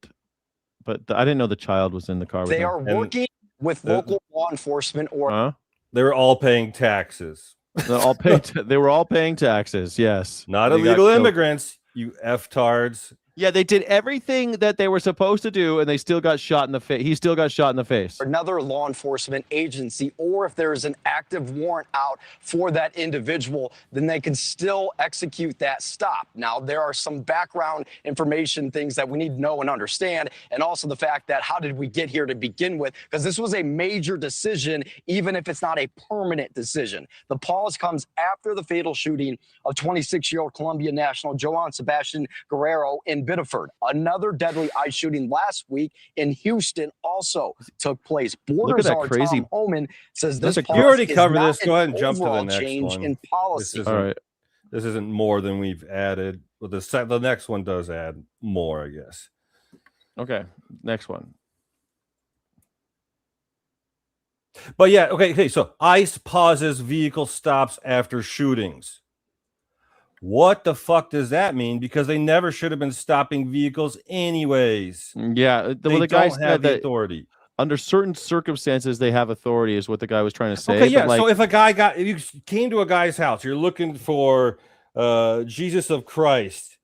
Speaker 2: But I didn't know the child was in the car with
Speaker 17: they
Speaker 2: him.
Speaker 17: are working with local law enforcement or
Speaker 11: they were all paying taxes.
Speaker 2: They were all paying taxes, yes.
Speaker 11: Not illegal immigrants, you F-tards.
Speaker 2: Yeah, they did everything that they were supposed to do, and they still got shot in the face. He still got shot in the face.
Speaker 17: Another law enforcement agency, or if there's an active warrant out for that individual, then they can still execute that stop. Now, there are some background information things that we need to know and understand, and also the fact that how did we get here to begin with? Because this was a major decision, even if it's not a permanent decision. The pause comes after the fatal shooting of 26-year-old Colombian national Joan Sebastian Guerrero in Biddeford. Another deadly ICE shooting last week in Houston also took place.
Speaker 2: Look at that
Speaker 17: Czar
Speaker 2: crazy.
Speaker 17: Tom Homan says this
Speaker 11: You
Speaker 17: pause
Speaker 11: already
Speaker 17: is
Speaker 11: covered
Speaker 17: not
Speaker 11: this. Go
Speaker 17: an
Speaker 11: ahead and jump to the
Speaker 17: overall
Speaker 11: next
Speaker 17: change
Speaker 11: one.
Speaker 17: in policy.
Speaker 11: This isn't, this isn't more than we've added. But the next one does add more, I guess.
Speaker 2: Okay, next one.
Speaker 11: But yeah, okay. So ICE pauses vehicle stops after shootings. What the fuck does that mean? Because they never should have been stopping vehicles anyways.
Speaker 2: Yeah,
Speaker 11: They
Speaker 2: the guy
Speaker 11: don't have
Speaker 2: said
Speaker 11: the
Speaker 2: that
Speaker 11: authority.
Speaker 2: under certain circumstances they have authority, is what the guy was trying to say.
Speaker 11: Okay, yeah.
Speaker 2: But
Speaker 11: So if if you came to a guy's house, you're looking for Jesus of Christ,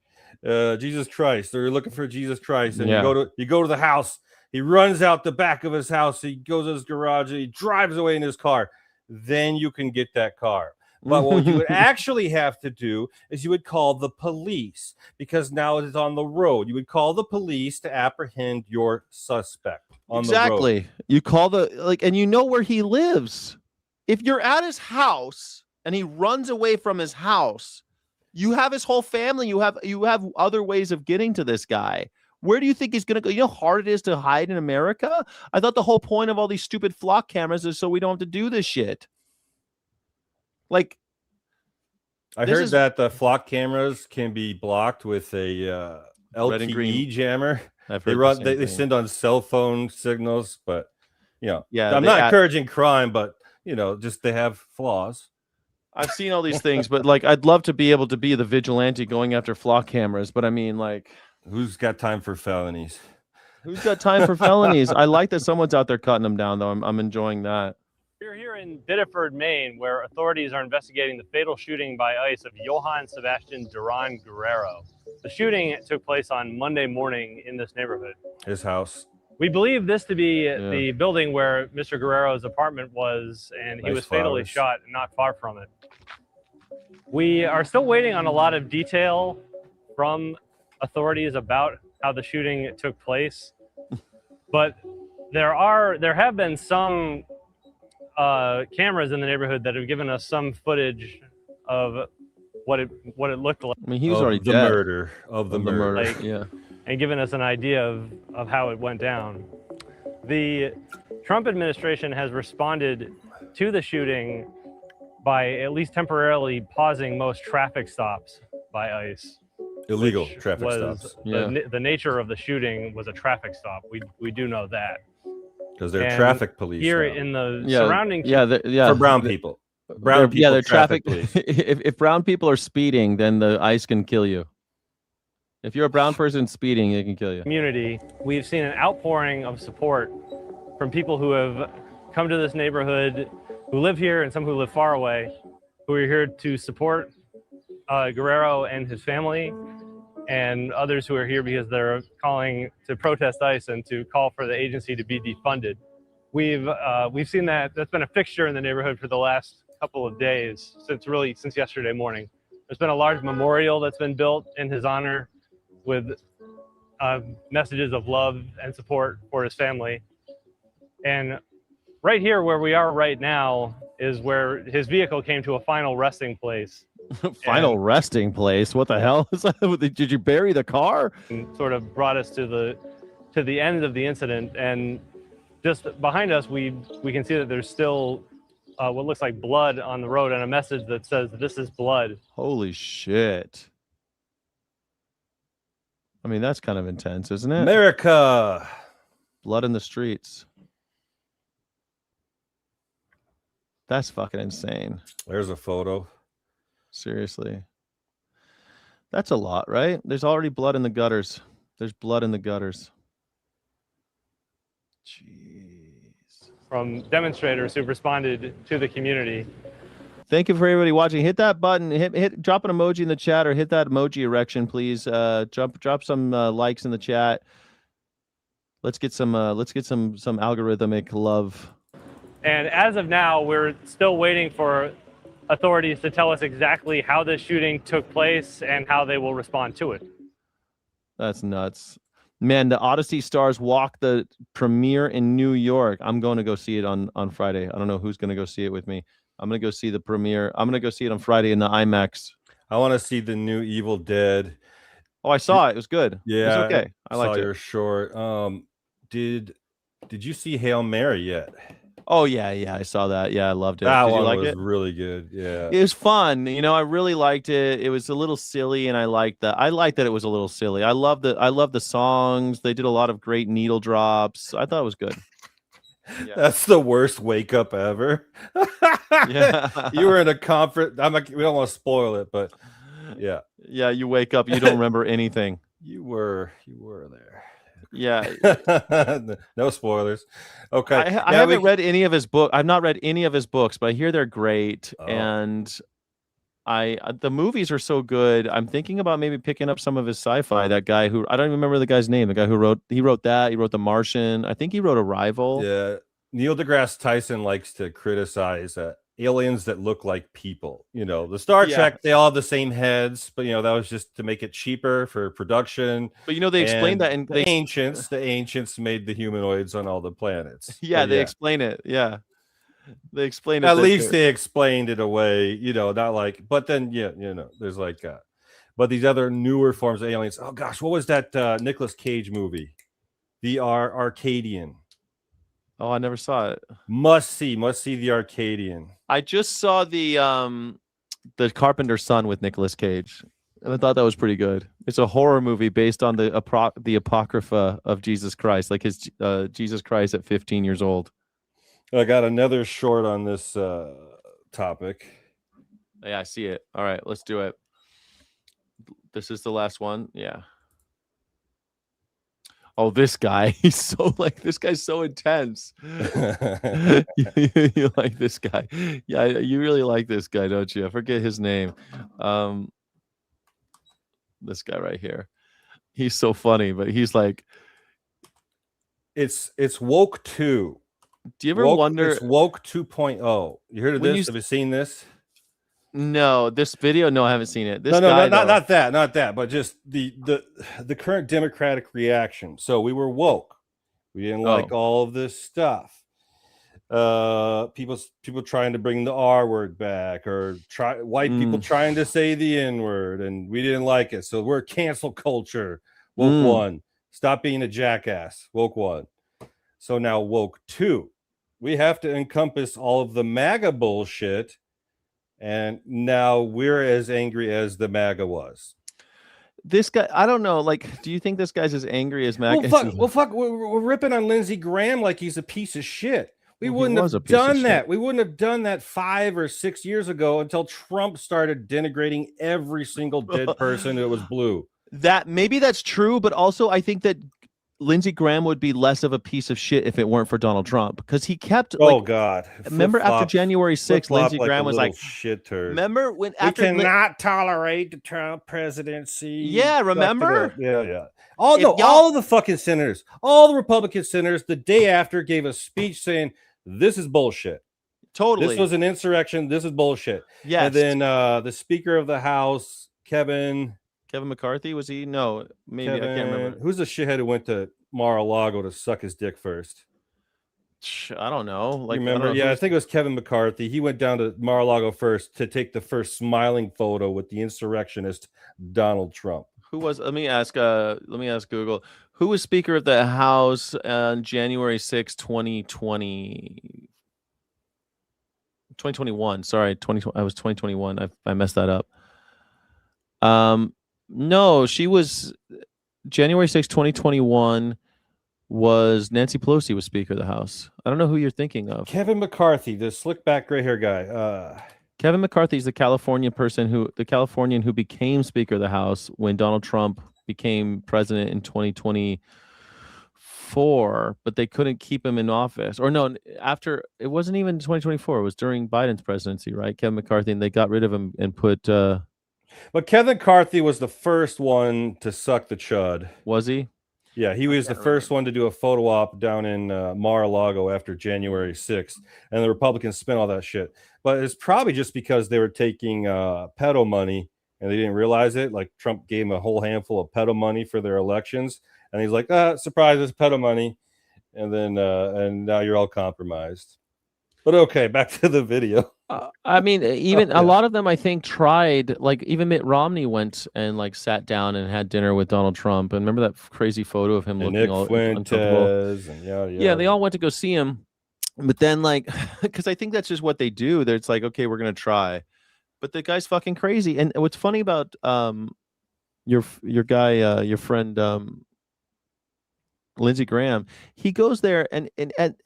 Speaker 11: Jesus Christ, or you're looking for Jesus Christ, and
Speaker 2: Yeah.
Speaker 11: you go to the house. He runs out the back of his house. He goes to his garage. And he drives away in his car. Then you can get that car. But what you would actually have to do is you would call the police, because now it's on the road. You would call the police to apprehend your suspect on the road.
Speaker 2: exactly, you call and you know where he lives. If you're at his house and he runs away from his house, you have his whole family. You have other ways of getting to this guy. Where do you think he's going to go? You know how hard it is to hide in America? I thought the whole point of all these stupid flock cameras is so we don't have to do this shit. Like,
Speaker 11: I heard that the flock cameras can be blocked with a
Speaker 2: Red and
Speaker 11: LTE
Speaker 2: green.
Speaker 11: jammer.
Speaker 2: I've
Speaker 11: They
Speaker 2: heard the
Speaker 11: run.
Speaker 2: same
Speaker 11: They
Speaker 2: thing.
Speaker 11: send on cell phone signals, but
Speaker 2: Yeah,
Speaker 11: I'm
Speaker 2: they
Speaker 11: not
Speaker 2: add-
Speaker 11: encouraging crime, but just they have flaws.
Speaker 2: I've seen all these things, but like, I'd love to be able to be the vigilante going after flock cameras. But I mean, like,
Speaker 11: who's got time for felonies?
Speaker 2: Who's got time for felonies? I like that someone's out there cutting them down, though. I'm enjoying that.
Speaker 6: We're here in Biddeford, Maine, where authorities are investigating the fatal shooting by ICE of Johan Sebastian Duran Guerrero. The shooting took place on Monday morning in this neighborhood.
Speaker 11: His house.
Speaker 6: We believe this to be the building where Mr. Guerrero's apartment was, and he
Speaker 11: Nice
Speaker 6: was fatally
Speaker 11: flowers.
Speaker 6: shot not far from it. We are still waiting on a lot of detail from authorities about how the shooting took place, but there have been some cameras in the neighborhood that have given us some footage of what it looked like.
Speaker 2: I mean, he was
Speaker 11: Of
Speaker 2: already
Speaker 11: the
Speaker 2: dead.
Speaker 11: murder of the murder.
Speaker 6: Like,
Speaker 2: yeah.
Speaker 6: And given us an idea of how it went down. The Trump administration has responded to the shooting by at least temporarily pausing most traffic stops by ICE.
Speaker 11: Illegal
Speaker 6: which
Speaker 11: traffic
Speaker 6: was
Speaker 11: stops.
Speaker 6: The nature of the shooting was a traffic stop. We do know that.
Speaker 11: Because they're
Speaker 6: And
Speaker 11: traffic police
Speaker 6: here
Speaker 11: now.
Speaker 6: in the
Speaker 2: Yeah,
Speaker 6: surrounding
Speaker 11: For brown people. Brown people.
Speaker 2: Yeah, they're
Speaker 11: traffic
Speaker 2: traffic.
Speaker 11: police.
Speaker 2: if brown people are speeding, then the ICE can kill you. If you're a brown person speeding, they can kill you.
Speaker 6: community, we've seen an outpouring of support from people who have come to this neighborhood, who live here and some who live far away, who are here to support Guerrero and his family, and others who are here because they're calling to protest ICE and to call for the agency to be defunded. We've seen that's been a fixture in the neighborhood for the last couple of days, since yesterday morning. There's been a large memorial that's been built in his honor with messages of love and support for his family. And right here where we are right now is where his vehicle came to a final resting place.
Speaker 2: Final resting place? What the hell? Did you bury the car?
Speaker 6: And sort of brought us to the end of the incident. And just behind us, we can see that there's still what looks like blood on the road and a message that says, "This is blood."
Speaker 2: Holy shit. I mean, that's kind of intense, isn't it?
Speaker 11: America.
Speaker 2: Blood in the streets. That's fucking insane.
Speaker 11: There's a photo.
Speaker 2: Seriously. That's a lot, right? There's already blood in the gutters. There's blood in the gutters.
Speaker 6: From demonstrators who've responded to the community.
Speaker 2: Thank you for everybody watching. Hit that button. Drop an emoji in the chat or hit that emoji erection, please. Drop some likes in the chat. Let's get some algorithmic love.
Speaker 6: And as of now, we're still waiting for authorities to tell us exactly how this shooting took place and how they will respond to it.
Speaker 2: That's nuts. Man, the Odyssey Stars walk the premiere in New York. I'm going to go see it on Friday. I don't know who's going to go see it with me. I'm going to go see the premiere. I'm going to go see it on Friday in the IMAX.
Speaker 11: I want to see the new Evil Dead.
Speaker 2: Oh, I saw it. It was good.
Speaker 11: Yeah,
Speaker 2: it was okay. I liked it.
Speaker 11: Saw your short. Did you see Hail Mary yet?
Speaker 2: Oh yeah, I saw that. Yeah, I loved it.
Speaker 11: That
Speaker 2: Did
Speaker 11: one
Speaker 2: you like
Speaker 11: was
Speaker 2: it?
Speaker 11: really good. Yeah,
Speaker 2: It was fun. I really liked it. It was a little silly, and I liked that. I liked that it was a little silly. I love the songs. They did a lot of great needle drops. I thought it was good. Yeah.
Speaker 11: That's the worst wake up ever.
Speaker 2: Yeah.
Speaker 11: You were in a conference. We don't want to spoil it, but yeah.
Speaker 2: Yeah, you wake up, you don't remember anything.
Speaker 11: You were there.
Speaker 2: Yeah.
Speaker 11: No spoilers. Okay.
Speaker 2: I haven't read any of his book. I've not read any of his books, but I hear they're great.
Speaker 11: Oh.
Speaker 2: And the movies are so good. I'm thinking about maybe picking up some of his sci-fi. That guy who I don't even remember the guy's name. The guy who wrote that. He wrote The Martian. I think he wrote Arrival.
Speaker 11: Yeah. Neil deGrasse Tyson likes to criticize aliens that look like people. The Star Trek, they all have the same heads, but that was just to make it cheaper for production.
Speaker 2: But they explained that in
Speaker 11: the ancients made the humanoids on all the planets.
Speaker 2: Yeah, they explain it. Yeah. They explain it.
Speaker 11: At least they explained it away, not like, but then there's like but these other newer forms of aliens. Oh gosh, what was that Nicolas Cage movie? The Arcadian.
Speaker 2: Oh, I never saw it.
Speaker 11: Must see The Arcadian.
Speaker 2: I just saw the Carpenter's Son with Nicolas Cage, and I thought that was pretty good. It's a horror movie based on the Apocrypha of Jesus Christ, like his Jesus Christ at 15 years old.
Speaker 11: I got another short on this topic.
Speaker 2: Yeah, I see it. All right, let's do it. This is the last one. Yeah. Oh, this guy. This guy's so intense. you like this guy. Yeah, you really like this guy, don't you? I forget his name. This guy right here. He's so funny, but he's like,
Speaker 11: it's woke 2.
Speaker 2: Do you ever wonder?
Speaker 11: It's woke 2.0. You heard of this? Have you seen this?
Speaker 2: No, this video. No, I haven't seen it. This
Speaker 11: not that, but just the current Democratic reaction. So we were woke. We didn't like all of this stuff. People trying to bring the R word back, or white people trying to say the N word, and we didn't like it. So we're cancel culture. Woke 1. Stop being a jackass. Woke 1. So now woke 2. We have to encompass all of the MAGA bullshit. And now we're as angry as the MAGA was.
Speaker 2: This guy, I don't know. Like, do you think this guy's as angry as MAGA?
Speaker 11: Well, fuck. We're ripping on Lindsey Graham like he's a piece of shit. We wouldn't have done that. We wouldn't have done that 5 or 6 years ago until Trump started denigrating every single dead person that was blue.
Speaker 2: Maybe that's true, but also I think that Lindsey Graham would be less of a piece of shit if it weren't for Donald Trump, because he kept.
Speaker 11: Oh God!
Speaker 2: Remember after January 6th, Lindsey Graham was like,
Speaker 11: "Shit turd."
Speaker 2: Remember when
Speaker 11: we cannot tolerate the Trump presidency?
Speaker 2: Yeah, remember?
Speaker 11: Yeah. All the fucking senators, all the Republican senators, the day after gave a speech saying this is bullshit.
Speaker 2: Totally,
Speaker 11: this was an insurrection. This is bullshit.
Speaker 2: Yeah.
Speaker 11: And then the Speaker of the House, Kevin
Speaker 2: McCarthy, was he? No, maybe I can't remember.
Speaker 11: Who's the shithead who went to Mar-a-Lago to suck his dick first?
Speaker 2: I don't know. Like,
Speaker 11: remember? I think it was Kevin McCarthy. He went down to Mar-a-Lago first to take the first smiling photo with the insurrectionist Donald Trump.
Speaker 2: Who was? Let me ask Google. Who was Speaker of the House on January 6, 2020? 2021. Sorry, 2020. I was 2021. I messed that up. No, she was January 6, 2021 was Nancy Pelosi was Speaker of the House. I don't know who you're thinking of.
Speaker 11: Kevin McCarthy, the slick back gray hair guy.
Speaker 2: Kevin McCarthy is the Californian who became Speaker of the House when Donald Trump became president in 2020. 2024, but they couldn't keep him in office. Or no, after it wasn't even 2024. It was during Biden's presidency, right? Kevin McCarthy, and they got rid of him and put.
Speaker 11: But Kevin McCarthy was the first one to suck the chud.
Speaker 2: Was he?
Speaker 11: Yeah, he was the first one to do a photo op down in Mar-a-Lago after January 6th, and the Republicans spent all that shit. But it's probably just because they were taking pedo money and they didn't realize it. Like Trump gave them a whole handful of pedo money for their elections, and he's like, surprise, it's pedo money. And then and now you're all compromised. But okay, back to the video.
Speaker 2: I mean, even a lot of them, I think, tried. Like even Mitt Romney went and like sat down and had dinner with Donald Trump. And remember that crazy photo of him
Speaker 11: And
Speaker 2: looking
Speaker 11: Nick
Speaker 2: all
Speaker 11: Fuentes
Speaker 2: uncomfortable?
Speaker 11: and yada,
Speaker 2: Yeah,
Speaker 11: yada.
Speaker 2: they all went to go see him. But then, like, because I think that's just what they do. It's like, okay, we're gonna try. But the guy's fucking crazy. And what's funny about your guy, your friend Lindsey Graham, he goes there and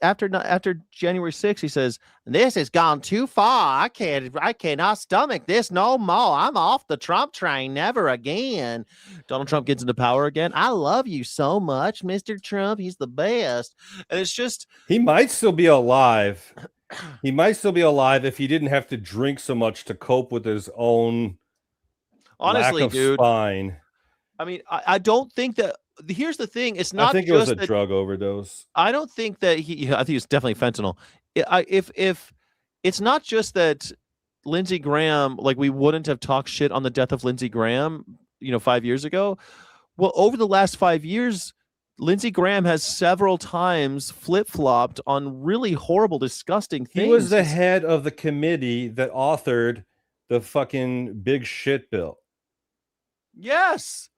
Speaker 2: after January 6th, he says, "This has gone too far. I cannot stomach this no more. I'm off the Trump train. Never again." Donald Trump gets into power again. "I love you so much, Mr. Trump. He's the best." And it's just
Speaker 11: he might still be alive. He might still be alive if he didn't have to drink so much to cope with his own
Speaker 2: honestly,
Speaker 11: lack of
Speaker 2: dude.
Speaker 11: spine.
Speaker 2: I mean, I don't think that. Here's the thing. It's not.
Speaker 11: I think it was a drug overdose.
Speaker 2: I don't think that I think it's definitely fentanyl. If it's not just that Lindsey Graham, like we wouldn't have talked shit on the death of Lindsey Graham, 5 years ago. Well, over the last 5 years, Lindsey Graham has several times flip-flopped on really horrible, disgusting things.
Speaker 11: He was the head of the committee that authored the fucking big shit bill.
Speaker 2: Yes.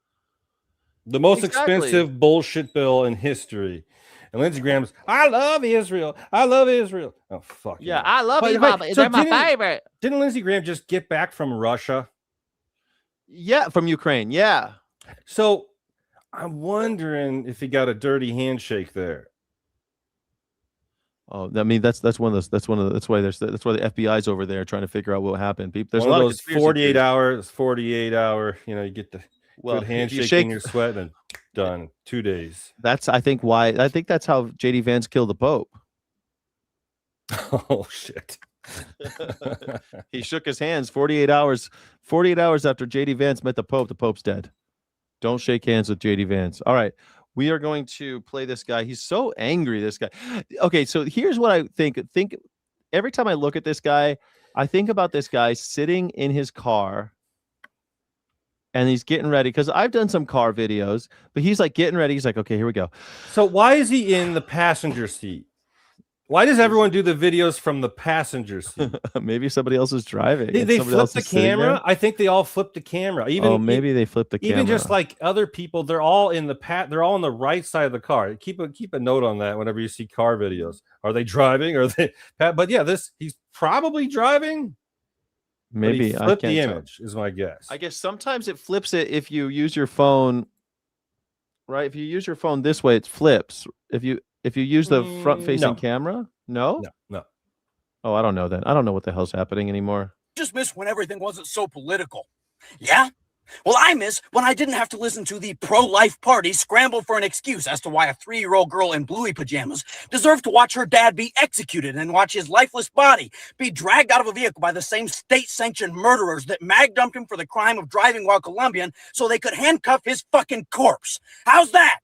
Speaker 11: The most
Speaker 2: Exactly.
Speaker 11: expensive bullshit bill in history. And Lindsey Graham's, "I love Israel. I love Israel." Oh, fuck.
Speaker 2: Yeah, I love
Speaker 11: But-
Speaker 2: Israel.
Speaker 11: but-
Speaker 2: They're my favorite.
Speaker 11: Didn't Lindsey Graham just get back from Russia?
Speaker 2: Yeah, from Ukraine. Yeah.
Speaker 11: So I'm wondering if he got a dirty handshake there.
Speaker 2: Oh, I mean that's why the FBI's over there trying to figure out what happened. There's
Speaker 11: One
Speaker 2: a lot
Speaker 11: of
Speaker 2: of
Speaker 11: those
Speaker 2: conspiracy
Speaker 11: 48 hour, you get the
Speaker 2: Well,
Speaker 11: good
Speaker 2: if you
Speaker 11: handshake
Speaker 2: shake-
Speaker 11: in your sweat and done 2 days.
Speaker 2: That's I think that's how JD Vance killed the Pope.
Speaker 11: Oh shit.
Speaker 2: He shook his hands 48 hours after JD Vance met the Pope. The Pope's dead. Don't shake hands with JD Vance. All right. We are going to play this guy. He's so angry, this guy. Okay, so here's what I think. Every time I look at this guy, I think about this guy sitting in his car and he's getting ready, because I've done some car videos, but he's like getting ready. He's like, okay, here we go.
Speaker 11: So why is he in the passenger seat? Why does everyone do the videos from the passenger seat?
Speaker 2: Maybe somebody else is driving.
Speaker 11: They
Speaker 2: and somebody
Speaker 11: flip
Speaker 2: else
Speaker 11: the
Speaker 2: is sitting there.
Speaker 11: camera. I think they all flip the camera. Even
Speaker 2: maybe they flip the camera.
Speaker 11: Even just like other people, they're all in the they're all on the right side of the car. Keep a note on that whenever you see car videos. Are they driving? Are they? But yeah, he's probably driving.
Speaker 2: Maybe
Speaker 11: but he
Speaker 2: I
Speaker 11: flipped
Speaker 2: can't
Speaker 11: the
Speaker 2: tell.
Speaker 11: image, is my guess.
Speaker 2: I guess sometimes it flips it if you use your phone, right? If you use your phone this way, it flips. If you use the front-facing
Speaker 11: no.
Speaker 2: camera, no?
Speaker 11: No.
Speaker 2: Oh, I don't know then. I don't know what the hell's happening anymore.
Speaker 7: Just miss when everything wasn't so political. Yeah? Well, I miss when I didn't have to listen to the pro-life party scramble for an excuse as to why a 3-year-old girl in bluey pajamas deserved to watch her dad be executed and watch his lifeless body be dragged out of a vehicle by the same state-sanctioned murderers that mag-dumped him for the crime of driving while Colombian so they could handcuff his fucking corpse. How's that?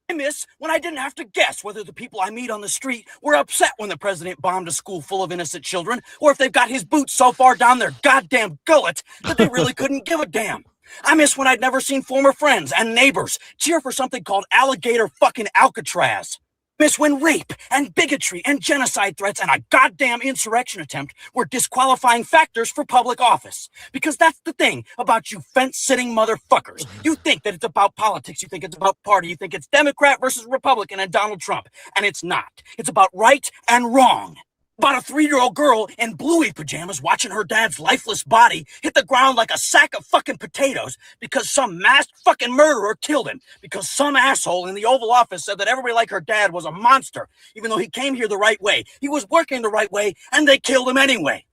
Speaker 7: I miss when I didn't have to guess whether the people I meet on the street were upset when the president bombed a school full of innocent children, or if they've got his boots so far down their goddamn gullet that they really couldn't give a damn. I miss when I'd never seen former friends and neighbors cheer for something called alligator fucking Alcatraz. Miss when rape and bigotry and genocide threats and a goddamn insurrection attempt were disqualifying factors for public office. Because that's the thing about you fence-sitting motherfuckers. You think that it's about politics. You think it's about party. You think it's Democrat versus Republican and Donald Trump. And it's not. It's about right and wrong. About a 3-year-old girl in bluey pajamas watching her dad's lifeless body hit the ground like a sack of fucking potatoes because some masked fucking murderer killed him, because some asshole in the Oval Office said that everybody like her dad was a monster, even though he came here the right way. He was working the right way, and they killed him anyway.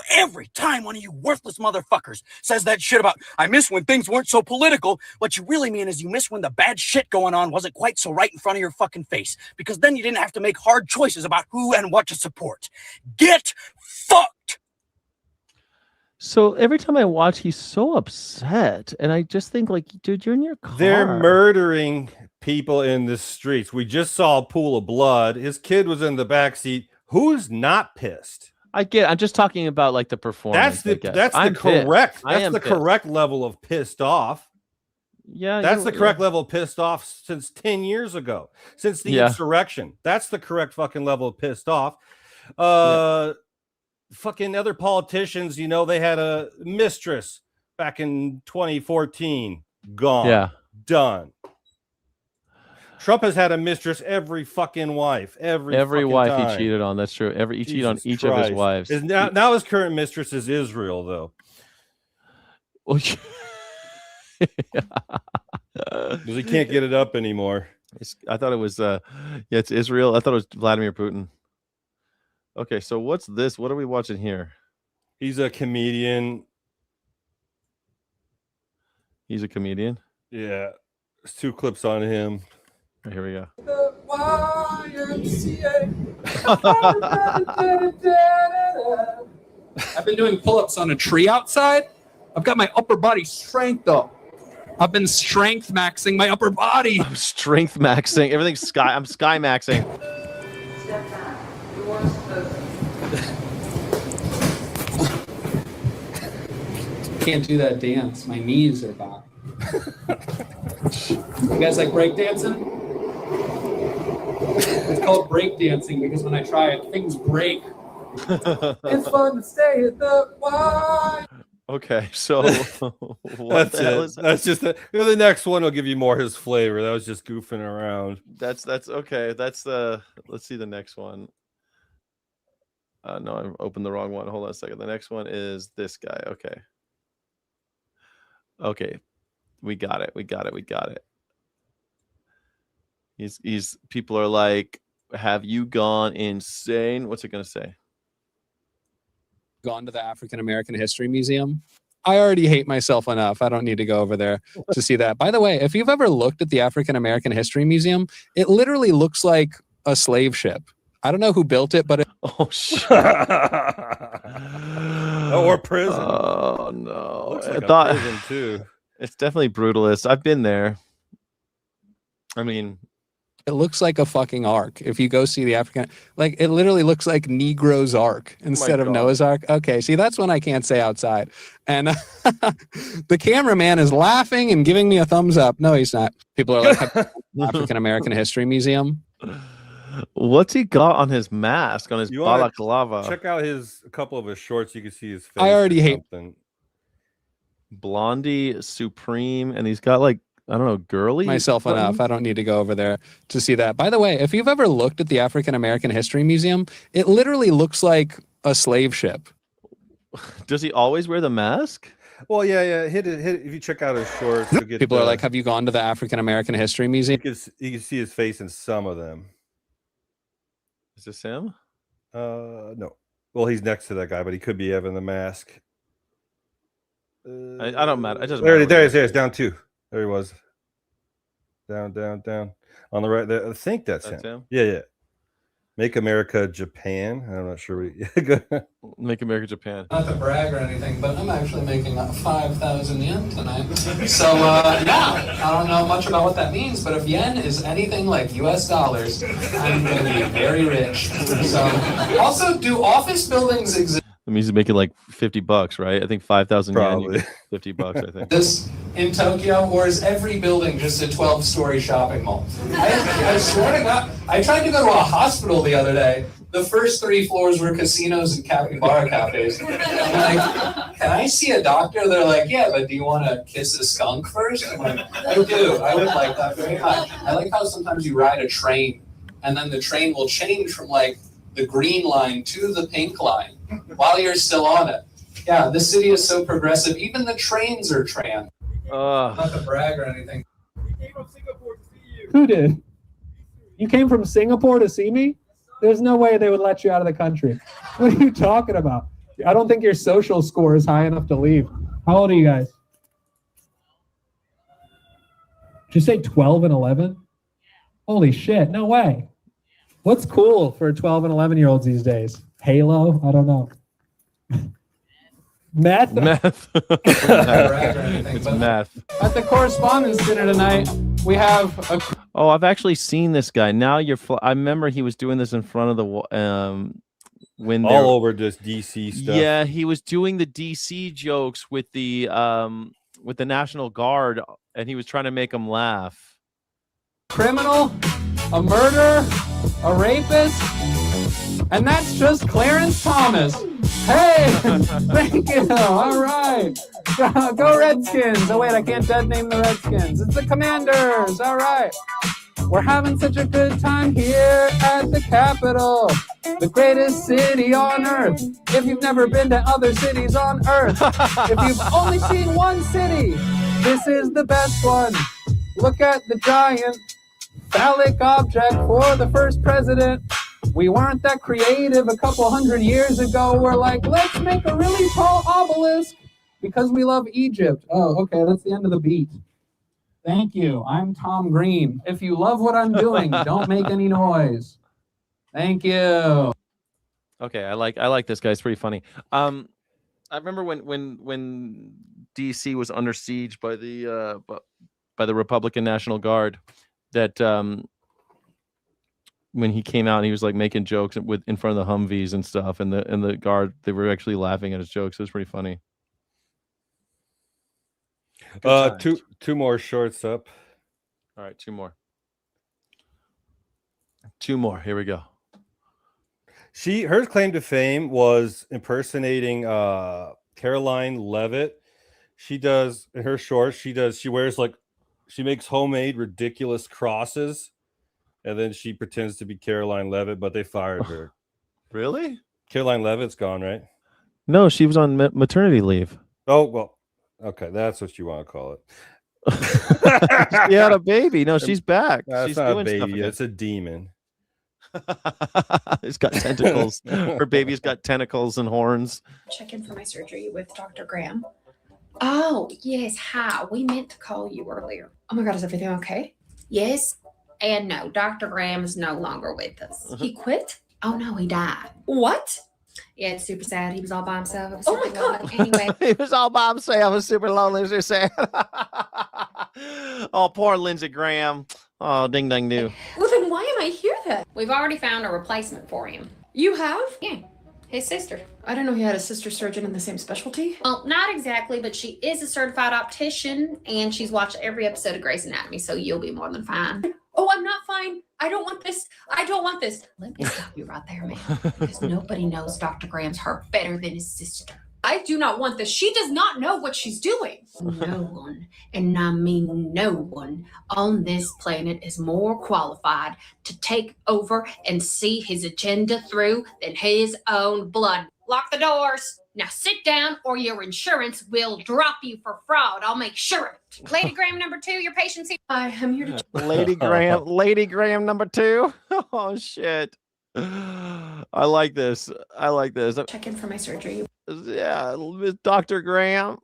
Speaker 7: Every time one of you worthless motherfuckers says that shit about, I miss when things weren't so political, what you really mean is you miss when the bad shit going on wasn't quite so right in front of your fucking face, because then you didn't have to make hard choices about who and what to support. Get fucked!
Speaker 2: So every time I watch, he's so upset, and I just think, like, dude, you're in your car.
Speaker 11: They're murdering people in the streets. We just saw a pool of blood. His kid was in the back seat. Who's not pissed?
Speaker 2: I'm just talking about like the performance.
Speaker 11: That's the correct level of pissed off.
Speaker 2: Yeah,
Speaker 11: that's the correct level of pissed off since 10 years ago, since the insurrection. That's the correct fucking level of pissed off. Fucking other politicians, you know, they had a mistress back in 2014. Gone.
Speaker 2: Yeah.
Speaker 11: Done. Trump has had a mistress every fucking wife. Every
Speaker 2: wife
Speaker 11: time.
Speaker 2: he cheated on. That's true. He cheated on each of his wives.
Speaker 11: Now his current mistress is Israel, though.
Speaker 2: Because
Speaker 11: he can't get it up anymore.
Speaker 2: I thought it was it's Israel. I thought it was Vladimir Putin. Okay, so what's this? What are we watching here?
Speaker 11: He's a comedian.
Speaker 2: He's a comedian?
Speaker 11: Yeah. There's 2 clips on him.
Speaker 2: Here we go.
Speaker 12: I've been doing pull-ups on a tree outside. I've got my upper body strength up. I've been strength maxing my upper body.
Speaker 2: I'm strength maxing. Everything's I'm sky maxing.
Speaker 12: Can't do that dance. My knees are back. You guys like break dancing? It's called break dancing because when I try it, things break. It's fun to stay at the Y.
Speaker 2: Okay, so
Speaker 11: that's it. That's just the next one will give you more his flavor. That was just goofing around.
Speaker 2: That's okay. That's let's see the next one. No, I opened the wrong one. Hold on a second. The next one is this guy. Okay. We got it. He's people are like, have you gone insane? What's it gonna say?
Speaker 12: Gone to the African American History Museum. I already hate myself enough. I don't need to go over there to see that. By the way, if you've ever looked at the African American History Museum, it literally looks like a slave ship. I don't know who built it, but
Speaker 2: oh shit.
Speaker 11: Or prison.
Speaker 2: Oh no.
Speaker 11: Looks like
Speaker 2: I thought
Speaker 11: a prison too.
Speaker 2: It's definitely brutalist. I've been there. I mean,
Speaker 12: it looks like a fucking ark. If you go see the African, like it literally looks like Negro's Ark instead of Noah's Ark. Okay, see, that's one I can't say outside. And the cameraman is laughing and giving me a thumbs up. No, he's not. People are like, African American History Museum.
Speaker 2: What's he got on his mask, on his balaclava?
Speaker 11: Check out a couple of his shorts. You can see his face.
Speaker 12: I already hate
Speaker 2: Blondie Supreme, and he's got like, I don't know, girly
Speaker 12: myself enough. I don't need to go over there to see that. By the way, if you've ever looked at the African American History Museum, it literally looks like a slave ship.
Speaker 2: Does he always wear the mask?
Speaker 11: Well, yeah. Hit it. If you check out his shorts, you'll get
Speaker 12: people are like, "Have you gone to the African American History Museum?"
Speaker 11: You can see his face in some of them.
Speaker 2: Is this him?
Speaker 11: No. Well, he's next to that guy, but he could be having the mask.
Speaker 2: I don't matter. It doesn't
Speaker 11: there
Speaker 2: matter.
Speaker 11: There he is. Down 2. There he was. Down. On the right there. I think that's him. Yeah. Make America Japan. I'm not sure.
Speaker 2: Make America Japan.
Speaker 12: Not to brag or anything, but I'm actually making 5,000 yen tonight. So, yeah, I don't know much about what that means, but if yen is anything like US dollars, I'm going to be very rich. So, also, do office buildings exist?
Speaker 2: That means he's making like $50, right? I think 5,000 yen. You get $50, I think.
Speaker 12: This in Tokyo, or is every building just a 12-story shopping mall? I swear to God, I tried to go to a hospital the other day. The first 3 floors were casinos and capybara cafes. I'm like, can I see a doctor? They're like, yeah, but do you want to kiss a skunk first? I'm like, I do. I would like that very much. I like how sometimes you ride a train, and then the train will change from like the green line to the pink line while you're still on it. Yeah, this city is so progressive. Even the trains are trans. Not to brag or anything.
Speaker 10: Who did? You came from Singapore to see me? There's no way they would let you out of the country. What are you talking about?
Speaker 12: I don't think your social score is high enough to leave. How old are you guys? Did you say 12 and 11? Holy shit, no way. What's cool for 12 and 11-year-olds these days? Halo? I don't know. Meth?
Speaker 2: Meth. It's meth.
Speaker 12: At the correspondence dinner tonight, we have a...
Speaker 2: Oh, I've actually seen this guy. Now I remember he was doing this in front of the when
Speaker 11: all over this DC stuff.
Speaker 2: Yeah, he was doing the DC jokes with the National Guard, and he was trying to make them laugh.
Speaker 12: criminal, a murderer, a rapist, and that's just Clarence Thomas. Hey, thank you. All right. Go Redskins. Oh, wait, I can't dead name the Redskins. It's the Commanders. All right. We're having such a good time here at the Capitol, the greatest city on earth. If you've never been to other cities on earth, if you've only seen one city, this is the best one. Look at the giant phallic object for the first president. We weren't that creative a couple 100 years ago. We're like, let's make a really tall obelisk because we love Egypt. Oh, okay, that's the end of the beat. Thank you. I'm Tom Green. If you love what I'm doing, don't make any noise. Thank you.
Speaker 2: Okay, I like this guy. It's pretty funny. I remember when DC was under siege by the Republican National Guard, that when he came out and he was like making jokes in front of the Humvees and stuff, and the guard, they were actually laughing at his jokes. It was pretty funny.
Speaker 11: Two more shorts up.
Speaker 2: All right, two more. Here we go.
Speaker 11: Her claim to fame was impersonating Caroline Leavitt. She does in her shorts. She wears she makes homemade ridiculous crosses, and then she pretends to be Caroline Leavitt, but they fired her.
Speaker 2: Really?
Speaker 11: Caroline Leavitt's gone, right?
Speaker 2: No, she was on maternity leave.
Speaker 11: Oh well, okay, that's what you want to call it.
Speaker 2: She had a baby. No, she's back.
Speaker 11: That's
Speaker 2: She's
Speaker 11: not
Speaker 2: doing
Speaker 11: a baby.
Speaker 2: stuff again.
Speaker 11: It's a demon.
Speaker 2: It's got tentacles. Her baby's got tentacles and horns.
Speaker 8: Check in for my surgery with Dr. Graham. Oh, yes. Hi. We meant to call you earlier. Oh my God, is everything okay? Yes and no. Dr. Graham is no longer with us. He quit? Oh no, he died. What? Yeah, it's super sad. He was all by himself. Oh my God. Anyway.
Speaker 2: He was all by himself. I was super lonely. So sad. Oh, poor Lindsey Graham. Oh, ding dang do.
Speaker 8: Well, then why am I here then? We've already found a replacement for him. You have? Yeah. His sister. I didn't know he had a sister surgeon in the same specialty. Well, not exactly, but she is a certified optician, and she's watched every episode of Grey's Anatomy, so you'll be more than fine. Oh, I'm not fine. I don't want this. I don't want this. Let me stop you right there, man. Because nobody knows Dr. Graham's hurt better than his sister. I do not want this. She does not know what she's doing. No one, and I mean no one, on this planet is more qualified to take over and see his agenda through than his own blood. Lock the doors. Now sit down or your insurance will drop you for fraud. I'll make sure of it. Lady Graham number 2, your patient's here. I am here to...
Speaker 2: Lady Graham number 2. Oh, shit. I like this.
Speaker 8: Check in for my surgery.
Speaker 2: Yeah, Dr. Graham.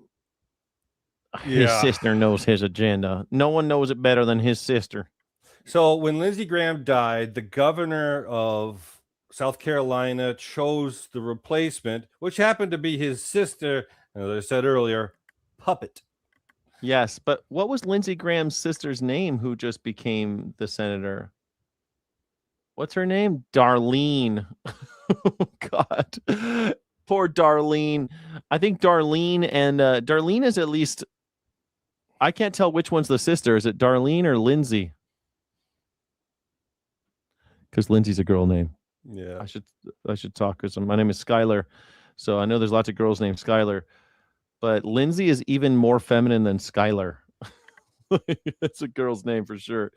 Speaker 2: His
Speaker 11: Yeah.
Speaker 2: sister knows his agenda. No one knows it better than his sister.
Speaker 11: So when Lindsey Graham died, the governor of South Carolina chose the replacement, which happened to be his sister, as I said earlier, Puppet.
Speaker 2: Yes, but what was Lindsey Graham's sister's name who just became the senator? What's her name? Darlene. Oh, God. Poor Darlene. I think Darlene and Darlene is at least... I can't tell which one's the sister. Is it Darlene or Lindsay? Because Lindsay's a girl name.
Speaker 11: Yeah.
Speaker 2: I should talk because my name is Skylar. So I know there's lots of girls named Skylar. But Lindsay is even more feminine than Skylar. That's a girl's name for sure.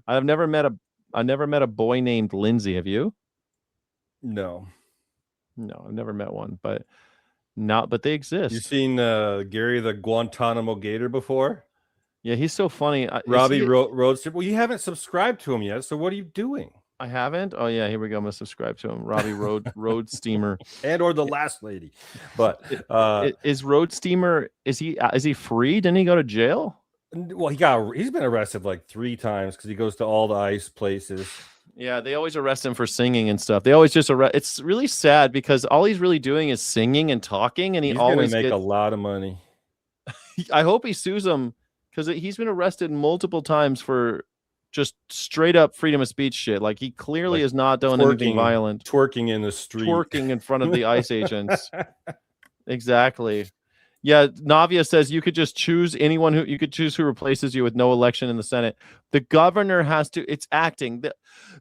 Speaker 2: I've never met a boy named Lindsay. Have you?
Speaker 11: No.
Speaker 2: No, I've never met one, but they exist.
Speaker 11: You seen Gary the Guantanamo Gator before?
Speaker 2: Yeah, he's so funny.
Speaker 11: Robbie Roadster. Well, you haven't subscribed to him yet, so what are you doing?
Speaker 2: I haven't. Oh yeah, here we go. I'm gonna subscribe to him. Robbie Road Steamer,
Speaker 11: and or the last lady. But
Speaker 2: is Road Steamer? Is he free? Didn't he go to jail?
Speaker 11: Well, he's been arrested like 3 times because he goes to all the ICE places.
Speaker 2: Yeah, they always arrest him for singing and stuff. They always just arrest. It's really sad because all he's really doing is singing and talking, and
Speaker 11: he's
Speaker 2: always
Speaker 11: gonna make a lot of money.
Speaker 2: I hope he sues him because he's been arrested multiple times for just straight up freedom of speech shit. Like he clearly has not done anything violent.
Speaker 11: Twerking in the street.
Speaker 2: Twerking in front of the ICE agents. Exactly. Yeah, Navia says you could just choose anyone you could choose who replaces you with no election in the Senate. The governor has to. It's acting.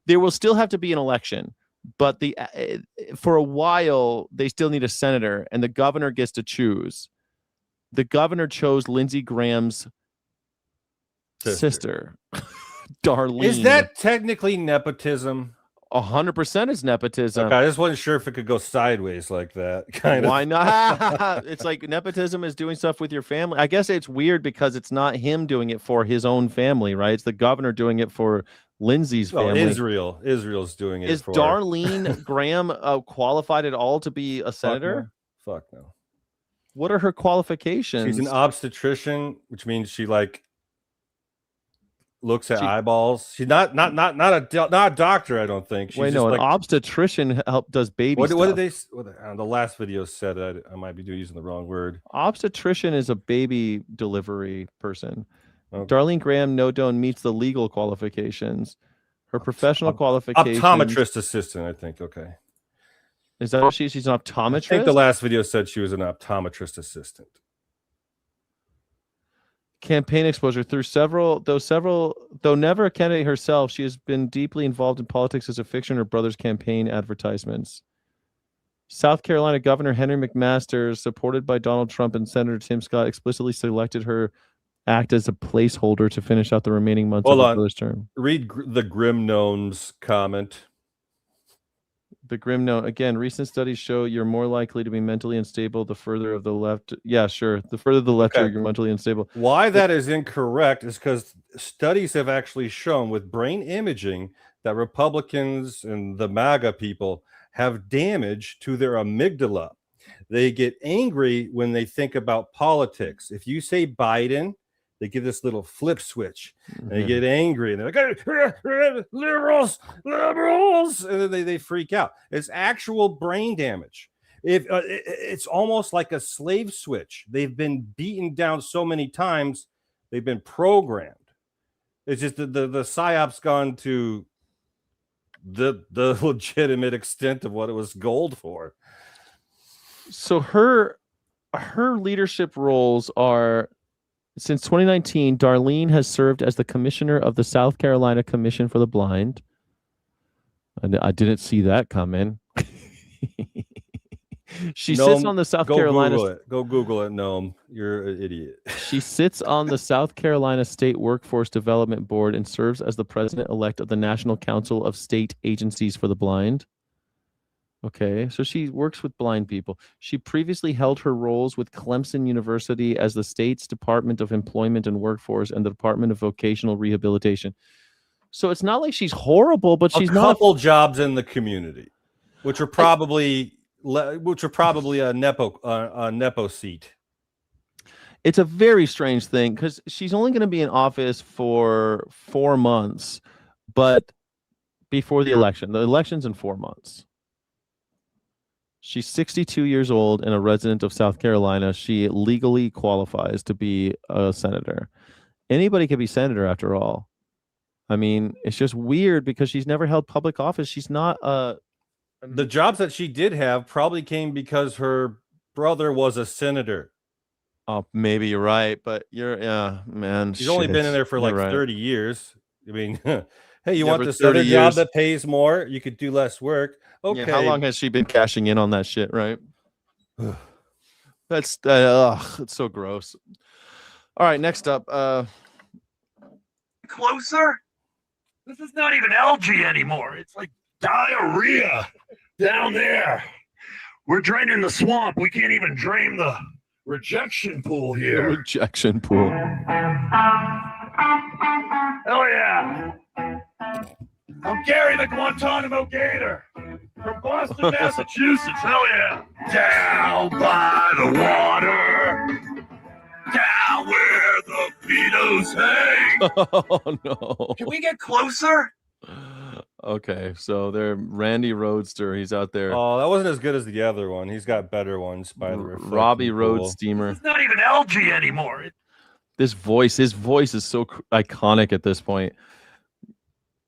Speaker 2: There will still have to be an election, but for a while they still need a senator, and the governor gets to choose. The governor chose Lindsey Graham's sister, Darlene.
Speaker 11: Is that technically nepotism?
Speaker 2: 100% is nepotism.
Speaker 11: Okay, I just wasn't sure if it could go sideways like that.
Speaker 2: Why not? It's like nepotism is doing stuff with your family. I guess it's weird because it's not him doing it for his own family, right? It's the governor doing it for Lindsey's family.
Speaker 11: Israel's doing it.
Speaker 2: Is Darlene Graham qualified at all to be a senator?
Speaker 11: Fuck no.
Speaker 2: What are her qualifications?
Speaker 11: She's an obstetrician, which means she looks at eyeballs. She's not a doctor, I don't think. She's
Speaker 2: an obstetrician does baby stuff.
Speaker 11: What did they? The last video said I might be using the wrong word.
Speaker 2: Obstetrician is a baby delivery person.
Speaker 11: Okay.
Speaker 2: Darlene Graham no-don't meets the legal qualifications. Her professional qualifications.
Speaker 11: Optometrist assistant, I think. Okay.
Speaker 2: Is that what she's an optometrist?
Speaker 11: I think the last video said she was an optometrist assistant.
Speaker 2: Campaign exposure though never a candidate herself, she has been deeply involved in politics as a fiction. Her brother's campaign advertisements. South Carolina Governor Henry McMaster, supported by Donald Trump and Senator Tim Scott, explicitly selected her act as a placeholder to finish out the remaining months of her brother's term.
Speaker 11: Read the Grim Gnome's comment.
Speaker 2: The Grim Gnome again. Recent studies show you're more likely to be mentally unstable the further of the left. Yeah, sure. The further the left you're mentally unstable.
Speaker 11: Why that is incorrect is because studies have actually shown with brain imaging that Republicans and the MAGA people have damage to their amygdala. They get angry when they think about politics. If you say Biden, they get this little flip switch and they get angry and they're like, liberals, and then they freak out. It's actual brain damage. It's almost like a slave switch. They've been beaten down so many times, they've been programmed. It's just the psyop's gone to the legitimate extent of what it was gold for.
Speaker 2: So her leadership roles are, since 2019, Darlene has served as the commissioner of the South Carolina Commission for the Blind. And I didn't see that coming. She sits on the South Carolina.
Speaker 11: Go Google it, Gnome. You're an idiot.
Speaker 2: She sits on the South Carolina State Workforce Development Board and serves as the president-elect of the National Council of State Agencies for the Blind. Okay, so she works with blind people. She previously held her roles with Clemson University as the state's Department of Employment and Workforce and the Department of Vocational Rehabilitation. So it's not like she's horrible, but she's not.
Speaker 11: A couple jobs in the community, which are probably a nepo seat.
Speaker 2: It's a very strange thing because she's only going to be in office for 4 months, but before the election's in 4 months. She's 62 years old and a resident of South Carolina. She legally qualifies to be a senator. Anybody can be senator after all. I mean, it's just weird because she's never held public office. She's not
Speaker 11: the jobs that she did have probably came because her brother was a senator.
Speaker 2: Oh, maybe you're right, but man.
Speaker 11: She's only been in there for like 30 years. I mean, hey, you want this
Speaker 2: 30
Speaker 11: other
Speaker 2: years.
Speaker 11: job that pays more? You could do less work. Okay.
Speaker 2: Yeah, how long has she been cashing in on that shit, right? It's so gross. All right, next up.
Speaker 19: Closer? This is not even algae anymore. It's like diarrhea down there. We're draining the swamp. We can't even drain the rejection pool here.
Speaker 2: The rejection pool.
Speaker 19: Hell yeah. I'm Gary the Guantanamo Gator from Boston, Massachusetts. Hell yeah. Down by the water, down where the pedos hang.
Speaker 2: Oh no.
Speaker 19: Can we get closer?
Speaker 2: Okay, so they're Randy Roadster. He's out there.
Speaker 11: Oh, that wasn't as good as the other one. He's got better ones by the reflecting
Speaker 2: Robbie Road
Speaker 11: pool.
Speaker 2: Steamer.
Speaker 19: It's not even algae anymore.
Speaker 2: His voice is so iconic at this point.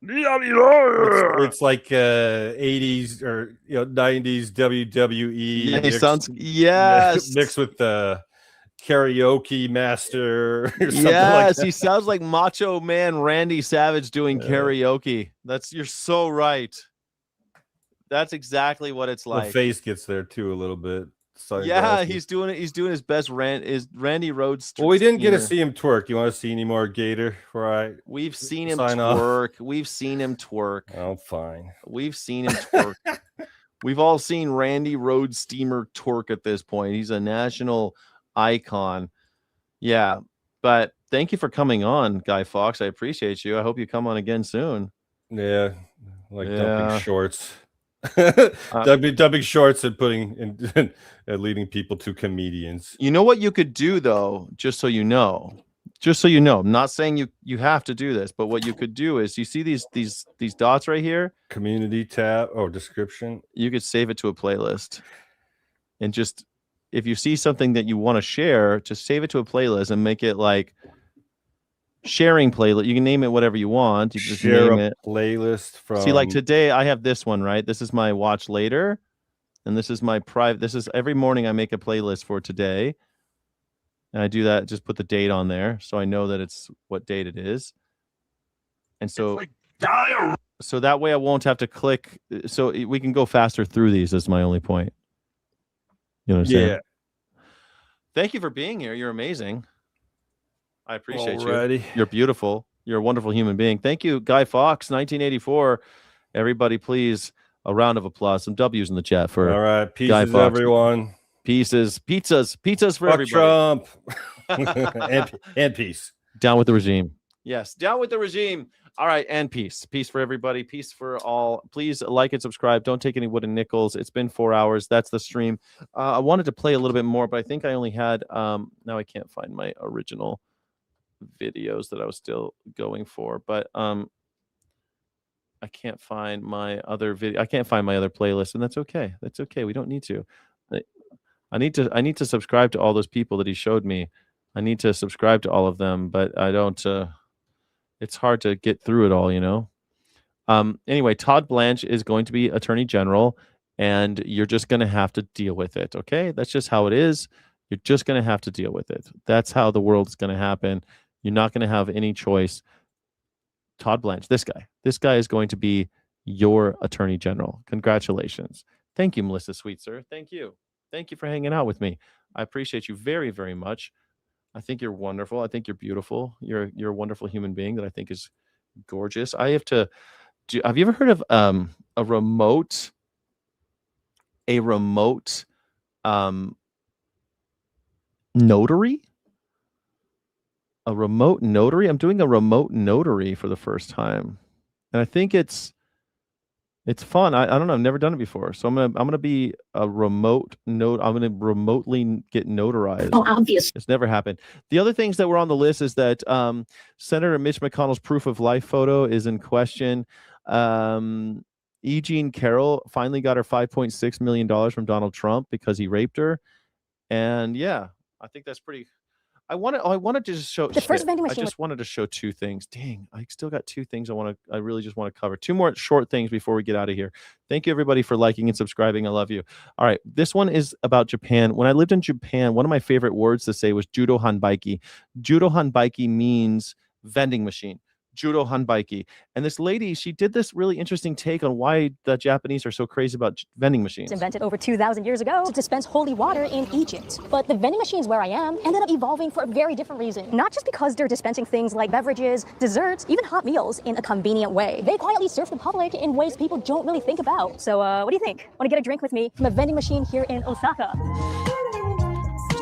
Speaker 11: It's like 80s or 90s WWE.
Speaker 2: Yeah, he sounds
Speaker 11: mixed with the karaoke master or something
Speaker 2: yes,
Speaker 11: like that.
Speaker 2: he sounds like Macho Man Randy Savage doing karaoke. You're so right. That's exactly what it's like.
Speaker 11: The face gets there too a little bit.
Speaker 2: Yeah, he's doing it. He's doing his best. Randy Rhodes.
Speaker 11: Well, we didn't get to see him twerk. You want to see any more Gator?
Speaker 2: We've seen him
Speaker 11: sign
Speaker 2: twerk.
Speaker 11: off?
Speaker 2: We've seen him twerk.
Speaker 11: Oh, fine.
Speaker 2: We've seen him twerk. We've all seen Randy Rhodes Steamer twerk at this point. He's a national icon. Yeah, but thank you for coming on, Guy Fawkes. I appreciate you. I hope you come on again soon.
Speaker 11: Yeah, dumping shorts. Dumping shorts and leading people to comedians.
Speaker 2: You know what you could do though, just so you know, I'm not saying you have to do this, but what you could do is, you see these dots right here,
Speaker 11: community tab or description,
Speaker 2: you could save it to a playlist, and just, if you see something that you want to share, just save it to a playlist and make it like sharing playlist. You can name it whatever you want. You just
Speaker 11: share
Speaker 2: name
Speaker 11: a
Speaker 2: it
Speaker 11: playlist from.
Speaker 2: See, like today I have this one, right? This is my watch later, and this is my private. This is every morning I make a playlist for today, and I do that. Just put the date on there, so I know that it's what date it is, and so so that way I won't have to click. So we can go faster through these. That's my only point. You know what I'm saying? Thank you for being here. You're amazing. I appreciate you. You're beautiful. You're a wonderful human being. Thank you, Guy Fawkes, 1984. Everybody, please, a round of applause. Some W's in the chat for
Speaker 11: all right. Pieces,
Speaker 2: Guy Fawkes.
Speaker 11: Everyone.
Speaker 2: Pizzas for
Speaker 11: Fuck
Speaker 2: everybody.
Speaker 11: Trump. and peace.
Speaker 2: Down with the regime. Yes, down with the regime. All right, and peace. Peace for everybody. Peace for all. Please like and subscribe. Don't take any wooden nickels. It's been 4 hours. That's the stream. I wanted to play a little bit more, but I think I only had now I can't find my original videos that I was still going for, but I can't find my other video. I can't find my other playlist, and that's okay. That's okay. We don't need to. I need to subscribe to all those people that he showed me. I need to subscribe to all of them, but I don't. It's hard to get through it all, you know. Anyway, Todd Blanche is going to be Attorney General, and you're just going to have to deal with it. Okay, that's just how it is. You're just going to have to deal with it. That's how the world's going to happen. You're not going to have any choice. Todd Blanche, this guy is going to be your Attorney General. Congratulations. Thank you, Melissa Sweetser. Thank you. Thank you for hanging out with me. I appreciate you very, very much. I think you're wonderful. I think you're beautiful. You're a wonderful human being that I think is gorgeous. I have to do. Have you ever heard of a remote notary? A remote notary? I'm doing a remote notary for the first time, and I think it's fun. I don't know. I've never done it before, so I'm gonna be a remote note. I'm gonna remotely get notarized.
Speaker 5: Oh, obvious.
Speaker 2: It's never happened. The other things that were on the list is that Senator Mitch McConnell's proof of life photo is in question. E. Jean Carroll finally got her $5.6 million from Donald Trump because he raped her, and yeah, I think that's pretty. I wanted to just show.
Speaker 5: The first vending
Speaker 2: I
Speaker 5: machine
Speaker 2: just wanted to show two things. Dang, I still got two things I really just want to cover. Two more short things before we get out of here. Thank you everybody for liking and subscribing. I love you. All right, this one is about Japan. When I lived in Japan, one of my favorite words to say was judo hanbaiki. Judo hanbaiki means vending machine. Judo hanbaiki. And this lady, she did this really interesting take on why the Japanese are so crazy about vending machines.
Speaker 5: Invented over 2,000 years ago to dispense holy water in Egypt. But the vending machines where I am ended up evolving for a very different reason. Not just because they're dispensing things like beverages, desserts, even hot meals in a convenient way. They quietly serve the public in ways people don't really think about. So what do you think? Want to get a drink with me from a vending machine here in Osaka?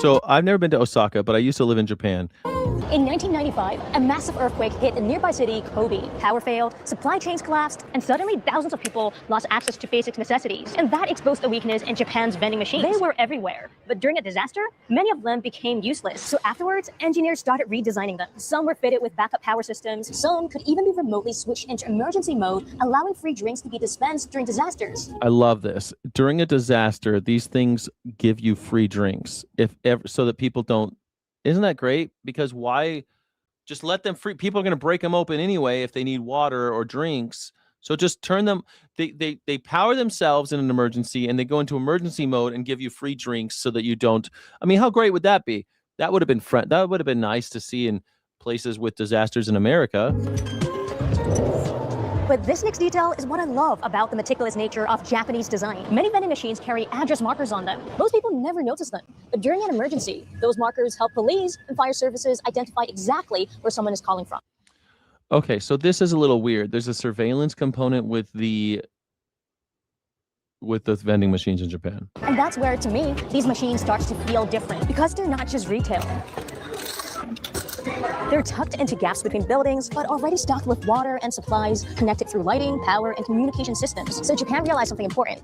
Speaker 2: So I've never been to Osaka, but I used to live in Japan.
Speaker 5: In 1995, a massive earthquake hit a nearby city, Kobe. Power failed, supply chains collapsed, and suddenly thousands of people lost access to basic necessities. And that exposed a weakness in Japan's vending machines. They were everywhere, but during a disaster, many of them became useless. So afterwards, engineers started redesigning them. Some were fitted with backup power systems. Some could even be remotely switched into emergency mode, allowing free drinks to be dispensed during disasters.
Speaker 2: I love this. During a disaster, these things give you free drinks, if ever, so that people don't. Isn't that great? Because why just let them free? People are going to break them open anyway if they need water or drinks. So just turn them. They power themselves in an emergency, and they go into emergency mode and give you free drinks so that you don't. I mean, how great would that be? That would have been That would have been nice to see in places with disasters in America.
Speaker 5: But this next detail is what I love about the meticulous nature of Japanese design. Many vending machines carry address markers on them. Most people never notice them. But during an emergency, those markers help police and fire services identify exactly where someone is calling from.
Speaker 2: Okay, so this is a little weird. There's a surveillance component with the vending machines in Japan.
Speaker 5: And that's where, to me, these machines start to feel different because they're not just retail. They're tucked into gaps between buildings, but already stocked with water and supplies, connected through lighting, power, and communication systems. So Japan realized something important.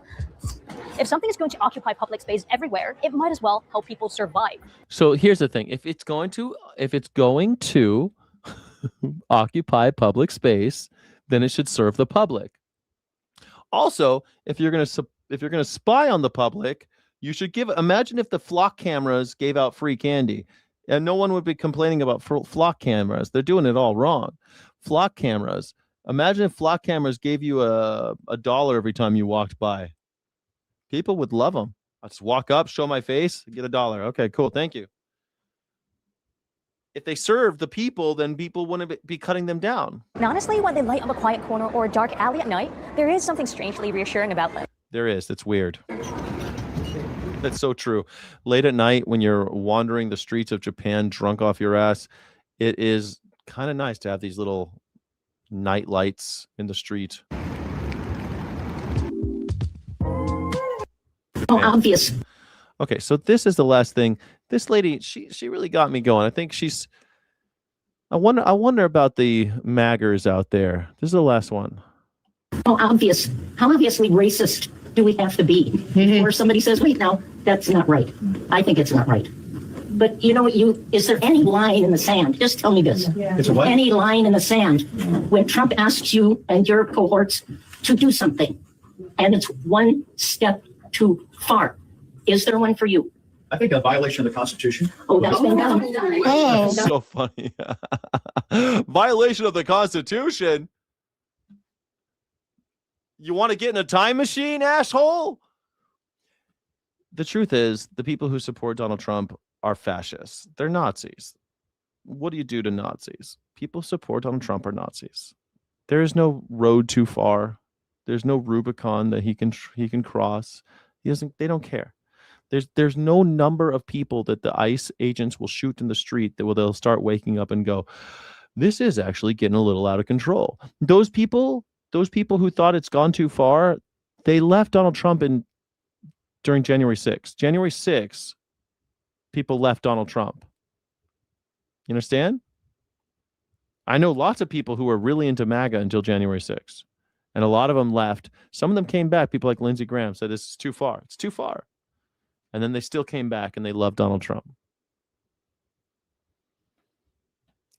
Speaker 5: If something is going to occupy public space everywhere, it might as well help people survive.
Speaker 2: So here's the thing: if it's going to occupy public space, then it should serve the public. Also, if you're going to spy on the public, you should imagine if the flock cameras gave out free candy. And no one would be complaining about flock cameras. They're doing it all wrong. Flock cameras. Imagine if flock cameras gave you a $1 every time you walked by. People would love them. I'll just walk up, show my face, get $1. Okay, cool. Thank you. If they served the people, then people wouldn't be cutting them down.
Speaker 5: And honestly, when they light up a quiet corner or a dark alley at night, there is something strangely reassuring about them.
Speaker 2: There is. It's weird. That's so true. Late at night, when you're wandering the streets of Japan drunk off your ass, it is kind of nice to have these little night lights in the street.
Speaker 13: Oh, obvious.
Speaker 2: Okay, so this is the last thing. This lady, she really got me going. I think I wonder about the maggers out there. This is the last one.
Speaker 13: Oh, obvious. How obviously racist do we have to be? Or somebody says, wait, now, that's not right. I think it's not right. But is there any line in the sand? Just tell me this.
Speaker 20: It's a what?
Speaker 13: Any line in the sand when Trump asks you and your cohorts to do something, and it's one step too far. Is there one for you?
Speaker 20: I think a violation of the Constitution.
Speaker 13: Oh, that's been done.
Speaker 2: Oh, so funny. Violation of the Constitution? You want to get in a time machine, asshole? The truth is, the people who support Donald Trump are fascists. They're Nazis. What do you do to Nazis? People who support Donald Trump are Nazis. There is no road too far. There's no Rubicon that he can cross. They don't care. There's no number of people that the ICE agents will shoot in the street that they'll start waking up and go, this is actually getting a little out of control. Those people who thought it's gone too far, they left Donald Trump during January 6th. January 6th, people left Donald Trump. You understand? I know lots of people who were really into MAGA until January 6th. And a lot of them left. Some of them came back. People like Lindsey Graham said, this is too far. It's too far. And then they still came back and they loved Donald Trump.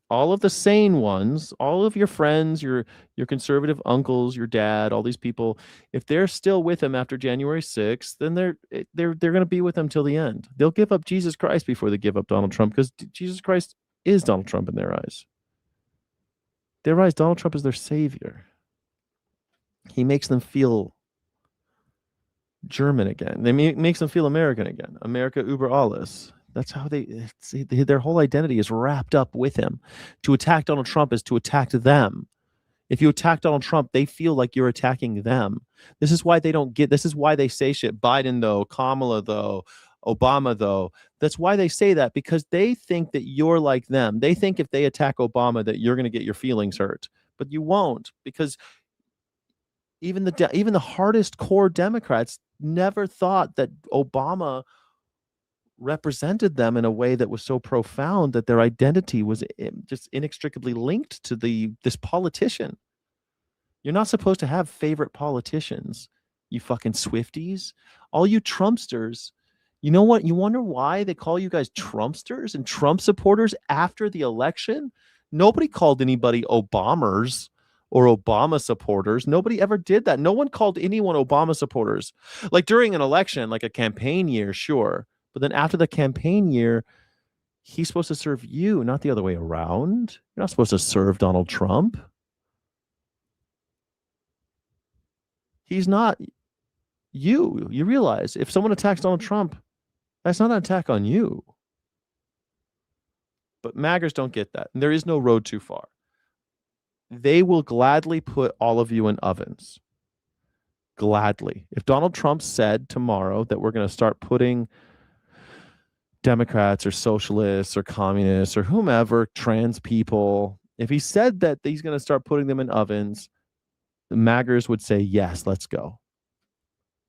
Speaker 2: All of the sane ones, all of your friends, your conservative uncles, your dad, all these people, if they're still with him after January 6th, then they're going to be with him till the end. They'll give up Jesus Christ before they give up Donald Trump, because Jesus Christ is Donald Trump in their eyes. Their eyes, Donald Trump is their savior. He makes them feel German again. Makes them feel American again. America über alles. That's how their whole identity is wrapped up with him. To attack Donald Trump is to attack them. If you attack Donald Trump, they feel like you're attacking them. This is why this is why they say shit. Biden though, Kamala though, Obama though. That's why they say that, because they think that you're like them. They think if they attack Obama that you're going to get your feelings hurt, but you won't, because even the hardest core Democrats never thought that Obama represented them in a way that was so profound that their identity was just inextricably linked to this politician. You're not supposed to have favorite politicians, you fucking Swifties. All you Trumpsters, you know what? You wonder why they call you guys Trumpsters and Trump supporters after the election? Nobody called anybody Obamers or Obama supporters. Nobody ever did that. No one called anyone Obama supporters. Like during an election, like a campaign year, sure. But then after the campaign year, he's supposed to serve you, not the other way around. You're not supposed to serve Donald Trump. He's not you. You realize if someone attacks Donald Trump, that's not an attack on you. But MAGers don't get that. And there is no road too far. They will gladly put all of you in ovens. Gladly. If Donald Trump said tomorrow that we're going to start putting Democrats or socialists or communists or whomever, trans people, if he said that he's going to start putting them in ovens, the MAGers would say, yes, let's go.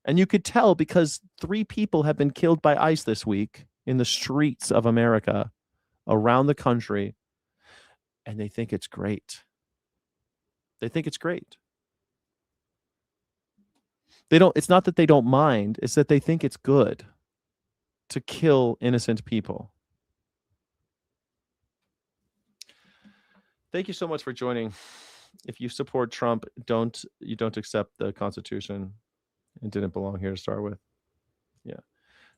Speaker 2: And you could tell because 3 people have been killed by ICE this week in the streets of America, around the country, and they think it's great. They think it's great. It's not that they don't mind, it's that they think it's good to kill innocent people. Thank you so much for joining. If you support Trump, you don't accept the Constitution. It didn't belong here to start with. Yeah.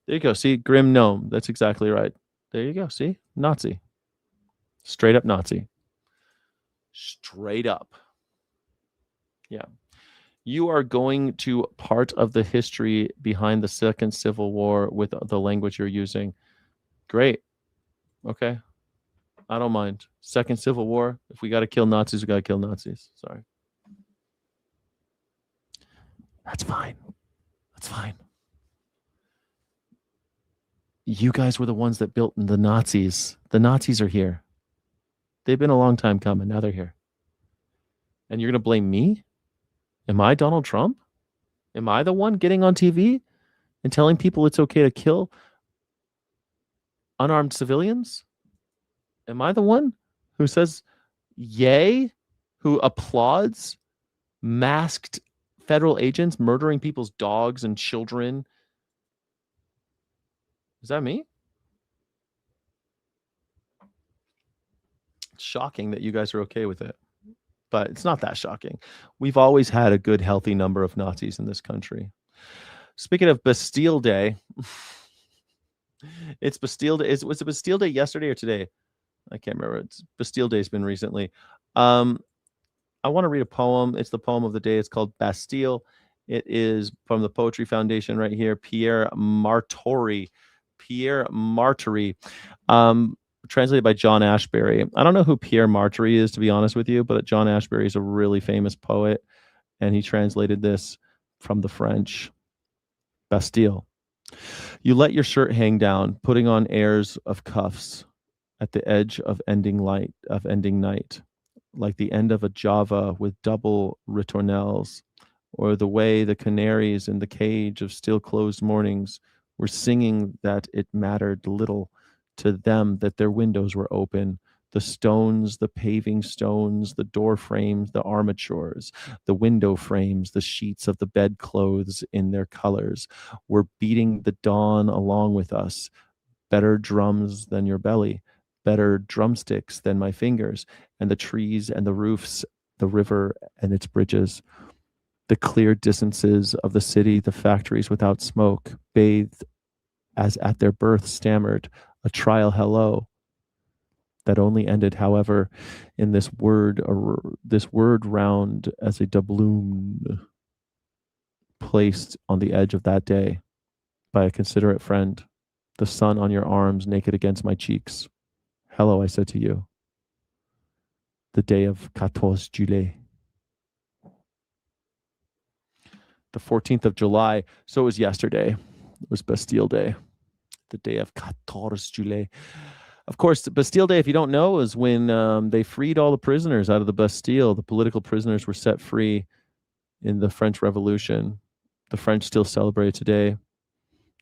Speaker 2: There you go. See, Grim Gnome. That's exactly right. There you go. See? Nazi. Straight up Nazi. Straight up. Yeah. You are going to part of the history behind the Second Civil War with the language you're using. Great. Okay. I don't mind. Second Civil War. If we got to kill Nazis, we got to kill Nazis. Sorry. That's fine. That's fine. You guys were the ones that built the Nazis. The Nazis are here. They've been a long time coming. Now they're here. And you're going to blame me? Am I Donald Trump? Am I the one getting on TV and telling people it's okay to kill unarmed civilians? Am I the one who says yay, who applauds masked federal agents murdering people's dogs and children? Is that me? It's shocking that you guys are okay with it, but it's not that shocking. We've always had a good, healthy number of Nazis in this country. Speaking of Bastille Day, it's Bastille Day. Was it Bastille Day yesterday or today? I can't remember. It's Bastille Day's been recently. I want to read a poem. It's the poem of the day. It's called Bastille. It is from the Poetry Foundation right here. Pierre Martori. Translated by John Ashbery. I don't know who Pierre Martori is, to be honest with you, but John Ashbery is a really famous poet, and he translated this from the French. Bastille. You let your shirt hang down, putting on airs of cuffs at the edge of ending night, like the end of a Java with double ritournelles, or the way the canaries in the cage of still closed mornings were singing that it mattered little to them that their windows were open, the stones, the paving stones, the door frames, the armatures, the window frames, the sheets of the bedclothes in their colors were beating the dawn along with us. Better drums than your belly, better drumsticks than my fingers, and the trees and the roofs, the river and its bridges, the clear distances of the city, the factories without smoke, bathed as at their birth stammered a trial hello that only ended, however, in this word round as a doubloon placed on the edge of that day by a considerate friend, the sun on your arms naked against my cheeks. Hello, I said to you, the day of 14 Juillet. The 14th of July, so it was yesterday. It was Bastille Day, the day of 14 Juillet. Of course, Bastille Day, if you don't know, is when they freed all the prisoners out of the Bastille. The political prisoners were set free in the French Revolution. The French still celebrate today.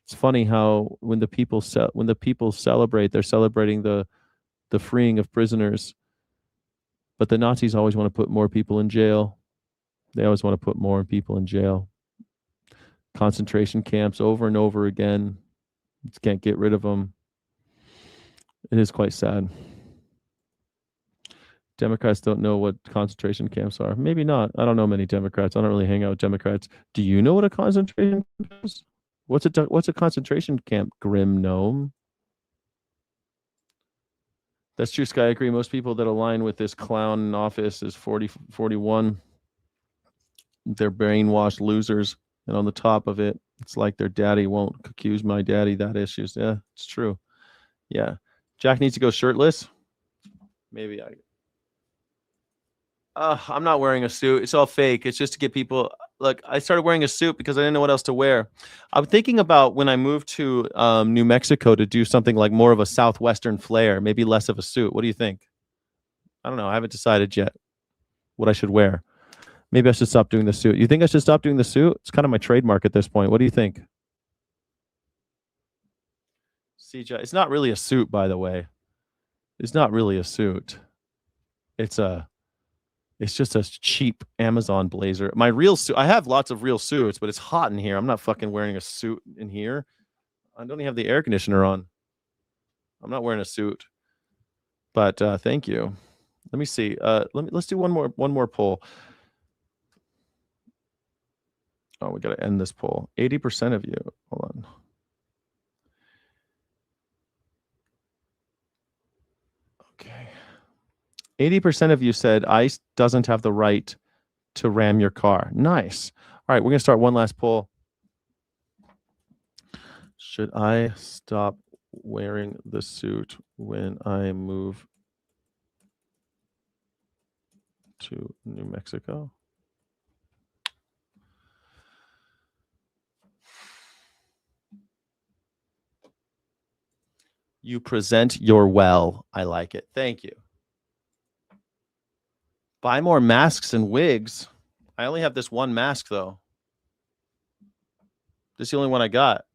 Speaker 2: It's funny how when the people celebrate, they're celebrating the freeing of prisoners, but the Nazis always want to put more people in jail. They always want to put more people in jail. Concentration camps over and over again. Just can't get rid of them. It is quite sad. Democrats don't know what concentration camps are. Maybe not. I don't know many Democrats. I don't really hang out with Democrats. Do you know what a concentration camp is? What's a concentration camp, Grim Gnome? That's true, Sky. I agree. Most people that align with this clown in office is 41. They're brainwashed losers. And on the top of it, it's like their daddy won't accuse my daddy that issues. Yeah, it's true. Yeah. Jack needs to go shirtless. Maybe I'm not wearing a suit. It's all fake. It's just to get people. Look, I started wearing a suit because I didn't know what else to wear. I'm thinking about when I moved to New Mexico to do something like more of a Southwestern flair, maybe less of a suit. What do you think? I don't know. I haven't decided yet what I should wear. Maybe I should stop doing the suit. You think I should stop doing the suit? It's kind of my trademark at this point. What do you think? CJ, it's not really a suit, by the way. It's not really a suit. It's just a cheap Amazon blazer. My real suit, I have lots of real suits, but it's hot in here. I'm not fucking wearing a suit in here. I don't even have the air conditioner on. I'm not wearing a suit. But thank you. Let me see. Let's do one more poll. Oh, we got to end this poll. 80% of you. Hold on. Okay. 80% of you said ICE doesn't have the right to ram your car. Nice. All right, we're going to start one last poll. Should I stop wearing the suit when I move to New Mexico? You present your well. I like it. Thank you. Buy more masks and wigs. I only have this one mask, though. This is the only one I got.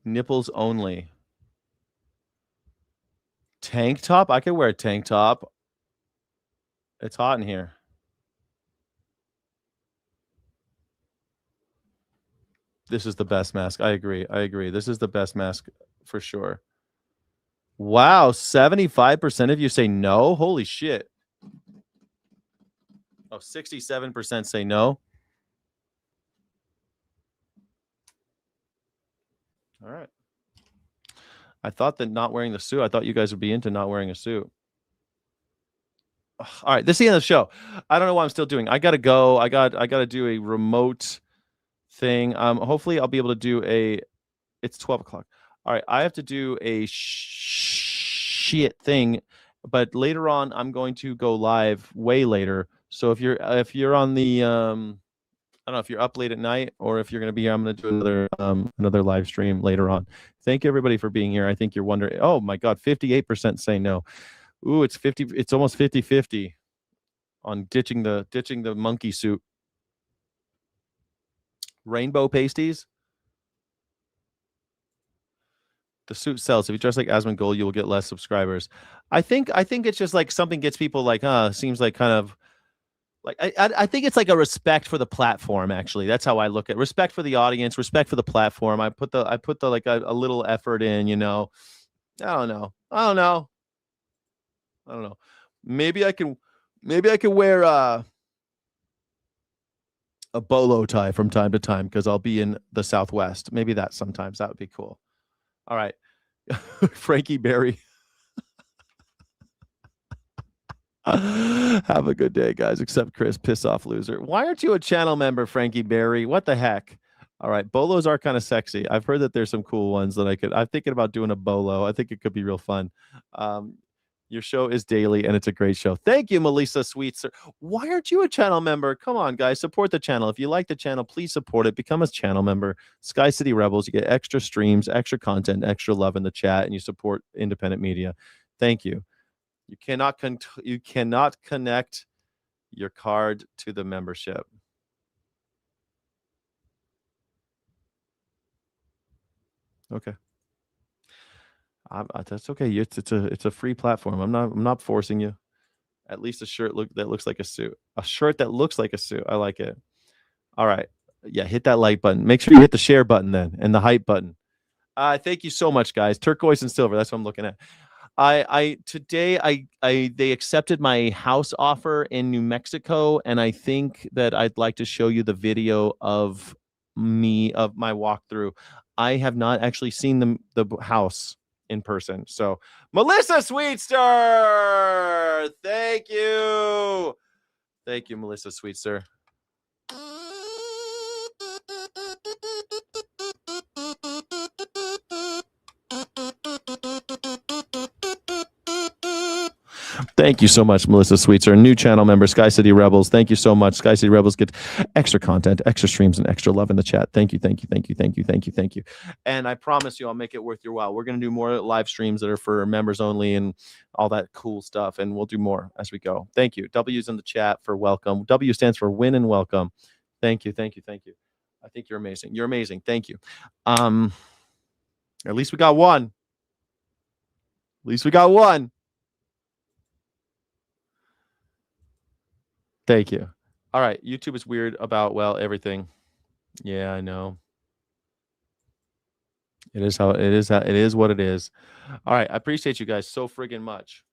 Speaker 2: Nipples only. Tank top? I could wear a tank top. It's hot in here. This is the best mask. I agree. This is the best mask for sure. Wow, 75% of you say no? Holy shit. Oh, 67% say no. All right. I thought that not wearing the suit, I thought you guys would be into not wearing a suit. All right, this is the end of the show. I don't know what I'm still doing. I got to go. I got to do a remote thing. Hopefully I'll be able to do it's 12 o'clock. All right, I have to do a shit thing, but later on I'm going to go live way later. So if you're on the I don't know if you're up late at night or if you're going to be here, I'm going to do another live stream later on. Thank you everybody for being here. I think you're wondering, oh my God, 58% say no. Ooh, it's almost 50-50 on ditching the monkey suit. Rainbow pasties. The suit sells. If you dress like Asmongold, you will get less subscribers. I think it's just like something gets people like, seems like kind of like I think it's like a respect for the platform. Actually, that's how I look at respect for the audience, respect for the platform. I put the like a little effort in. You know, I don't know. Maybe I can wear a bolo tie from time to time because I'll be in the Southwest. Maybe that sometimes that would be cool. All right. Frankie Berry. Have a good day, guys. Except Chris, piss off loser. Why aren't you a channel member, Frankie Berry? What the heck? All right. Bolos are kind of sexy. I've heard that there's some cool ones that I'm thinking about doing a bolo. I think it could be real fun. Your show is daily and it's a great show. Thank you, Melissa Sweetser. Why aren't you a channel member? Come on, guys. Support the channel. If you like the channel, please support it. Become a channel member. Sky City Rebels. You get extra streams, extra content, extra love in the chat, and you support independent media. Thank you. You cannot connect your card to the membership. Okay. That's okay. It's a free platform. I'm not forcing you. At least a shirt that looks like a suit. A shirt that looks like a suit. I like it. All right. Yeah, hit that like button. Make sure you hit the share button then and the hype button. Thank you so much, guys. Turquoise and silver. That's what I'm looking at. Today they accepted my house offer in New Mexico, and I think that I'd like to show you the video of my walkthrough. I have not actually seen the house in person. So Melissa Sweetster, thank you, Melissa Sweetster. Thank you so much, Melissa Sweetser. New channel member, Sky City Rebels. Thank you so much. Sky City Rebels get extra content, extra streams, and extra love in the chat. Thank you. And I promise you, I'll make it worth your while. We're going to do more live streams that are for members only and all that cool stuff. And we'll do more as we go. Thank you. W's in the chat for welcome. W stands for win and welcome. Thank you. I think you're amazing. You're amazing. Thank you. At least we got one. Thank you. All right. YouTube is weird about, well, everything. Yeah, I know. It is what it is. All right. I appreciate you guys so friggin' much.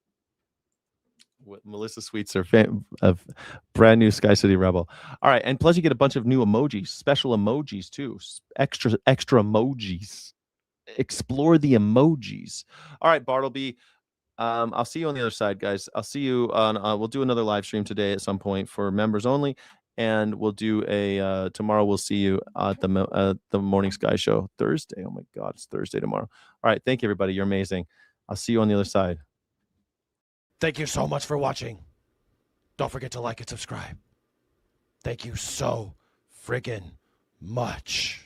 Speaker 2: Melissa Sweetser, fan of brand new Sky City Rebel. All right. And plus you get a bunch of new emojis, special emojis too. Extra emojis. Explore the emojis. All right, Bartleby. I'll see you on the other side, guys. I'll see you on. We'll do another live stream today at some point for members only, and we'll do a tomorrow. We'll see you at the Morning Sky Show Thursday. Oh my God, it's Thursday tomorrow. All right, thank you, everybody. You're amazing. I'll see you on the other side.
Speaker 9: Thank you so much for watching. Don't forget to like and subscribe. Thank you so friggin' much.